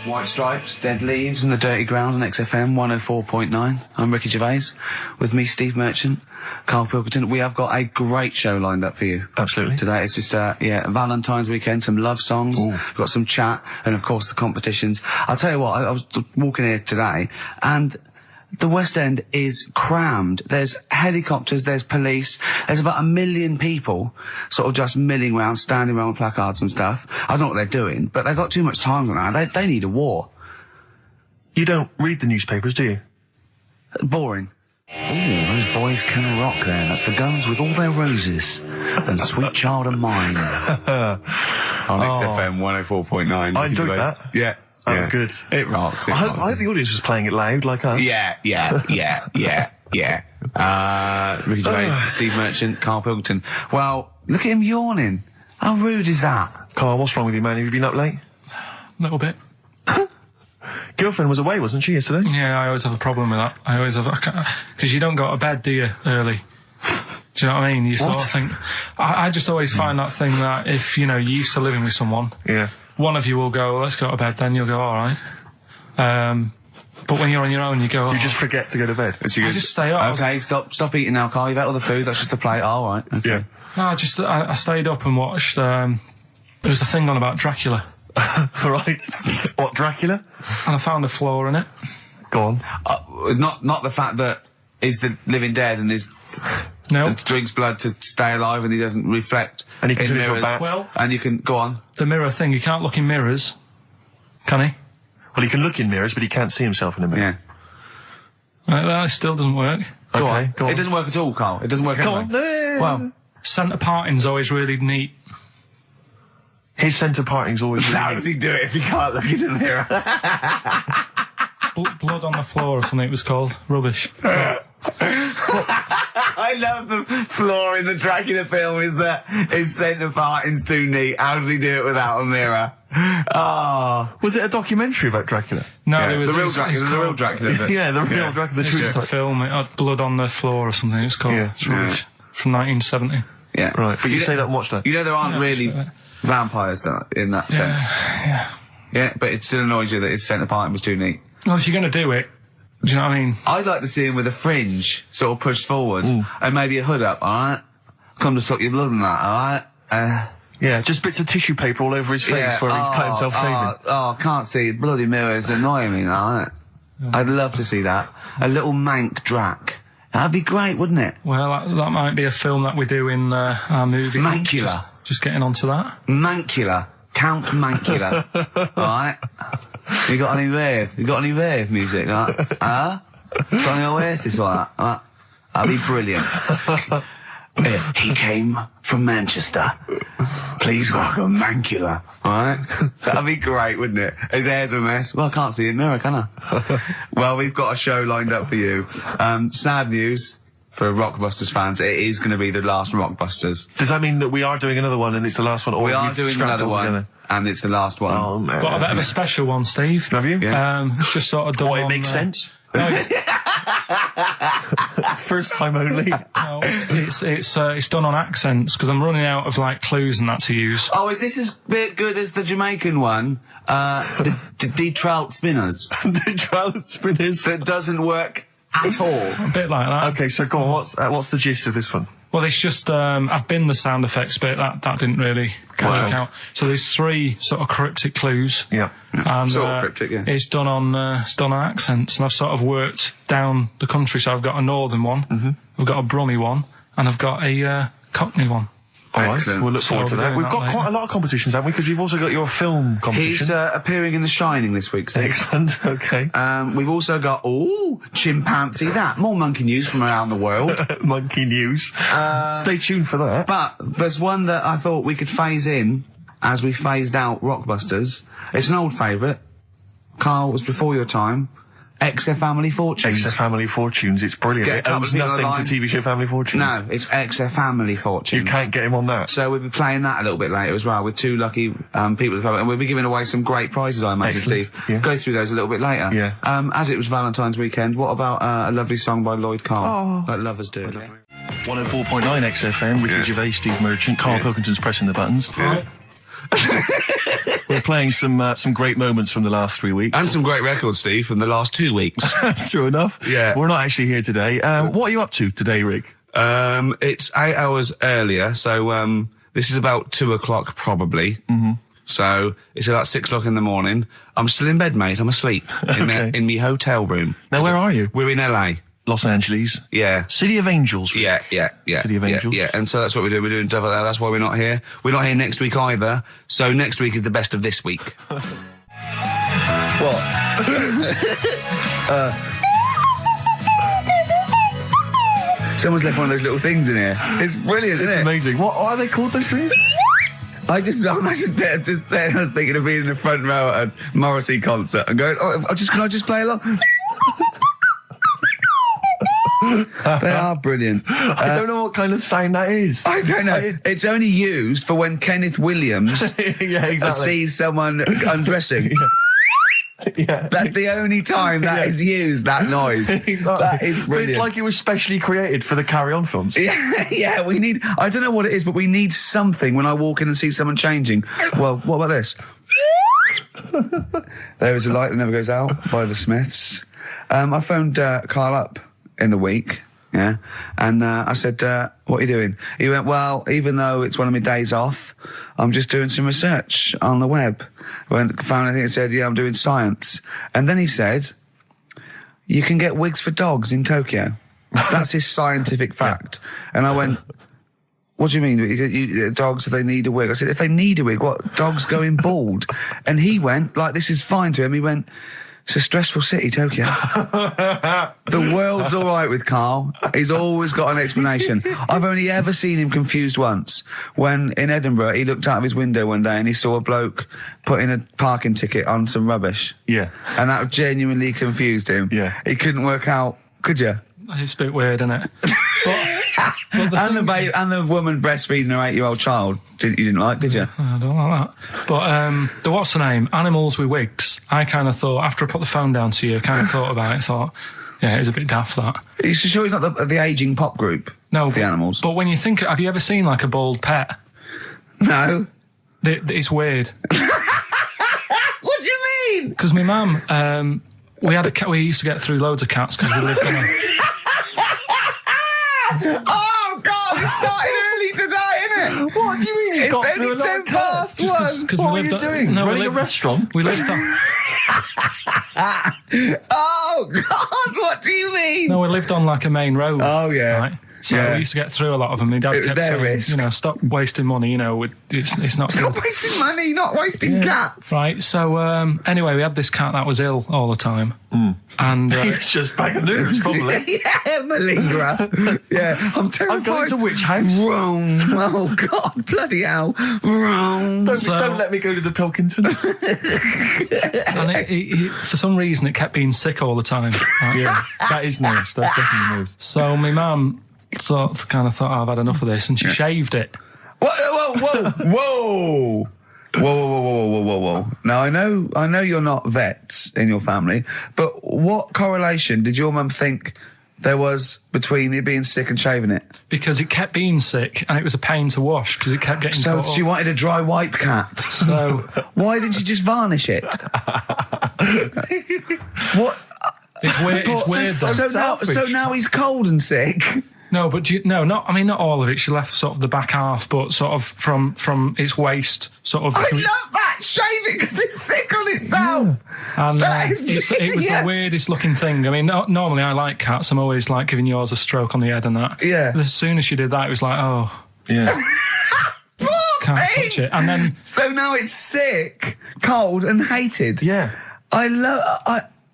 White Stripes, Dead Leaves and the Dirty Ground on XFM 104.9. I'm Ricky Gervais. With me, Steve Merchant, Karl Pilkington. We have got a great show lined up for you. Absolutely. Today it's just, Valentine's weekend, some love songs, we've got some chat, and of course the competitions. I'll tell you what, I was walking here today, and the West End is crammed. There's helicopters, there's police, there's about 1 million people sort of just milling around, standing around with placards and stuff. I don't know what they're doing, but they've got too much time now. They need a war. You don't read the newspapers, do you? Boring. Ooh, those boys can rock there. That's the Guns with all their roses. And Sweet Child of Mine. On XFM 104.9. I enjoyed that. Yeah. That was good. It rocks. I hope the audience was playing it loud like us. Yeah. Ricky Gervais, Steve Merchant, Karl Pilkington. Well, look at him yawning. How rude is that? Carl, what's wrong with you, man? Have you been up late? A little bit. Girlfriend was away, wasn't she, yesterday? Yeah, I always have a problem with that. Because you don't go to bed, do you, early? Do you know what I mean? You sort of think... I just always find that thing that if, you're used to living with someone... Yeah. One of you will go, let's go to bed, then you'll go, all right. But when you're on your own, you go... You just forget to go to bed. I just stay up. Okay, stop eating now, Carl. You've had all the food. That's just a plate. All right. Okay. Yeah. No, I stayed up and watched... there was a thing on about Dracula. Right. What, Dracula? And I found a flaw in it. Go on. Not the fact that he's the living dead and he's... No. And drinks blood to stay alive and he doesn't reflect and he can in mirrors. mirrors. Well, and you can... Go on. The mirror thing, you can't look in mirrors. Can he? Well, he can look in mirrors, but he can't see himself in a mirror. Yeah. That still doesn't work. Go on. It doesn't work at all, Carl. It doesn't work at all. Go on. Well, centre parting's always really neat. His centre parting's always really How does he do it if he can't look in the mirror? Blood on the floor or something it was called. Rubbish. I love the flaw in the Dracula film is that his centre parting's too neat. How did he do it without a mirror? Was it a documentary about Dracula? No, yeah, it was the real Dracula. Yeah, the real Dracula. It's just a film. It had blood on the floor or something. It's called. Yeah. It's rubbish. From 1970. Yeah, right. But you say that and watch that. You know there aren't really vampires in that sense. Yeah. Yeah, but it still annoys you that his centre parting was too neat. Well, if you're going to do it, do you know what I mean? I'd like to see him with a fringe sort of pushed forward and maybe a hood up, alright? Come to suck your blood and that, alright? Yeah, just bits of tissue paper all over his face where he's cut himself shaving. I can't see bloody mirrors annoying me, alright? I'd love to see that. A little mank Drac That'd be great, wouldn't it? Well, that might be a film that we do in our movie. Mancula. Just getting onto that. Mancula. Count Mancula. Alright? You got any rave music? Like, got any Oasis like that? That'd be brilliant. He came from Manchester. Please welcome Mancula. Alright? That'd be great, wouldn't it? His hair's a mess. Well, I can't see it in the mirror, can I? Well, we've got a show lined up for you. Sad news for Rockbusters fans. It is going to be the last Rockbusters. Does that mean that we are doing another one and it's the last one? Or we are doing another one together? and it's the last one. Oh, man. Got a bit of a special one, Steve. Have you? Yeah. It's just sort of done it makes sense. No, First time only. No, it's done on accents because I'm running out of like clues and that to use. Oh, is this as good as the Jamaican one? The trout spinners. The trout spinners. That doesn't work at all. A bit like that. Okay, so go on. What's the gist of this one? Well, it's just I've been the sound effects bit that didn't really work out. So there's 3 sort of cryptic clues. Yeah. And sort of cryptic, yeah. It's done on accents, and I've sort of worked down the country. So I've got a northern one, I've got a Brummie one, and I've got a Cockney one. All right, we'll look forward to that. We've got quite a lot of competitions, haven't we? Because you've also got your film competition. He's appearing in The Shining this week, Steve. Excellent, okay. We've also got, chimpanzee that. More monkey news from around the world. Monkey news. Stay tuned for that. But there's one that I thought we could phase in as we phased out Rockbusters. It's an old favourite. Carl, it was before your time. XFM Family Fortunes. XFM Family Fortunes, it's brilliant. It owes nothing to TV show Family Fortunes. No, it's XFM Family Fortunes. You can't get him on that. So we'll be playing that a little bit later as well with 2 lucky people, and we'll be giving away some great prizes, I imagine, Steve. Yeah. Go through those a little bit later. Yeah. As it was Valentine's weekend, what about a lovely song by Lloyd Carl? Like lovers do. 104.9 XFM, Ricky Gervais, Steve Merchant, Karl Pilkington's pressing the buttons. Yeah. We're playing some great moments from the last 3 weeks. And some great records, Steve, from the last 2 weeks. That's true enough. Yeah. We're not actually here today. What are you up to today, Rick? It's 8 hours earlier, so this is about 2 o'clock probably. Mm-hmm. So it's about 6 o'clock in the morning. I'm still in bed, mate. I'm asleep in my hotel room. Now, where are you? We're in LA. Los Angeles. Yeah. City of Angels. Yeah. City of Angels. Yeah, and so that's what we're doing. We're doing stuff like that. That's why we're not here. We're not here next week either. So next week is the best of this week. What? Someone's left one of those little things in here. It's brilliant, isn't it? It's amazing. What are they called, those things? I imagine just there, I was thinking of being in the front row at a Morrissey concert and going, can I just play along? They are brilliant. I don't know what kind of sound that is. I don't know. It's only used for when Kenneth Williams sees someone undressing. Yeah. That's the only time that is used, that noise. Exactly. That is brilliant. But it's like it was specially created for the Carry On films. Yeah, we need, I don't know what it is, but we need something when I walk in and see someone changing. Well, what about this? There is a light that never goes out by the Smiths. I phoned Carl up in the week, and I said, what are you doing? He went, well, even though it's one of my days off, I'm just doing some research on the web. Found anything that said, yeah, I'm doing science. And then he said, you can get wigs for dogs in Tokyo. That's his scientific fact. And I went, what do you mean? Dogs, if they need a wig? I said, if they need a wig, what? Dogs going bald? And he went, like, this is fine to him. He went, it's a stressful city, Tokyo. The world's all right with Carl. He's always got an explanation. I've only ever seen him confused once. When in Edinburgh, he looked out of his window one day and he saw a bloke putting a parking ticket on some rubbish. Yeah. And that genuinely confused him. Yeah. He couldn't work out, could you? It's a bit weird, isn't it? And the woman breastfeeding her 8-year-old child, you didn't like, did you? I don't like that. But the what's the name? Animals with wigs. I kind of thought, after I put the phone down to you, I kind of thought about it, thought, yeah, it's a bit daft, that. Are you sure he's not the ageing pop group? No. The Animals? But when you think, have you ever seen like a bald pet? No. It's weird. What do you mean? Because my mum, we had a cat, we used to get through loads of cats because we lived on a... Oh, God, it started early today, isn't it? What do you mean? It's only 10 past 1. What are you doing? No, running a restaurant? We lived on... Oh, God, what do you mean? No, we lived on like a main road. Oh, yeah. Right? So we used to get through a lot of them. My dad kept saying, risk. Stop wasting money, it's not Stop good. wasting money, not wasting cats. Right, so anyway, we had this cat that was ill all the time. And he was just bag of nerves, probably. Yeah, malingerer. Yeah, I'm terrified. I'm going to which house? Rome. Oh, God, bloody hell. Rome. Don't let me go to the Pilkingtons. And he, for some reason, it kept being sick all the time. Right? Yeah, that is nerves. That's definitely nerves. So my mum thought, I've had enough of this, and she shaved it. Whoa. Whoa. Now, I know you're not vets in your family, but what correlation did your mum think there was between you being sick and shaving it? Because it kept being sick, and it was a pain to wash, because it kept getting So caught she up. wanted a dry wipe cat. So why didn't she just varnish it? What? It's weird. It's weird. So now he's cold and sick. No, but not all of it. She left sort of the back half, but sort of from its waist, sort of. I love that. Shave it because it's sick on itself. And that is it was the weirdest looking thing. I mean, normally I like cats. I'm always like giving yours a stroke on the head and that. Yeah. But as soon as she did that, it was like, oh. Yeah. Can't touch it. And then. So now it's sick, cold, and hated. Yeah.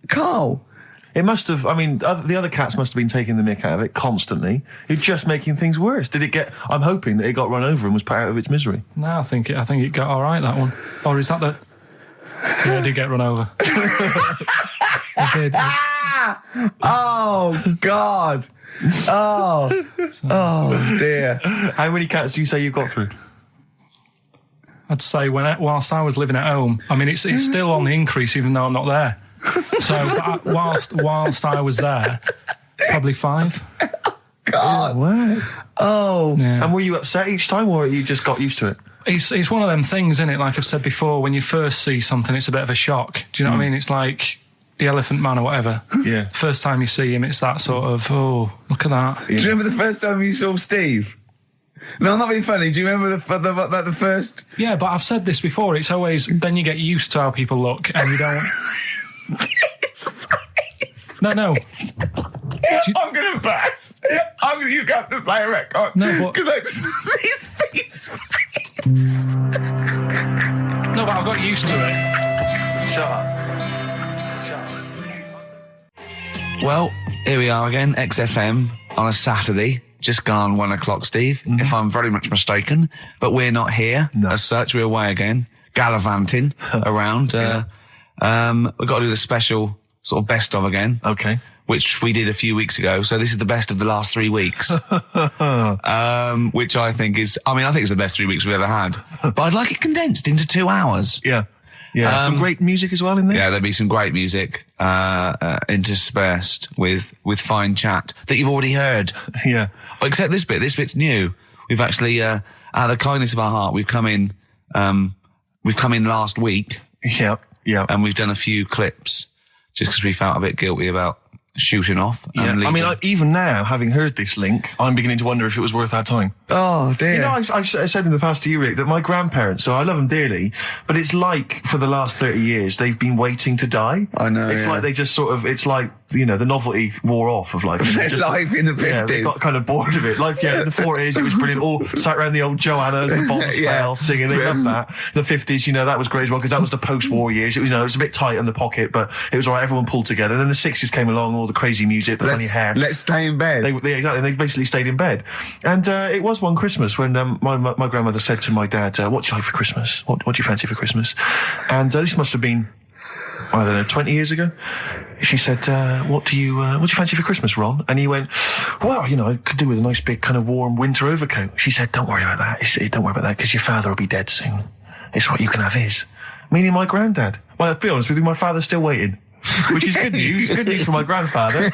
Carl. It must have, the other cats must have been taking the mick out of it constantly. It's just making things worse. I'm hoping that it got run over and was put out of its misery. No, I think it got all right, that one. Or is that yeah, it did get run over. It did. Oh, God. Oh, dear. How many cats do you say you've got through? I'd say whilst I was living at home, it's still on the increase even though I'm not there. So whilst I was there, probably 5. God. Wow. Oh. Yeah. And were you upset each time, or you just got used to it? It's one of them things, isn't it? Like I've said before, when you first see something, it's a bit of a shock. Do you know what I mean? It's like the Elephant Man or whatever. Yeah. First time you see him, it's that sort of, oh, look at that. Yeah. Do you remember the first time you saw Steve? No, I'm not being funny. Do you remember the first? Yeah, but I've said this before. It's always, then you get used to how people look and you don't... No. I'm going to burst. You have to play a record. No, but... Because I just see Steve's face. No, but I've got used to it. Shut up. Well, here we are again, XFM, on a Saturday. Just gone 1 o'clock, Steve, if I'm very much mistaken. But we're not here as such. We're away again, gallivanting around. We've got to do the special sort of best of again. Okay. Which we did a few weeks ago. So this is the best of the last 3 weeks. Which I think is, I think it's the best 3 weeks we've ever had. But I'd like it condensed into 2 hours. Yeah. Yeah. Some great music as well in there. Yeah, there'll be some great music, interspersed with fine chat that you've already heard. Yeah. Except this bit. This bit's new. We've actually, out of the kindness of our heart, we've come in last week. Yeah. Yeah. And we've done a few clips just because we felt a bit guilty about shooting off. Yeah. Even now, having heard this link, I'm beginning to wonder if it was worth our time. Oh, dear. You know, I've said in the past to you, Rick, that my grandparents, so I love them dearly, but it's like for the last 30 years, they've been waiting to die. I know. It's like they just sort of, it's like, the novelty wore off of life. Life in the 50s. Yeah, they got kind of bored of it. Life, in the 40s, it was brilliant. All sat around the old Joanna as the bombs fell, singing. They loved that. The 50s, that was great as well, because that was the post-war years. It was, it was a bit tight in the pocket, but it was all right. Everyone pulled together. And then the 60s came along, all the crazy music, the funny hair. Let's stay in bed. Exactly. They basically stayed in bed. And it was one Christmas when my grandmother said to my dad, what do you like for Christmas? What do you fancy for Christmas? And this must have been, I don't know, 20 years ago. She said, what do you fancy for Christmas, Ron? And he went, well, I could do with a nice big kind of warm winter overcoat. She said, don't worry about that. Don't worry about that, because your father will be dead soon. It's what you can have his. Meaning my granddad. Well, I'll be honest with you, my father's still waiting. Which is good news. Good news for my grandfather.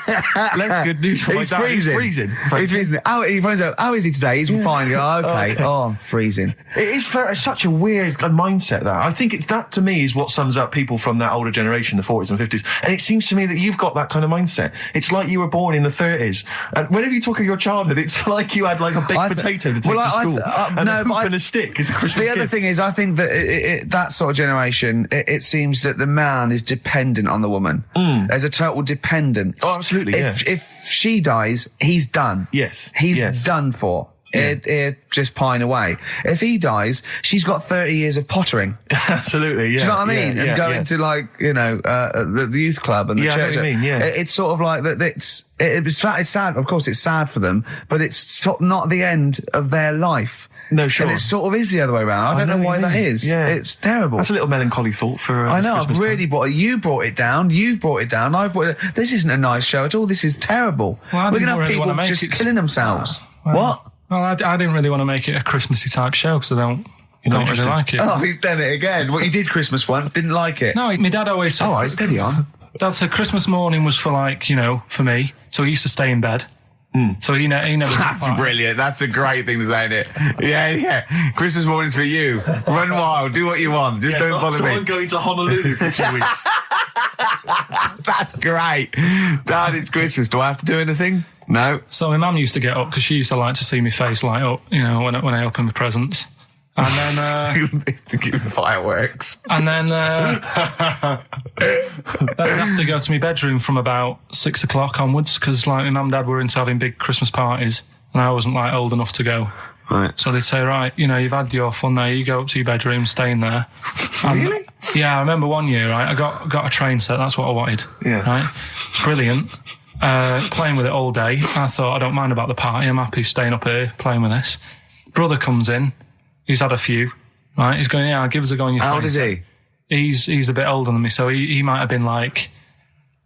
Less good news for my dad. He's freezing. He's freezing. He finds out, how is he today? He's fine. Okay. Oh, I'm freezing. It is such a weird mindset, that. I think that, to me, is what sums up people from that older generation, the 40s and 50s. And it seems to me that you've got that kind of mindset. It's like you were born in the 30s. And whenever you talk of your childhood, it's like you had like a baked potato to take to school. And a hoop and a stick is a Christmas gift. Thing is, I think that that sort of generation, it seems that the man is dependent on the woman. There's a total dependence. Oh, absolutely, If she dies, he's done. Yes. He's done for. He'd just pine away. If he dies, she's got 30 years of pottering. Absolutely, yeah. Do you know what I mean? And going to, like, you know, the youth club and the church. I know what you mean, yeah. It's sort of like that. It's sad. Of course, it's sad for them, but it's sort of not the end of their life. No, sure. And it sort of is the other way around. I don't know why that is. Yeah. It's terrible. That's a little melancholy thought for I know, Christmas I've really brought it. You brought it down. You've brought it down. I've brought it. This isn't a nice show at all. This is terrible. Well, we're going to have people just killing themselves. What? Well, I didn't really want to make it a Christmassy type show because I don't really like it. Oh, he's done it again. What, you did Christmas once, didn't like it? No, my dad always said... Oh, right, steady on. Dad said Christmas morning was for, like, you know, for me. So he used to stay in bed. So he never... That's brilliant. That's a great thing to say, isn't it? Yeah. Christmas morning's for you. Run wild. Do what you want. Just don't bother me. I'm going to Honolulu for 2 weeks. That's great. Dad, it's Christmas. Do I have to do anything? No. So my mum used to get up because she used to like to see my face light up, you know, when I open my presents. And then... to give fireworks. And then I'd have to go to my bedroom from about 6 o'clock onwards because, like, my mum and dad were into having big Christmas parties and I wasn't, like, old enough to go. Right. So they'd say, right, you know, you've had your fun there, you go up to your bedroom, stay in there. Really? Yeah, I remember one year, right, I got a train set, that's what I wanted. Yeah. Right? It's brilliant. Playing with it all day. I thought, I don't mind about the party, I'm happy staying up here playing with this. Brother comes in, he's had a few, right? He's going, yeah, give us a go on your train. How old is he? He's a bit older than me, so he might have been like,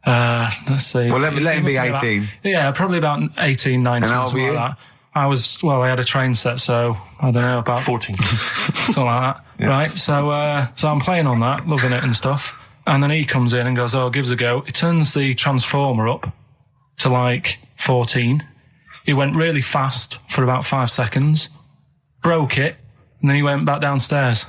let's see. Well, let him be 18. Yeah, probably about 18, 19, and how old were you? like that. I had a train set, so I don't know, about 14. Something like that. Yeah. Right, so I'm playing on that, loving it and stuff. And then he comes in and goes, oh, give us a go. He turns the transformer up to like 14. He went really fast for about 5 seconds, broke it, and then he went back downstairs.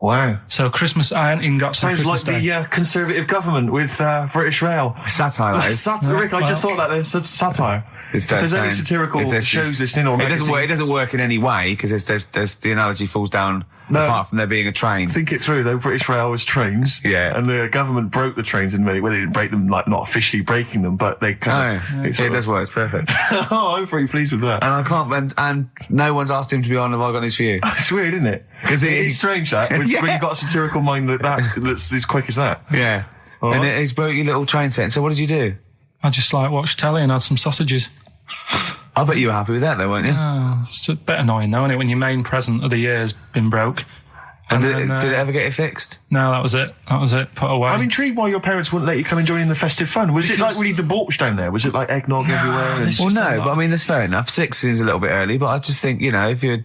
Wow. So Christmas, I hadn't even got Sounds Christmas like Day. the Conservative government with British Rail. Satire, that is. Rick, I just thought that there's satire. If there's any satirical shows listening or magazines... It doesn't work in any way because there's the analogy falls down apart from there being a train. Think it through though. British Rail was trains. Yeah. And the government broke the trains in many... Well, they didn't break them, like, not officially breaking them, but they kind of... It does work. It's perfect. Oh, I'm pretty pleased with that. And I can't... And no one's asked him to be on Have I Got News For You. It's weird, isn't it? Because it's strange, that, when you've got a satirical mind that's as quick as that. Yeah. Right. And he's broke your little train set. So what did you do? I just, like, watched telly and had some sausages. I bet you were happy with that, though, weren't you? It's a bit annoying, though, isn't it, when your main present of the year has been broke. And did it ever get it fixed? No, that was it. Put away. I'm intrigued why your parents wouldn't let you come and join in the festive fun. Was it like really debauched down there? Was it like eggnog everywhere? Well, no, but I mean, that's fair enough. 6 is a little bit early, but I just think, you know, if you're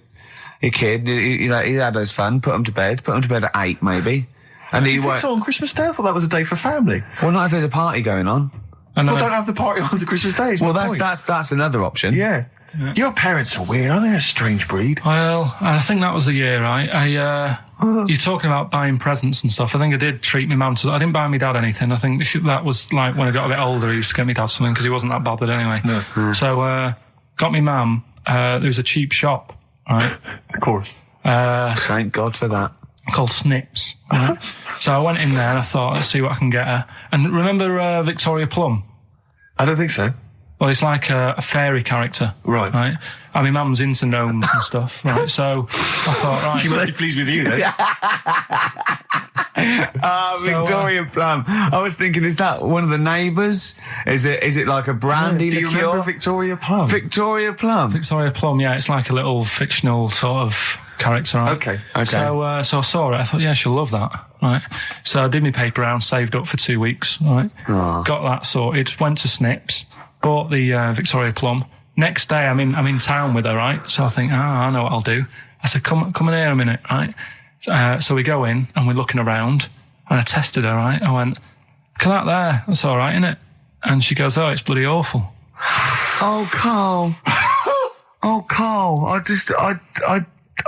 a kid, you know, he had his fun, put him to bed at 8, maybe. And do you think so on Christmas Day? I thought that was a day for family. Well, not if there's a party going on. Well, don't have the party on the Christmas Day. Well, that's another option. Yeah. Your parents are weird, aren't they? A strange breed. Well, I think that was the year, right? You're talking about buying presents and stuff. I think I did treat my mum to... I didn't buy my dad anything. I think that was like when I got a bit older, he used to get me dad something because he wasn't that bothered anyway. No. So, got me mum. There was a cheap shop, right? Of course. Thank God for that. Called Snips. Right? So I went in there and I thought, let's see what I can get her. And remember Victoria Plum? I don't think so. Well, it's like a fairy character. Right. Right. I mean, mum's into gnomes and stuff, right? So I thought, right. She must be pleased with you, then. Victoria Plum. I was thinking, is that one of the neighbours? Is it like a brandy liqueur? Do you remember Victoria Plum? Victoria Plum. Victoria Plum, yeah. It's like a little fictional sort of character, right? Okay. So I saw it. I thought, yeah, she'll love that, right? So I did my paper round, saved up for 2 weeks, right? Oh. Got that sorted. Went to Snips, bought the Victoria Plum. Next day, I'm in town with her, right? So I think, I know what I'll do. I said, come in here a minute, right? So we go in and we're looking around and I tested her, right? I went, look at that there. That's all right, isn't it? And she goes, oh, it's bloody awful. Oh, Carl. Oh, Carl.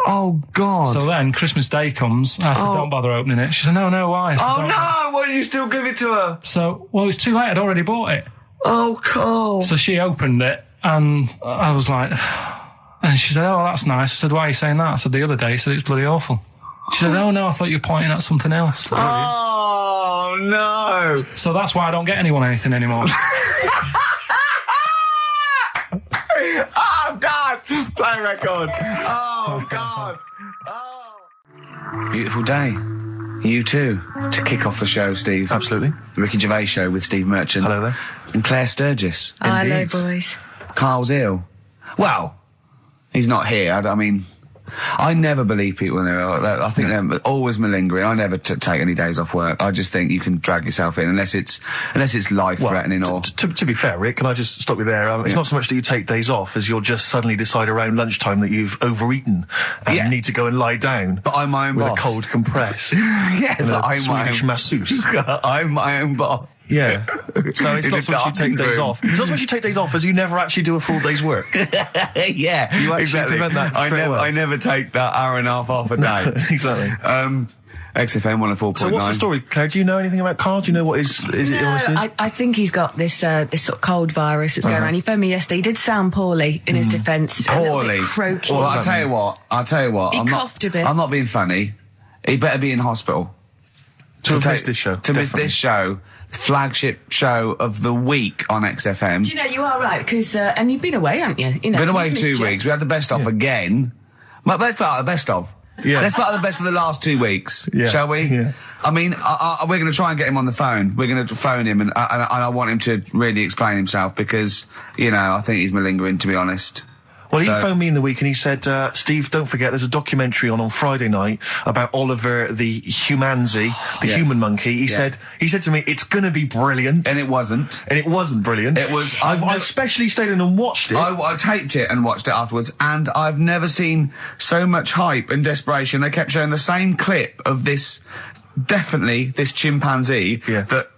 Oh, God. So then Christmas Day comes. I said, don't bother opening it. She said, no, why? I said, oh, no. Why did you still give it to her? So, well, it's too late. I'd already bought it. Oh, Carl. So she opened it and I was like, and she said, oh, that's nice. I said, why are you saying that? I said, the other day, she said, it's bloody awful. She said, oh, no, I thought you were pointing at something else. Oh, no! So that's why I don't get anyone anything anymore. Oh, God! Play record. Oh, God. Oh. Beautiful day. You too, to kick off the show, Steve. Absolutely. The Ricky Gervais Show with Steve Merchant. Hello there. And Claire Sturgis. Hello, boys. Carl's ill. Well, he's not here. I mean, I never believe people when they're ill. I think they're always malingering. I never take any days off work. I just think you can drag yourself in unless it's life-threatening or... To be fair, Rick, can I just stop you there? It's not so much that you take days off as you'll just suddenly decide around lunchtime that you've overeaten and you need to go and lie down. But I'm my own with boss. a cold compress. Yeah, and but a I'm my Swedish own... masseuse. I'm my own boss. Yeah. So it's not so much you take days off. It's not so much you take days off as you never actually do a full day's work. Yeah. You actually exactly. prevent that. I never take that hour and a half off a day. Exactly. XFM 104.9. So what's the story, Claire? Do you know anything about Carl? Do you know what his illness is? I think he's got this sort of cold virus that's going around. He phoned me yesterday. He did sound poorly in his defence. Poorly. A little bit croaky. Well, I'll tell you what. He coughed a bit. I'm not being funny. He better be in hospital. To miss this show. To miss this show. Flagship show of the week on XFM. Do you know, you are right, because, and you've been away, haven't you? You know, been away 2 weeks. We had the best of again. But let's put out the best of. Yeah. Let's put out the best of the last 2 weeks, shall we? Yeah. I mean, we're going to try and get him on the phone. We're going to phone him, and I want him to really explain himself because, you know, I think he's malingering, to be honest. Well, he phoned me in the week and he said, Steve, don't forget, there's a documentary on Friday night about Oliver the Humanzi, the human monkey. He said to me, it's going to be brilliant. And it wasn't. And it wasn't brilliant. It was... I especially stayed in and watched it. I taped it and watched it afterwards, and I've never seen so much hype and desperation. They kept showing the same clip of this chimpanzee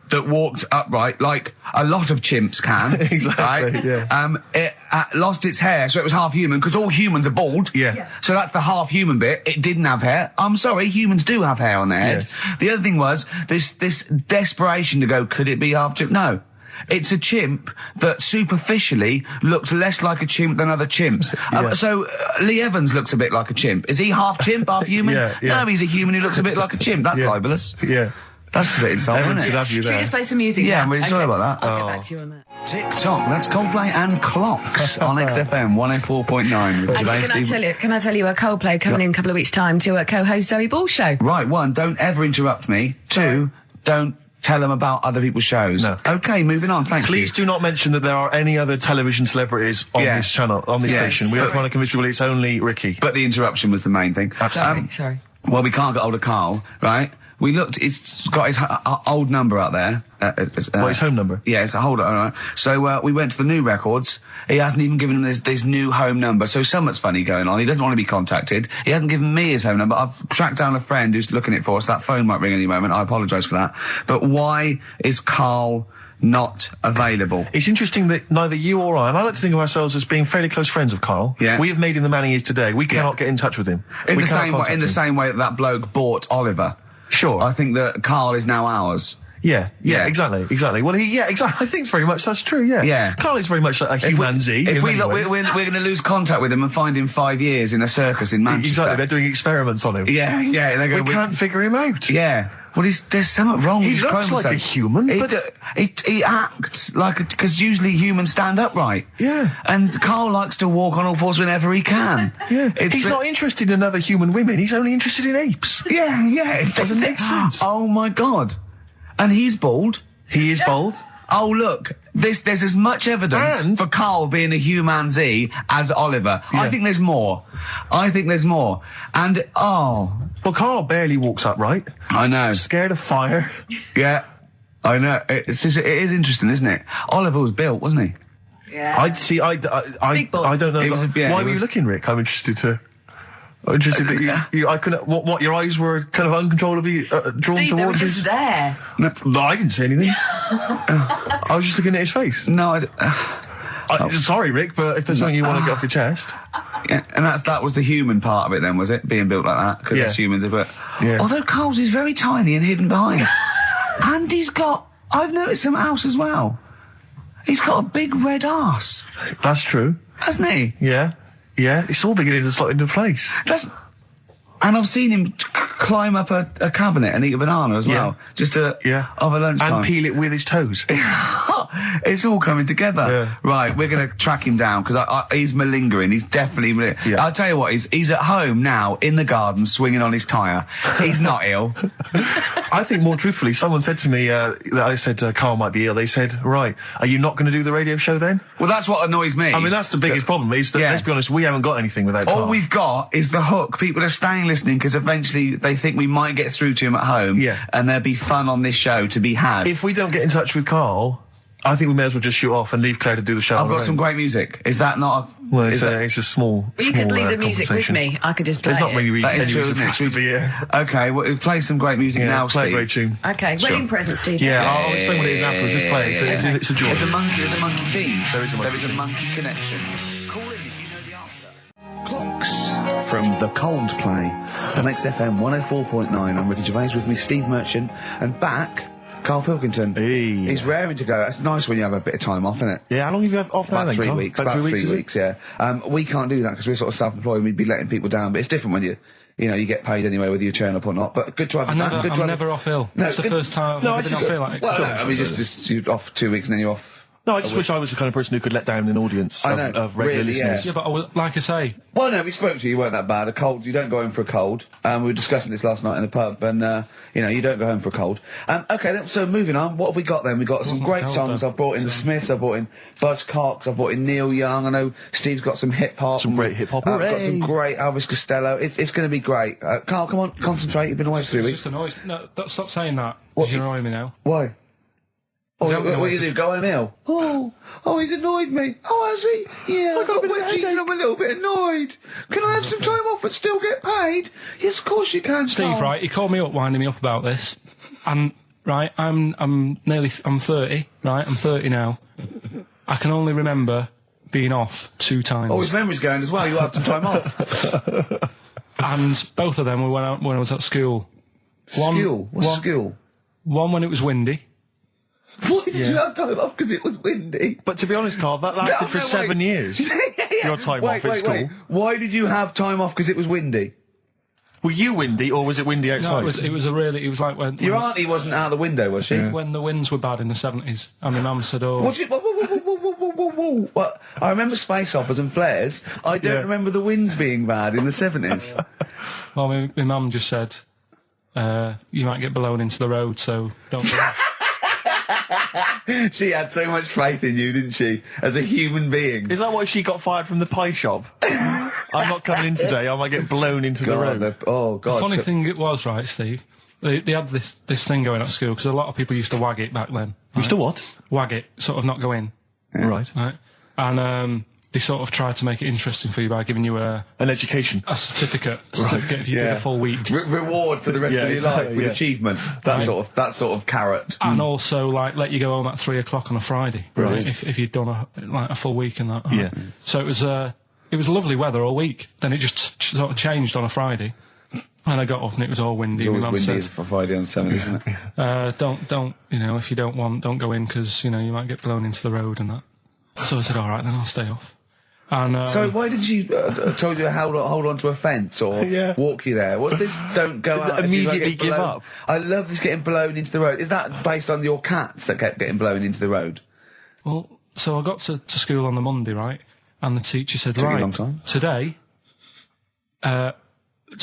that walked upright like a lot of chimps can. Exactly, right? yeah. It lost its hair, so it was half human, because all humans are bald. Yeah. So that's the half human bit. It didn't have hair. I'm sorry, humans do have hair on their heads. Yes. The other thing was this desperation to go, could it be half chimp? No. It's a chimp that superficially looks less like a chimp than other chimps. So Lee Evans looks a bit like a chimp. Is he half chimp, half human? Yeah. No, he's a human who looks a bit like a chimp. That's libelous. Yeah. That's a bit insulting, isn't it? Should we just play some music? Yeah, I'm really sorry about that. I'll get back to you on that. TikTok, that's Coldplay and Clocks on XFM 104.9. Actually, can I tell you a Coldplay coming in a couple of weeks' time to co-host Zoe Ball's show? Right, 1, don't ever interrupt me. 2, don't tell them about other people's shows. No. Okay, moving on, thank you. Please do not mention that there are any other television celebrities on this channel, on this station. We have to convince people it's only Ricky. But the interruption was the main thing. Sorry. Well, we can't get hold of Carl, right? We looked, it's got his old number out there. His home number? Yeah, it's a hold on. Right. So, we went to the new records. He hasn't even given him this new home number. So something's funny going on. He doesn't want to be contacted. He hasn't given me his home number. I've tracked down a friend who's looking it for us. That phone might ring any moment. I apologise for that. But why is Carl not available? It's interesting that neither you or I, and I like to think of ourselves as being fairly close friends of Carl. Yeah. We have made him the man he is today. We cannot get in touch with him. In the same way that bloke bought Oliver. Sure. I think that Carl is now ours. Yeah, exactly. Well, exactly. I think very much that's true. Yeah. Carl is very much like a humanzi. If we look, we're going to lose contact with him and find him 5 years in a circus in Manchester. Exactly. They're doing experiments on him. Yeah. We can't figure him out. Yeah. Well, there's something wrong with his chromosomes. He looks like a human, but... He acts like because usually humans stand upright. Yeah. And Carl likes to walk on all fours whenever he can. Yeah. He's not interested in other human women, he's only interested in apes. Yeah. It doesn't make sense. Oh, my God. And he's bald. He is bald. Oh, look, there's as much evidence for Carl being a humanzi as Oliver. Yeah. I think there's more. And, well, Carl barely walks upright. I know. Scared of fire. Yeah, I know. It is interesting, isn't it? Oliver was built, wasn't he? Yeah. I don't know. Why were you looking, Rick? I'm interested that you I couldn't. What your eyes were kind of uncontrollably drawn Steve, towards. They were just there. No, I didn't say anything. I was just looking at his face. No, sorry, Rick, but if there's something you want to get off your chest. Yeah, and that was the human part of it then, was it? Being built like that? Because it's humans, but... Yeah. Although Carl's is very tiny and hidden behind. And he's got... I've noticed something else as well. He's got a big red arse. That's true. Hasn't he? Yeah. Yeah, it's all beginning to slot into place. And I've seen him climb up a cabinet and eat a banana as well? Just over lunchtime. And peel it with his toes. It's all coming together. Yeah. Right, we're going to track him down because he's malingering. He's definitely I'll tell you what, he's at home now in the garden swinging on his tyre. He's not ill. I think more truthfully, someone said to me that I said Carl might be ill. They said, right, are you not going to do the radio show then? Well, that's what annoys me. I mean, that's the biggest problem is that, let's be honest, we haven't got anything without Carl. All we've got is the hook. People are staying listening because eventually they think we might get through to him at home. Yeah. And there'll be fun on this show to be had. If we don't get in touch with Carl, I think we may as well just shoot off and leave Claire to do the show. I've got some great music. Is that not Well, it's a small. Well, you could leave the music with me. I could just play There's not many reasons. That is true, isn't it? To be here. Okay, well, play some great music now, play Steve. a great tune. Okay, wedding present, Steve. Yeah, I'll explain what it is afterwards. Just play it. It's a joy. There's a monkey theme. There is a monkey. There is a monkey connection. Call in if you know the answer. Clocks from The Coldplay on XFM 104.9. I'm Ricky Gervais, with me Steve Merchant, and back Karl Pilkington. Hey. He's raring to go. It's nice when you have a bit of time off, isn't it? Yeah, how long have you had off now? About 3 weeks. About 3 weeks, yeah. We can't do that because we're sort of self-employed. We'd be letting people down, but it's different when you get paid anyway, whether you turn up or not. But good to have you back. I'm never off ill. That's the first time I've been off ill. I mean, just you're off 2 weeks and then you're off. No, I just wish I was the kind of person who could let down an audience of regular listeners. Yeah, but like I say... Well, no, we spoke to you, you weren't that bad. A cold, you don't go home for a cold. We were discussing this last night in the pub, and, you don't go home for a cold. Okay, so moving on, what have we got then? We've got some great songs. I've brought in the Smiths, I've brought in Buzz Cox, I've brought in Neil Young. I know Steve's got some hip-hop. Some great hip-hop. I've got some great Elvis Costello. It's going to be great. Carl, come on, concentrate. You've been away for 3 weeks. Just annoyed. No, stop saying that. You're annoying me now. Why? What you do? Go home ill? Oh, he's annoyed me. Oh, has he? Yeah, I got a wedgie and I'm a little bit annoyed. Can I have some time off but still get paid? Yes, of course you can, Steve, Carl. right, he called me up, winding me up about this. And, right, I'm 30, right? I'm 30 now. I can only remember being off 2 times. Oh, his memory's going as well. You'll have some time off. And both of them were when I was at school. What's school? One when it was windy. Why did you have time off? Because it was windy. But to be honest, Carl, that lasted for 7 years. Your time off at school. Why did you have time off? Because it was windy. Were you windy, or was it windy outside? No, it was like when... Your auntie wasn't out the window, was she? When the winds were bad in the 70s, and my mum said, oh... What? I remember space operas and flares. I don't remember the winds being bad in the 70s. Well, my mum just said, you might get blown into the road, so don't do that. She had so much faith in you, didn't she? As a human being. Is that why she got fired from the pie shop? I'm not coming in today, I might get blown into the road. God. The funny thing it was, right, Steve, they had this thing going at school, because a lot of people used to wag it back then. Used to what? Wag it, sort of not go in. Yeah. Right. And they sort of tried to make it interesting for you by giving you an education. A certificate if you did a full week. Reward for the rest of your life with achievement. That sort of carrot. And also, like, let you go home at 3 o'clock on a Friday. Right. If you'd done a full week and that. Yeah. So it was lovely weather all week. Then it just sort of changed on a Friday. And I got up and it was all windy. It was always windy for Friday on Sunday, isn't it? Don't, if you don't go in, because, you might get blown into the road and that. So I said, all right, then I'll stay off. And, so why did she told you to hold on to a fence or walk you there? What's this? Don't go out. Immediately give up. I love this getting blown into the road. Is that based on your cats that kept getting blown into the road? Well, so I got to school on the Monday, right? And the teacher said, right, a long time. Today, to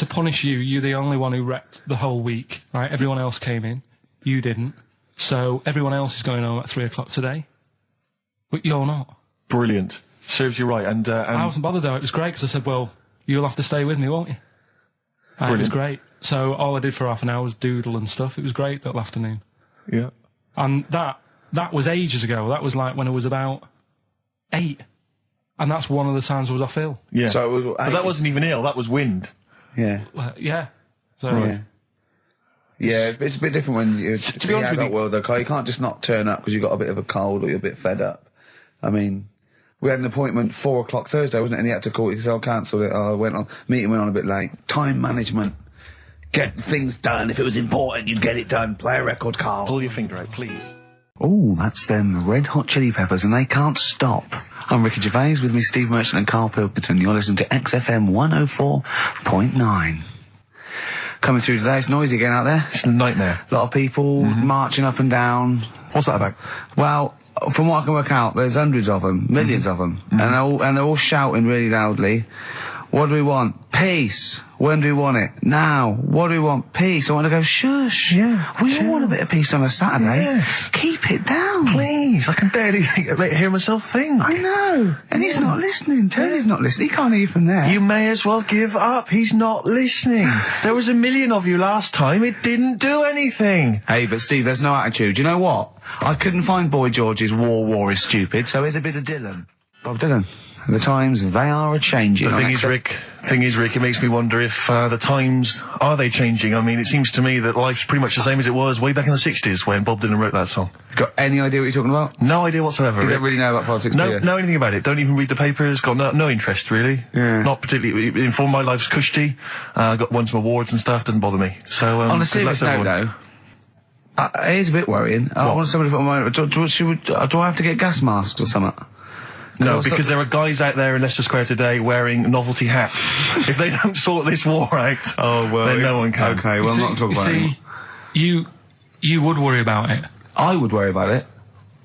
punish you, you're the only one who wrecked the whole week, right? Everyone else came in. You didn't. So everyone else is going home at 3 o'clock today. But you're not. Brilliant. Serves you right. And I wasn't bothered though. It was great because I said, well, you'll have to stay with me, won't you? And it was great. So all I did for half an hour was doodle and stuff. It was great that afternoon. Yeah. And that was ages ago. That was like when I was about 8. And that's one of the times I was off ill. Yeah. So it was, but that wasn't even ill. That was wind. Yeah. Yeah. So. Right. Yeah, it's a bit different when you're in the adult world though, Carl. You can't just not turn up because you've got a bit of a cold or you're a bit fed up. I mean, we had an appointment 4 o'clock Thursday, wasn't it? And he had to call it because I cancelled it. Meeting went on a bit late. Time management. Get things done. If it was important, you'd get it done. Play a record, Carl. Pull your finger out, please. Oh, that's them Red Hot Chili Peppers, and they can't stop. I'm Ricky Gervais, with me Steve Merchant and Karl Pilkington. You're listening to XFM 104.9. coming through today. It's noisy again out there. It's a nightmare. A lot of people marching up and down. What's that about? Well, from what I can work out, there's hundreds of them, millions of them, and they're all shouting really loudly. What do we want? Peace. When do we want it? Now. What do we want? Peace. I want to go, shush. Yeah. We all want a bit of peace on a Saturday. Yes. Keep it down. Please. I can barely hear myself think. I know. And he's not listening. Tony's not listening. He can't hear you from there. You may as well give up. He's not listening. There was 1 million of you last time. It didn't do anything. Hey, but Steve, there's no attitude. You know what? I couldn't find Boy George's War is Stupid, so here's a bit of Dylan. Bob Dylan. The times, they are a-changing. The thing is, Rick, it makes me wonder if the times, are they changing? I mean, it seems to me that life's pretty much the same as it was way back in the 60s when Bob Dylan wrote that song. Got any idea what you're talking about? No idea whatsoever, You Rick. don't really know about politics, do you? Know anything about it. Don't even read the papers. Got no interest, really. Yeah. Not particularly informed. My life's cushy. Got some awards and stuff. Doesn't bother me. So, on a serious note, though, it is a bit worrying. I want somebody to put my... Do I have to get gas masks or something? No, because there are guys out there in Leicester Square today wearing novelty hats. If they don't sort this war out, then no one can. Okay, well, I'm not talking about it. You would worry about it. I would worry about it.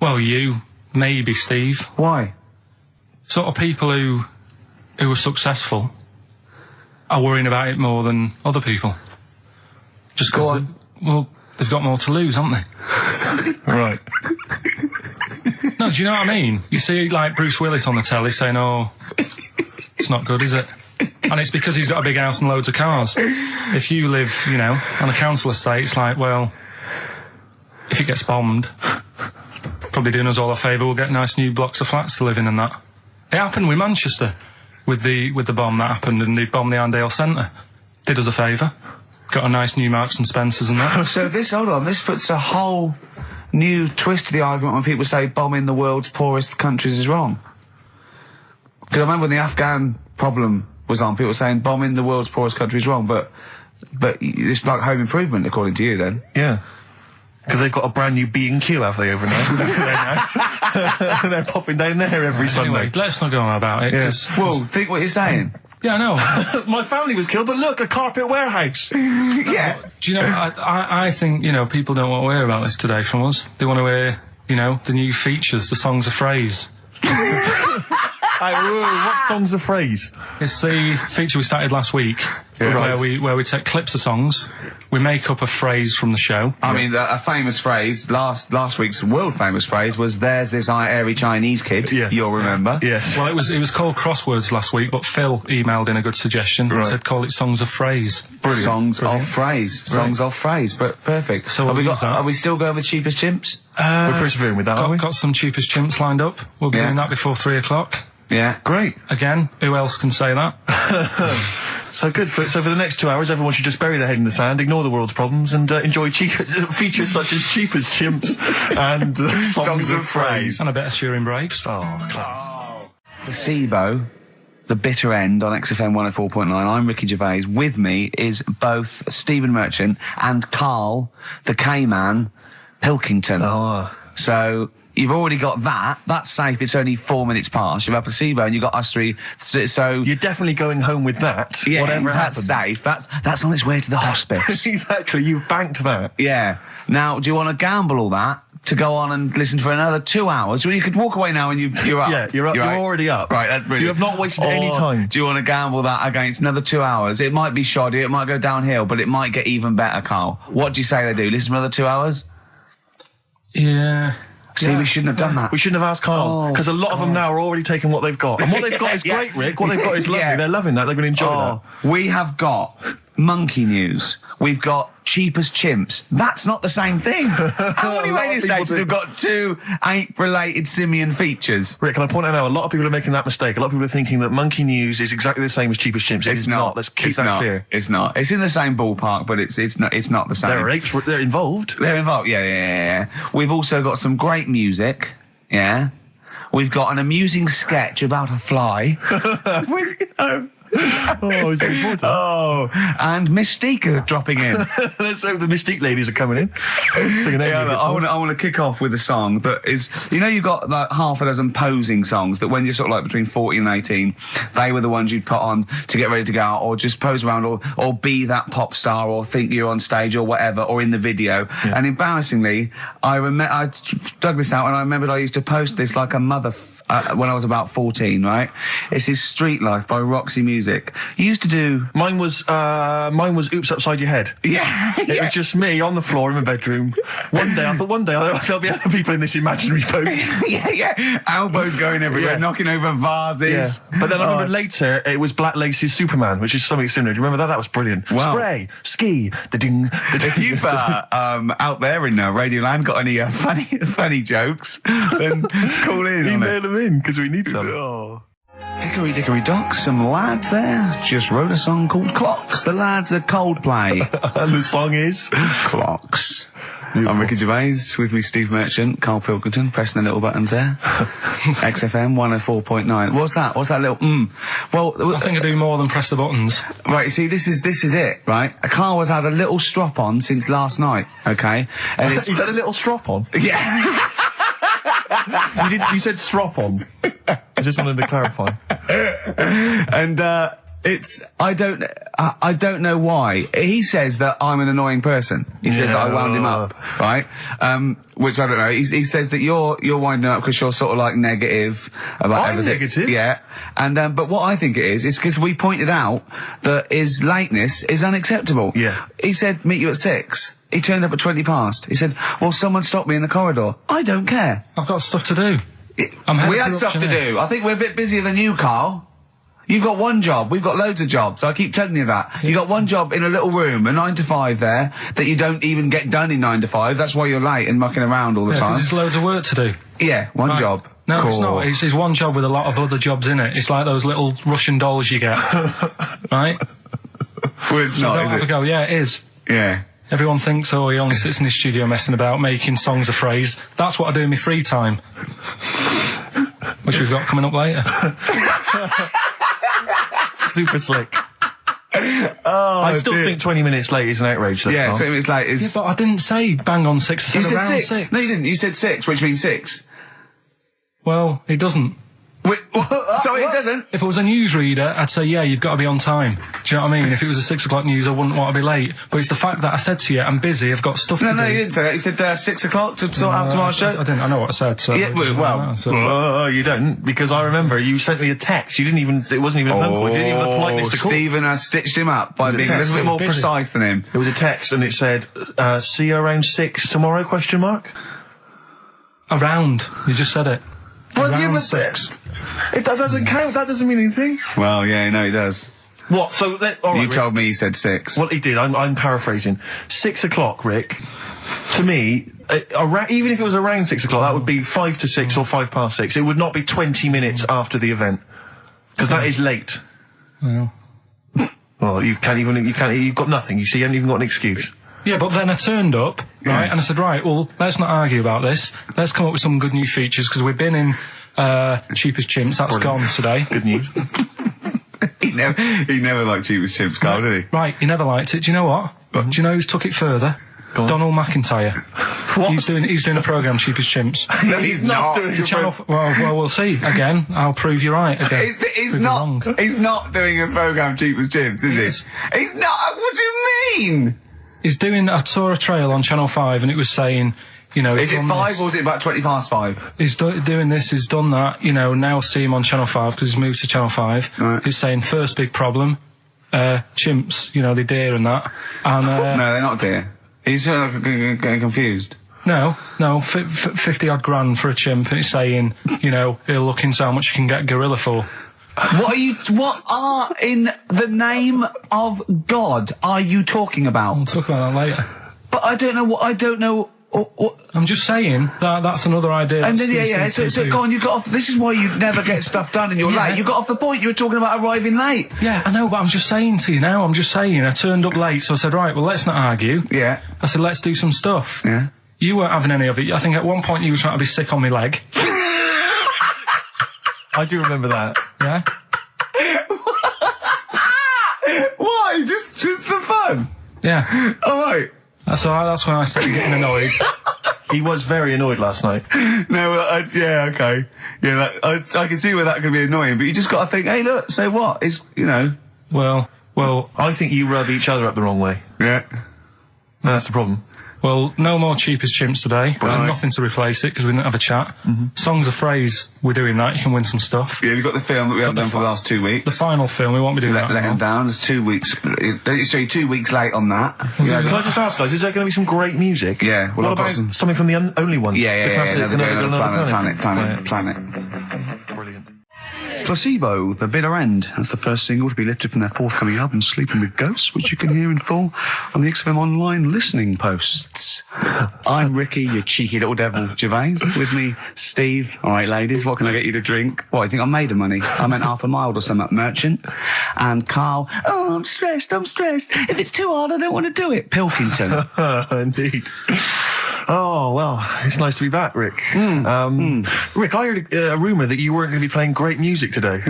Well, you, maybe Steve. Why? Sort of people who are successful are worrying about it more than other people. Just because, they've got more to lose, haven't they? Right. No, do you know what I mean? You see, like, Bruce Willis on the telly saying, oh, it's not good, is it? And it's because he's got a big house and loads of cars. If you live, you know, on a council estate, it's like, well, if it gets bombed, probably doing us all a favour, we'll get nice new blocks of flats to live in and that. It happened with Manchester, with the bomb that happened, and they bombed the Arndale Centre. Did us a favour. Got a nice new Marks and Spencers and that. So this puts a whole new twist to the argument when people say bombing the world's poorest countries is wrong. Because I remember when the Afghan problem was on, people were saying bombing the world's poorest country is wrong, but it's like home improvement, according to you, then. Yeah. Because they've got a brand new B&Q, have they, over there? They're popping down there every Sunday. Anyway, let's not go on about it. Yeah. Well, think what you're saying. Yeah, I know. My family was killed, but look, a carpet warehouse. Yeah. Do you know, I think, you know, people don't want to hear about this today from us. They want to hear, you know, the new features, the songs of phrase. What songs of phrase? It's the feature we started last week, where we take clips of songs, we make up a phrase from the show. I mean, a famous phrase, last week's world famous phrase was, there's this airy Chinese kid, you'll remember. Yes. Well, it was called Crosswords last week, but Phil emailed in a good suggestion and said call it Songs of Phrase. Brilliant. Songs of phrase. Songs of phrase, but perfect. So are we still going with Cheapest Chimps? We're persevering with that, aren't we? Got some Cheapest Chimps lined up. We'll be doing that before 3 o'clock. Yeah. Great. Again, who else can say that? So good. So for the next 2 hours, everyone should just bury their head in the sand, ignore the world's problems, and enjoy features such as Cheapest Chimps and songs of phrase. And a bit of Shearing Braves. Oh, class. The SIBO, the bitter end on XFM 104.9. I'm Ricky Gervais. With me is both Stephen Merchant and Karl, the K-Man, Pilkington. Oh. So you've already got that. That's safe. It's only 4 minutes past. You've had placebo and you've got us three. So you're definitely going home with that. Yeah, whatever that's happens. Safe. That's on its way to the hospice. Exactly. You've banked that. Yeah. Now, do you want to gamble all that to go on and listen for another 2 hours? Well, you could walk away now and you're up. Yeah, you're up. You're already up. Right, that's brilliant. You have not wasted any time. Do you want to gamble that against another 2 hours? It might be shoddy, it might go downhill, but it might get even better, Karl. What do you say they do? Listen for another 2 hours? Yeah. See, we shouldn't have done that. We shouldn't have asked Karl, because a lot of them now are already taking what they've got. And what they've got is great, Rick. What they've got is lovely. They're loving that. They're going to enjoy that. We have got monkey news. We've got Cheapest Chimps. That's not the same thing. How many radio stations have got two ape-related simian features? Rick, can I point out now, a lot of people are making that mistake. A lot of people are thinking that monkey news is exactly the same as Cheapest Chimps. It's not. Let's keep that clear. It's not. It's in the same ballpark, but it's not the same. There are apes. They're involved. They're involved. Yeah. We've also got some great music. Yeah. We've got an amusing sketch about a fly. Oh, he's looking forward to that. Oh, and Mystique are dropping in. Let's hope the Mystique ladies are coming in. Singing I want to kick off with a song that is, you've got like half a dozen posing songs that when you're sort of like between 14 and 18, they were the ones you'd put on to get ready to go out, or just pose around, or be that pop star, or think you're on stage, or whatever, or in the video. Yeah. And embarrassingly, I dug this out, and I remembered I used to post this like a mother when I was about 14, right? It's his Street Life by Roxy Music. You used to do... Mine was Oops Upside Your Head. Yeah. It was just me on the floor in my bedroom. One day I thought there'll be other people in this imaginary boat. yeah. Elbows going everywhere, knocking over vases. Yeah. But then I remember later it was Black Lace's Superman, which is something similar. Do you remember that? That was brilliant. Wow. Spray, ski, da-ding, da-ding. If you've out there in Radioland got any funny jokes, then call in. Email them in, because we need some. Oh. Hickory dickory dock, some lads there just wrote a song called Clocks. The lads are Coldplay. And the song is? Clocks. Beautiful. I'm Ricky Gervais, with me Steve Merchant, Karl Pilkington, pressing the little buttons there. XFM 104.9. What's that little Well, I think I do more than press the buttons. Right, see, this is it, right? Karl has had a little strop on since last night, okay? And He's had a little strop on? Yeah. You said strop on. I just wanted to clarify. And I don't know why. He says that I'm an annoying person. He says that I wound him up, right? Which I don't know. He says that you're winding up because you're sort of like negative about everything. Negative? Yeah. And but what I think it is because we pointed out that his lateness is unacceptable. Yeah. He said meet you at 6. He turned up at 20 past. He said, well, someone stopped me in the corridor. I don't care. I've got stuff to do. We had stuff to do. I think we're a bit busier than you, Karl. You've got one job. We've got loads of jobs. I keep telling you that. Yeah. You got one job in a little room, a 9 to 5 there, that you don't even get done in 9 to 5. That's why you're late and mucking around all the time. There's loads of work to do. Yeah, one job. No, cool. It's not. It's one job with a lot of other jobs in it. It's like those little Russian dolls you get. Right? Well, it's not, is it? Go, yeah, it is. Yeah. Everyone thinks, oh, he only sits in his studio messing about, making songs a phrase. That's what I do in my free time. Which we've got coming up later. Super slick. I still think 20 minutes late is an outrage, though. Yeah, 20 minutes late is... Yeah, but I didn't say bang on 6. I said around 6. No, you didn't. You said 6, which means 6. Well, it doesn't. Wait, sorry, it doesn't? If it was a newsreader, I'd say, yeah, you've got to be on time. Do you know what I mean? If it was a 6 o'clock news, I wouldn't want to be late. But it's the fact that I said to you, I'm busy, I've got stuff to do. No, you didn't say that. You said 6 o'clock to sort out tomorrow's show. I didn't. I know what I said. So yeah, well, you don't, because I remember you sent me a text. You didn't even, it wasn't even a phone call. You didn't even have the politeness to call. Stephen has stitched him up by being a little bit more precise than him. It was a text and it said, see you around 6 tomorrow, question mark? Around. You just said it. Well, around 6. That doesn't count. That doesn't mean anything. Well, yeah, no, it does. What? So, all right, you told me he said 6. Well, he did. I'm paraphrasing. 6 o'clock, Rick. To me, even if it was around 6 o'clock, that would be 5 to 6 or 5 past 6. It would not be 20 minutes after the event, because that is late. Well, you can't even. You've got nothing. You see, you haven't even got an excuse. Yeah, but then I turned up, right, and I said, right, well, let's not argue about this. Let's come up with some good new features, because we've been in Cheap as Chimps. That's gone today. Good news. He never liked Cheap as Chimps, Karl, did he? Right, he never liked it. Do you know what? Do you know who's took it further? Donald McIntyre. What? He's doing a programme, Cheap as Chimps. No, he's not doing a program. Well, we'll see. Again, I'll prove you right again. He's not doing a programme, Cheap as Chimps, is he? He's not. What do you mean? He's doing a tour of trail on Channel 5, and it was saying, you know... Is it 5 or is it about 20 past 5? He's doing this, he's done that, you know, now see him on Channel 5, because he's moved to Channel 5. Right. He's saying, first big problem, chimps, you know, they're deer and that. And, no, they're not deer. He's getting confused. No, 50-odd grand for a chimp, and it's saying, you know, he'll look into how much you can get gorilla for. What are in the name of God are you talking about? We'll talk about that later. But I don't know. I'm just saying that's another idea. And then so go on. You got off. This is why you never get stuff done and you're late. You got off the point. You were talking about arriving late. Yeah, I know, but I'm just saying to you now. I turned up late, so I said, right, well, let's not argue. Yeah. I said, let's do some stuff. Yeah. You weren't having any of it. I think at one point you were trying to be sick on my leg. I do remember that. Yeah. fun. Yeah. All right. That's when I started getting annoyed. He was very annoyed last night. No, yeah, okay. Yeah, I can see where that could be annoying, but you just got to think, hey, look, so what? It's, you know. Well, I think you rub each other up the wrong way. Yeah. No, that's the problem. Well, no more cheap as chimps today. Right. Nothing to replace it because we didn't have a chat. Songs of phrase, we're doing that. You can win some stuff. Yeah, we've got the film that we haven't done for the last 2 weeks. The final film, we won't be doing that. Let him down. There's 2 weeks. So you're 2 weeks late on that. Yeah, can I just ask, guys, is there going to be some great music? Yeah. Well, what about something from the Only Ones? Yeah. Planet. Brilliant. Placebo, The Bitter End. That's the first single to be lifted from their forthcoming album, Sleeping with Ghosts, which you can hear in full on the XFM online listening posts. I'm Ricky, you cheeky little devil, Gervais. With me, Steve. All right, ladies, what can I get you to drink? What, you think I'm made of money? I meant half a mile or something, merchant. And Karl, I'm stressed. If it's too hard, I don't want to do it. Pilkington. Indeed. Oh, well, it's nice to be back, Rick. Rick, I heard a rumour that you weren't going to be playing great music today.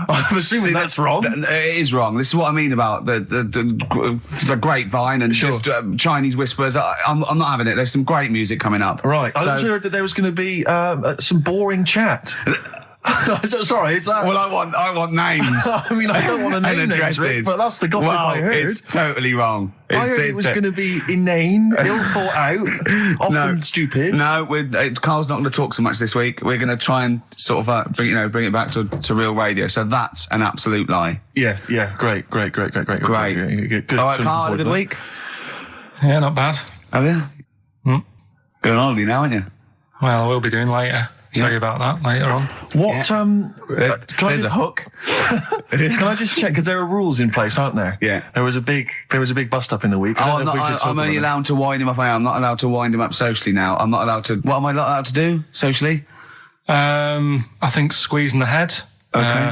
I'm assuming that's wrong. It is wrong. This is what I mean about the grapevine and just Chinese whispers. I'm not having it. There's some great music coming up. Right. I also heard that there was going to be some boring chat. Sorry, it's that. Well, I want names. I mean, I don't want to name names, Rick, but that's the gossip I heard. It's totally wrong. I heard it was going to be inane, ill thought out, often stupid. No, Carl's not going to talk so much this week. We're going to try and sort of bring it back to real radio. So that's an absolute lie. Yeah. Great. Good. All right, Carl, had a good week. Yeah, not bad. Have you? Going on holiday now, aren't you? Well, I will be doing later. Tell you about that later on. What? There's a hook. Can I just check? Because there are rules in place, aren't there? Yeah. There was a big bust up in the week. I'm only allowed to wind him up. I'm not allowed to wind him up socially now. I'm not allowed to. What am I not allowed to do socially? I think squeezing the head.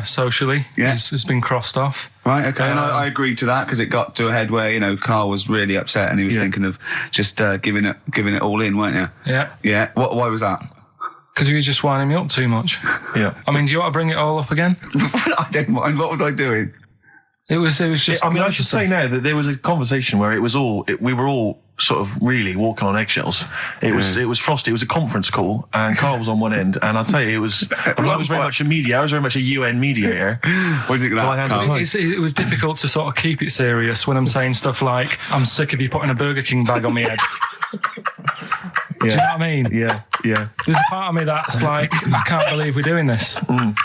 Socially, has been crossed off. Right, okay, and I agreed to that because it got to a head where Carl was really upset and he was thinking of just giving it all in, weren't you? Yeah. Why was that? Because you were just winding me up too much. Yeah. I mean, do you want to bring it all up again? I don't mind. What was I doing? It was just. I mean, I should say now that there was a conversation where we were all sort of really walking on eggshells. It was frosty. It was a conference call, and Carl was on one end. And I'll tell you, I was very much a media. I was very much a UN mediator. What do you think of that? It was difficult to sort of keep it serious when I'm saying stuff like, "I'm sick of you putting a Burger King bag on my head." Do you know what I mean? Yeah. There's a part of me that's like, I can't believe we're doing this. What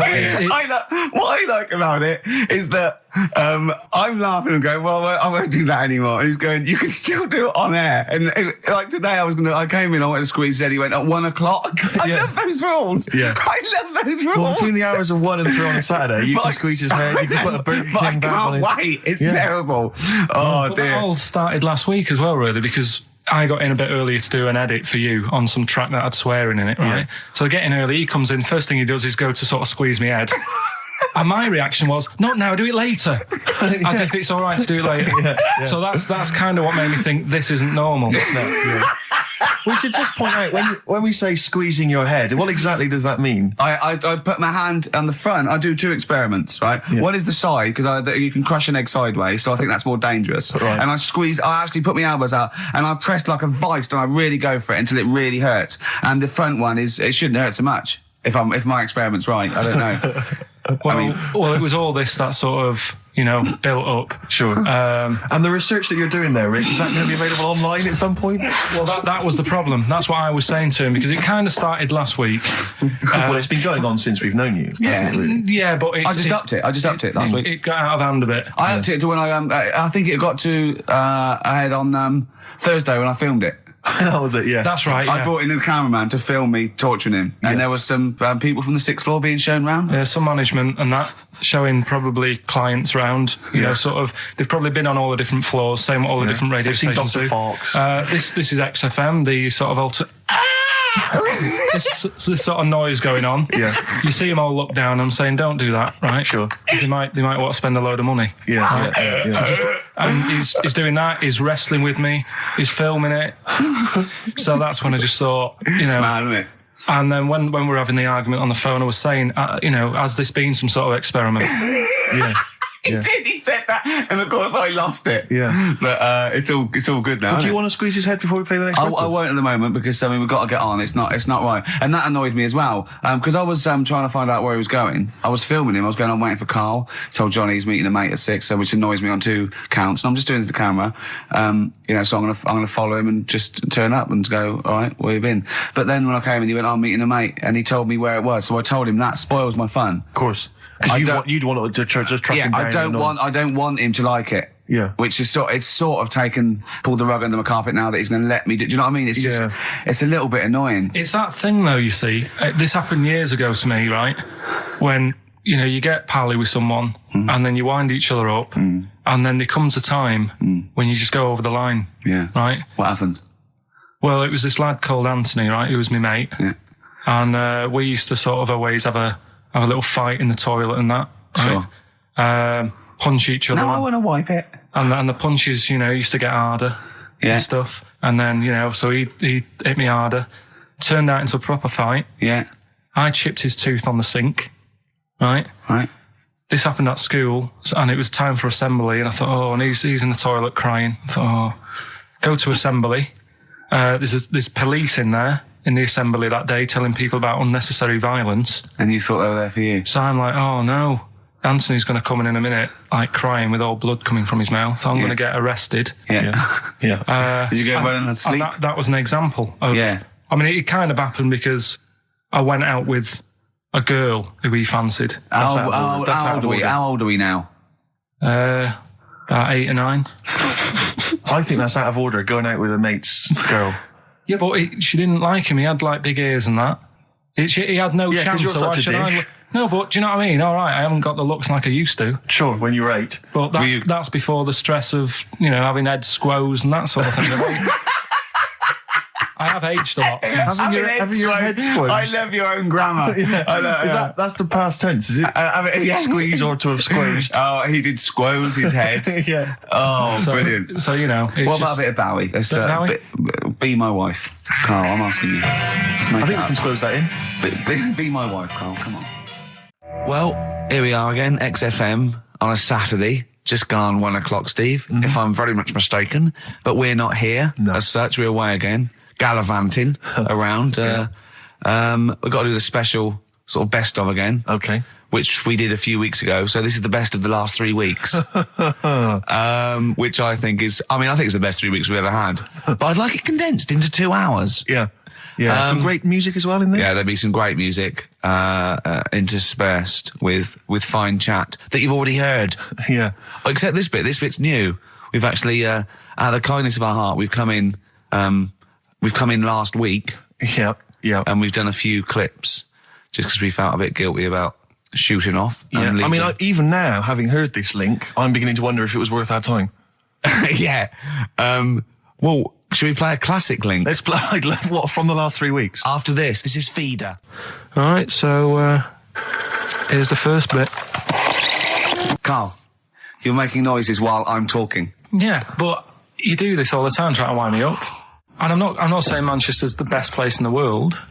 I like about it is that I'm laughing and going, well, I won't do that anymore. And he's going, you can still do it on air. And like today, I came in, I went to squeeze Eddie, went at 1 o'clock. I love those rules. Yeah. I love those rules. Well, between the hours of 1 and 3 on a Saturday, you can squeeze his head, you can put a Burger King back on his... I can't wait. It's terrible. Oh, dear. That all started last week as well, really, because I got in a bit earlier to do an edit for you on some track that had swearing in it, right? Yeah. So I get in early, he comes in, first thing he does is go to sort of squeeze me head. And my reaction was, not now, do it later. As if it's all right to do it later. Yeah. So that's kind of what made me think this isn't normal. We should just point out, when we say squeezing your head, what exactly does that mean? I put my hand on the front. I do 2 experiments, right? Yeah. One is the side, because you can crush an egg sideways, so I think that's more dangerous. Right. And I actually put my elbows out, and I press like a vice, and I really go for it until it really hurts. And the front one it shouldn't hurt so much, if my experiment's right. I don't know. Well, it was all this that sort of, built up. Sure. And the research that you're doing there, Rick, is that going to be available online at some point? Well, that was the problem. That's what I was saying to him, because it kind of started last week. Well, it's been going on since we've known you. Yeah, yeah, but I just upped it last week. It got out of hand a bit. I upped it to when I think it got to ahead on Thursday when I filmed it. That was it, yeah. That's right, yeah. I brought in a cameraman to film me torturing him, and there was some people from the 6th floor being shown round. Yeah, some management and that, showing probably clients round, sort of, they've probably been on all the different floors, saying what all the different radio stations do. This is XFM, the sort of this sort of noise going on. Yeah. You see them all look down and saying, don't do that, right? Sure. They might want to spend a load of money. Yeah. Right? Yeah. And he's doing that, he's wrestling with me, he's filming it. So that's when I just thought, It's mad, isn't it? And then when we were having the argument on the phone, I was saying, has this been some sort of experiment? Yeah. He did. He said that, and of course I lost it. Yeah, but it's all good now. Do you want to squeeze his head before we play the next record? I won't at the moment because we've got to get on. It's not right, and that annoyed me as well because I was trying to find out where he was going. I was filming him. I was going on waiting for Carl. Told Johnny he's meeting a mate at 6, which annoys me on 2 counts. And I'm just doing it to the camera, so I'm gonna follow him and just turn up and go, all right, where you been? But then when I came in, he went, I'm meeting a mate, and he told me where it was. So I told him that spoils my fun. Of course. Because you'd want to just track him down. I don't want him to like it. Yeah. Which is pulled the rug under my carpet now that he's going to let me do you know what I mean? It's just, it's a little bit annoying. It's that thing though, you see. This happened years ago to me, right? When, you get pally with someone and then you wind each other up and then there comes a time when you just go over the line. Yeah. Right? What happened? Well, it was this lad called Anthony, right? Who was my mate. Yeah. And we used to sort of always have a little fight in the toilet and that. Sure. Right? Punch each other. No, I want to wipe it. And the punches, used to get harder and stuff. And then, so he hit me harder. Turned out into a proper fight. Yeah. I chipped his tooth on the sink. Right? Right. This happened at school, and it was time for assembly, and I thought, and he's in the toilet crying. I thought, go to assembly. There's police in there in the assembly that day telling people about unnecessary violence. And you thought they were there for you? So I'm like, oh no, Anthony's going to come in a minute, like crying with all blood coming from his mouth. I'm going to get arrested. Yeah. Did you go running and sleep? And that was an example of... Yeah. I mean, it kind of happened because I went out with a girl who he fancied. How old are we now? About 8 or 9. I think that's out of order, going out with a mate's girl. Yeah, but she didn't like him. He had like big ears and that. He had no chance. You're such a dick. No, but do you know what I mean? All right, I haven't got the looks like I used to. Sure, when you were 8. But that's before the stress of, having head squoes and that sort of thing. I have aged a lot. Having your head squeezed. I love your own grammar. I know, that's the past tense, is it? Squeeze or to have squeezed. Oh, he did squoze his head. Yeah. Oh, brilliant. So, what about a bit of Bowie? Bowie? Be my wife. Carl, I'm asking you. I think we can squeeze that in. Be my wife, Carl, come on. Well, here we are again, XFM, on a Saturday. Just gone 1 o'clock, Steve, if I'm very much mistaken. But we're not here as such. We're away again, gallivanting around. We've got to do the special sort of best of again. Okay. Which we did a few weeks ago. So this is the best of the last 3 weeks. Which I think is, I think it's the best 3 weeks we've ever had. But I'd like it condensed into 2 hours. Yeah. Yeah, some great music as well in there. Yeah, there'll be some great music interspersed with fine chat that you've already heard. Yeah. Except this bit. This bit's new. We've actually, out of the kindness of our heart, we've come in last week. Yeah. Yeah. And we've done a few clips just because we felt a bit guilty about shooting off. Yeah. Even now, having heard this link, I'm beginning to wonder if it was worth our time. Yeah. Well, should we play a classic link? Let's play, what, from the last 3 weeks? After this is Feeder. All right, so here's the first bit. Carl, you're making noises while I'm talking. Yeah, but you do this all the time trying to wind me up. And I'm not saying Manchester's the best place in the world,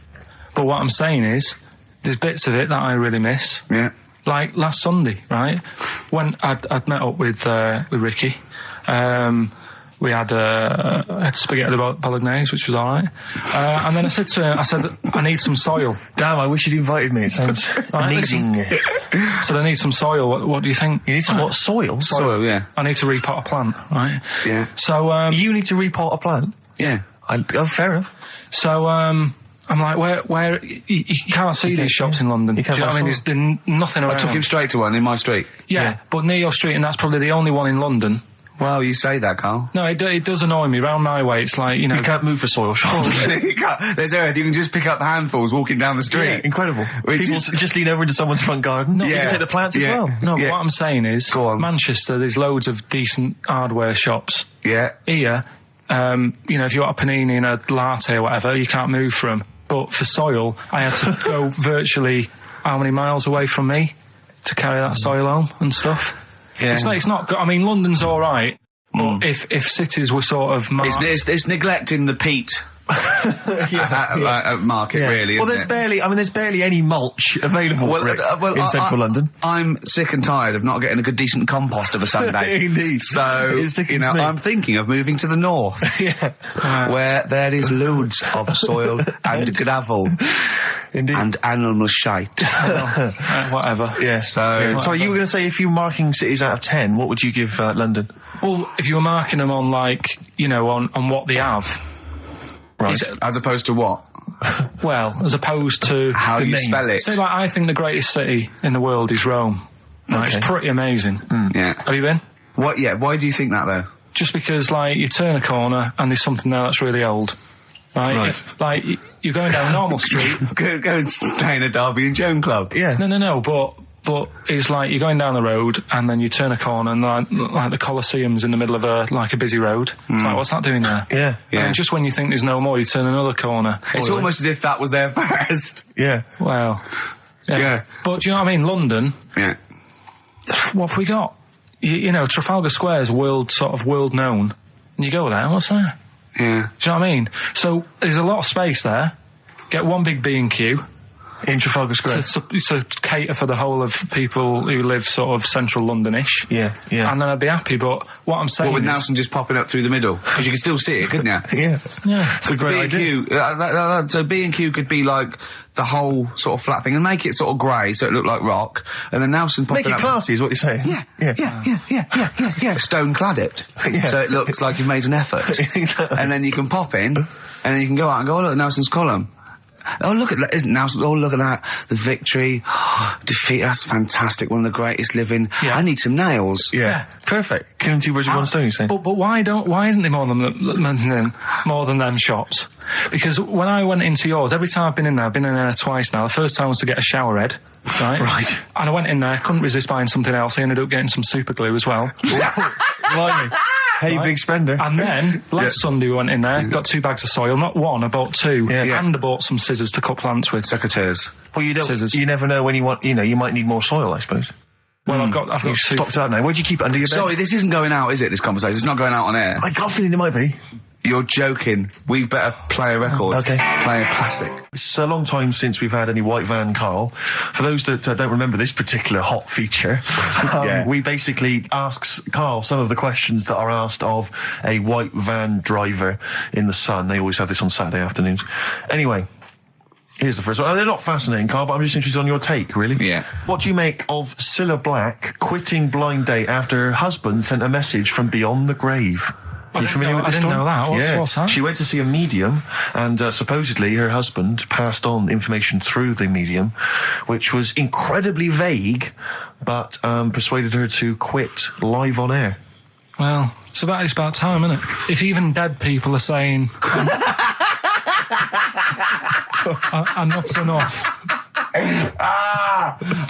but what I'm saying is there's bits of it that I really miss. Yeah. Like last Sunday, right? When I'd met up with Ricky. We had spaghetti bolognese, which was all right. And then I said to him, I need some soil. Damn, I wish you'd invited me. It sounds amazing. So I need some soil. What do you think? You need some what? Soil? Soil, yeah. I need to repot a plant, right? Yeah. So you need to repot a plant? Yeah. Fair enough. So I'm like, where you can't see these shops in London. Do you know what I mean? There's nothing around. I took him straight to one in my street. Yeah, but near your street, and that's probably the only one in London. Well, you say that, Carl. No, it does annoy me. Round my way, it's like, You can't move for soil shops. You can't. There's earth. You can just pick up handfuls walking down the street. Yeah, incredible. People just lean over into someone's front garden. No, you can take the plants as well. No, but what I'm saying is, Manchester, there's loads of decent hardware shops. Yeah. Here, if you want a panini and a latte or whatever, you can't move from. But for soil, I had to go virtually how many miles away from me to carry that soil home and stuff. Yeah. It's not good. I mean, London's all right, but if cities were sort of it's neglecting the peat market, really. Well, isn't there's barely any mulch available in central London. I'm sick and tired of not getting a good decent compost of a Sunday. Indeed. So I'm thinking of moving to the north, where there is loads of soil and gravel. Indeed. And animal shite. Whatever. Yeah. So you were going to say, if you were marking cities out of 10, what would you give London? Well, if you were marking them on, like, on what they have. Right. As opposed to what? Well, as opposed to how you spell it. Say, like, I think the greatest city in the world is Rome. Right? Okay. It's pretty amazing. Yeah. Have you been? What? Yeah. Why do you think that, though? Just because, like, you turn a corner and there's something there that's really old. Right. Like, you're going down a normal street. Go and stay in a Derby and Joan club. Yeah. No, but it's like you're going down the road and then you turn a corner and like the Colosseum's in the middle of a busy road. It's like, what's that doing there? Yeah. And just when you think there's no more, you turn another corner. It's almost as if that was there first. Yeah. Well. Yeah. But do you know what I mean? London. Yeah. What have we got? You know, Trafalgar Square is world known. And you go there, what's there? Yeah. Do you know what I mean? So there's a lot of space there. Get one big B&Q. In Trafalgar Square. To cater for the whole of people who live sort of central Londonish. Yeah. And then I'd be happy, but what I'm saying with Nelson just popping up through the middle? Because you can still see it, couldn't you? Yeah. It's a great idea. So B&Q could be like the whole sort of flat thing and make it sort of grey so it looked like rock, and then Nelson popping up. Make it classy is what you're saying. Yeah. Stone clad it. So it looks like you've made an effort. And then you can pop in, and then you can go out and go, oh, look, Nelson's column. Oh, look at that. Isn't Nelson? Oh, look at that. The victory. Defeat. That's fantastic. One of the greatest living. Yeah. I need some nails. Yeah. Perfect. Killing two birds with one stone, you say? But why isn't there more than them shops? Because when I went into yours, every time I've been in there twice now. The first time was to get a shower head. Right. And I went in there, couldn't resist buying something else. I ended up getting some super glue as well. Blimey. Hey, big spender. And then, last Sunday we went in there, got 2 bags of soil, not one, I bought 2. And I bought some scissors to cut plants with. Secateurs. Well, you never know when you want, you might need more soil, I suppose. Well, I've got stocked out now. Where do you keep it under your bed? Sorry, this isn't going out, is it, this conversation? It's not going out on air. I got a feeling it might be. You're joking. We better play a record. Okay. Play a classic. It's a long time since we've had any White Van Carl. For those that don't remember this particular hot feature, we basically ask Carl some of the questions that are asked of a white van driver in the Sun. They always have this on Saturday afternoons. Anyway, here's the first one. They're not fascinating, Carl, but I'm just interested on your take, really. Yeah. What do you make of Cilla Black quitting Blind Date after her husband sent a message from beyond the grave? Are you familiar with this story? I didn't know that. What's that? She went to see a medium, and supposedly her husband passed on information through the medium, which was incredibly vague, but persuaded her to quit live on air. Well, it's about time, isn't it? If even dead people are saying enough's enough. But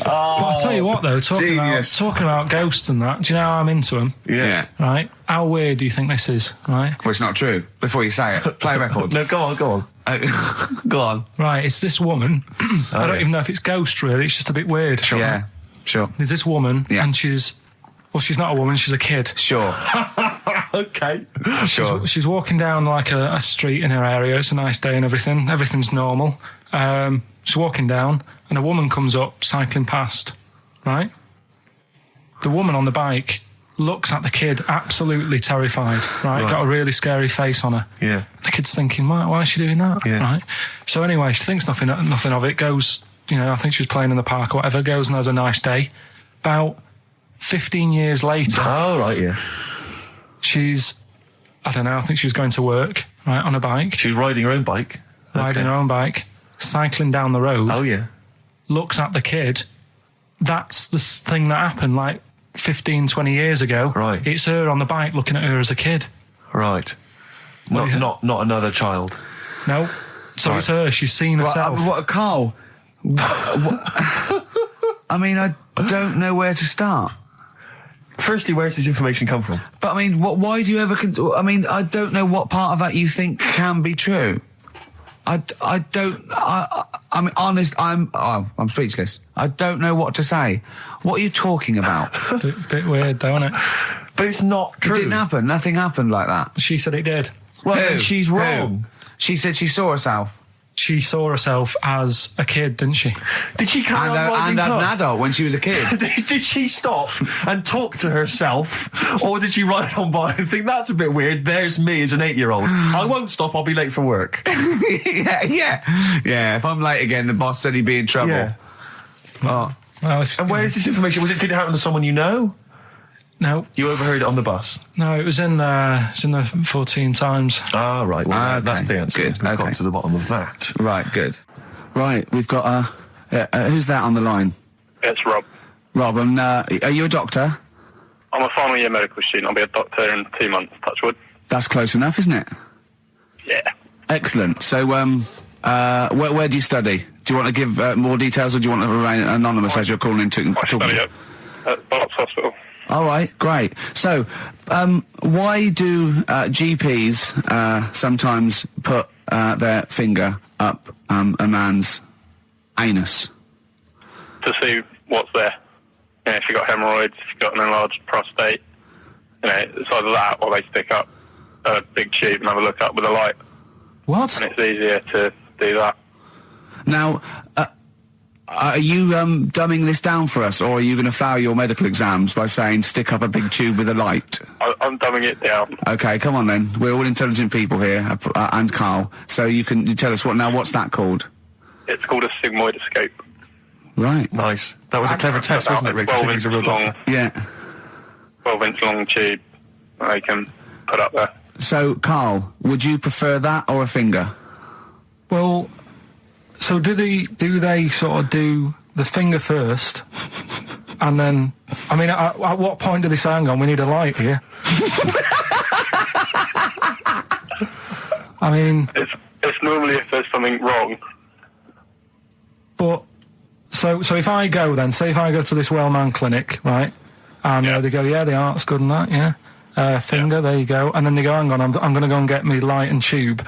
I'll tell you what, though, talking about ghosts and that, do you know how I'm into them? Yeah. Right? How weird do you think this is, right? Well, it's not true. Before you say it, play a record. No, go on. Go on. Right, it's this woman. I don't even know if it's ghost, really. It's just a bit weird. Sure. Yeah, sure. There's this woman, and she's not a woman, she's a kid. Sure. Okay. Sure. She's walking down, like, a street in her area. It's a nice day and everything. Everything's normal. She's walking down, and a woman comes up, cycling past, right? The woman on the bike looks at the kid, absolutely terrified, right? Got a really scary face on her. Yeah. The kid's thinking, why is she doing that? Yeah. Right? So anyway, she thinks nothing of it, goes, I think she was playing in the park or whatever, goes and has a nice day. About 15 years later... Oh, right, yeah. She's, I don't know, I think she was going to work, right, on a bike. She was riding her own bike? Riding her own bike, cycling down the road. Oh, yeah. Looks at the kid. That's the thing that happened, like, 15, 20 years ago. Right. It's her on the bike looking at her as a kid. Right. Not another child. No. So it's her. She's seen herself. Carl? I mean, I don't know where to start. Firstly, where does this information come from? But, I mean, why do you ever... I mean, I don't know what part of that you think can be true. I'm honest, I'm speechless. I don't know what to say. What are you talking about? Bit weird, though, isn't it? But it's not true. It didn't happen. Nothing happened like that. She said it did. Well, then she's wrong. She said she saw herself. She saw herself as a kid, didn't she? Did she carry on riding And as cock? an adult when she was a kid. Did she stop and talk to herself? Or did she ride on by and think, that's a bit weird, there's me as an 8-year-old. I won't stop, I'll be late for work. Yeah, if I'm late again, the boss said he'd be in trouble. Yeah. Oh. Well, and where is this information? Did it happen to someone you know? No. You overheard it on the bus? No, it was in the 14 Times. Ah, right. Well, okay. That's the answer. Good. We've got to the bottom of that. Right, good. Right, we've got, who's that on the line? It's Rob. Rob, and, are you a doctor? I'm a final year medical student. I'll be a doctor in 2 months, touch wood. That's close enough, isn't it? Yeah. Excellent. So, where do you study? Do you want to give more details, or do you want to remain anonymous as you're calling in to I study at Barts Hospital. All right, great. So, why do GPs sometimes put their finger up a man's anus? To see what's there. You know, if you've got hemorrhoids, if you've got an enlarged prostate, you know, it's either that or they stick up a big tube and have a look up with a light. What? And it's easier to do that. Now, are you dumbing this down for us, or are you going to fail your medical exams by saying stick up a big tube with a light? I'm dumbing it down. Okay, come on then. We're all intelligent people here, and Carl. So you tell us what's that called? It's called a sigmoidoscope. Right. Nice. That was a clever test, wasn't it, Rick? 12 inch long. Yeah. 12-inch long tube that they can put up there. So, Carl, would you prefer that or a finger? Well, so do they sort of do the finger first, and then, I mean, at what point do they say, hang on, we need a light here? I mean... It's normally if there's something wrong. But, so if I go then, say if I go to this well-known clinic, right, and they go, yeah, the art's good and that, yeah, finger, there you go, and then they go, hang on, I'm going to go and get me light and tube.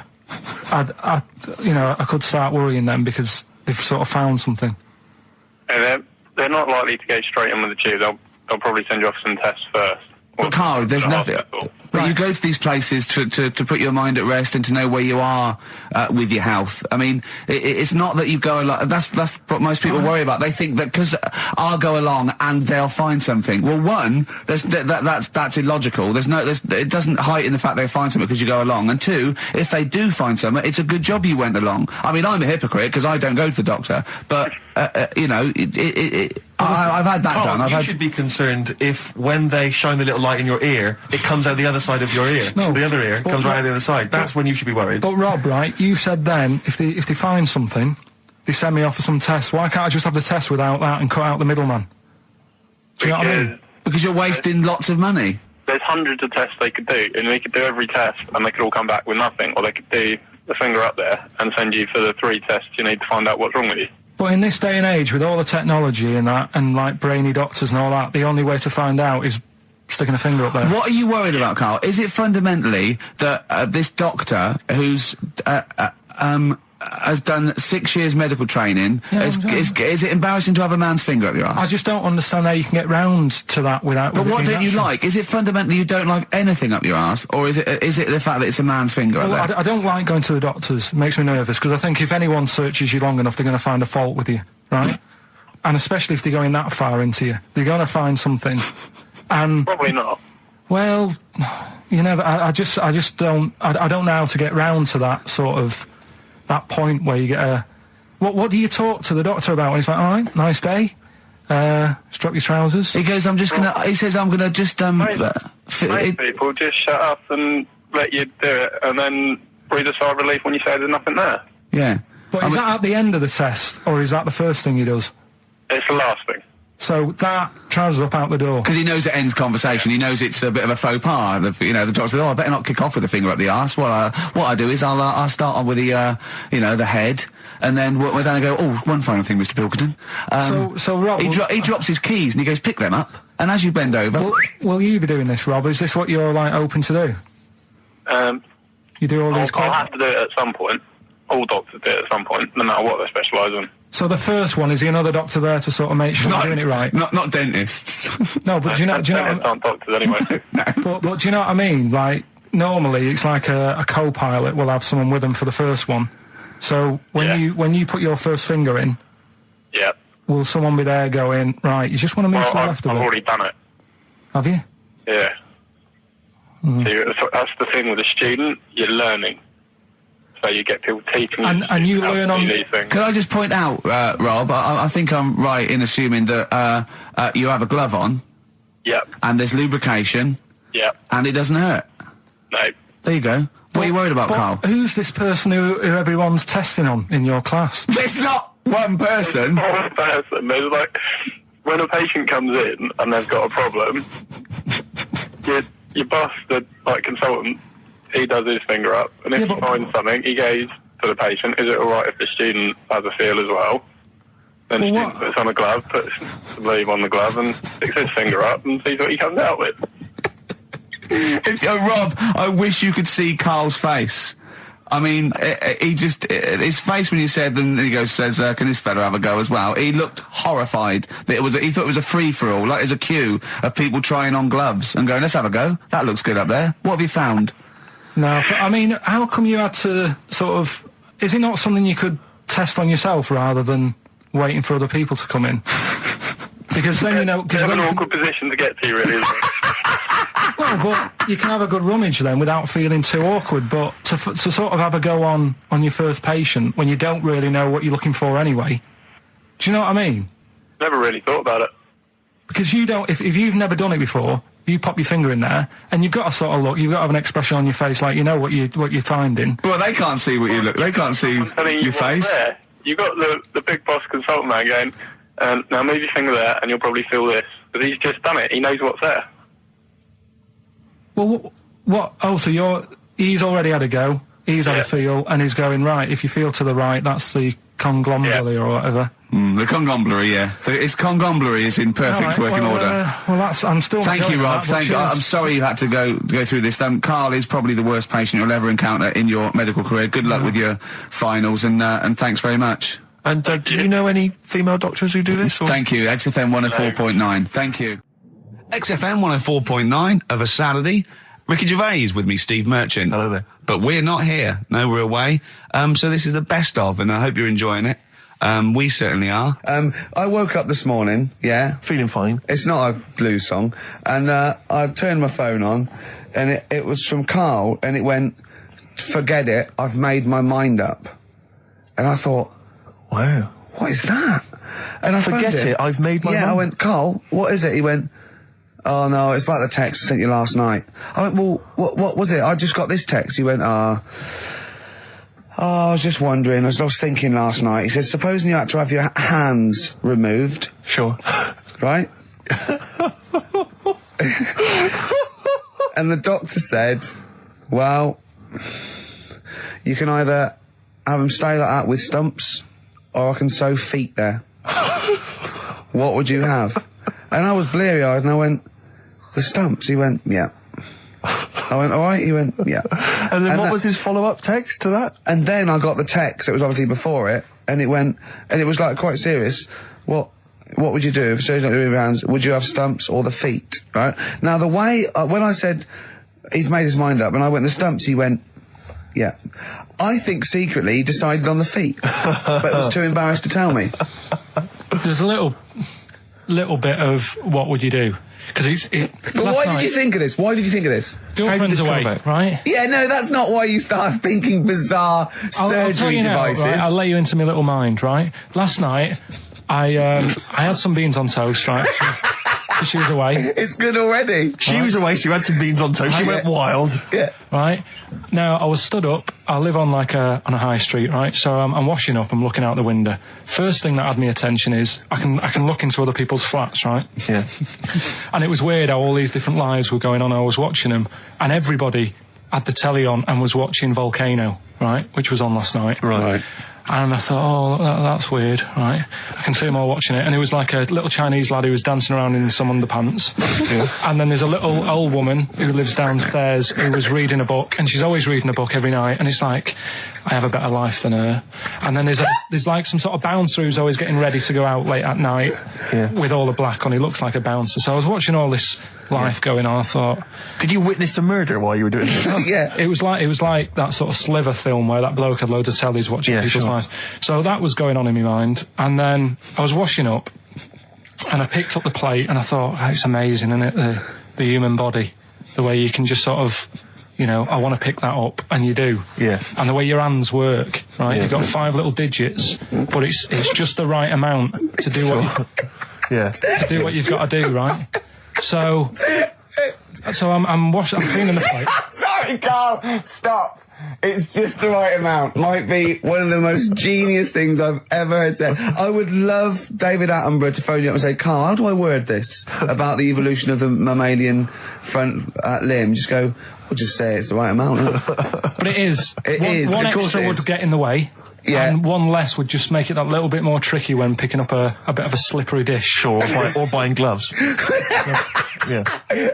I could start worrying then because they've sort of found something. And they're not likely to go straight in with the tube. They'll probably send you off some tests first. But Carl, there's nothing. But you go to these places to put your mind at rest and to know where you are with your health. I mean, it's not that you go along. That's what most people worry about. They think that because I'll go along and they'll find something. Well, one, that's illogical. It doesn't heighten the fact they'll find something because you go along. And two, if they do find something, it's a good job you went along. I mean, I'm a hypocrite because I don't go to the doctor, but I've had that done. You should be concerned if when they shine the little light in your ear, it comes out the other side of your ear. No, the other ear comes right out the other side. That's when you should be worried. But Rob, right, you said then, if they find something, they send me off for some tests. Why can't I just have the test without that and cut out the middleman? Do you know what I mean? Because you're wasting lots of money. There's hundreds of tests they could do, and they could do every test, and they could all come back with nothing, or they could do the finger up there and send you for the 3 tests you need to find out what's wrong with you. But in this day and age, with all the technology and that, and like brainy doctors and all that, the only way to find out is sticking a finger up there. What are you worried about, Carl? Is it fundamentally that this doctor who's has done 6 years medical training, is it embarrassing to have a man's finger up your ass? I just don't understand how you can get round to that without... But what don't you like? Is it fundamentally you don't like anything up your ass, or is it the fact that it's a man's finger up there? I don't like going to the doctors. It makes me nervous, because I think if anyone searches you long enough, they're going to find a fault with you, right? And especially if they're going that far into you. They're going to find something. And probably not. Well, you never... I just don't... I don't know how to get round to that sort of... that point where you get a... What do you talk to the doctor about? And he's like, all right, nice day. Strap your trousers. He goes, he says, I'm gonna just, Most people just shut up and let you do it, and then breathe a sigh of relief when you say there's nothing there. Yeah. But is that at the end of the test, or is that the first thing he does? It's the last thing. So that trousers up out the door. Because he knows it ends conversation. He knows it's a bit of a faux pas. The doctor says, I better not kick off with the finger up the arse. Well, what I do is I'll start on with the, the head, and then we'll then go, one final thing, Mr. Pilkington. So Rob... He drops his keys and he goes, pick them up. And as you bend over... Will you be doing this, Rob? Is this what you're, open to do? You do all these... I'll have to do it at some point. All doctors do it at some point, no matter what they specialise in. So the first one, is there another doctor there to sort of make sure you're doing it right? Not dentists. No, but do you know? Aren't doctors anyway. But do you know what I mean? Like, normally it's like a co-pilot will have someone with them for the first one. So when you put your first finger in, yeah, will someone be there going, right, you just want to move to the left of it? I've already done it. Have you? Yeah. So that's the thing with a student, you're learning. So you get people teaching you. And you learn on these things. Can I just point out, Rob, I think I'm right in assuming that you have a glove on. Yep. And there's lubrication. Yep. And it doesn't hurt. No. There you go. What are you worried about, Carl? Who's this person who everyone's testing on in your class? It's not one person. It's not one person. There's like, when a patient comes in and they've got a problem, your boss, the consultant, he does his finger up, and if he finds something, he goes to the patient, is it alright if the student has a feel as well? Then the student puts on a glove, puts the bleed on the glove, and sticks his finger up and sees what he comes out with. Rob, I wish you could see Carl's face. I mean, his face when you said, and he says, can this fella have a go as well? He looked horrified that he thought it was a free-for-all, like there's a queue of people trying on gloves and going, let's have a go. That looks good up there. What have you found? No, I mean, how come you had to sort of... Is it not something you could test on yourself rather than waiting for other people to come in? Because then, you know... It's an awkward position to get to, really, isn't it? Well, but you can have a good rummage then without feeling too awkward, but to sort of have a go on your first patient when you don't really know what you're looking for anyway, do you know what I mean? Never really thought about it. Because you don't... If you've never done it before... You pop your finger in there, and you've got to sort of look. You've got to have an expression on your face, like you know what you're finding. Well, they can't see what you look. They can't see your face. There. You got the big boss consultant man going, now move your finger there, and you'll probably feel this. But he's just done it. He knows what's there. Well, what? Oh, so he's already had a go. He's had a feel, and he's going right. If you feel to the right, that's the conglomeracy or whatever. The conglomeracy, yeah. Its conglomeracy is in perfect working order. Well, I'm still. Thank you, Rob. Thank you. I'm sorry you had to go through this. Carl is probably the worst patient you'll ever encounter in your medical career. Good luck with your finals, and thanks very much. And do you know any female doctors who do this? Or? Thank you. XFM 104.9. Thank you. XFM 104.9 of a Saturday. Ricky Gervais with me, Steve Merchant. Hello there. But we're not here. No, we're away. So this is the best of, and I hope you're enjoying it. We certainly are. I woke up this morning, yeah. Feeling fine. It's not a blues song. And I turned my phone on, and it was from Carl, and it went, forget it, I've made my mind up. And I thought, wow. What is that? And I forget it, I've made my mind up. Yeah, I went, Carl, what is it? He went, oh no, it's about the text I sent you last night. I went, well, what was it? I just got this text. He went, I was just wondering, I was thinking last night. He said, supposing you had to have your hands removed. Sure. Right? And the doctor said, well, you can either have them stay like that with stumps, or I can sew feet there. What would you have? And I was bleary-eyed, and I went, the stumps? He went, yeah. I went, all right? He went, yeah. And then what was his follow-up text to that? And then I got the text, it was obviously before it, and it went, and it was like quite serious. What would you do if surgery not doing your hands? Would you have stumps or the feet? Right? Now the way, when I said he's made his mind up, and I went the stumps, he went, yeah. I think secretly he decided on the feet, but was too embarrassed to tell me. There's a little bit of what would you do? Because But why did you think of this? Why did you think of this? Girlfriend's away, right? Yeah, no, that's not why you start thinking bizarre surgery devices. Right? I'll let you into my little mind, right? Last night, I had some beans on toast, right? She was away. It's good already. She was away, so you had some beans on toast. She went wild. Yeah. Right? Now, I was stood up. I live on on a high street, right? So I'm washing up. I'm looking out the window. First thing that had my attention is I can look into other people's flats, right? Yeah. And it was weird how all these different lives were going on. I was watching them, and everybody had the telly on and was watching Volcano, right? Which was on last night. Right. And I thought, oh, that's weird, right? I can see them all watching it. And it was like a little Chinese lad who was dancing around in some underpants. And then there's a little old woman who lives downstairs who was reading a book, and she's always reading a book every night. And it's like, I have a better life than her. And then there's like some sort of bouncer who's always getting ready to go out late at night with all the black on. He looks like a bouncer. So I was watching all this life going on. I thought, did you witness a murder while you were doing it? Yeah. It was like that sort of Sliver film where that bloke had loads of tellies watching people's lives. So that was going on in my mind. And then I was washing up, and I picked up the plate, and I thought, oh, it's amazing, isn't it? The human body, the way you can just sort of, you know, I want to pick that up, and you do. Yes. And the way your hands work, right? You've got 5 little digits, but it's just the right amount to do to do what you've got to do, right? So I'm cleaning the plate. Sorry, Carl, stop. It's just the right amount. Might be one of the most genius things I've ever heard said. I would love David Attenborough to phone you up and say, Carl, how do I word this about the evolution of the mammalian front limb? Just go, we'll just say it's the right amount. But it is. One of course extra would get in the way. Yeah. And one less would just make it that little bit more tricky when picking up a bit of a slippery dish. Sure, or buying gloves. Yeah.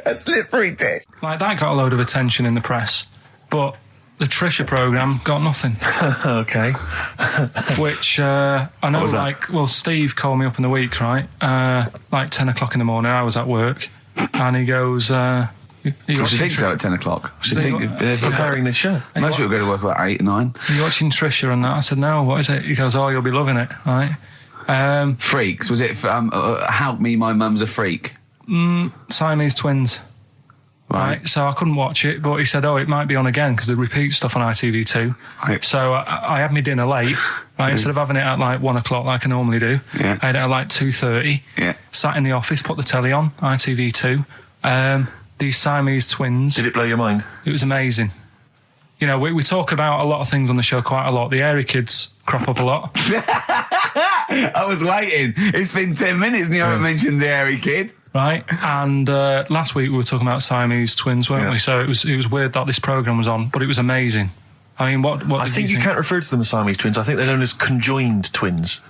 A slippery dish. Like, that got a load of attention in the press, but the Trisha programme got nothing. Okay. Which, I know, like, well, Steve called me up in the week, right? Like 10 o'clock in the morning, I was at work, and he goes, you think so at 10 o'clock? I should think they're preparing this show. Most people go to work about 8, 9. Are you watching Trisha and that? I said, no, what is it? He goes, oh, you'll be loving it, right? Freaks, was it, Help Me, My Mum's a Freak? Siamese twins. Right, so I couldn't watch it, but he said, oh, it might be on again, because they repeat stuff on ITV2. Right. So I had my dinner late, right, instead of having it at like 1 o'clock like I normally do, I had it at like 2:30, sat in the office, put the telly on, ITV2, these Siamese twins. Did it blow your mind? It was amazing. You know, we talk about a lot of things on the show quite a lot. The Airy Kids crop up a lot. I was waiting. It's been 10 minutes and you haven't mentioned the Airy Kid. Right, and last week we were talking about Siamese twins, weren't we? So it was weird that this programme was on, but it was amazing. I mean, what I think you can't refer to them as Siamese twins. I think they're known as conjoined twins.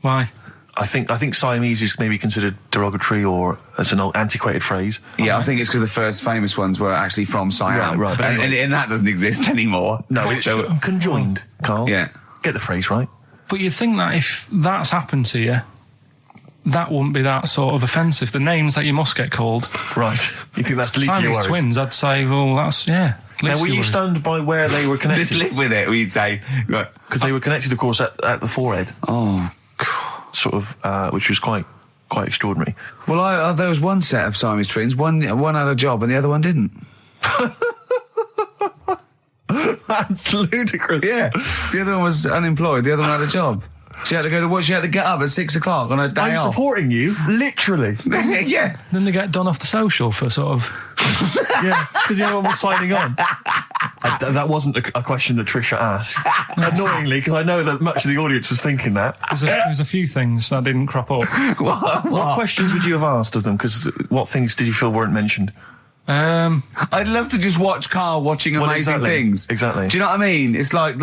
Why? I think Siamese is maybe considered derogatory or as an old antiquated phrase. Yeah, I think it's because the first famous ones were actually from Siam. Right. But anyway, and that doesn't exist anymore. No, it's conjoined, Carl. Yeah. Get the phrase right. But you'd think that if that's happened to you, that wouldn't be that sort of offensive. The names that you must get called. Right. You think that's the least of your worries? Siamese twins, I'd say, well, that's, Now, were you stunned by where they were connected? Just live with it, we'd say. Because they were connected, of course, at the forehead. Oh. Sort of, which was quite extraordinary. Well, there was one set of Siamese twins. One had a job and the other one didn't. That's ludicrous. Yeah. The other one was unemployed. The other one had a job. She had to go to work. She had to get up at 6 o'clock on her day off. I'm supporting you, literally. Yeah. Then they get done off the social for sort of... Yeah, because the other one was signing on. That wasn't a question that Trisha asked. Annoyingly, because I know that much of the audience was thinking that. There was a few things that didn't crop up. What questions would you have asked of them? Because what things did you feel weren't mentioned? I'd love to just watch Carl watching amazing things. Exactly. Do you know what I mean? It's like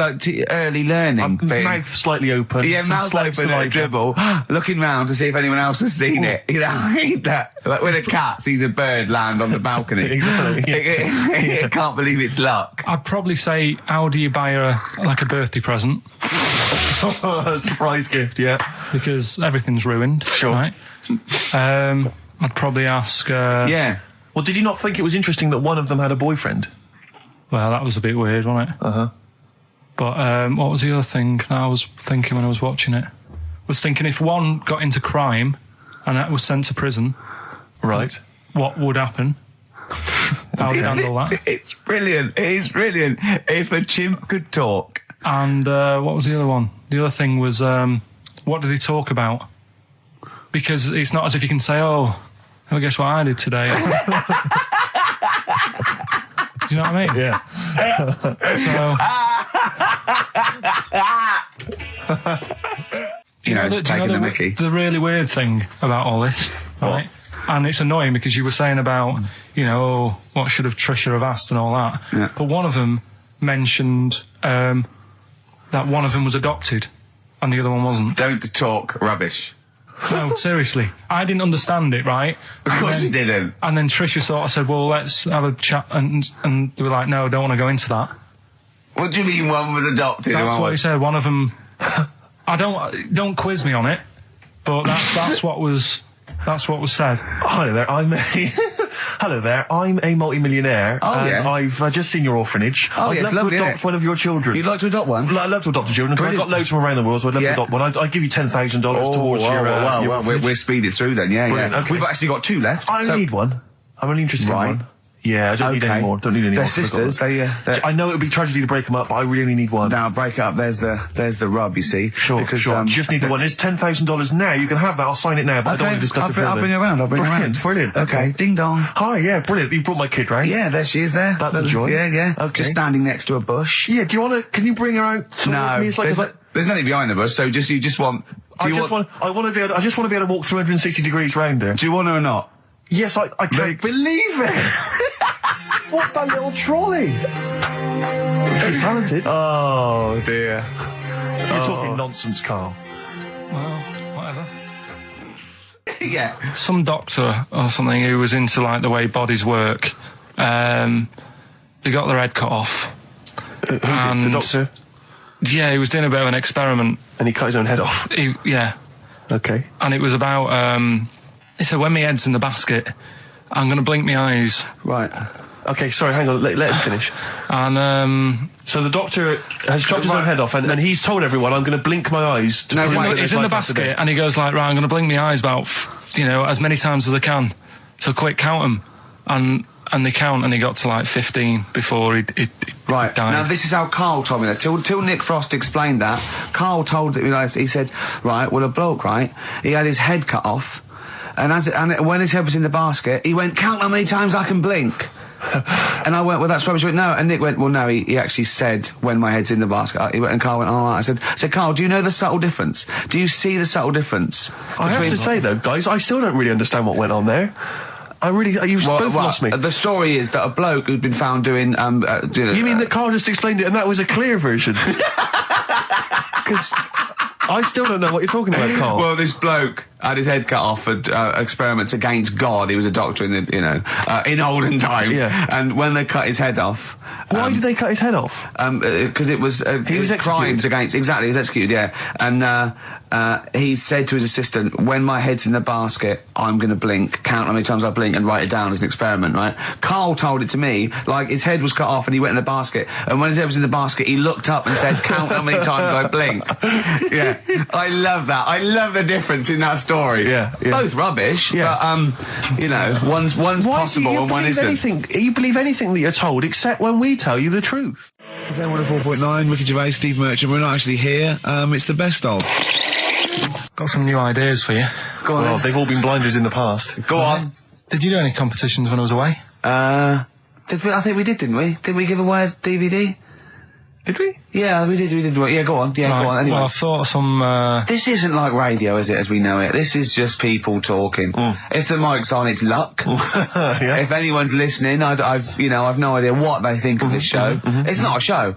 early learning. Mouth slightly open. Yeah, mouth open and dribble, looking round to see if anyone else has seen it. You know, I hate that. Like when a cat sees a bird land on the balcony. Exactly. It can't believe it's luck. I'd probably say, how do you buy her like a birthday present? A surprise gift, yeah. Because everything's ruined. Sure. Right? I'd probably ask... yeah. Well, did you not think it was interesting that one of them had a boyfriend? Well, that was a bit weird, wasn't it? Uh-huh. But what was the other thing that I was thinking when I was watching it? I was thinking if one got into crime and that was sent to prison... Right. What would happen? How would you handle that? It's brilliant. It is brilliant. If a chimp could talk. And what was the other one? The other thing was, what did he talk about? Because it's not as if you can say, oh... Well, guess what I did today? Do you know what I mean? Yeah. The really weird thing about all this, right? And it's annoying because you were saying about, what should have Trisha have asked and all that. Yeah. But one of them mentioned that one of them was adopted and the other one wasn't. Don't talk rubbish. No, seriously. I didn't understand it, right? Of course you didn't. And then Trisha sort of said, well, let's have a chat, and they were like, no, don't want to go into that. What do you mean one was adopted? That's what he said. One of them. Don't quiz me on it, but that's what was said. Hello there. Hello there. I'm a multi-millionaire. And I've just seen your orphanage. I'd love to adopt one of your children. You'd like to adopt one? I'd love to adopt a children because I've got loads from around the world, so I'd love to adopt one. I'd give you $10,000 towards your orphanage. We're speeding through then. Yeah. Okay. We've actually got 2 left. I only need one. I'm only interested in one. Yeah, I don't need any more. Don't need any more. They're sisters. I know it would be tragedy to break them up, but I really only need one. Now break it up. There's the rub. You see. Sure. Because you just need the one. It's $10,000 now. You can have that. I'll sign it now. But I don't want to discuss it further. I'll bring her around. Brilliant. Okay. Ding dong. Hi. Yeah. Brilliant. You brought my kid round. Yeah. There she is. There. That's a joy. Yeah. Okay. Just standing next to a bush. Yeah. Do you want to? Can you bring her out? No. There's nothing behind the bush. So you just want. I just want to be able to walk 360 degrees round her. Do you want her or not? Yes. I can't believe it. What's that little trolley? She's talented. Oh dear. You're talking nonsense, Carl. Well, whatever. Yeah. Some doctor or something who was into like the way bodies work. They got their head cut off. Who did? The doctor? Yeah, he was doing a bit of an experiment. And he cut his own head off? Yeah. Okay. And it was about, he said, when my head's in the basket, I'm going to blink my eyes. Right. Okay, sorry, hang on, let him finish. And, so the doctor has chopped his own head off, and he's told everyone, I'm going to blink my eyes. He's in the basket, and he goes like, right, I'm going to blink my eyes about, as many times as I can. So quick, count them. And they count, and he got to like 15 before he died. Now this is how Carl told me that. Till Nick Frost explained that, Carl told me, he said, right, well a bloke, right, he had his head cut off, and when his head was in the basket, he went, count how many times I can blink. And I went, well, that's rubbish. He went, no. And Nick went, well, no, he actually said, when my head's in the basket. He went, and Carl went, all right. I said, Carl, do you know the subtle difference? Do you see the subtle difference? I have to say, though, guys, I still don't really understand what went on there. You've both lost me. The story is that a bloke who'd been found doing, You mean that Carl just explained it and that was a clear version? Because I still don't know what you're talking about, Carl. Well, this bloke had his head cut off at experiments against God. He was a doctor in the, in olden times. Yeah. And when they cut his head off... Why did they cut his head off? Because it was... he was executed. Crimes against... Exactly, he was executed, yeah. And he said to his assistant, when my head's in the basket, I'm going to blink, count how many times I blink and write it down as an experiment, right? Carl told it to me, like his head was cut off and he went in the basket, and when his head was in the basket, he looked up and said, count how many times I blink. Yeah. I love that. I love the difference in that story. Yeah. Both rubbish, but, one's possible and one isn't. You believe anything that you're told, except when we tell you the truth. Okay, 104.9, Ricky Gervais, Steve Merchant. We're not actually here. It's the best of. Got some new ideas for you. Go on. Well, they've all been blinders in the past. Go on. Did you do any competitions when I was away? I think we did, didn't we? Did we give away a DVD? Did we? Yeah, we did. Yeah, go on. Yeah, right. Go on. Anyway. Well, I thought some... This isn't like radio, is it, as we know it? This is just people talking. If the mic's on, it's luck. Yeah. If anyone's listening, I've no idea what they think of this show. It's not a show.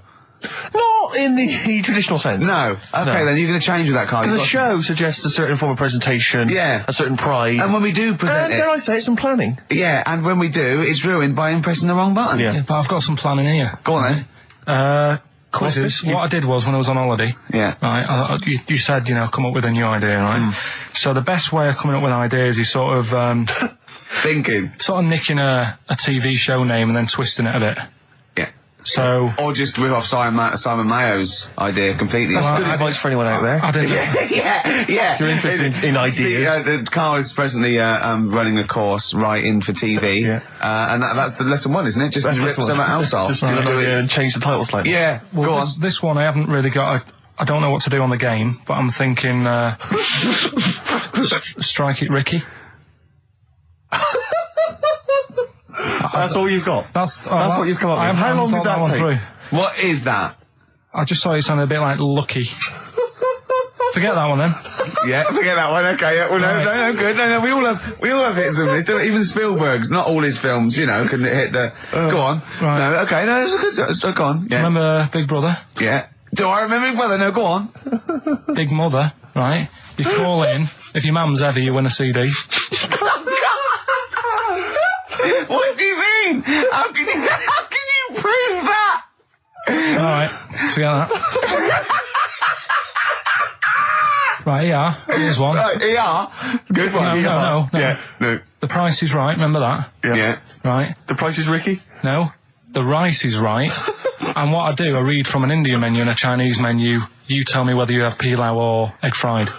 Not in the traditional sense. No. Okay, then you're going to change with that, Carl. Because a show suggests a certain form of presentation. Yeah. A certain pride. And when we do present dare I say it, some planning. Yeah, and when we do, it's ruined by him pressing the wrong button. Yeah, but I've got some planning here. Go on then. Quizzes. What I did was, when I was on holiday, right, you said, come up with a new idea, right? So the best way of coming up with ideas is sort of... thinking. Sort of nicking a TV show name and then twisting it a bit. Yeah. So... Or just rip off Simon Mayo's idea completely. That's good advice for anyone out there. I didn't Yeah. If you're interested in ideas. Carl is presently running a course writing for TV. Yeah. And that's the lesson 1, isn't it? Just rip something else off. Just do it and change the title slightly. Yeah. Well, go on. This one I haven't really got... I don't know what to do on the game, but I'm thinking... Strike It Ricky. That's all you've got? That's what you've come up with. How long did that take? What is that? I just thought it sounded a bit like Lucky. Forget that one then. Yeah, forget that one. Okay, yeah, well, no, good. No, we all have hits of this. Even Spielberg's, not all his films, can hit the. Go on. Right. No, okay, no, it's a good. Go on. Yeah. Remember Big Brother? Yeah. Do I remember him? Well, no, go on. Big Mother, right? You call in. If your mum's ever, you win a CD. What do you mean? How can you prove that? Alright, forget that. Right, ER. Here's one. Right, ER. Good one. No. Yeah, no. The Price is Right, remember that? Yeah. Right. The Price is Ricky? No. The Rice is Right. And what I do, I read from an Indian menu and a Chinese menu. You tell me whether you have pilau or egg fried.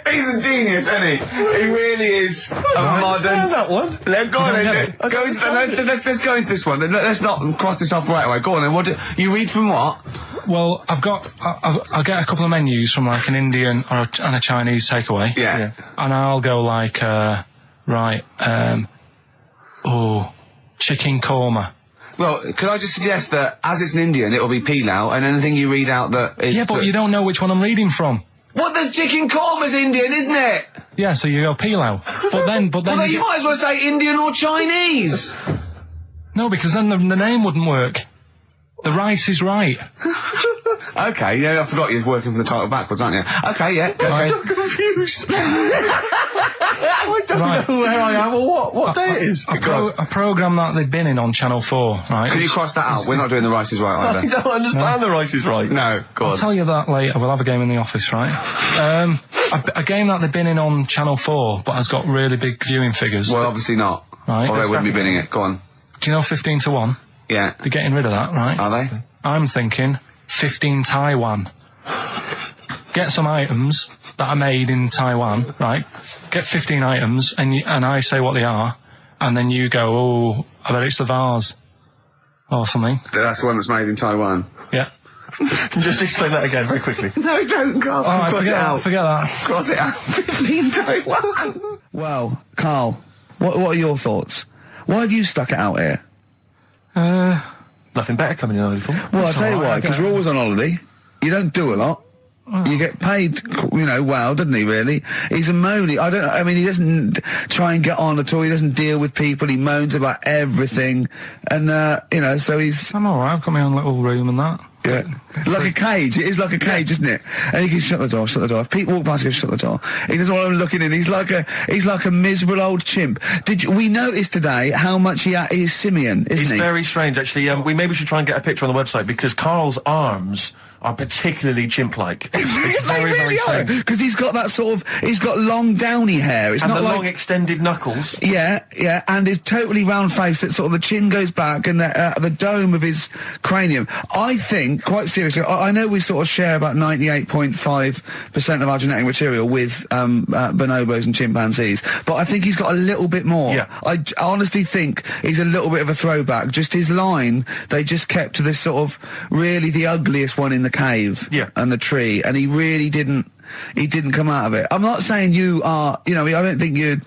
He's a genius, isn't he? He really is a modern... that one. Let's go on then. Let's go into this one. Let's not cross this off right away. Go on then. What you read from what? Well, I get a couple of menus from like an Indian and a Chinese takeaway. Yeah. And I'll go like, chicken korma. Well, could I just suggest that as it's an Indian, it'll be pilau, and anything you read out that is... Yeah, but you don't know which one I'm reading from. What, the chicken korma's Indian, isn't it? Yeah, so you go pilau. But then well, you might as well say Indian or Chinese. No, because then the name wouldn't work. The Rice is Right. Okay, yeah, I forgot you're working for the title backwards, aren't you? Okay, yeah. I'm so confused. I don't know where I am or what day it is. A programme that they've been in on Channel 4, right? Can you cross that out? We're not doing The Rice is Right either. I don't understand The Rice is Right. No, go on. I'll tell you that later. We'll have a game in the office, right? A game that they've been in on Channel 4, but has got really big viewing figures. Well, obviously not. Right. Or they wouldn't be binning it. Go on. Do you know 15 to 1? Yeah. They're getting rid of that, right? Are they? I'm thinking 15 Taiwan. Get some items that are made in Taiwan, right? Get 15 items, and I say what they are, and then you go, oh, I bet it's the vase. Or something. That's the one that's made in Taiwan. Yeah. Can you just explain that again very quickly? No, don't go. All right, forget that. Cross it out. 15 Taiwan. Well, Carl, what are your thoughts? Why have you stuck it out here? Nothing better coming in, I thought. Well, I'll tell you why, because you're always on holiday. You don't do a lot. You get paid, well, doesn't he, really? He's a moany. He doesn't try and get on at all. He doesn't deal with people. He moans about everything. And, so he's... I'm alright. I've got my own little room and that. Yeah. Like a cage. It is like a cage, isn't it? And he can shut the door. If people walk past, he goes, shut the door. He doesn't want them looking in. He's like a miserable old chimp. We noticed today how much he's simian, isn't he? He's very strange, actually. We maybe should try and get a picture on the website, because Carl's arms are particularly chimp-like. It's very, very strange. Because he's got that he's got long downy hair. It's and not the like long extended knuckles. Yeah, and his totally round face that sort of the chin goes back and the dome of his cranium. I think, quite seriously, I know we sort of share about 98.5% of our genetic material with bonobos and chimpanzees, but I think he's got a little bit more. Yeah. I honestly think he's a little bit of a throwback. Just his line, they just kept to this sort of really the ugliest one in the cave and the tree, and he really didn't come out of it. I'm not saying you are, I don't think you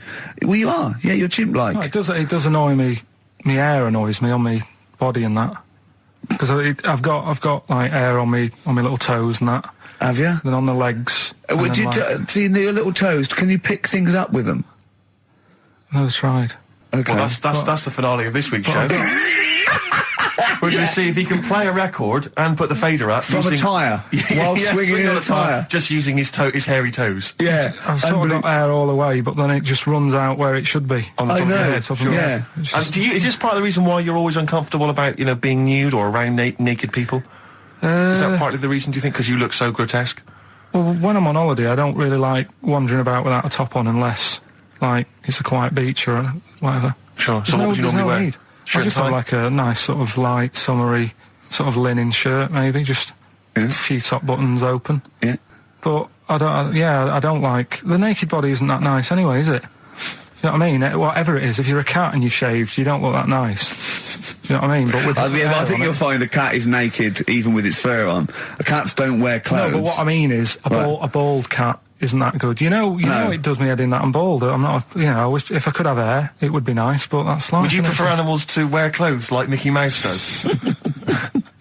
are. Yeah, you're chimp-like. No, it does annoy me. My hair annoys me on my body and that. Because I've got like hair on my little toes and that. Have you? Then on the legs. Would you see your little toes? Can you pick things up with them? No, it's tried. Okay. Well, that's the finale of this week's show. We're going to see if he can play a record and put the fader up from a tyre while swinging on a tyre, just using his hairy toes. Yeah, I've sort of got hair all the way, but then it just runs out where it should be on the top of your head. Yeah. And is this part of the reason why you're always uncomfortable about being nude or around naked people? Is that partly the reason, do you think, because you look so grotesque? Well, when I'm on holiday, I don't really like wandering about without a top on unless like it's a quiet beach or whatever. Sure. So what would you normally wear? I just have like a nice sort of light, summery, sort of linen shirt, maybe, just a few top buttons open. Yeah. But I don't like... The naked body isn't that nice anyway, is it? You know what I mean? Whatever it is, if you're a cat and you're shaved, you don't look that nice. You know what I mean? But with I think you'll find a cat is naked even with its fur on. Cats don't wear clothes. No, but what I mean is a bald cat isn't that good. You know it does me head in that I'm bald. I'm not, I wish if I could have hair, it would be nice, but that's life. Would you prefer animals to wear clothes like Mickey Mouse does?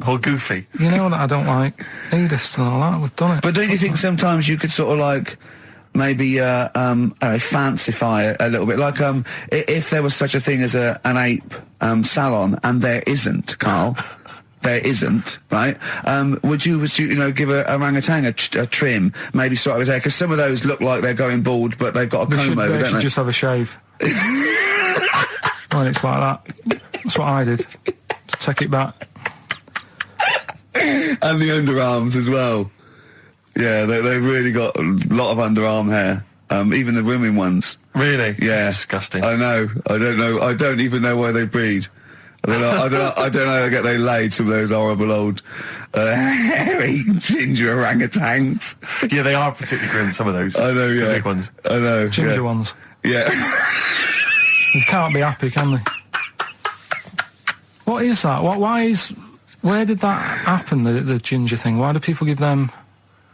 Or Goofy? You know that I don't like nudist and all that. We've done it. But don't you think sometimes you could sort of like maybe fancify a little bit, like if there was such a thing as an ape salon, and there isn't, Carl. there isn't, right? Would you give a orangutan a trim, maybe sort of his hair? Because some of those look like they're going bald, but they've got a comb over, They don't should they? just have a shave. When it's like that. That's what I did. Just take it back. And the underarms as well. Yeah, they've really got a lot of underarm hair. Even the women ones. Really? Yeah. That's disgusting. I know. I don't know. I don't even know why they breed. I don't know how they get they laid, some of those horrible old hairy ginger orangutans. Yeah, they are particularly grim, some of those. I know, yeah. The big ones. I know. Ginger ones. Yeah. You can't be happy, can they? What is that? Where did that happen, the ginger thing? Why do people give them,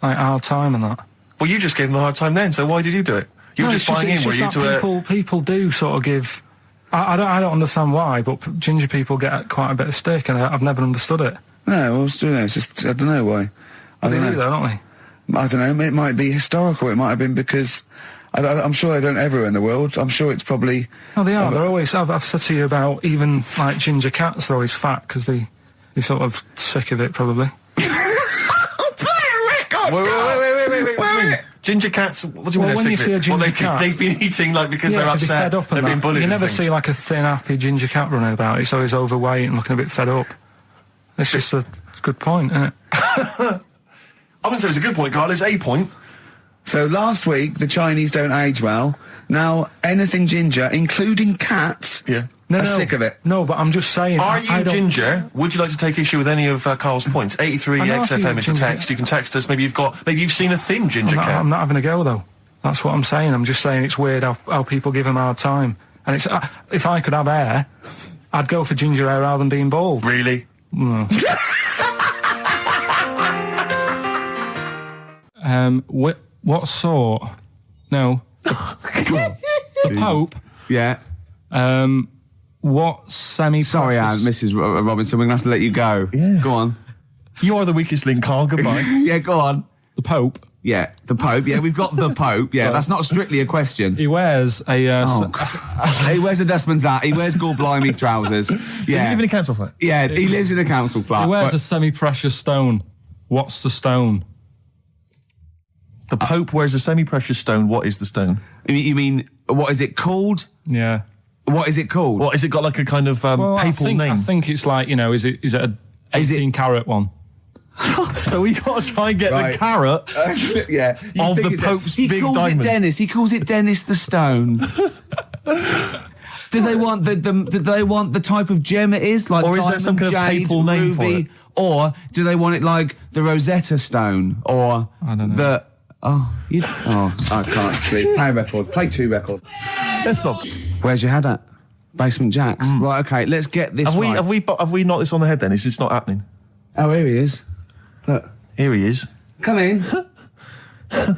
like, hard time and that? Well, you just gave them a hard time then, so why did you do it? You were just buying in, were you, to people do sort of give... I don't understand why, but ginger people get quite a bit of stick, and I've never understood it. No, it's just, I don't know why. They do, though, don't they? I don't know, it might be historical, it might have been because... I'm sure they don't everywhere in the world. I'm sure it's probably... Oh, they are. They're always... I've said to you about even, like, ginger cats, they're always fat, because they're sort of sick of it, probably. Wait. Ginger cats, what do you mean? When you see a ginger cat... They've been eating, like, because they're upset, fed up they've been bullied. You never see, like, a thin, happy ginger cat running about. It's always overweight and looking a bit fed up. It's just a good point, isn't it? I wouldn't say it's a good point, Carl. It's a point. So last week, the Chinese don't age well. Now, anything ginger, including cats, are sick of it. No, but I'm just saying... Are you ginger? Would you like to take issue with any of Carl's points? 83 XFM is the text. You can text us. Maybe you've seen a thin ginger cat. I'm not having a go, though. That's what I'm saying. I'm just saying it's weird how people give them a hard time. And it's if I could have hair, I'd go for ginger hair rather than being bald. Really? No. What sort? No. The Pope. Yeah. What semi-precious... Sorry, Mrs. Robinson, we're going to have to let you go. Yeah. Go on. You are the weakest link, Carl. Goodbye. Yeah, go on. The Pope. Yeah, the Pope. Yeah, we've got the Pope. Yeah, that's not strictly a question. He wears a... he wears a Desmond's hat. He wears gore-blimey trousers. Yeah. Does he live in a council flat? Yeah, he lives in a council flat. He wears a semi-precious stone. What's the stone? The Pope wears a semi-precious stone. What is the stone? You mean, what is it called? Yeah. What is it called? What, has it got like a kind of papal name? I think it's like, is it a 18-carat one? So we got to try and get the carrot of the Pope's big diamond. He calls it Dennis. He calls it Dennis the Stone. Do they want the type of gem it is, like, or is there some kind of papal name for it? Or do they want it like the Rosetta Stone, or I don't know. I can't play record. Play 2 record. Let's go. Where's your head at? Basement Jacks. Right. Okay. Let's get this. Have we knocked this on the head? Then it's just not happening. Oh, here he is. Look. Here he is. Come in. How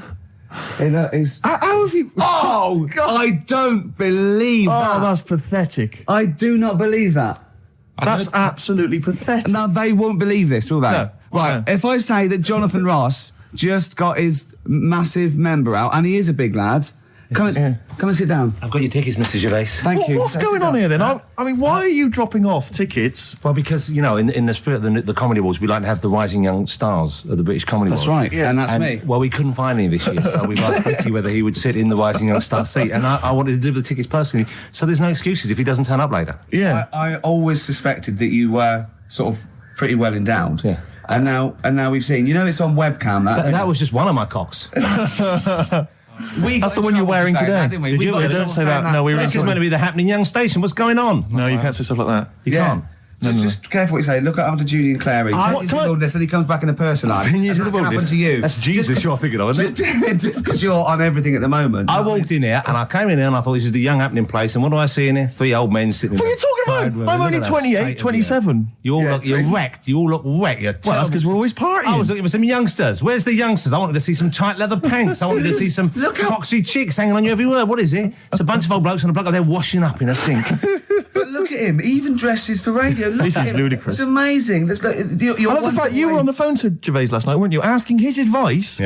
have you... Oh, God. I don't believe that. Oh, that's pathetic. I do not believe that. That's absolutely pathetic. Now, they won't believe this, will they? No. Right, if I say that Jonathan Ross just got his massive member out, and he is a big lad, come and sit down. I've got your tickets, Mr. Gervais. Thank you. What's going on here, then? I mean, why are you dropping off tickets? Well, because, in the spirit of the Comedy Awards, we like to have the rising young stars of the British Comedy Awards. That's right, and that's me. Well, we couldn't find any this year, so we've asked Ricky whether he would sit in the rising young star seat, and I wanted to deliver the tickets personally, so there's no excuses if he doesn't turn up later. Yeah. I always suspected that you were sort of pretty well endowed. Yeah. And now we've seen, it's on webcam. That was just one of my cocks. That's the one you're wearing today. That, didn't we? Don't say that. No, this is meant to be the happening young station. What's going on? No, you can't say stuff like that. You can't. Just careful what you say. Look after Julian Clary. 10 years in the wilderness, and he comes back in the person line. 10 years in the wilderness. Happened to you. That's Jesus you're thinking of, isn't it? Just because you're on everything at the moment. I walked in here, and I came in here, and I thought, this is the young happening place, and what do I see in here? 3 old men sitting What are you talking about? I'm only 28, 27. You're wrecked. You all look wrecked. Well, that's because we're always partying. I was looking for some youngsters. Where's the youngsters? I wanted to see some tight leather pants. I wanted to see some foxy chicks hanging on you everywhere. What is it? It's a bunch of old blokes and a bloke up there washing up in a sink. But look at him. He even dresses for radio. Look this at is him. ludicrous. It's amazing. Looks like I love the fact you were on the phone to Gervais last night, weren't you? Asking his advice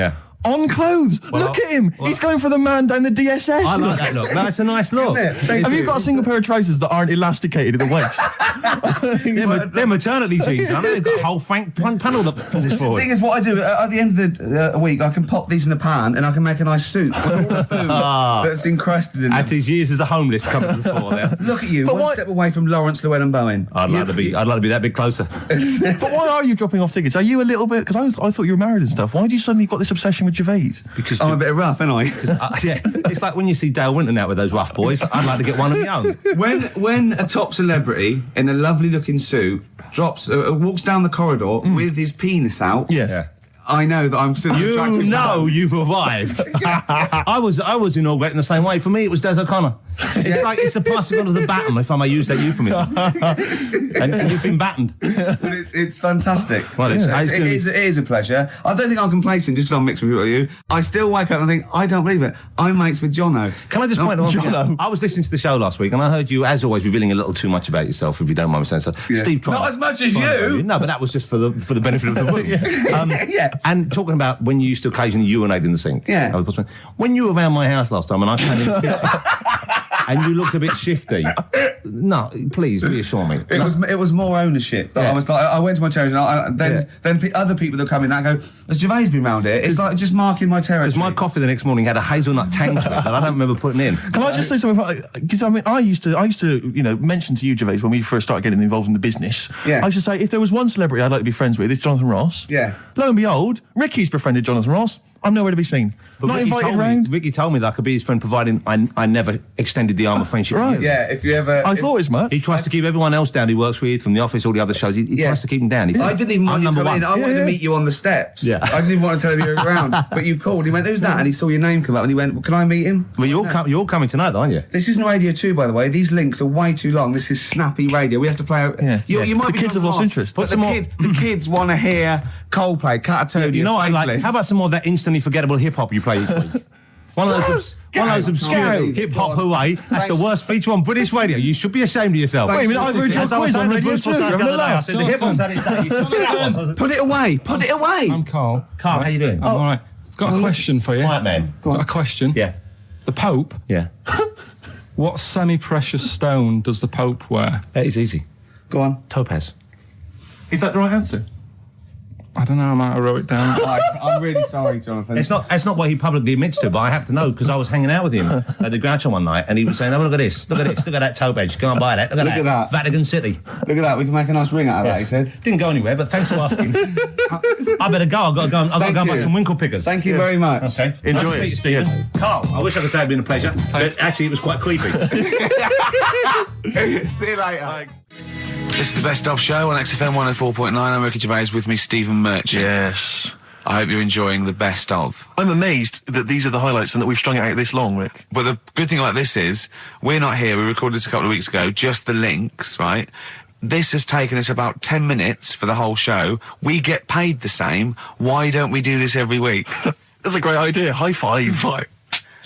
on clothes. Look at him. He's going for the man down the DSS. I like that look. That's a nice look. Have you got a single pair of trousers that aren't elasticated at the waist? They're maternity jeans. I know they've got a whole panel that puts this forward. The thing is, what I do at the end of the week, I can pop these in the pan and I can make a nice soup with all the food that's encrusted in them. At his years as a homeless coming to the fore there. Look at you, one step away from Lawrence Llewellyn Bowen. I'd like to be that bit closer. But why are you dropping off tickets? Are you a little bit? Because I thought you were married and stuff. Why do you suddenly got this obsession with Gervais? Because I'm a bit rough, ain't I? Yeah, it's like when you see Dale Winton out with those rough boys. I'd like to get one of my own. When a top celebrity in a lovely looking suit walks down the corridor with his penis out. Yes. Yeah. I know that I'm still an attractive man. You've arrived. I was inaugurated in the same way. For me, it was Des O'Connor. It's like it's the passing on of the baton, if I may use that euphemism. and you've been battened. It's fantastic. Well, it is a pleasure. I don't think I'm complacent just because I'm mixed with you. I still wake up and think, I don't believe it. I'm mates with Jono. Can I just point out one thing? I was listening to the show last week and I heard you, as always, revealing a little too much about yourself, if you don't mind me saying so. Yeah. Steve tried. Not as much as you. No, but that was just for the benefit of the room. Yeah. And talking about when you used to occasionally urinate in the sink. Yeah. When you were around my house last time and I came in the kitchen and you looked a bit shifty. No, please reassure me. It was more ownership. I was like, I went to my territory and then other people that come in and go, has Gervais been round here? It's like just marking my territory. Because my coffee the next morning had a hazelnut tang to it that I don't remember putting in. Can I just say something? Because I used to mention to you, Gervais, when we first started getting involved in the business. Yeah. I used to say, if there was one celebrity I'd like to be friends with, it's Jonathan Ross. Yeah. Lo and behold, Ricky's befriended Jonathan Ross. I'm nowhere to be seen. But Not invited round. Ricky told me that I could be his friend, providing I never extended the arm of friendship. Right. Yeah, if you ever... I thought as much. He tries to keep everyone else down he works with, from the office, all the other shows. He tries to keep them down. I didn't even want you to come in. I wanted to meet you on the steps. Yeah. I didn't even want to tell you you were around. But you called. He went, who's that? And he saw your name come up and he went, well, can I meet him? Well, you're all coming tonight, aren't you? This isn't Radio 2, by the way. These links are way too long. This is snappy radio. We have to play out... Yeah. You might the be kids have lost interest. But the kids want to hear Coldplay, Catatonia, You know what I like? Faithless. How about some more of that instantly forgettable hip-hop you play each week? One of those obscure hip-hop hooey. That's the worst feature on British radio. You should be ashamed of yourself. Wait a minute, I've heard your quiz on Radio 2. I said the hip-hop's had its day. Put it away. Put it away. I'm Carl. Carl, how you doing? I'm all right. Got a question for you. Quiet man. Got a question. Yeah. The Pope. Yeah. What semi-precious stone does the Pope wear? That is easy. Go on. Topaz. Is that the right answer? I don't know, I might have wrote it down. I'm really sorry, Jonathan. It's not what he publicly admits to, but I have to know because I was hanging out with him at the Groucho one night and he was saying, oh, look at this, look at that toe bench, go and buy that, look at that. Vatican City. Look at that, we can make a nice ring out of that, he said. Didn't go anywhere, but thanks for asking. I better go, I've got to go and buy some winkle pickers. Thank you very much. Okay. Enjoy it. Stephen. Carl, I wish I could say it'd been a pleasure, but actually it was quite creepy. See you later. Thanks. This is the Best Of Show on XFM 104.9. I'm Ricky Gervais, with me Stephen Merchant. Yes. I hope you're enjoying the Best Of. I'm amazed that these are the highlights and that we've strung it out this long, Rick. But the good thing about this is, we're not here, we recorded this a couple of weeks ago, just the links, right? This has taken us about 10 minutes for the whole show. We get paid the same. Why don't we do this every week? That's a great idea. High five.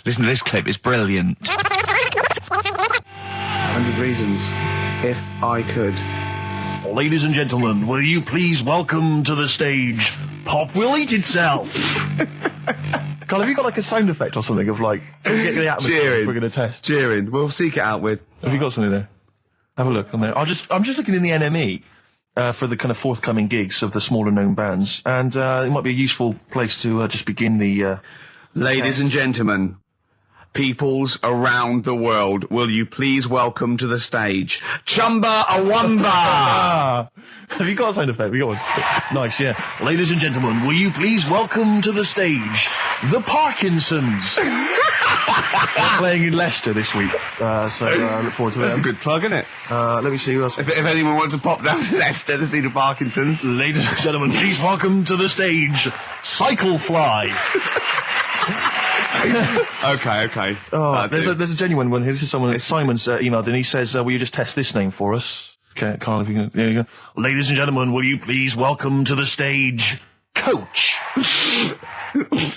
Listen to this clip, it's brilliant. 100 reasons, if I could. Ladies and gentlemen, will you please welcome to the stage Pop Will Eat Itself? Carl, have you got like a sound effect or something of like get the atmosphere cheering? We're going to test. Cheering. We'll seek it out with. Have you got something there? Have a look on there. I'm just looking in the NME for the kind of forthcoming gigs of the smaller known bands, and it might be a useful place to just begin the. Ladies and gentlemen, peoples around the world, will you please welcome to the stage Chumba Awamba? Have you got a sound effect? We got one. Nice, yeah. Ladies and gentlemen, will you please welcome to the stage the Parkinsons? They're playing in Leicester this week, so I look forward to that. That's a good plug, isn't it? Let me see who else. If anyone wants to pop down to Leicester to see the Parkinsons. Ladies and gentlemen, please welcome to the stage Cyclefly. Okay. Oh, there's a genuine one here. This is someone. Simon's emailed and he says, "Will you just test this name for us?" Okay, Carl, if you can. There you go. Ladies and gentlemen, will you please welcome to the stage Coach?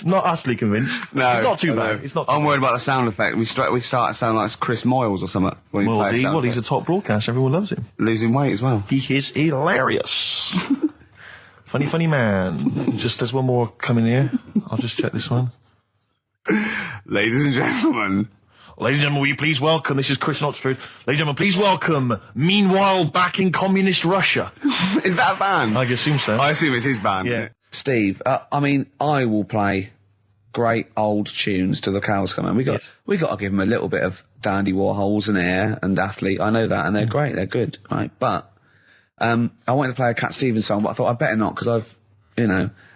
Not utterly convinced. No, it's not too bad. It's not. I'm worried about the sound effect. We start to sound like Chris Moyles or something. He's a top broadcaster. Everyone loves him. Losing weight as well. He is hilarious. Funny man. Just there's one more coming here. I'll just check this one. Ladies and gentlemen. Ladies and gentlemen, will you please welcome, this is Chris in Oxford. Ladies and gentlemen, please welcome, Meanwhile Back in Communist Russia. Is that a band? I assume so. I assume it's his band. Yeah. Steve, I mean, I will play great old tunes till the cows come home. We got to give them a little bit of Dandy Warhols and Air and Athlete. I know that, and they're great. They're good, right? But I wanted to play a Cat Stevens song, but I thought I'd better not because I've,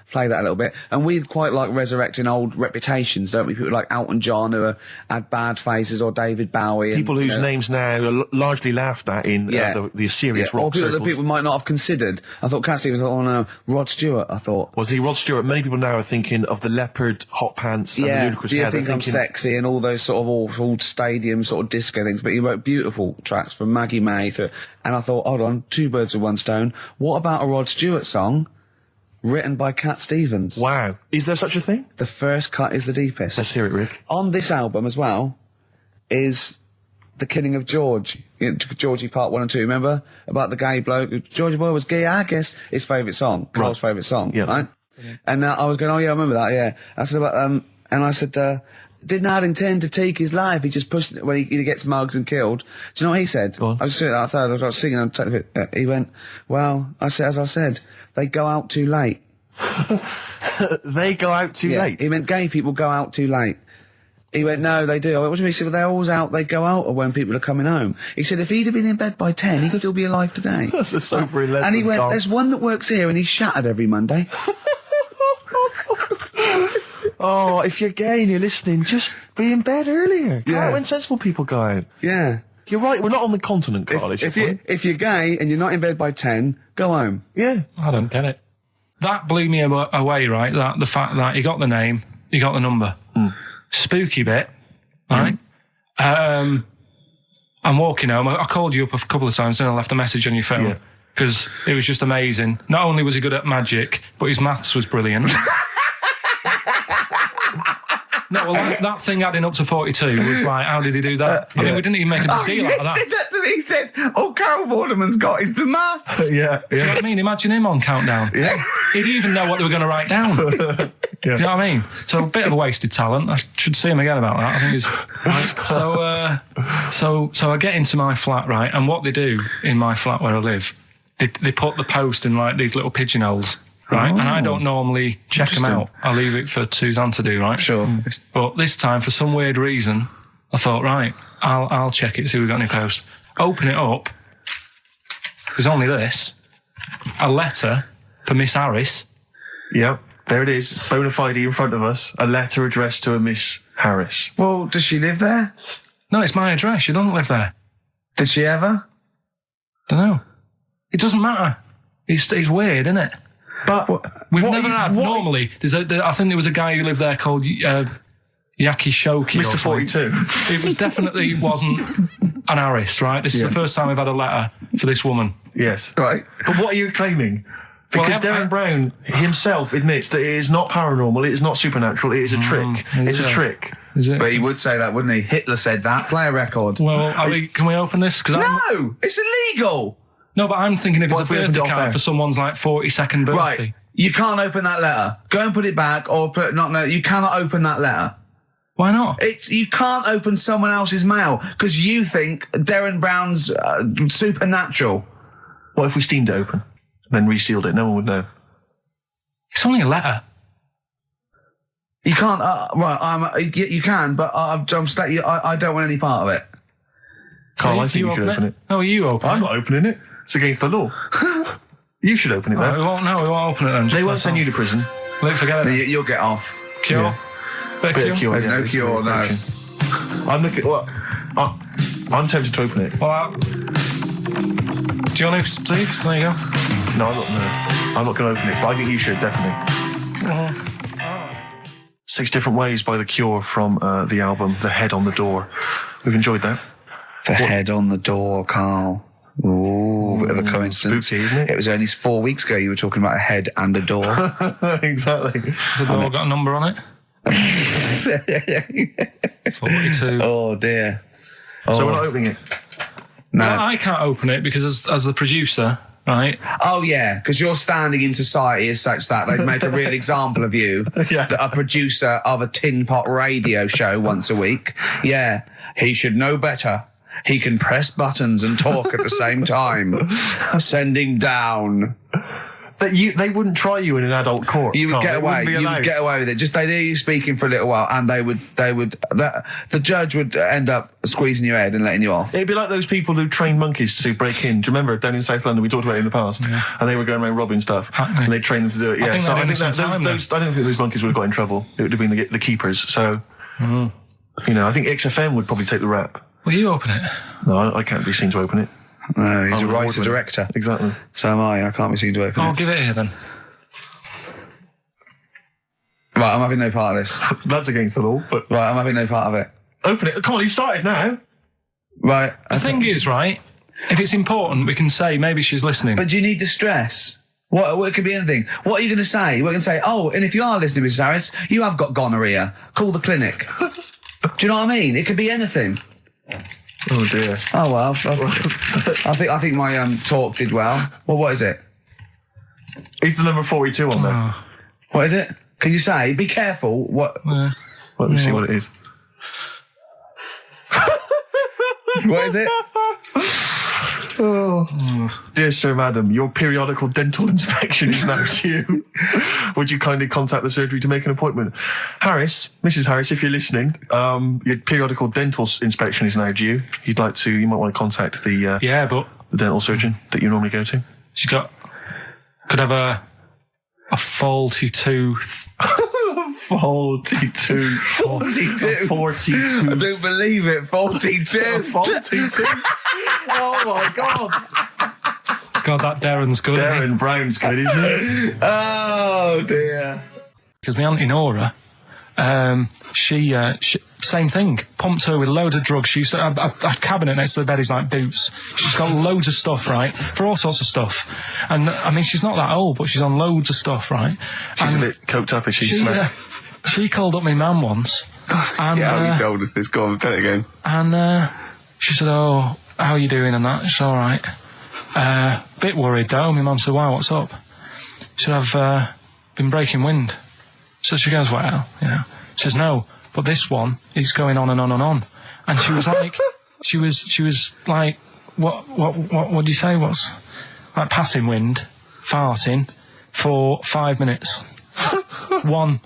play that a little bit. And we quite like resurrecting old reputations, don't we? People like Elton John who had bad faces, or David Bowie. People whose names now are largely laughed at in the serious rock or people circles. that people might not have considered. I thought Cat Stevens, oh no, Rod Stewart, I thought. Was he Rod Stewart? Many people now are thinking of the leopard hot pants and the ludicrous hair. I think I'm sexy and all those sort of old stadium sort of disco things, but he wrote beautiful tracks from Maggie May through, and I thought, hold on, two birds with one stone. What about a Rod Stewart song written by Cat Stevens? Wow. Is there such a thing? The first cut is the deepest. Let's hear it, Rick. On this album as well is The Killing of George. Georgie Part 1 and 2, remember? About the gay bloke. Georgie Boy was gay, I guess. His favourite song. Carl's favourite song, right? And I was going, oh yeah, I remember that, yeah. I said about, and I said, did not intend to take his life. He just pushed it when he gets mugged and killed. Do you know what he said? I was sitting outside, I was singing, he went, well, as I said, they go out too late. They go out too late? He meant gay people go out too late. He went, no, they do. I went, what do you mean? He said, well, they're always out, they go out, or when people are coming home. He said, if he'd have been in bed by 10, he'd still be alive today. That's a sobering lesson. And he went, there's one that works here, and he's shattered every Monday. Oh, if you're gay and you're listening, just be in bed earlier. Go out when sensible people go out. Yeah. You're right, we're not on the continent, Carl. If you're gay and you're not in bed by 10, go home. Yeah. I don't get it. That blew me away, right? That the fact that he got the name, he got the number. Spooky bit, right? I'm walking home. I called you up a couple of times and I left a message on your phone because it was just amazing. Not only was he good at magic, but his maths was brilliant. No, well, that thing adding up to 42 was like, how did he do that? I mean, we didn't even make a big deal out of that. He said that to me. He said, all Carol Vorderman's got is the maths. Do you know what I mean? Imagine him on Countdown. Yeah. He'd even know what they were going to write down. Do you know what I mean? So a bit of a wasted talent. I should see him again about that. I think he's... So I get into my flat, right, and what they do in my flat where I live, they put the post in like these little pigeonholes. Right, and I don't normally check them out. I leave it for Suzanne to do, right? Sure. But this time, for some weird reason, I thought, right, I'll check it, see if we've got any posts. Open it up. There's only this. A letter for Miss Harris. Yep, there it is. Bona fide in front of us. A letter addressed to a Miss Harris. Well, does she live there? No, it's my address. She doesn't live there. Did she ever? Don't know. It doesn't matter. It's weird, isn't it? But we've never had. Normally, I think there was a guy who lived there called Yaki Shoki. Mr. 42. It was definitely wasn't an Harris, right? This is the first time we've had a letter for this woman. Yes. Right. But what are you claiming? Because Darren Brown himself admits that it is not paranormal, it is not supernatural, it is a trick. It's a trick. Is it? But he would say that, wouldn't he? Hitler said that. Play a record. Well, can we open this? No! It's illegal! No, but I'm thinking if it's a birthday card for someone's like 42nd birthday. Right. You can't open that letter. Go and put it back, or you cannot open that letter. Why not? You can't open someone else's mail because you think Darren Brown's supernatural. What if we steamed it open, then resealed it? No one would know. It's only a letter. You can't. You can, but I don't want any part of it. Carl, I think you should open it. No, you open it. I'm not opening it. It's against the law. You should open it, though. We won't open it then. They won't send you to prison. Forget it. You'll get off. Cure? Yeah. Bit of cure? There's no cure, no. I'm looking... I'm tempted to open it. Well, do you want to, Steve? There you go. No, I'm not going to open it, but I think you should, definitely. 6 Different Ways by The Cure from the album The Head on the Door. We've enjoyed that. The Head on the Door, Carl. Ooh, bit of a coincidence. Spooky, isn't it? It was only 4 weeks ago you were talking about a head and a door. Exactly. Has the door got a number on it? 42. Oh, dear. So we're not opening it? No. Well, I can't open it because as the producer, right? Oh, yeah, because you're standing in society as such that they'd make a real example of you, a producer of a tin pot radio show once a week. Yeah, he should know better. He can press buttons and talk at the same time. Sending down. But they wouldn't try you in an adult court. You would get away. You would get away with it. Just they'd hear you speaking for a little while, and the judge would end up squeezing your head and letting you off. It'd be like those people who train monkeys to break in. Do you remember down in South London? We talked about it in the past, and they were going around robbing stuff, and they trained them to do it. Yeah, I don't think those monkeys would have got in trouble. It would have been the keepers. So, I think XFM would probably take the rap. Will you open it? No, I can't be seen to open it. No, he's a writer-director. Exactly. So am I. I can't be seen to open it. I'll give it here, then. Right, I'm having no part of this. That's against the law, but... Right, I'm having no part of it. Open it. Come on, you've started now. Right. The thing is, right, if it's important, we can say maybe she's listening. But do you need to stress? It could be anything. What are you going to say? We're going to say, oh, and if you are listening, Mrs. Harris, you have got gonorrhea. Call the clinic. Do you know what I mean? It could be anything. Oh dear. Oh well, I think my talk did well. Well, what is it? It's the number 42 on there. What is it? Can you say? Be careful. What? Let me see what it is. What is it? Dear Sir, Madam, your periodical dental inspection is now due. Would you kindly contact the surgery to make an appointment? Harris, Mrs. Harris, if you're listening, your periodical dental inspection is now due. You might want to contact the dental surgeon that you normally go to. She could have a faulty tooth. 42. 42. 42. I don't believe it. 42. 42. Oh my God. God, that Darren's good. Darren Brown's good, isn't it? Oh dear. Because my auntie Nora, she same thing. Pumped her with loads of drugs. She used to have a cabinet next to the bed is like boots. She's got loads of stuff, right? For all sorts of stuff. And I mean, she's not that old, but she's on loads of stuff, right? She's a bit coked up, is she? She called up my mum once. And, you told us this. Go on, tell it again. And she said, "Oh, how are you doing?" And that. She's all right. Bit worried though. My mum said, "Why? What's up?" She said, "I've been breaking wind." So she goes, "Well, you know." She says, "No, but this one is going on and on and on." And she was like, she was like, what do you say? What's like passing wind, farting for 5 minutes. one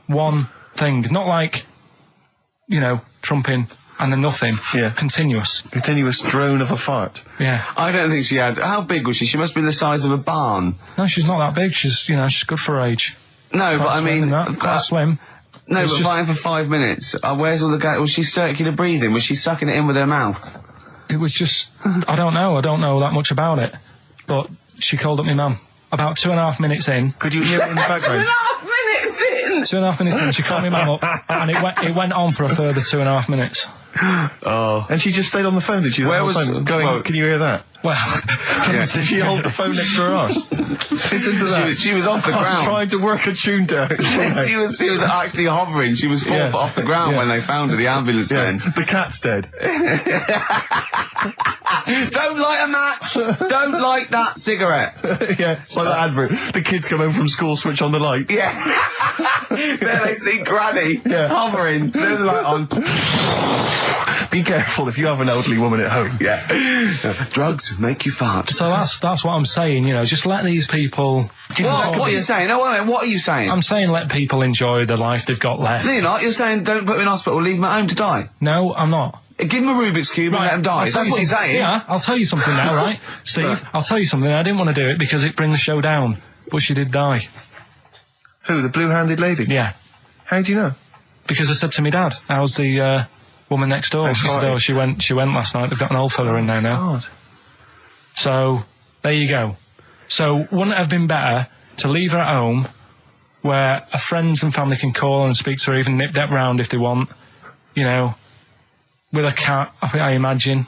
thing, not like, trumping and then nothing. Yeah. Continuous drone of a fart. Yeah. I don't think she had. How big was she? She must be the size of a barn. No, she's not that big. She's good for her age. No, quite but I mean, quite slim. No, but fine for 5 minutes. Where's all the gas? Was she circular breathing? Was she sucking it in with her mouth? It was just, I don't know that much about it. But she called up my mum. About 2.5 minutes in. Could you hear it in the background? 2.5 minutes in! 2.5 minutes in, she called my mum up, and it went on for a further 2.5 minutes. Oh. And she just stayed on the phone, did she? Where was going? Well, can you hear that? Well, did she hold the phone next to her arse? Listen to that. She was off the ground. Trying to work a tune down. she was actually hovering. She was 4 foot off the ground when they found her, the ambulance men. The cat's dead. Don't light a match! Don't light that cigarette! Yeah, it's like that advert. The kids come home from school, switch on the light. Yeah. Then they see Granny hovering, turn the light on. Be careful if you have an elderly woman at home. Yeah. Drugs make you fart. So that's what I'm saying, just let these people... What are you saying? No, wait a minute, what are you saying? I'm saying let people enjoy the life they've got left. No, you're not. You're saying don't put them in hospital, leave them at home to die. No, I'm not. Give them a Rubik's Cube and let them die. That's what you're saying. Yeah, I'll tell you something now, right? Steve, right. I'll tell you something. I didn't want to do it because it brings the show down. But she did die. Who, the blue-handed lady? Yeah. How do you know? Because I said to my dad, how's the woman next door? She said, oh, she went last night. They've got an old fella in there now. God. So, there you go. So, wouldn't it have been better to leave her at home where her friends and family can call and speak to her, even nip that round if they want, with a cat, I imagine.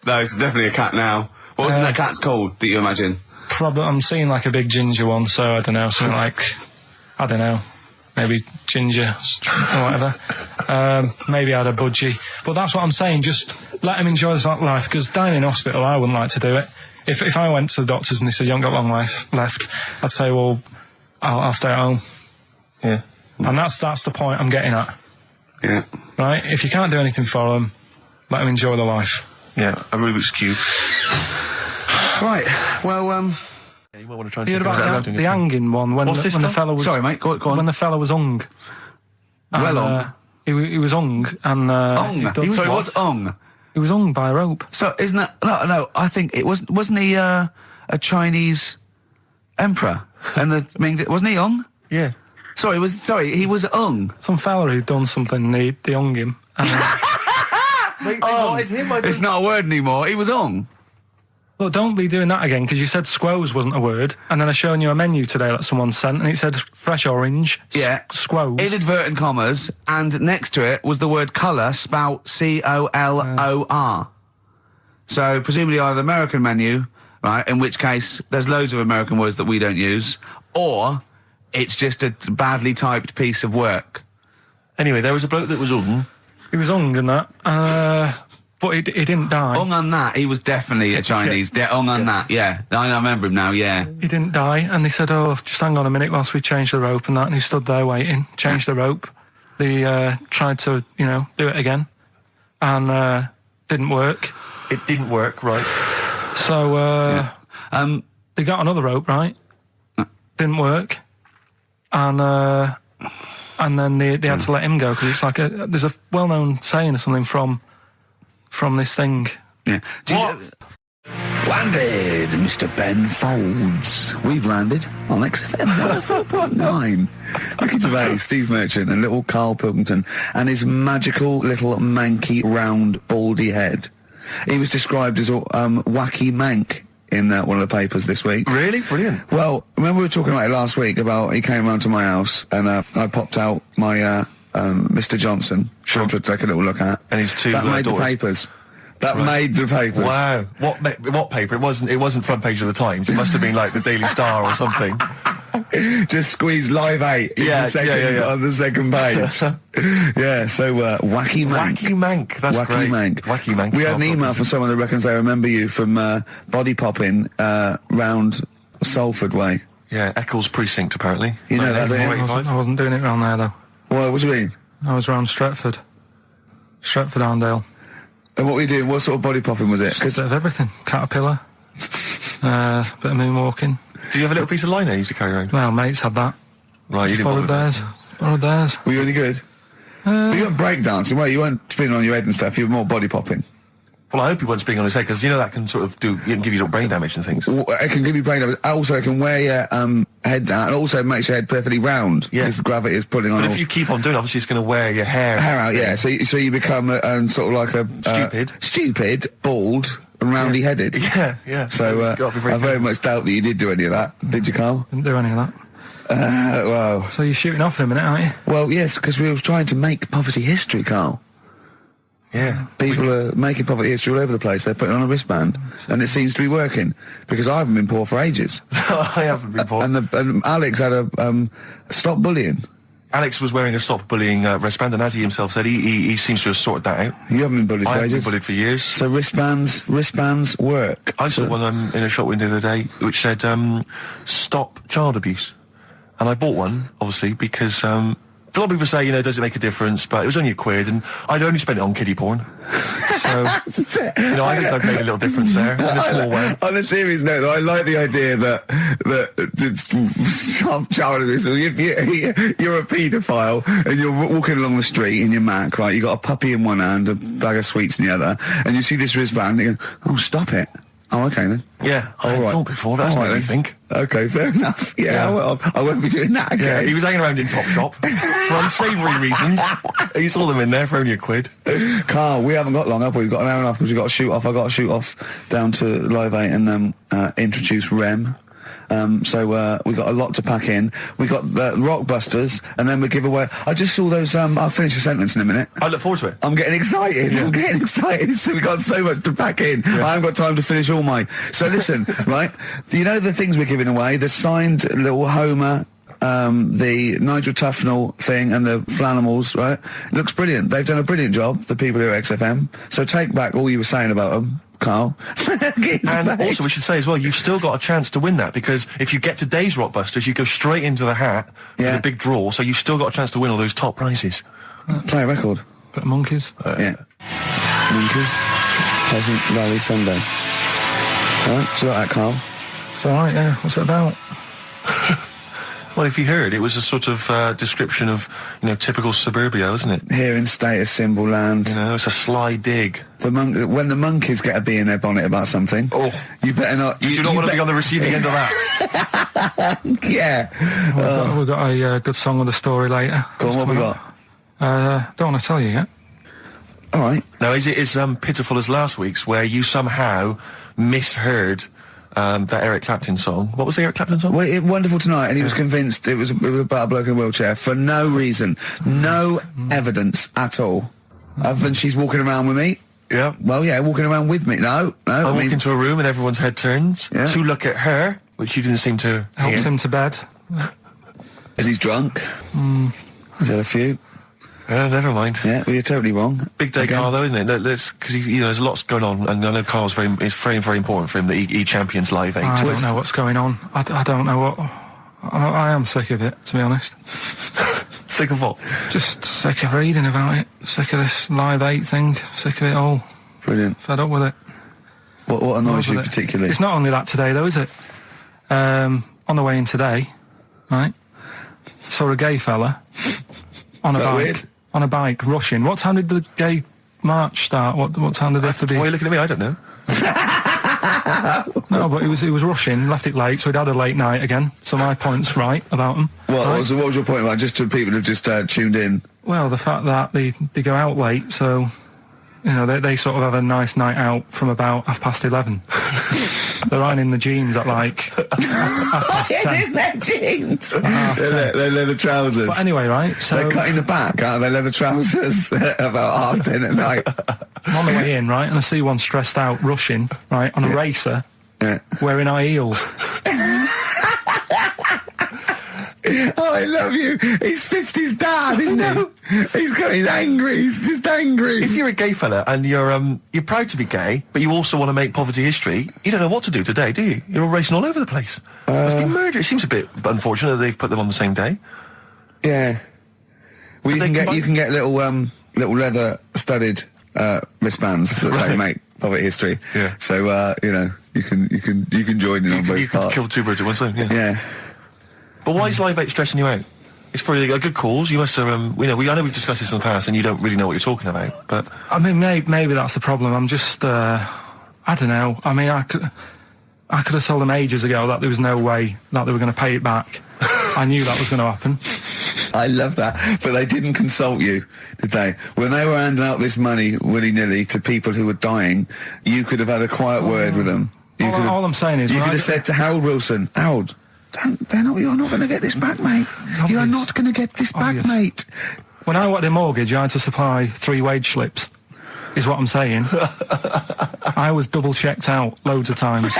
No, it's definitely a cat now. What was that cat's called that you imagine? Probably, I'm seeing like a big ginger one, so I don't know, something like, maybe ginger or whatever. Maybe had a budgie. But that's what I'm saying, just let him enjoy his life, because dying in hospital, I wouldn't like to do it. If I went to the doctors and they said, you haven't got long life left, I'd say, well, I'll stay at home. Yeah. And that's the point I'm getting at. Yeah. Right? If you can't do anything for them, let them enjoy their life. Yeah, a Rubik's Cube. Right, well, you might want to try and you heard about the hanging one when the fella was... Sorry, mate, go on. When the fella was hung. Well hung? He was hung, and... hung? Sorry, what's hung? He was hung by a rope. So, isn't that... No, I think it wasn't he, a Chinese emperor? And wasn't he hung? Yeah. Sorry, he was hung. Some fella who'd done something, they hung him. It's not a word anymore, he was hung. Look, don't be doing that again, because you said squoze wasn't a word, and then I shown you a menu today that someone sent, and it said fresh orange, squoze. In inverted commas, and next to it was the word colour, spelt C-O-L-O-R. So, presumably either the American menu, right, in which case there's loads of American words that we don't use, or it's just a badly typed piece of work. Anyway, there was a bloke that was hung. He was hung and that, but he didn't die. Hung on that, he was definitely a Chinese. Hung on that, yeah. I remember him now, yeah. He didn't die, and they said, oh, just hang on a minute whilst we change the rope and that, and he stood there waiting, changed the rope. They tried to, do it again, and didn't work. It didn't work, right. So, they got another rope, right? Didn't work. And then they had to let him go, because it's like there's a well-known saying or something from this thing. Yeah. Landed, Mr. Ben Folds. We've landed on XFM 104.9. Ricky Gervais, Steve Merchant, and little Karl Pilkington, and his magical little manky, round, baldy head. He was described as wacky mank in one of the papers this week. Really? Brilliant. Well, remember we were talking about it last week, about he came round to my house, and I popped out my Mr. Johnson, sure to take a little look at. And his two That made daughters. the papers. That made the papers. Wow. What paper? It wasn't front page of the Times. It must have been like the Daily Star or something. Just squeeze Live 8 on the second page. Yeah, so Wacky Mank. Wacky Mank, that's Wacky great. Mank. Wacky Mank. We had an email from someone that reckons they remember you from body popping round Salford Way. Yeah, Eccles Precinct, apparently. You know that, I wasn't doing it round there, though. What do you mean? I was round Stretford. Stretford-Arndale. And what were you doing? What sort of body popping was it? Just a bit of everything. Caterpillar. Bit of moonwalking. Do you have a little piece of line there you used to carry around? Well, mates had that. Right, you didn't borrowed theirs. Borrowed theirs. Were you any good? But you weren't breakdancing, well, you weren't spinning on your head and stuff, you were more body popping. Well, I hope he wasn't spinning on his head, because that can sort of give you little brain damage and things. Well, it can give you brain damage. Also, it can wear your head down, and also it makes your head perfectly round. Yeah. Because the gravity is pulling on. But if you keep on doing it, obviously it's going to wear your hair out, yeah. So you become sort of like a... stupid, bald, and roundy-headed. Yeah. So I very much doubt that you did do any of that. Did you, Karl? Didn't do any of that. Well... So you're shooting off in a minute, aren't you? Well, yes, because we were trying to make poverty history, Karl. Yeah. People are making poverty history all over the place. They're putting on a wristband, and it seems to be working, because I haven't been poor for ages. I haven't been poor. And Alex had a stop bullying. Alex was wearing a stop bullying wristband, and as he himself said, he seems to have sorted that out. You haven't been bullied for ages? I haven't been bullied for years. So wristbands work. I saw one in a shop window the other day which said, stop child abuse. And I bought one, obviously, because a lot of people say, does it make a difference? But it was only £1, and I'd only spent it on kiddie porn. So, I think I've made a little difference there, in a small way. On a serious note, though, I like the idea that child abuse, if you're a paedophile, and you're walking along the street in your Mac, right, you got a puppy in one hand, a bag of sweets in the other, and you see this wristband, and you go, oh, stop it. Oh, okay, then. Yeah, I thought before, that's what you think. Okay, fair enough. Yeah. I won't be doing that again. Yeah, he was hanging around in Topshop for unsavoury reasons. You saw them in there for only £1. Karl, we haven't got long, have we? We've got an hour and a half, because we've got to shoot off. I've got to shoot off down to Live 8 and introduce Rem. So we got a lot to pack in. We got the Rockbusters, and then we give away. I just saw those. I'll finish the sentence in a minute. I look forward to it. I'm getting excited. Yeah. I'm getting excited. So we got so much to pack in. Yeah. I haven't got time to finish all my. So listen, right? You know the things we're giving away. The signed little Homer the Nigel Tufnell thing and the Flanimals, right? It looks brilliant. They've done a brilliant job, the people here at XFM. So take back all you were saying about them, Carl. And also, we should say as well, you've still got a chance to win that, because if you get today's Rockbusters, you go straight into the hat for the big draw, so you've still got a chance to win all those top prizes. Play a record. Bit of Monkeys. Yeah. Monkeys. Pleasant Valley Sunday. All right, do you like that, Carl? It's all right, yeah. What's it about? Well, if you heard, it was a sort of description of, typical suburbia, isn't it? Here in status symbol land. It's a sly dig. When the monkeys get a bee in their bonnet about something, you better not. You do not want to be on the receiving end of that. Yeah. We've got a good song with a story later. Go on, what we got? Don't want to tell you yet. All right. Now, is it as pitiful as last week's, where you somehow misheard that Eric Clapton song? What was the Eric Clapton song? Well, Wonderful Tonight, and he was convinced it was about a bloke in a wheelchair for no reason, no evidence at all, other than she's walking around with me. Yeah. Well, yeah, walking around with me. No. I walk into a room and everyone's head turns to look at her, which you didn't seem to helps him to bed. Is he's drunk? He's had a few. Never mind. Yeah, well, you're totally wrong. Big day, Carl, though, isn't it? Because there's lots going on, and I know Carl's it's very, very important for him that he champions Live 8. I don't know what's going on. I don't know what. I am sick of it, to be honest. Sick of what? Just sick of reading about it. Sick of this Live 8 thing. Sick of it all. Brilliant. Fed up with it. What annoys you particularly? It's not only that today, though, is it? On the way in today, right? Saw a gay fella on a bike. Weird? On a bike, rushing. What time did the gay march start? What time did they have to be? Why are you looking at me? I don't know. No, but he was rushing, left it late, so he'd had a late night again. So my point's right about him. What was your point about, just to people who've just tuned in? Well, the fact that they go out late, so, they sort of have a nice night out from about 11:30. They're ironing the jeans at like 10:30. In their jeans. Their leather trousers. But anyway, right, so they're cutting the back out of their leather trousers about 10:30 at night. I'm on the way in, right, and I see one stressed out, rushing, right, on a racer, wearing high heels. Oh, I love you. He's 50's dad, isn't he? He's angry. He's just angry. If you're a gay fella and you're proud to be gay, but you also want to make poverty history, you don't know what to do today, do you? You're all racing all over the place. Must be murder. It seems a bit unfortunate that they've put them on the same day. Yeah. Well, you can get little leather studded wristbands that say make poverty history. Yeah. So you can join in on both parts. You can kill two birds with one stone. Yeah. But why is Live 8 stressing you out? It's for a good cause. You must have, I know we've discussed this in the past, and you don't really know what you're talking about. But I mean, maybe that's the problem. I'm just, I don't know. I mean, I could have told them ages ago that there was no way that they were going to pay it back. I knew that was going to happen. I love that. But they didn't consult you, did they? When they were handing out this money willy-nilly to people who were dying, you could have had a quiet word with them. All I'm saying is, you could have said to Harold Wilson, Harold, you're not going to get this back, mate. You are not going to get this back, mate. When I wanted a mortgage, I had to supply 3 wage slips, is what I'm saying. I was double-checked out loads of times.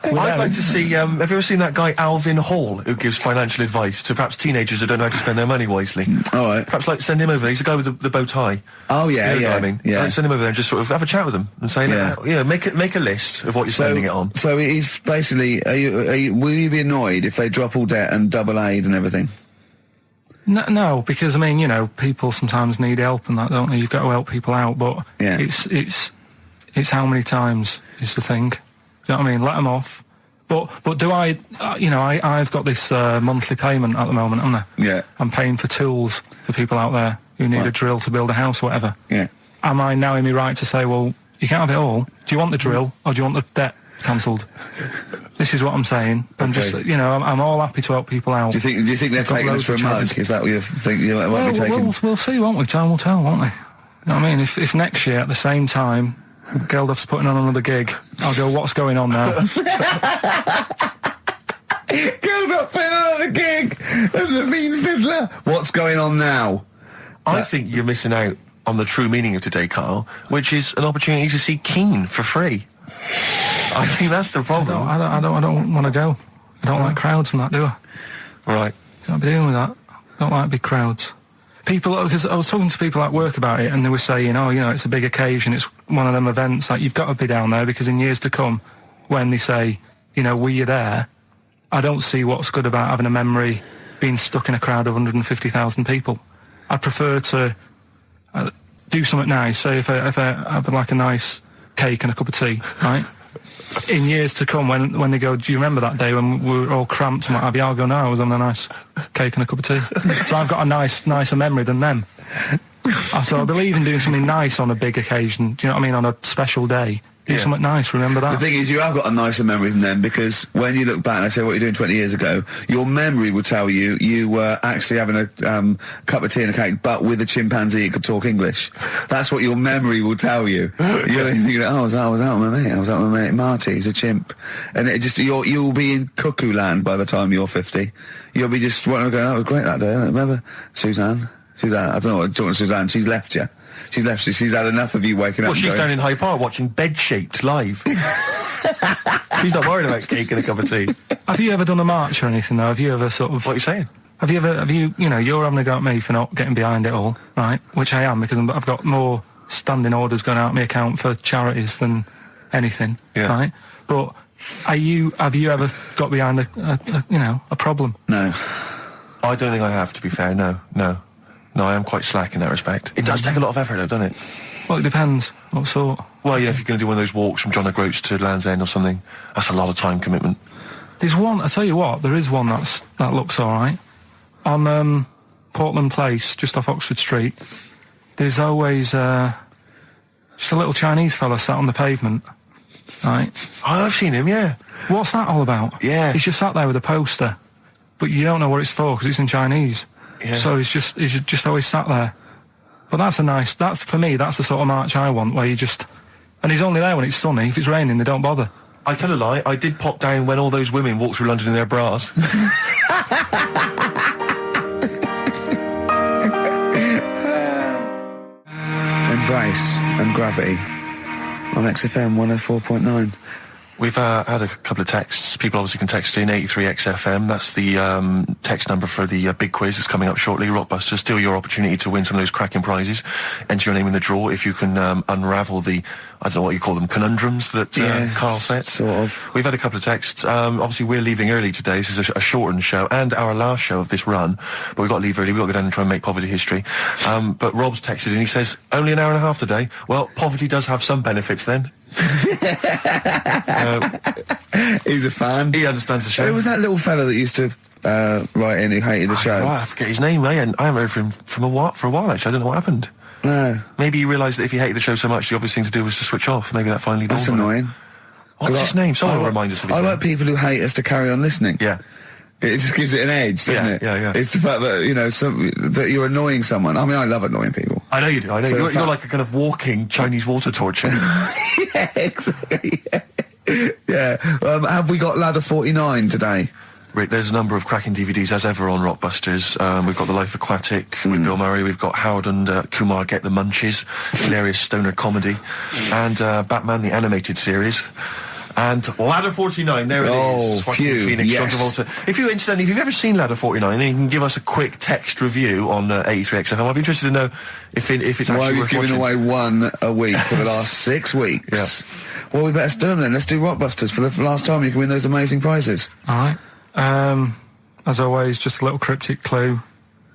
I'd like to see, have you ever seen that guy Alvin Hall, who gives financial advice to perhaps teenagers who don't know how to spend their money wisely? All right. Perhaps send him over. He's the guy with the bow tie. Oh, yeah, you know yeah. What I mean? Yeah. Send him over there and just sort of have a chat with him and say, make a list of what you're spending it on. So he's basically, will you be annoyed if they drop all debt and double aid and everything? No, because, I mean, people sometimes need help and that, don't they? You've got to help people out, but it's how many times is the thing. Do you know what I mean? Let them off. But do I, I've got this monthly payment at the moment, haven't I? Yeah. I'm paying for tools for people out there who need a drill to build a house or whatever. Yeah. Am I now in my right to say, well, you can't have it all? Do you want the drill or do you want the debt cancelled? This is what I'm saying. I'm just, I'm all happy to help people out. Do you think they're taking us for a mug? Is that what you think you might be taking? We'll see, won't we? Time will tell, won't we? You know what I mean? If next year at the same time Geldof's putting on another gig, I'll go, what's going on now? Geldof putting on another gig and the mean fiddler. What's going on now? I think you're missing out on the true meaning of today, Carl, which is an opportunity to see Keane for free. I think that's the problem. I don't want to go. I don't like crowds and that, do I? Right. Can't be dealing with that. Don't like big crowds. People, because I was talking to people at work about it, and they were saying, oh, you know, it's a big occasion, it's one of them events, like, you've got to be down there, because in years to come, when they say, you know, were you there, I don't see what's good about having a memory being stuck in a crowd of 150,000 people. I prefer to do something nice. Say if I have like a nice cake and a cup of tea, right? In years to come, when they go, do you remember that day when we were all cramped and what have you? I'll go, no, I was on a nice cake and a cup of tea. So I've got a nicer memory than them. So I believe in doing something nice on a big occasion. Do you know what I mean? On a special day. Do something nice, remember that? The thing is, you have got a nicer memory than them, because when you look back and they say what you're doing 20 years ago, your memory will tell you you were actually having a cup of tea and a cake, but with a chimpanzee that could talk English. That's what your memory will tell you. You're thinking, oh, I was out with my mate. I was out with my mate Marty. He's a chimp. And it just, you'll be in cuckoo land by the time you're 50. You'll be just going, oh, it was great that day. Remember Suzanne, I don't know what talking to Suzanne. She's left you. She's left. She's had enough of you waking up. Well, she's down in Hyde Park watching Bed-Shaped live. She's not worried about cake and a cup of tea. Have you ever done a march or anything, though? Have you ever sort of... What are you saying? Have you, you know, you're having a go at me for not getting behind it all, right? Which I am, because I've got more standing orders going out of my account for charities than anything, right? But have you ever got behind a problem? No. I don't think I have, to be fair, no. No, I am quite slack in that respect. It does take a lot of effort, though, doesn't it? Well, it depends. What sort? Well, you know, if you're going to do one of those walks from John O'Groats to Land's End or something, that's a lot of time commitment. There's one, I tell you what, there is one that looks alright. On Portland Place, just off Oxford Street, there's always just a little Chinese fella sat on the pavement, right? Oh, I've seen him, yeah. What's that all about? Yeah. He's just sat there with a poster, but you don't know what it's for, because it's in Chinese. Yeah. So he's just always sat there. But that's for me, that's the sort of march I want, where you just... And he's only there when it's sunny. If it's raining, they don't bother. I tell a lie, I did pop down when all those women walked through London in their bras. Embrace and Gravity on XFM 104.9. We've had a couple of texts. People obviously can text in 83XFM. That's the text number for the big quiz that's coming up shortly. Rockbusters, still your opportunity to win some of those cracking prizes. Enter your name in the draw if you can unravel the, I don't know what you call them, conundrums that Karl set. Sort of. We've had a couple of texts. Obviously, we're leaving early today. This is a shortened show and our last show of this run. But we've got to leave early. We've got to go down and try and make poverty history. But Rob's texted and he says, only an hour and a half today. Well, poverty does have some benefits then. He's a fan. He understands the show. Who was that little fella that used to write in who hated the show? I forget his name. I haven't heard from him for a while actually. I don't know what happened. No. Maybe he realised that if he hated the show so much, the obvious thing to do was to switch off. Maybe that finally dawned on him. That's annoying. What's his name? Someone will remind us of his name. I like people who hate us to carry on listening. Yeah. It just gives it an edge, doesn't it? Yeah. It's the fact that, you know, that you're annoying someone. I mean, I love annoying people. I know you do. I know. So You're like a kind of walking Chinese water torture. Yeah, exactly. Yeah. Have we got Ladder 49 today? Rick, there's a number of cracking DVDs, as ever, on Rockbusters. We've got The Life Aquatic with Bill Murray. We've got Howard and Kumar Get the Munchies, hilarious stoner comedy. And Batman, the animated series. And Ladder 49, there it is. Phew, Phoenix, yes. John Travolta. If you've ever seen Ladder 49, then you can give us a quick text review on 83XFM. I'd be interested to know if it's actually Why are you worth giving watching. away one a week for the last 6 weeks? Yeah. Well, we better do them then. Let's do Rockbusters for the last time. You can win those amazing prizes. All right. As always, just a little cryptic clue.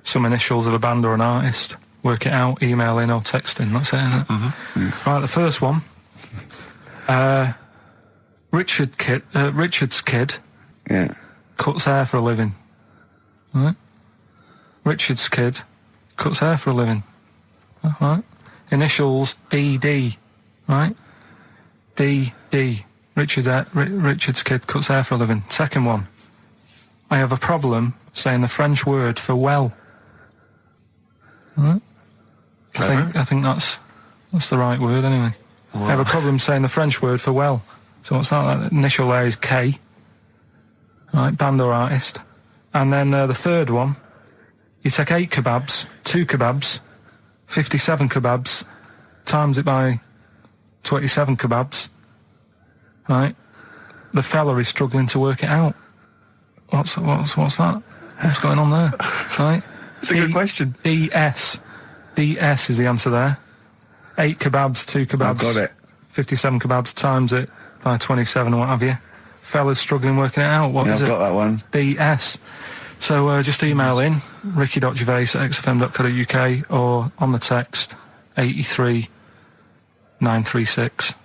Some initials of a band or an artist. Work it out, email in or text in. That's it, isn't it? Mm-hmm. Yeah. Right, the first one. Richard's kid. Yeah. Cuts hair for a living. Right? Richard's kid cuts hair for a living. Right? Initials ED. Right? DD. Richard's kid cuts hair for a living. Second one. I have a problem saying the French word for well. Right? I think that's the right word anyway. Wow. I have a problem saying the French word for well. So what's that? That initial there is K. Right, band or artist. And then the third one, you take 8 kebabs, 2 kebabs, 57 kebabs, times it by 27 kebabs. Right? The fella is struggling to work it out. What's that? What's going on there? Right? It's a good question. DS is the answer there. 8 kebabs, 2 kebabs. I've got it. 57 kebabs times it by 27 or what have you. Fellas struggling working it out. What is I've it? got that one. DS. So just email in ricky.gervais@xfm.co.uk or on the text 83936.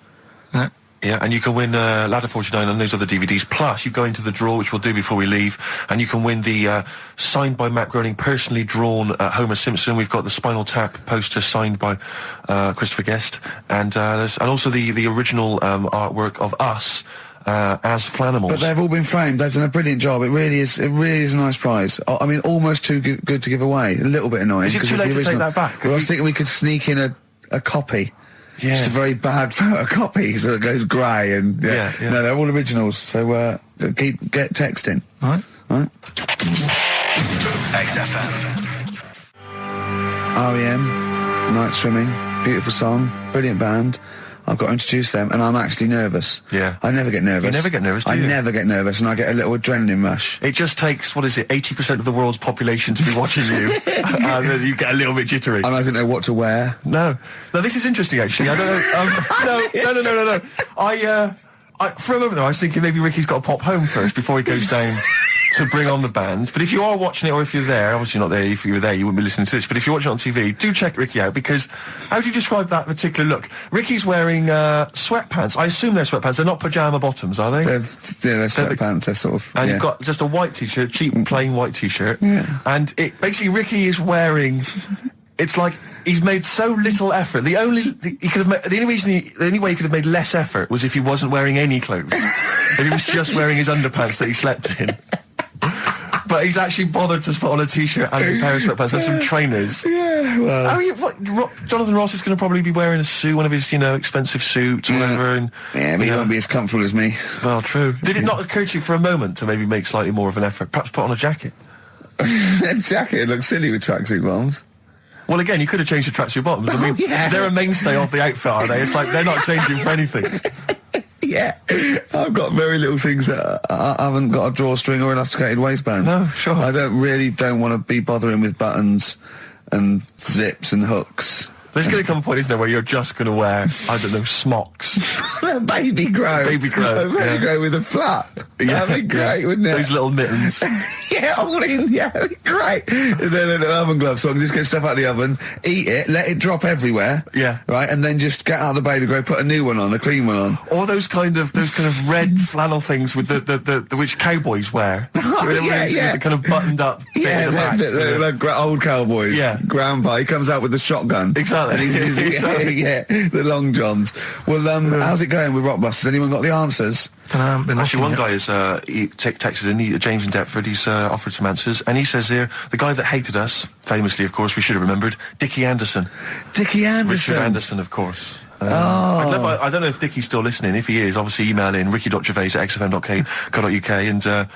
Yeah. Yeah, and you can win Ladder 49 and those other DVDs. Plus, you go into the draw, which we'll do before we leave, and you can win the signed by Matt Groening, personally drawn Homer Simpson. We've got the Spinal Tap poster signed by Christopher Guest, and also the original artwork of us as Flanimals. But they've all been framed. They've done a brilliant job. It really is a nice prize. I mean, almost too good to give away. A little bit annoying. Is it too late to take that back? Well, I was thinking we could sneak in a copy. Yeah. Just a very bad photocopy, so it goes grey and yeah. No, they're all originals. So get texting. All right. XFM. REM, Night Swimming, beautiful song, brilliant band. I've got to introduce them, and I'm actually nervous. Yeah. I never get nervous. You never get nervous, do you? I never get nervous, and I get a little adrenaline rush. It just takes, 80% of the world's population to be watching you, and then you get a little bit jittery. And I don't know what to wear. No, this is interesting, actually. I don't know. No. For a moment, though, I was thinking maybe Ricky's got to pop home first before he goes down to bring on the band. But if you are watching it, or if you're there, obviously not there, if you were there you wouldn't be listening to this, but if you're watching it on TV, do check Ricky out, because how do you describe that particular look? Ricky's wearing sweatpants. I assume they're sweatpants. They're not pyjama bottoms, are they? They're sweatpants. They're sort of... And you've got just a white T-shirt, cheap and plain white T-shirt. Yeah. And basically Ricky is wearing... It's like he's made so little effort. The only way he could have made less effort was if he wasn't wearing any clothes. If he was just wearing his underpants that he slept in. But he's actually bothered to put on a T-shirt and a pair of sweatpants and some trainers. Yeah, well... Jonathan Ross is going to probably be wearing a suit, one of his, expensive suits or whatever. And, but he won't be as comfortable as me. Well, true. Did it not occur to you for a moment to maybe make slightly more of an effort? Perhaps put on a jacket? A jacket looks silly with tracksuit bottoms. Well, again, you could have changed the tracksuit bottoms. I mean, they're a mainstay of the outfit, are they? It's like they're not changing for anything. Yeah. I've got very little things that I haven't got a drawstring or elasticated waistband. No, sure. I don't want to be bothering with buttons and zips and hooks. There's going to come a point, isn't there, where you're just going to wear, I don't know, smocks. Baby grow. Baby grow. A baby grow with a flap. Yeah. That'd be great, wouldn't it? Those little mittens. Yeah, all in. Yeah, that'd be great. And then a little oven glove, so I can just get stuff out of the oven, eat it, let it drop everywhere. Yeah. Right, and then just get out of the baby grow, put a new one on, a clean one on. Or those kind of red flannel things with the which cowboys wear. Yeah. The kind of buttoned up bit at the back. The old cowboys. Yeah. Grandpa, he comes out with the shotgun. Exactly. And yeah, the long johns. Well, how's it going with Rockbusters? Anyone got the answers? Actually, one guy has texted in, James in Deptford, he's offered some answers, and he says here, the guy that hated us, famously, of course, we should have remembered, Dickie Anderson. Dickie Anderson? Richard Anderson, of course. I don't know if Dickie's still listening. If he is, obviously email in ricky.gervais@xfm.co.uk and tell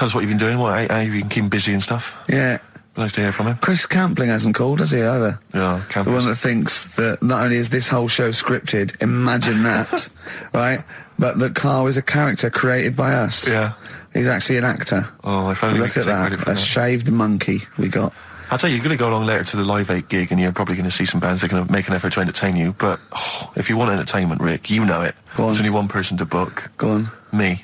us what you've been doing, how you've been keeping busy and stuff. Yeah. Nice to hear from him. Chris Campling hasn't called, has he, either? Yeah, Campling. The one that thinks that not only is this whole show scripted, imagine that, right? But that Carl is a character created by us. Yeah. He's actually an actor. Oh, if only Look at that. A shaved monkey we got. I'll tell you, you're going to go along later to the Live 8 gig and you're probably going to see some bands that are going to make an effort to entertain you. But if you want entertainment, Rick, you know it. There's only one person to book. Go on. Me.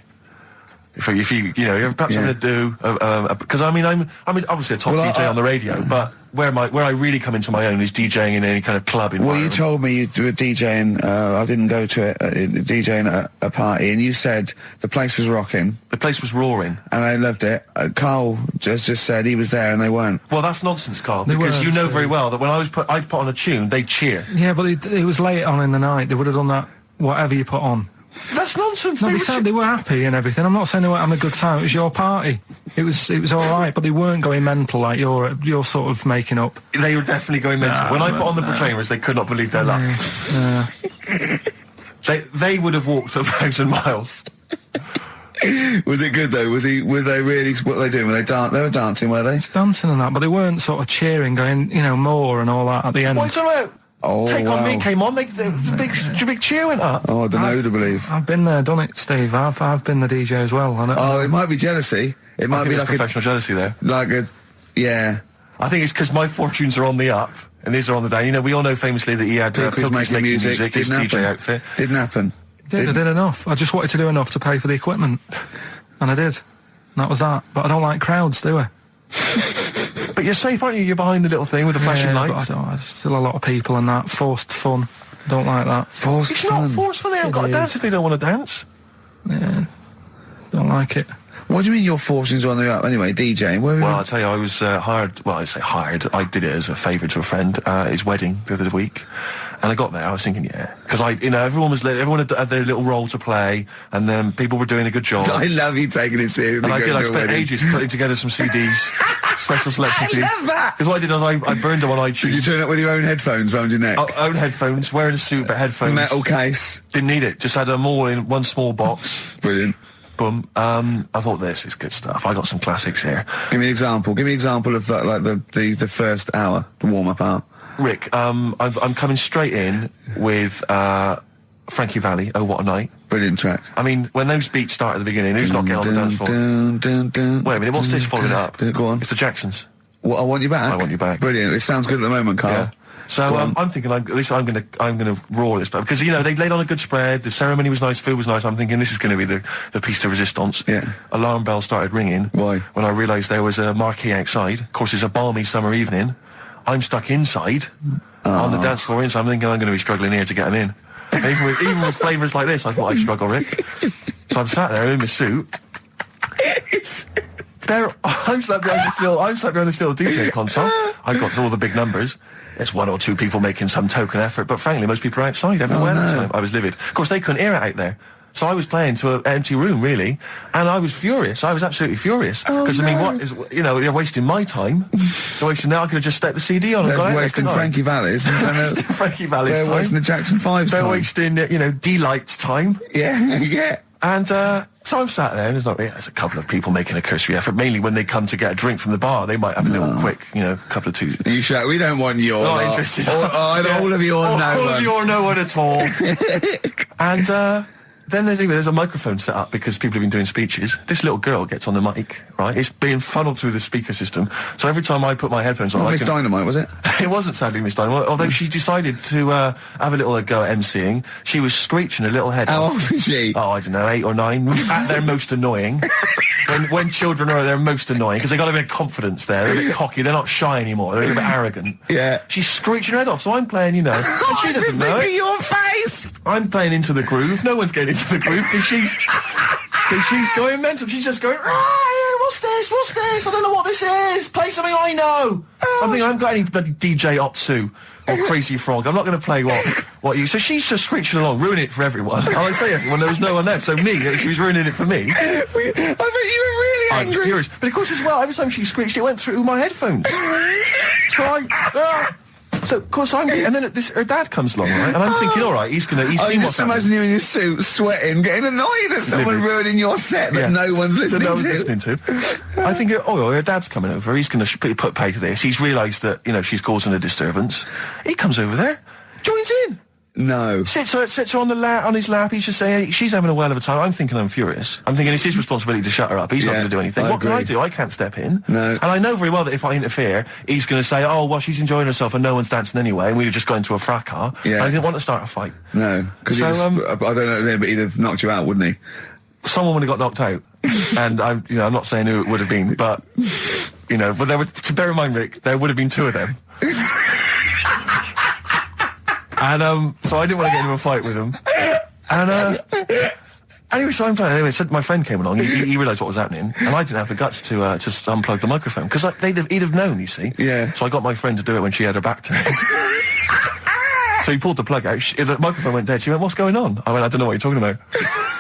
If you perhaps I'm going to do because I'm obviously a top DJ on the radio, but where I really come into my own is DJing in any kind of club environment. Well, you told me you were DJing. I didn't go to it. DJing at a party, and you said the place was rocking. The place was roaring, and I loved it. Carl just said he was there, and they weren't. Well, that's nonsense, Carl. Because you know very well that when I'd put on a tune, they'd cheer. Yeah, but it was late on in the night. They would have done that whatever you put on. That's nonsense. No, they were happy and everything. I'm not saying they weren't having a good time. It was your party. It was all right, but they weren't going mental like you're sort of making up. They were definitely going mental. When I put on the Proclaimers, they could not believe their luck. They would have walked 1,000 miles. Was it good though? Were they really? What were they doing? They were dancing, were they? Dancing and that, but they weren't sort of cheering, going, more and all that at the end. What are you talking about? Oh, Take On Me came on, the big cheer went up. Oh, I don't know who to believe. I've been there, done it, Steve. I've been the DJ as well. Oh, it might be jealousy. It might be like professional jealousy there. Yeah. I think it's because my fortunes are on the up and these are on the down. You know, we all know famously that he had Pilkington making music, his DJ outfit. Didn't happen. I did enough. I just wanted to do enough to pay for the equipment. And I did. And that was that. But I don't like crowds, do I? But you're safe, aren't you? You're behind the little thing with the flashing lights. But there's still a lot of people and that. Forced fun. Don't like that. Forced fun? It's not forced fun. They haven't got to dance if they don't want to dance. Yeah. Don't like it. What do you mean your fortunes are on the up? Anyway, DJing. Well, I'll tell you, I was hired. Well, I say hired. I did it as a favour to a friend. His wedding the other week. And I got there, I was thinking, because everyone had their little role to play, and then people were doing a good job. I love you taking it seriously. And I spent ages putting together some CDs, special selection CDs. I love that! Because what I did was I burned them on iTunes. Did you turn up with your own headphones round your neck? Own headphones, wearing a suit, but headphones. Metal case. Didn't need it, just had them all in one small box. Brilliant. Boom. I thought this is good stuff. I got some classics here. Give me an example. Give me an example of that, like the first hour, the warm-up hour. Rick, I'm coming straight in with Frankie Valli, Oh What a Night. Brilliant track. I mean, when those beats start at the beginning, who's not getting on the dance floor? Wait a minute, what's this following up? Go on. It's the Jacksons. What, I Want You Back? I Want You Back. Brilliant. It sounds good at the moment, Carl. Yeah. So I'm thinking, I'm gonna roar this, because they laid on a good spread. The ceremony was nice, food was nice. I'm thinking this is going to be the piece de resistance. Yeah. Alarm bell started ringing. Why? When I realised there was a marquee outside. Of course, it's a balmy summer evening. I'm stuck inside on the dance floor, so I'm thinking I'm going to be struggling here to get them in. And even with flavours like this, I thought I'd struggle, Rick. So I'm sat there in my suit. I'm sat behind this little DJ console. I've got all the big numbers. There's one or two people making some token effort, but frankly, most people are outside everywhere. No. I was livid. Of course, they couldn't hear it out there. So I was playing to an empty room, really, and I was furious. I was absolutely furious. Because, I mean, what is, they're wasting my time. They're wasting, now I could have just stuck the CD on and got out. They're wasting Frankie Valli's. Frankie Valli's time. They're wasting the Jackson 5's time. They're wasting, D-Light's time. Yeah, yeah. And, so I'm sat there, and there's a couple of people making a cursory effort. Mainly when they come to get a drink from the bar, they might have a little quick, couple of two. You shout, we don't want your not interested. All of you or no one. All of you or no one at all. And, then there's a microphone set up because people have been doing speeches. This little girl gets on the mic, right? It's being funneled through the speaker system. So every time I put my headphones on... Miss Dynamite, was it? It wasn't, sadly, Miss Dynamite. Although she decided to have a little go at MCing. She was screeching a little head off. How old is she? Oh, I don't know, 8 or 9. At their most annoying. When children are their most annoying, because they got a bit of confidence there. They're a bit cocky. They're not shy anymore. They're a bit arrogant. Yeah. She's screeching her head off, so I'm playing, and she doesn't know it. Your face! I'm playing into the groove. No one's getting into the groove because she's going mental. She's just going, what's this? I don't know what this is. Play something I know. I'm thinking I haven't got any bloody DJ Otsu or Crazy Frog. I'm not going to play what you... So she's just screeching along, ruining it for everyone. I say everyone, there was no one left. So me, she was ruining it for me. I bet you were really angry. I was furious. But of course as well, every time she screeched, it went through my headphones. So So, of course, and then her dad comes along, right? And I'm thinking, all right, he's seen what's happening. Just imagine you in your suit, sweating, getting annoyed at someone ruining your set that no one's listening to. I think, her dad's coming over. He's going to put pay to this. He's realised that, she's causing a disturbance. He comes over there, joins in. No. Sits her on his lap. He's just saying, she's having a whale of a time. I'm thinking I'm furious. I'm thinking it's his responsibility to shut her up. He's not going to do anything. What can I do? I can't step in. No. And I know very well that if I interfere, he's going to say, oh, well, she's enjoying herself and no one's dancing anyway, and we've just got into a fracas. Yeah. And I didn't want to start a fight. No. Because I don't know, but he'd have knocked you out, wouldn't he? Someone would have got knocked out. And I'm not saying who it would have been, but, but there were, to bear in mind, Rick, there would have been 2 of them. And, so I didn't want to get into a fight with him. And, anyway, so I'm playing. Anyway, so my friend came along. He realised what was happening. And I didn't have the guts to unplug the microphone. Because he'd have known, you see. Yeah. So I got my friend to do it when she had her back turned. So he pulled the plug out. The microphone went dead. She went, what's going on? I went, I don't know what you're talking about.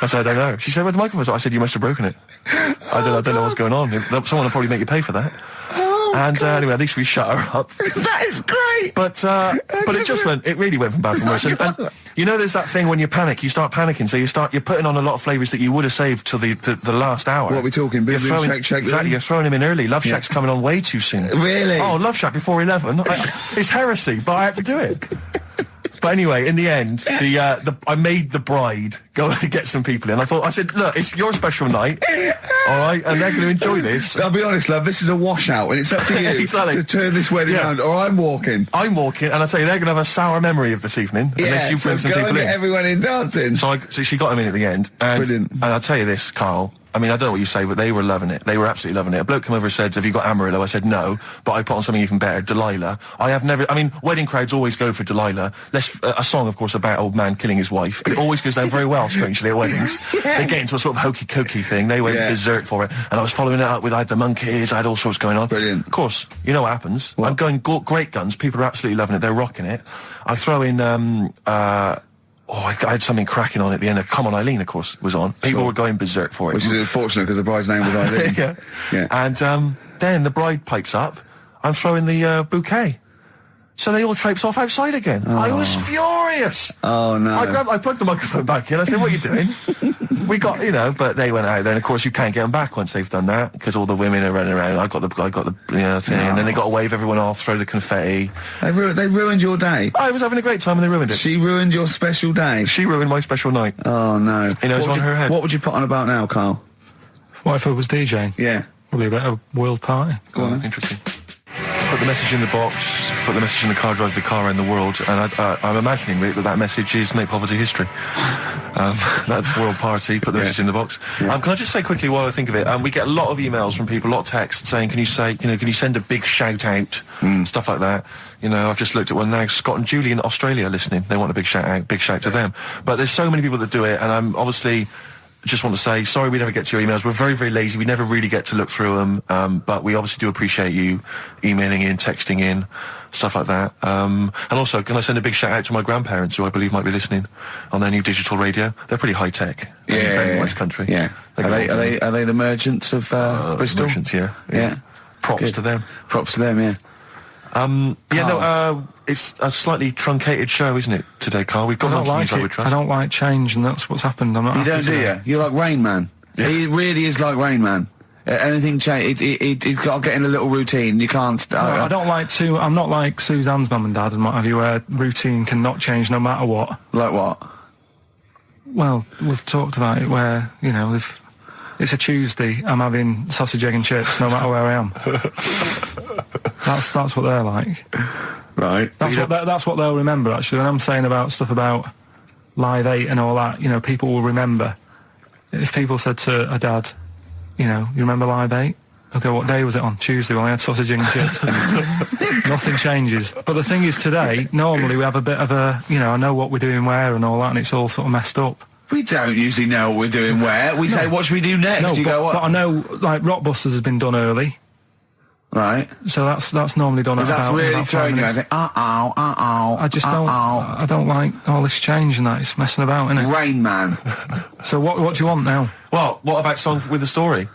I said, I don't know. She said, where's the microphone? I said, you must have broken it. I don't know what's going on. Someone will probably make you pay for that. Anyway, at least we shut her up. That is great. But it really went from bad to worse. And there's that thing when you panic, you start panicking. So you're putting on a lot of flavours that you would have saved till the last hour. What are we talking? Boom, boom, shake, shake. Exactly. You're throwing him in early. Love Shack's coming on way too soon. Really? Oh, Love Shack before 11. It's heresy, but I had to do it. But anyway, in the end, I made the bride go and get some people in. I said, look, it's your special night, all right, and they're going to enjoy this. I'll be honest, love, this is a washout, and it's up to you to turn this wedding around, or I'm walking. I'm walking, and I tell you, they're going to have a sour memory of this evening, unless you bring some people in. Get everyone in dancing. So she got him in at the end, and I'll tell you this, Carl. I mean, I don't know what you say, but they were loving it. They were absolutely loving it. A bloke came over and said, have you got Amarillo? I said, no, but I put on something even better, Delilah. Wedding crowds always go for Delilah. A song, of course, about old man killing his wife. It always goes down very well, strangely, at weddings. They get into a sort of hokey-cokey thing. They went berserk for it. And I was following it up with, I had the Monkeys, I had all sorts going on. Brilliant. Of course, you know what happens. I'm going great guns. People are absolutely loving it. They're rocking it. I throw in, I had something cracking on at the end. Come On Eileen, of course, was on. People were going berserk for it. Which is unfortunate because the bride's name was Eileen. yeah. And then the bride pipes up. I'm throwing the bouquet. So they all traipse off outside again. I was furious. Oh, no. I plugged the microphone back in. I said, what are you doing? We got, but they went out there. And, of course, you can't get them back once they've done that because all the women are running around. I got the thing. And then they got to wave everyone off, throw the confetti. They ruined your day. I was having a great time and they ruined it. She ruined your special day. She ruined my special night. Oh, no. It's on her head. What would you put on about now, Carl? What if I was DJing? Yeah. Probably about a world party. Go on. Interesting. Put the message in the box, put the message in the car, drive the car around the world, and I'm imagining that message is make poverty history. That's world party, put the message in the box. Can I just say quickly while I think of it, we get a lot of emails from people, a lot of texts saying, can you send a big shout out, stuff like that. I've just looked at one now, Scott and Julie in Australia listening, they want a big shout out, big shout to them. But there's so many people that do it, and I'm obviously just want to say, sorry we never get to your emails. We're very, very lazy. We never really get to look through them. But we obviously do appreciate you emailing in, texting in, stuff like that. And also, can I send a big shout out to my grandparents, who I believe might be listening on their new digital radio? They're pretty high tech. Very West Country. Yeah. Are they the merchants of Bristol? Merchants, yeah. Props to them. Props to them, yeah. It's a slightly truncated show, isn't it, today, Carl? We've got monkeys I would trust. I don't like change, and that's what's happened. I'm not. You don't, do you? You're like Rain Man. Yeah. He really is like Rain Man. Anything change, he's got to get in a little routine. You can't. I don't like to. I'm not like Suzanne's mum and dad and what have you, where routine cannot change no matter what. Like what? Well, we've talked about it where if it's a Tuesday, I'm having sausage, egg and chips no matter where I am. That's what they're like. Right. That's what they'll remember, actually. When I'm saying about stuff about Live 8 and all that, people will remember. If people said to a dad, you remember Live 8? Okay, what day was it on? Tuesday. Well, I had sausage and chips. Nothing changes. But the thing is, today, normally we have a bit of a, I know what we're doing where and all that, and it's all sort of messed up. We don't usually know what we're doing where. We say, what should we do next? But I know, like, Rockbusters has been done early. Right. So that's normally done at about... That's really throwing you. I say, I just don't... I don't like all this change and that. It's messing about, isn't it? Rain Man. So what do you want now? Well, what about Song with a Story?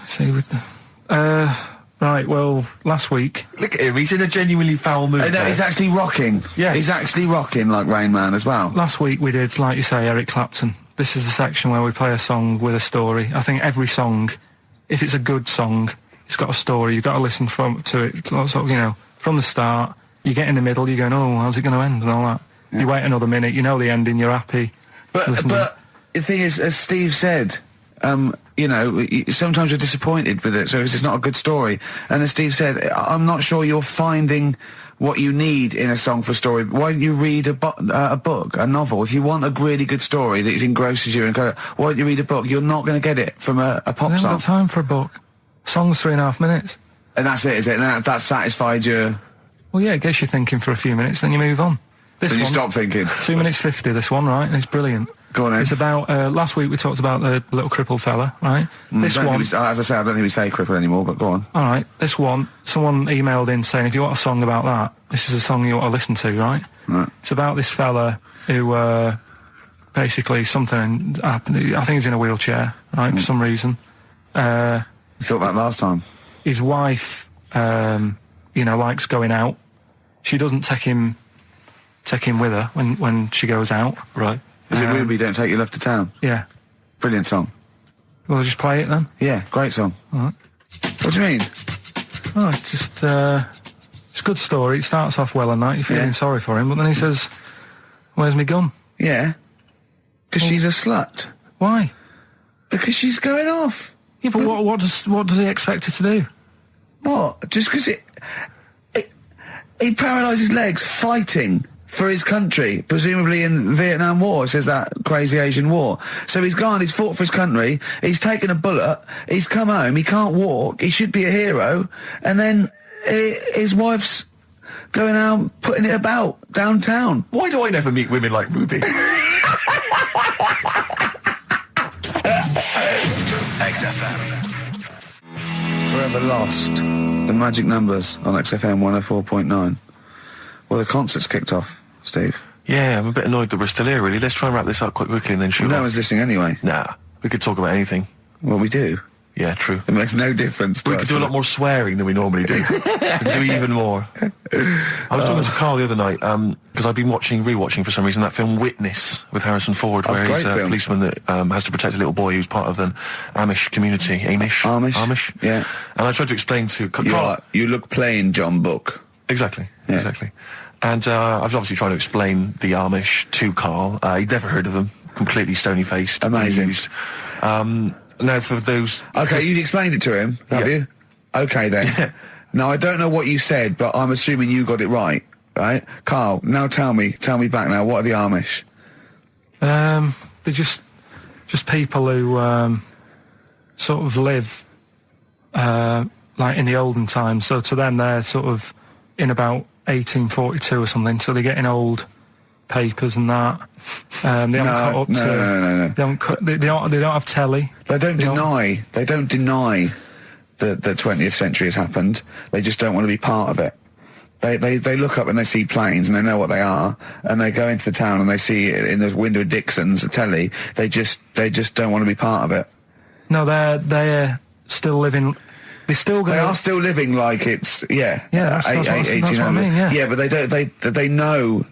See, with the... right, well, last week... Look at him, he's in a genuinely foul mood. No, he's actually rocking. Yeah. He's actually rocking like Rain Man as well. Last week we did, like you say, Eric Clapton. This is the section where we play a song with a story. I think every song, if it's a good song, it's got a story. You've got to listen to it, sort of, from the start. You get in the middle, you're going, oh, how's it going to end and all that. Yeah. You wait another minute, you know the ending, you're happy. But the thing is, as Steve said, sometimes you're disappointed with it, so it's not a good story. And as Steve said, I'm not sure you're finding what you need in a song for a story. Why don't you read a book, a novel? If you want a really good story that engrosses you, why don't you read a book? You're not going to get it from a pop song. I haven't got time for a book. Song's 3.5 minutes. And that's it, is it? And that satisfied you? Well, yeah, it gets you thinking for a few minutes, then you move on. Then you stop thinking. 2 minutes 50, this one, right? It's brilliant. Go on, Ed. It's about, last week we talked about the little crippled fella, right? This one... as I say, I don't think we say cripple anymore, but go on. All right, this one, someone emailed in saying, if you want a song about that, this is a song you ought to listen to, right? Right. It's about this fella who, basically something happened. I think he's in a wheelchair, right, for some reason. You thought that last time? His wife, likes going out. She doesn't take him with her when she goes out. Right. Is it Ruby, Don't Take Your Love to Town? Yeah. Brilliant song. Well, I'll just play it then? Yeah, great song. All right. What do you mean? Oh, it's just, it's a good story. It starts off well and that, you're feeling sorry for him, but then he says, Where's my gun? Yeah. Because she's a slut. Why? Because she's going off. Yeah, but what does he expect her to do? What? Just because he paralysed his legs fighting for his country, presumably in Vietnam War, says that crazy Asian war. So he's gone, he's fought for his country, he's taken a bullet, he's come home, he can't walk, he should be a hero, and then his wife's going out putting it about downtown. Why do I never meet women like Ruby? XFM. Forever Lost. The magic numbers on XFM 104.9. Well, the concert's kicked off, Steve. Yeah, I'm a bit annoyed that we're still here, really. Let's try and wrap this up quite quickly and then shoot No off. one's listening anyway. Nah, we could talk about anything. Well, we do. Yeah, true. It makes no difference to We us, could do a lot more swearing than we normally do. We could do even more. I was talking to Carl the other night, because I've been rewatching for some reason that film Witness with Harrison Ford, where he's a policeman that has to protect a little boy who's part of an Amish community. Amish? Yeah. And I tried to explain to Carl... You look plain, John Book. Exactly. And I was obviously trying to explain the Amish to Carl. He'd never heard of them. Completely stony-faced. Amazing. Now for those... Okay, you explained it to him, have you? Okay, then. Yeah. Now, I don't know what you said, but I'm assuming you got it right? Carl, now tell me back now, what are the Amish? They're just people who sort of live like in the olden times. So to them, they're sort of in about 1842 or something. So they're getting old papers and that. They haven't cut up to. No. They don't have telly. They don't deny that the 20th century has happened. They just don't want to be part of it. They look up and they see planes and they know what they are, and they go into the town and they see it in the window of Dixon's, a telly. They just don't want to be part of it. No, they're still living. They are still living like it's that's what I mean. Yeah, but they know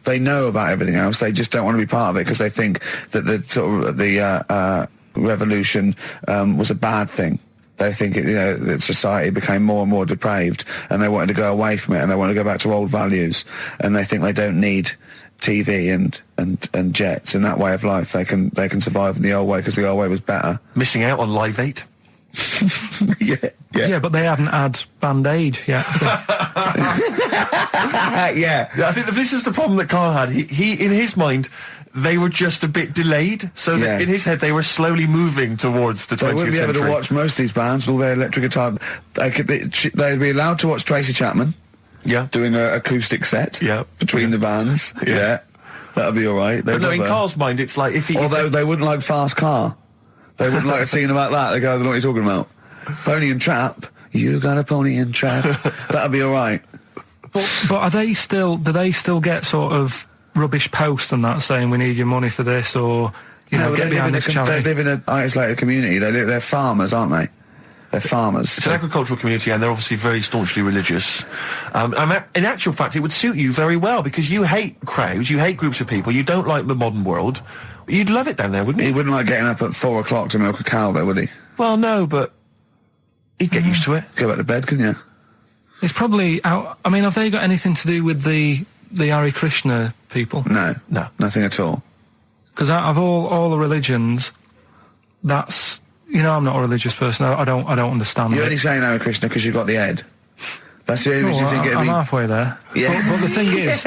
about everything else. They just don't want to be part of it because they think that the sort of the revolution was a bad thing. They think that society became more and more depraved, and they wanted to go away from it, and they want to go back to old values, and they think they don't need TV and jets and that way of life. They can survive in the old way because the old way was better. Missing out on Live 8. Yeah, but they haven't had Band-Aid yet. Yeah, I think this is the problem that Carl had. He in his mind, they were just a bit delayed, so that in his head they were slowly moving towards the 20th century. They wouldn't be able to watch most of these bands, all their electric guitar. They'd be allowed to watch Tracy Chapman. Yeah, doing an acoustic set. Yeah, between the bands. Yeah, that'd be all right. But no, in Carl's mind, it's like although they wouldn't like Fast Car. They wouldn't like a scene about that. They go, I don't know what you're talking about. Pony and Trap. You got a pony and trap. That'd be all right. But are they still? Do they still get sort of rubbish posts and that saying we need your money for this, or get behind this charity? They live in an isolated community. They're farmers, aren't they? They're farmers. It's an agricultural community, and they're obviously very staunchly religious. In actual fact, it would suit you very well because you hate crowds, you hate groups of people, you don't like the modern world. You'd love it down there, wouldn't you? He wouldn't like getting up at 4 o'clock to milk a cow, though, would he? Well, no, but he'd get used to it. Go back to bed, couldn't you? It's probably out. I mean, have they got anything to do with the Hare Krishna people? No, nothing at all. Because out of all the religions, that's I'm not a religious person. I don't understand. You're only saying Hare Krishna because you've got the head. That's the only reason you think it'd be. I'm halfway there. Yeah. But the thing is.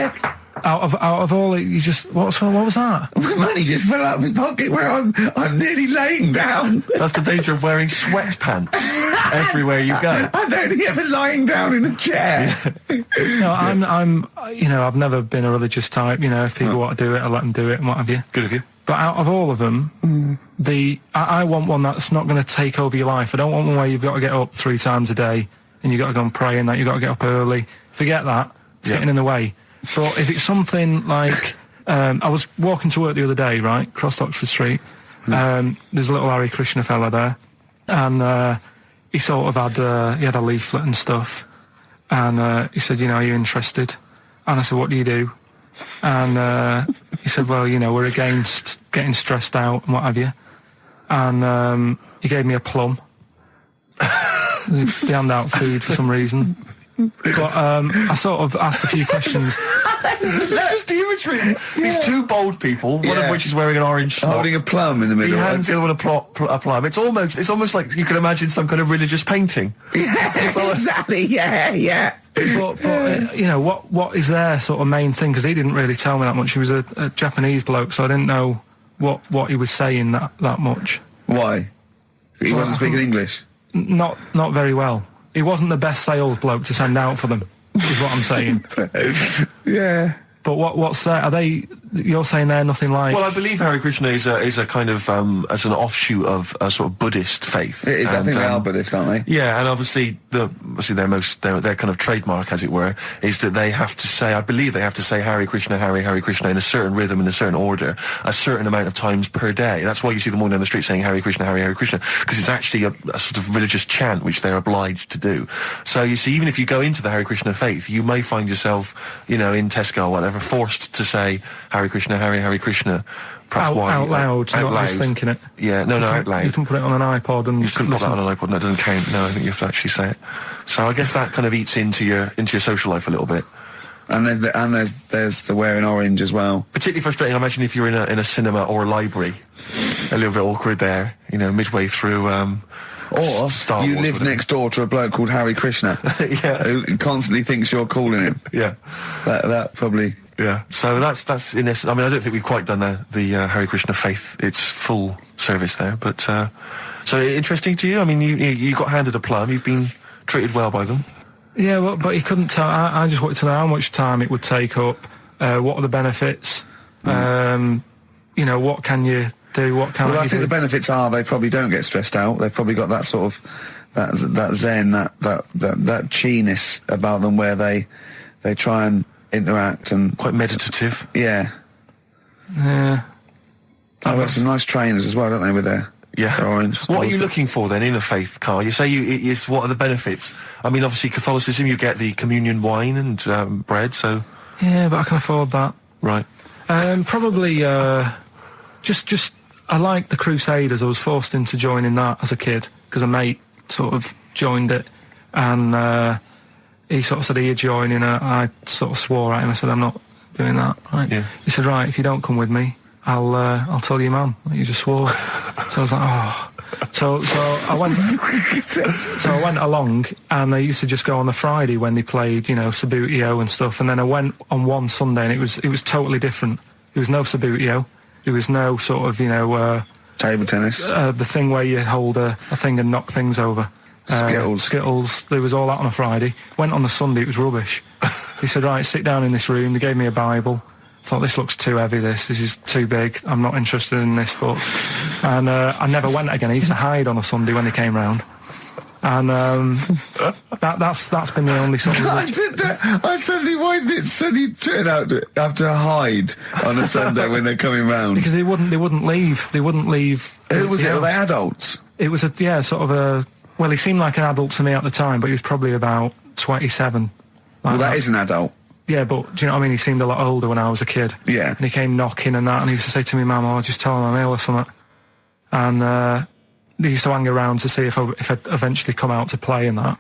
Out of all, you just what was that? Money just fell out of my pocket where I'm nearly laying down. That's the danger of wearing sweatpants everywhere you go. I'm only ever lying down in a chair. No, I'm I've never been a religious type. If people want to do it, I let them do it and what have you. Good of you. But out of all of them, I want one that's not going to take over your life. I don't want one where you've got to get up 3 times a day and you've got to go and pray and that you've got to get up early. Forget that. It's getting in the way. But if it's something like, I was walking to work the other day, right, across Oxford Street, there's a little Hare Krishna fella there, and he sort of had, he had a leaflet and stuff, and he said, are you interested? And I said, what do you do? And he said, well, we're against getting stressed out and what have you. And he gave me a plum. They hand out food for some reason. But I sort of asked a few questions. It's just the imagery. These two bald people, one of which is wearing an orange smock, holding a plum in the middle. He hands the other one a plum. It's almost like you can imagine some kind of religious painting. Exactly. Yeah. But you know, what is their sort of main thing? Because he didn't really tell me that much. He was a Japanese bloke, so I didn't know what he was saying that much. Why? He wasn't speaking English? Not very well. He wasn't the best sales bloke to send out for them, is what I'm saying. Yeah. But what's that? Are they? You're saying they're nothing like? Well, I believe Hare Krishna is a kind of as an offshoot of a sort of Buddhist faith. It is. I think they are Buddhist, aren't they? Yeah, and obviously their kind of trademark, as it were, is that they have to say. I believe they have to say Hare Krishna, Hare Krishna in a certain rhythm, in a certain order, a certain amount of times per day. That's why you see them all down the street saying Hare Krishna, Hare Krishna, because it's actually a sort of religious chant which they're obliged to do. So you see, even if you go into the Hare Krishna faith, you may find yourself, in Tesco or whatever, forced to say Hare Krishna, Hare Krishna. Out loud, not just thinking it. Yeah, no, out loud. You can put it on an iPod and you couldn't put that on an iPod. No, it doesn't count. No, I think you have to actually say it. So I guess that kind of eats into your social life a little bit. And there's the wearing orange as well. Particularly frustrating, I imagine, if you're in a cinema or a library. A little bit awkward there, midway through. Or Star you Wars, live next door to a bloke called Hare Krishna, who constantly thinks you're calling him. Yeah, that probably. Yeah, so that's in this. I mean, I don't think we've quite done the Hare Krishna faith. It's full service there, but so interesting to you. I mean, you got handed a plum. You've been treated well by them. Yeah, well, but he couldn't tell. I just wanted to know how much time it would take up. What are the benefits? What can you do? What can I think the benefits are they probably don't get stressed out. They've probably got that sort of that zen, that chi-ness about them, where they try and interact and quite meditative. Yeah. Yeah. I've got some nice trainers as well, don't they, with their orange. What are you looking for then in a faith, Carl? You say what are the benefits? I mean, obviously Catholicism, you get the communion wine and bread, so. Yeah, but I can afford that. Right. Probably just I like the Crusaders. I was forced into joining that as a kid because a mate sort of joined it, and he sort of said he'd join in. I sort of swore at him. I said I'm not doing that. Right. Yeah. He said, right, if you don't come with me, I'll tell your mum that you just swore. So I was like, oh. So I went. So I went along, and they used to just go on the Friday when they played, Sabutio and stuff. And then I went on one Sunday, and it was totally different. There was no Sabutio. There was no sort of table tennis. The thing where you hold a thing and knock things over. Skittles. There was all that on a Friday. Went on the Sunday. It was rubbish. He said, right, sit down in this room. They gave me a Bible. Thought, this looks too heavy, this is too big, I'm not interested in this book. And I never went again. I used to hide on a Sunday when they came round. And that's been the only sort of... why did it suddenly turn out to have to hide on a Sunday when they're coming round? Because they wouldn't leave. Who was it? Were they adults? It was well, he seemed like an adult to me at the time, but he was probably about 27. Well, that is an adult. Yeah, but do you know what I mean? He seemed a lot older when I was a kid. Yeah. And he came knocking and that, and he used to say to me, Mum, I'll just tell him I'm ill or something. And they used to hang around to see if I'd eventually come out to play and that.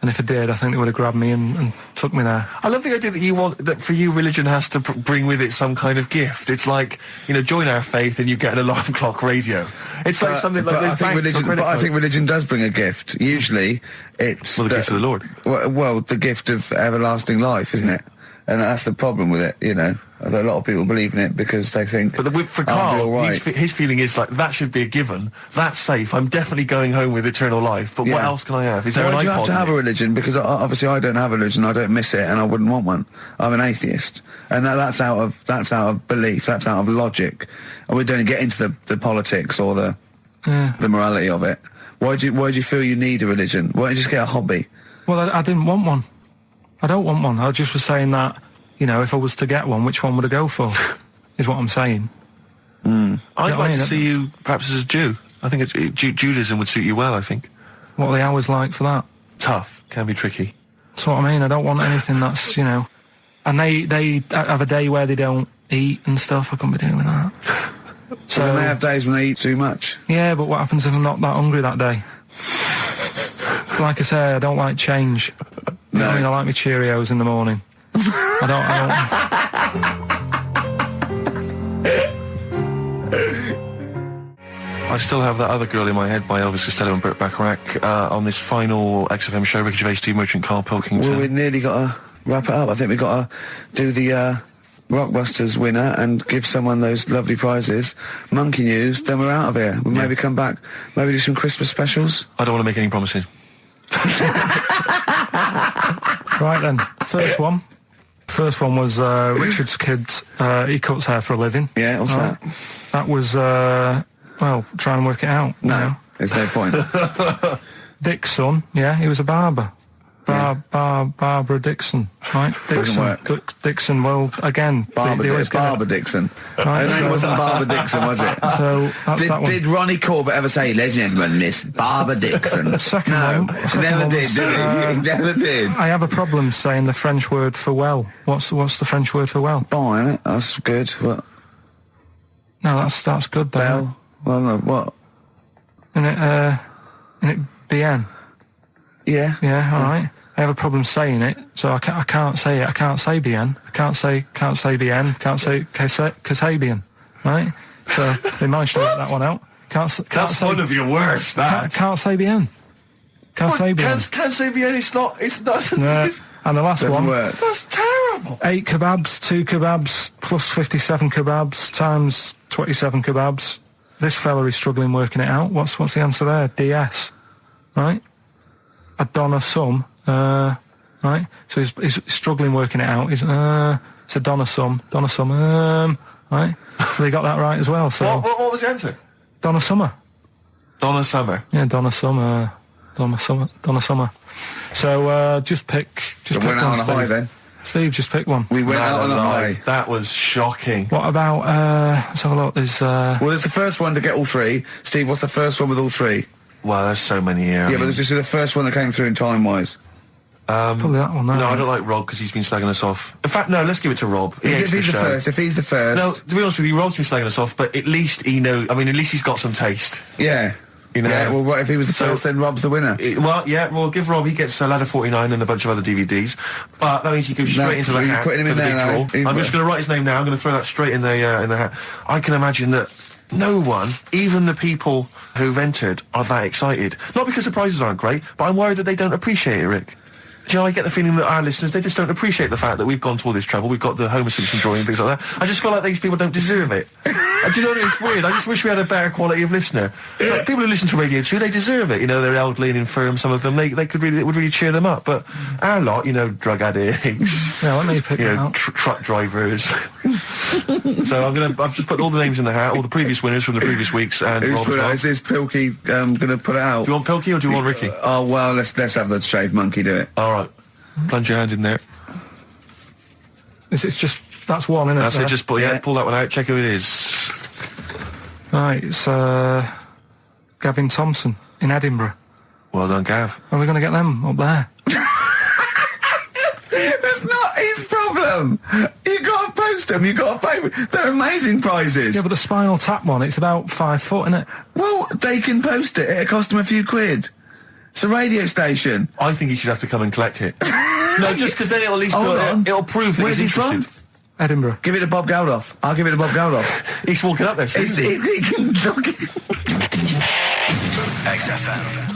And if I did, I think they would have grabbed me and took me there. I love the idea that for you, religion has to bring with it some kind of gift. It's like, join our faith and you get an alarm clock radio. It's like something like I think religion does bring a gift. Usually, it's the gift of the Lord. Well, the gift of everlasting life, isn't it? And that's the problem with it, A lot of people believe in it because they think... But for Carl, right. his feeling is like, that should be a given. That's safe. I'm definitely going home with eternal life. But what else can I have? Is there an iPod? You have to have a religion? Because obviously I don't have a religion. I don't miss it, and I wouldn't want one. I'm an atheist, and that's out of belief. That's out of logic. And we don't get into the politics or the morality of it. Why do you feel you need a religion? Why don't you just get a hobby? Well, I didn't want one. I don't want one. I just was saying that, if I was to get one, which one would I go for? Is what I'm saying. I'd like to see you perhaps as a Jew. I think Judaism would suit you well, I think. What are the hours like for that? Tough. Can be tricky. That's what I mean. I don't want anything that's, And they have a day where they don't eat and stuff. I couldn't be doing that. So they have days when they eat too much? Yeah, but what happens if I'm not that hungry that day? Like I say, I don't like change. I like my Cheerios in the morning. I don't. I still have that other girl in my head by Elvis Costello and Burt Bacharach on this final XFM show. Ricky Gervais, Steve Merchant, Karl Pilkington. Well, we nearly got to wrap it up. I think we've got to do the Rockbusters winner and give someone those lovely prizes. Monkey News, then we're out of here. We'll maybe come back, maybe do some Christmas specials. I don't want to make any promises. Right then, first one was Richard's kid. He cuts hair for a living. Yeah, what's that? That was well, try and work it out. No, there's no point. Dick's son, yeah, he was a barber. Barbara Dixon, right? Dixon. Dixon, well, again... Barbara Dixon. Right, her name wasn't Barbara Dixon, was it? So, that's that one. Did Ronnie Corbett ever say, ladies and gentlemen, Miss Barbara Dixon? Second one. Never did, did he? He never did. I have a problem saying the French word for well. What's the French word for well? Bon, isn't it? That's good. What? No, that's good, though. Bell? Well, no, what? Isn't it bien? Yeah. Yeah, all right. I have a problem saying it, so I can't say it. I can't say bien. I can't say bien. Can't say Kasabian, right? So they managed to work that one out. That's one of your worst. Can't say bien. Can't say bien. Can't say bien. It's not. No. And the last one. Work. That's terrible. 8 kebabs, 2 kebabs, plus 57 kebabs times 27 kebabs. This fella is struggling working it out. What's the answer there? DS, right? A Donna sum, right? So he's struggling working it out. It's a Donna sum, right? So they got that right as well. So what was the answer? Donna Summer. Donna Summer. Yeah, Donna Summer. So just pick went one, out on a Steve. high then. Steve, just pick one. We went out on a high. That was shocking. What about let's have a look. There's well, it's the first one to get all three. Steve, what's the first one with all three? Well, there's so many here. Yeah, but just the first one that came through in time-wise. Probably that one. No, I don't like Rob because he's been slagging us off. In fact, no, let's give it to Rob. If he's the first. No, to be honest with you, Rob's been slagging us off, but at least he knows. I mean, at least he's got some taste. Yeah. You know. Yeah, well, what if he was the first, then Rob's the winner? We'll give Rob, he gets Ladder 49 and a bunch of other DVDs. But that means he goes straight into the hat putting him for in the there big draw. I'm just going to write his name now. I'm going to throw that straight in the hat. I can imagine that no one, even the people who've entered, are that excited. Not because the prizes aren't great, but I'm worried that they don't appreciate it, Rick. Do you know, I get the feeling that our listeners, they just don't appreciate the fact that we've gone to all this trouble. We've got the Homer Simpson drawing and things like that. I just feel like these people don't deserve it. Do you know what? It's weird. I just wish we had a better quality of listener. Like, people who listen to Radio 2, they deserve it. You know, they're elderly and infirm, some of them. It would really cheer them up. But our lot, you know, drug addicts. Yeah, let me pick you it know, out. truck drivers. So I've just put all the names in the hat, all the previous winners from the previous weeks, and Rob as well. Is Pilky gonna put it out? Do you want Pilky or do you want Ricky? Oh well, let's have the shaved monkey do it. All right. Plunge your hand in there. It's just that's one, isn't it? That's it. Just pull that one out. Check who it is. Right, it's Gavin Thompson in Edinburgh. Well done, Gav. Are we going to get them up there? That's not his problem. You got to post them. You got to pay. They're amazing prizes. Yeah, but the Spinal Tap one, it's about 5 foot, isn't it? Well, they can post it. It'll cost them a few quid. It's a radio station. I think he should have to come and collect it. No, just because then it'll at least it'll prove that Where's he's he interested. from? Edinburgh. Give it to Bob Geldof. I'll give it to Bob Geldof. He's walking up there. So he can look it. XFM.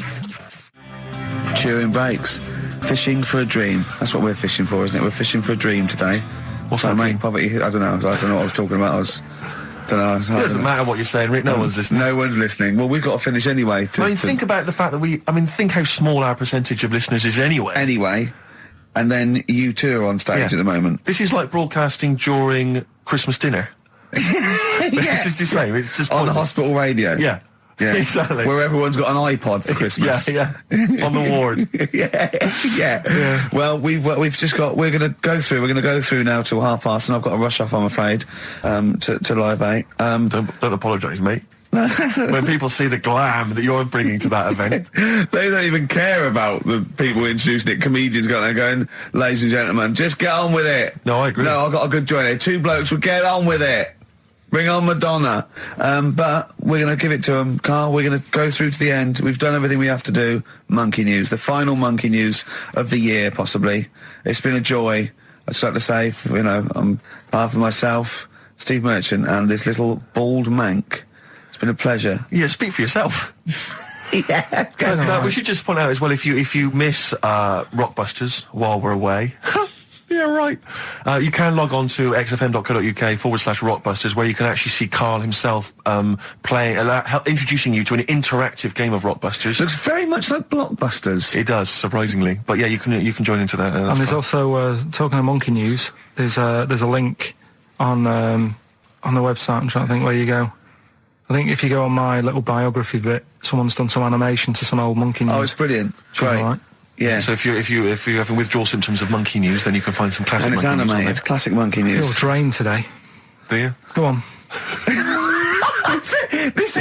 Chewing breaks. Fishing for a dream. That's what we're fishing for, isn't it? We're fishing for a dream today. What's that mean? Poverty. I don't know what I was talking about. It doesn't matter what you're saying, Rick. No one's listening. No one's listening. Well, we've got to finish anyway. Think about the fact that think how small our percentage of listeners is anyway. Anyway. And then you two are on stage at the moment. This is like broadcasting during Christmas dinner. This is the same. It's just on the hospital radio. Yeah. Yeah, exactly. Where everyone's got an iPod for Christmas. Yeah. On the ward. yeah. Well, we're going to go through now till 5:30, and I've got to rush off, I'm afraid, to Live 8. Don't apologise, mate. When people see the glam that you're bringing to that event, they don't even care about the people introducing it. Comedians going, ladies and gentlemen, just get on with it. No, I agree. No, I've got a good joint here. 2 blokes will get on with it. Bring on Madonna. But we're going to give it to them, Carl. We're going to go through to the end. We've done everything we have to do. Monkey News, the final Monkey News of the year, possibly. It's been a joy. I'd just like to say, on behalf of myself, Steve Merchant, and this little bald mank, it's been a pleasure. Yeah, speak for yourself. Yeah. We should just point out as well, if you miss Rockbusters while we're away. Yeah, right. You can log on to xfm.co.uk/Rockbusters, where you can actually see Karl himself introducing you to an interactive game of Rockbusters. Looks very much like Blockbusters. It does, surprisingly. But yeah, you can join into that. And there's also talking of monkey news. There's a link on the website. I'm trying to think where you go. I think if you go on my little biography bit, someone's done some animation to some old monkey news. Oh, it's brilliant. Great. Right. Yeah. So if you're having withdrawal symptoms of monkey news, then you can find some classic monkey news. And it's animated. It's classic monkey news. I feel drained today. Do you? Go on. This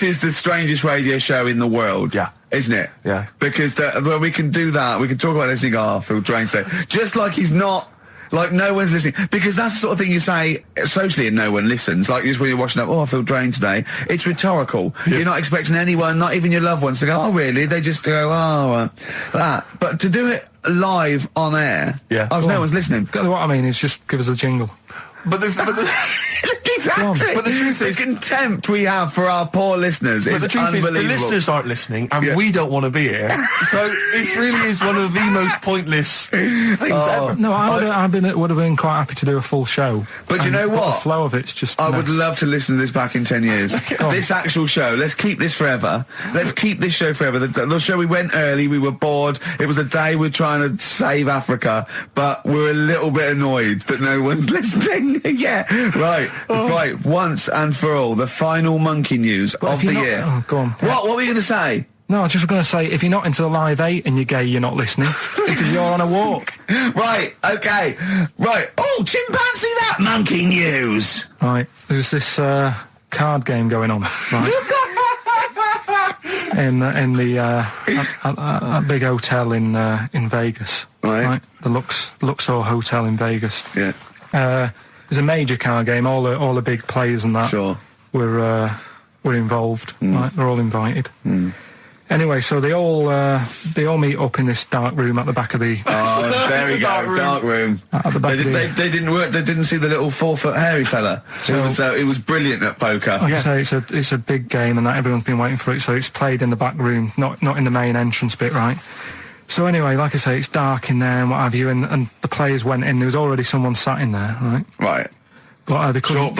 is the strangest radio show in the world. Yeah. Isn't it? Yeah. Because we can do that. We can talk about this and go, I feel drained today. Just like he's not. Like, no one's listening. Because that's the sort of thing you say socially and no one listens. Like, just when you're watching up, I feel drained today. It's rhetorical. Yeah. You're not expecting anyone, not even your loved ones, to go, oh, really? They just go, that. But to do it live on air, no one's listening. What I mean is just give us a jingle. But the exactly. But the truth is, the contempt we have for our poor listeners is unbelievable. The listeners aren't listening, and we don't want to be here. So it really is one of the most pointless things ever. No, I would have been quite happy to do a full show. But you know what? The flow of it's just. I would love to listen to this back in 10 years. This actual show. Let's keep this forever. Let's keep this show forever. The show, we went early. We were bored. It was a day we're trying to save Africa, but we're a little bit annoyed that no one's listening. Yeah, right. Right, once and for all, the final monkey news of the year. Oh, go on. What were you going to say? No, I was just going to say, if you're not into the Live 8 and you're gay, you're not listening. Because you're on a walk. Right, okay. Right. Oh, chimpanzee that monkey news. Right, there's this card game going on, right? in the big hotel in Vegas. Right. The Luxor Hotel in Vegas. Yeah. There's a major card game. All the big players and that were involved. Right? They're all invited. Anyway, so they all meet up in this dark room at the back of the. Oh, there we go, dark room. At the back they didn't work. They didn't see the little 4-foot hairy fella. So it was brilliant at poker. Like I say, it's a big game, and that everyone's been waiting for it. So it's played in the back room, not in the main entrance bit, right? So anyway, like I say, it's dark in there and what have you, and the players went in. There was already someone sat in there, right? Right. But they couldn't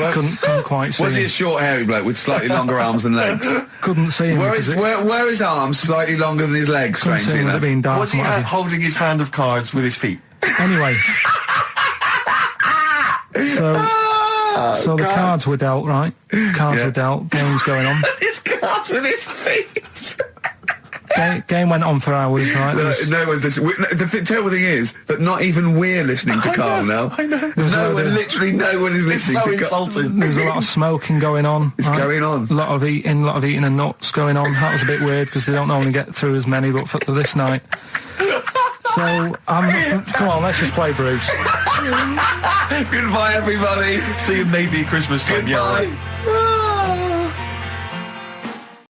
quite see. Was he a short, hairy bloke with slightly longer arms than legs? Couldn't see him. Where his arms slightly longer than his legs, strangely enough? Was he holding his hand of cards with his feet? Anyway. So the cards were dealt, right? Cards were dealt, games going on. His cards with his feet! Game went on for hours, right? No one's listening. The terrible thing is that not even we're listening to Karl now. I know. Literally no one is listening to Karl. There was a lot of smoking going on. It's going on. A lot of eating and nuts going on. That was a bit weird because they don't normally get through as many, but for this night. So, come on, let's just play Bruce. Goodbye, everybody. See you maybe Christmas time. Goodbye. Yeah.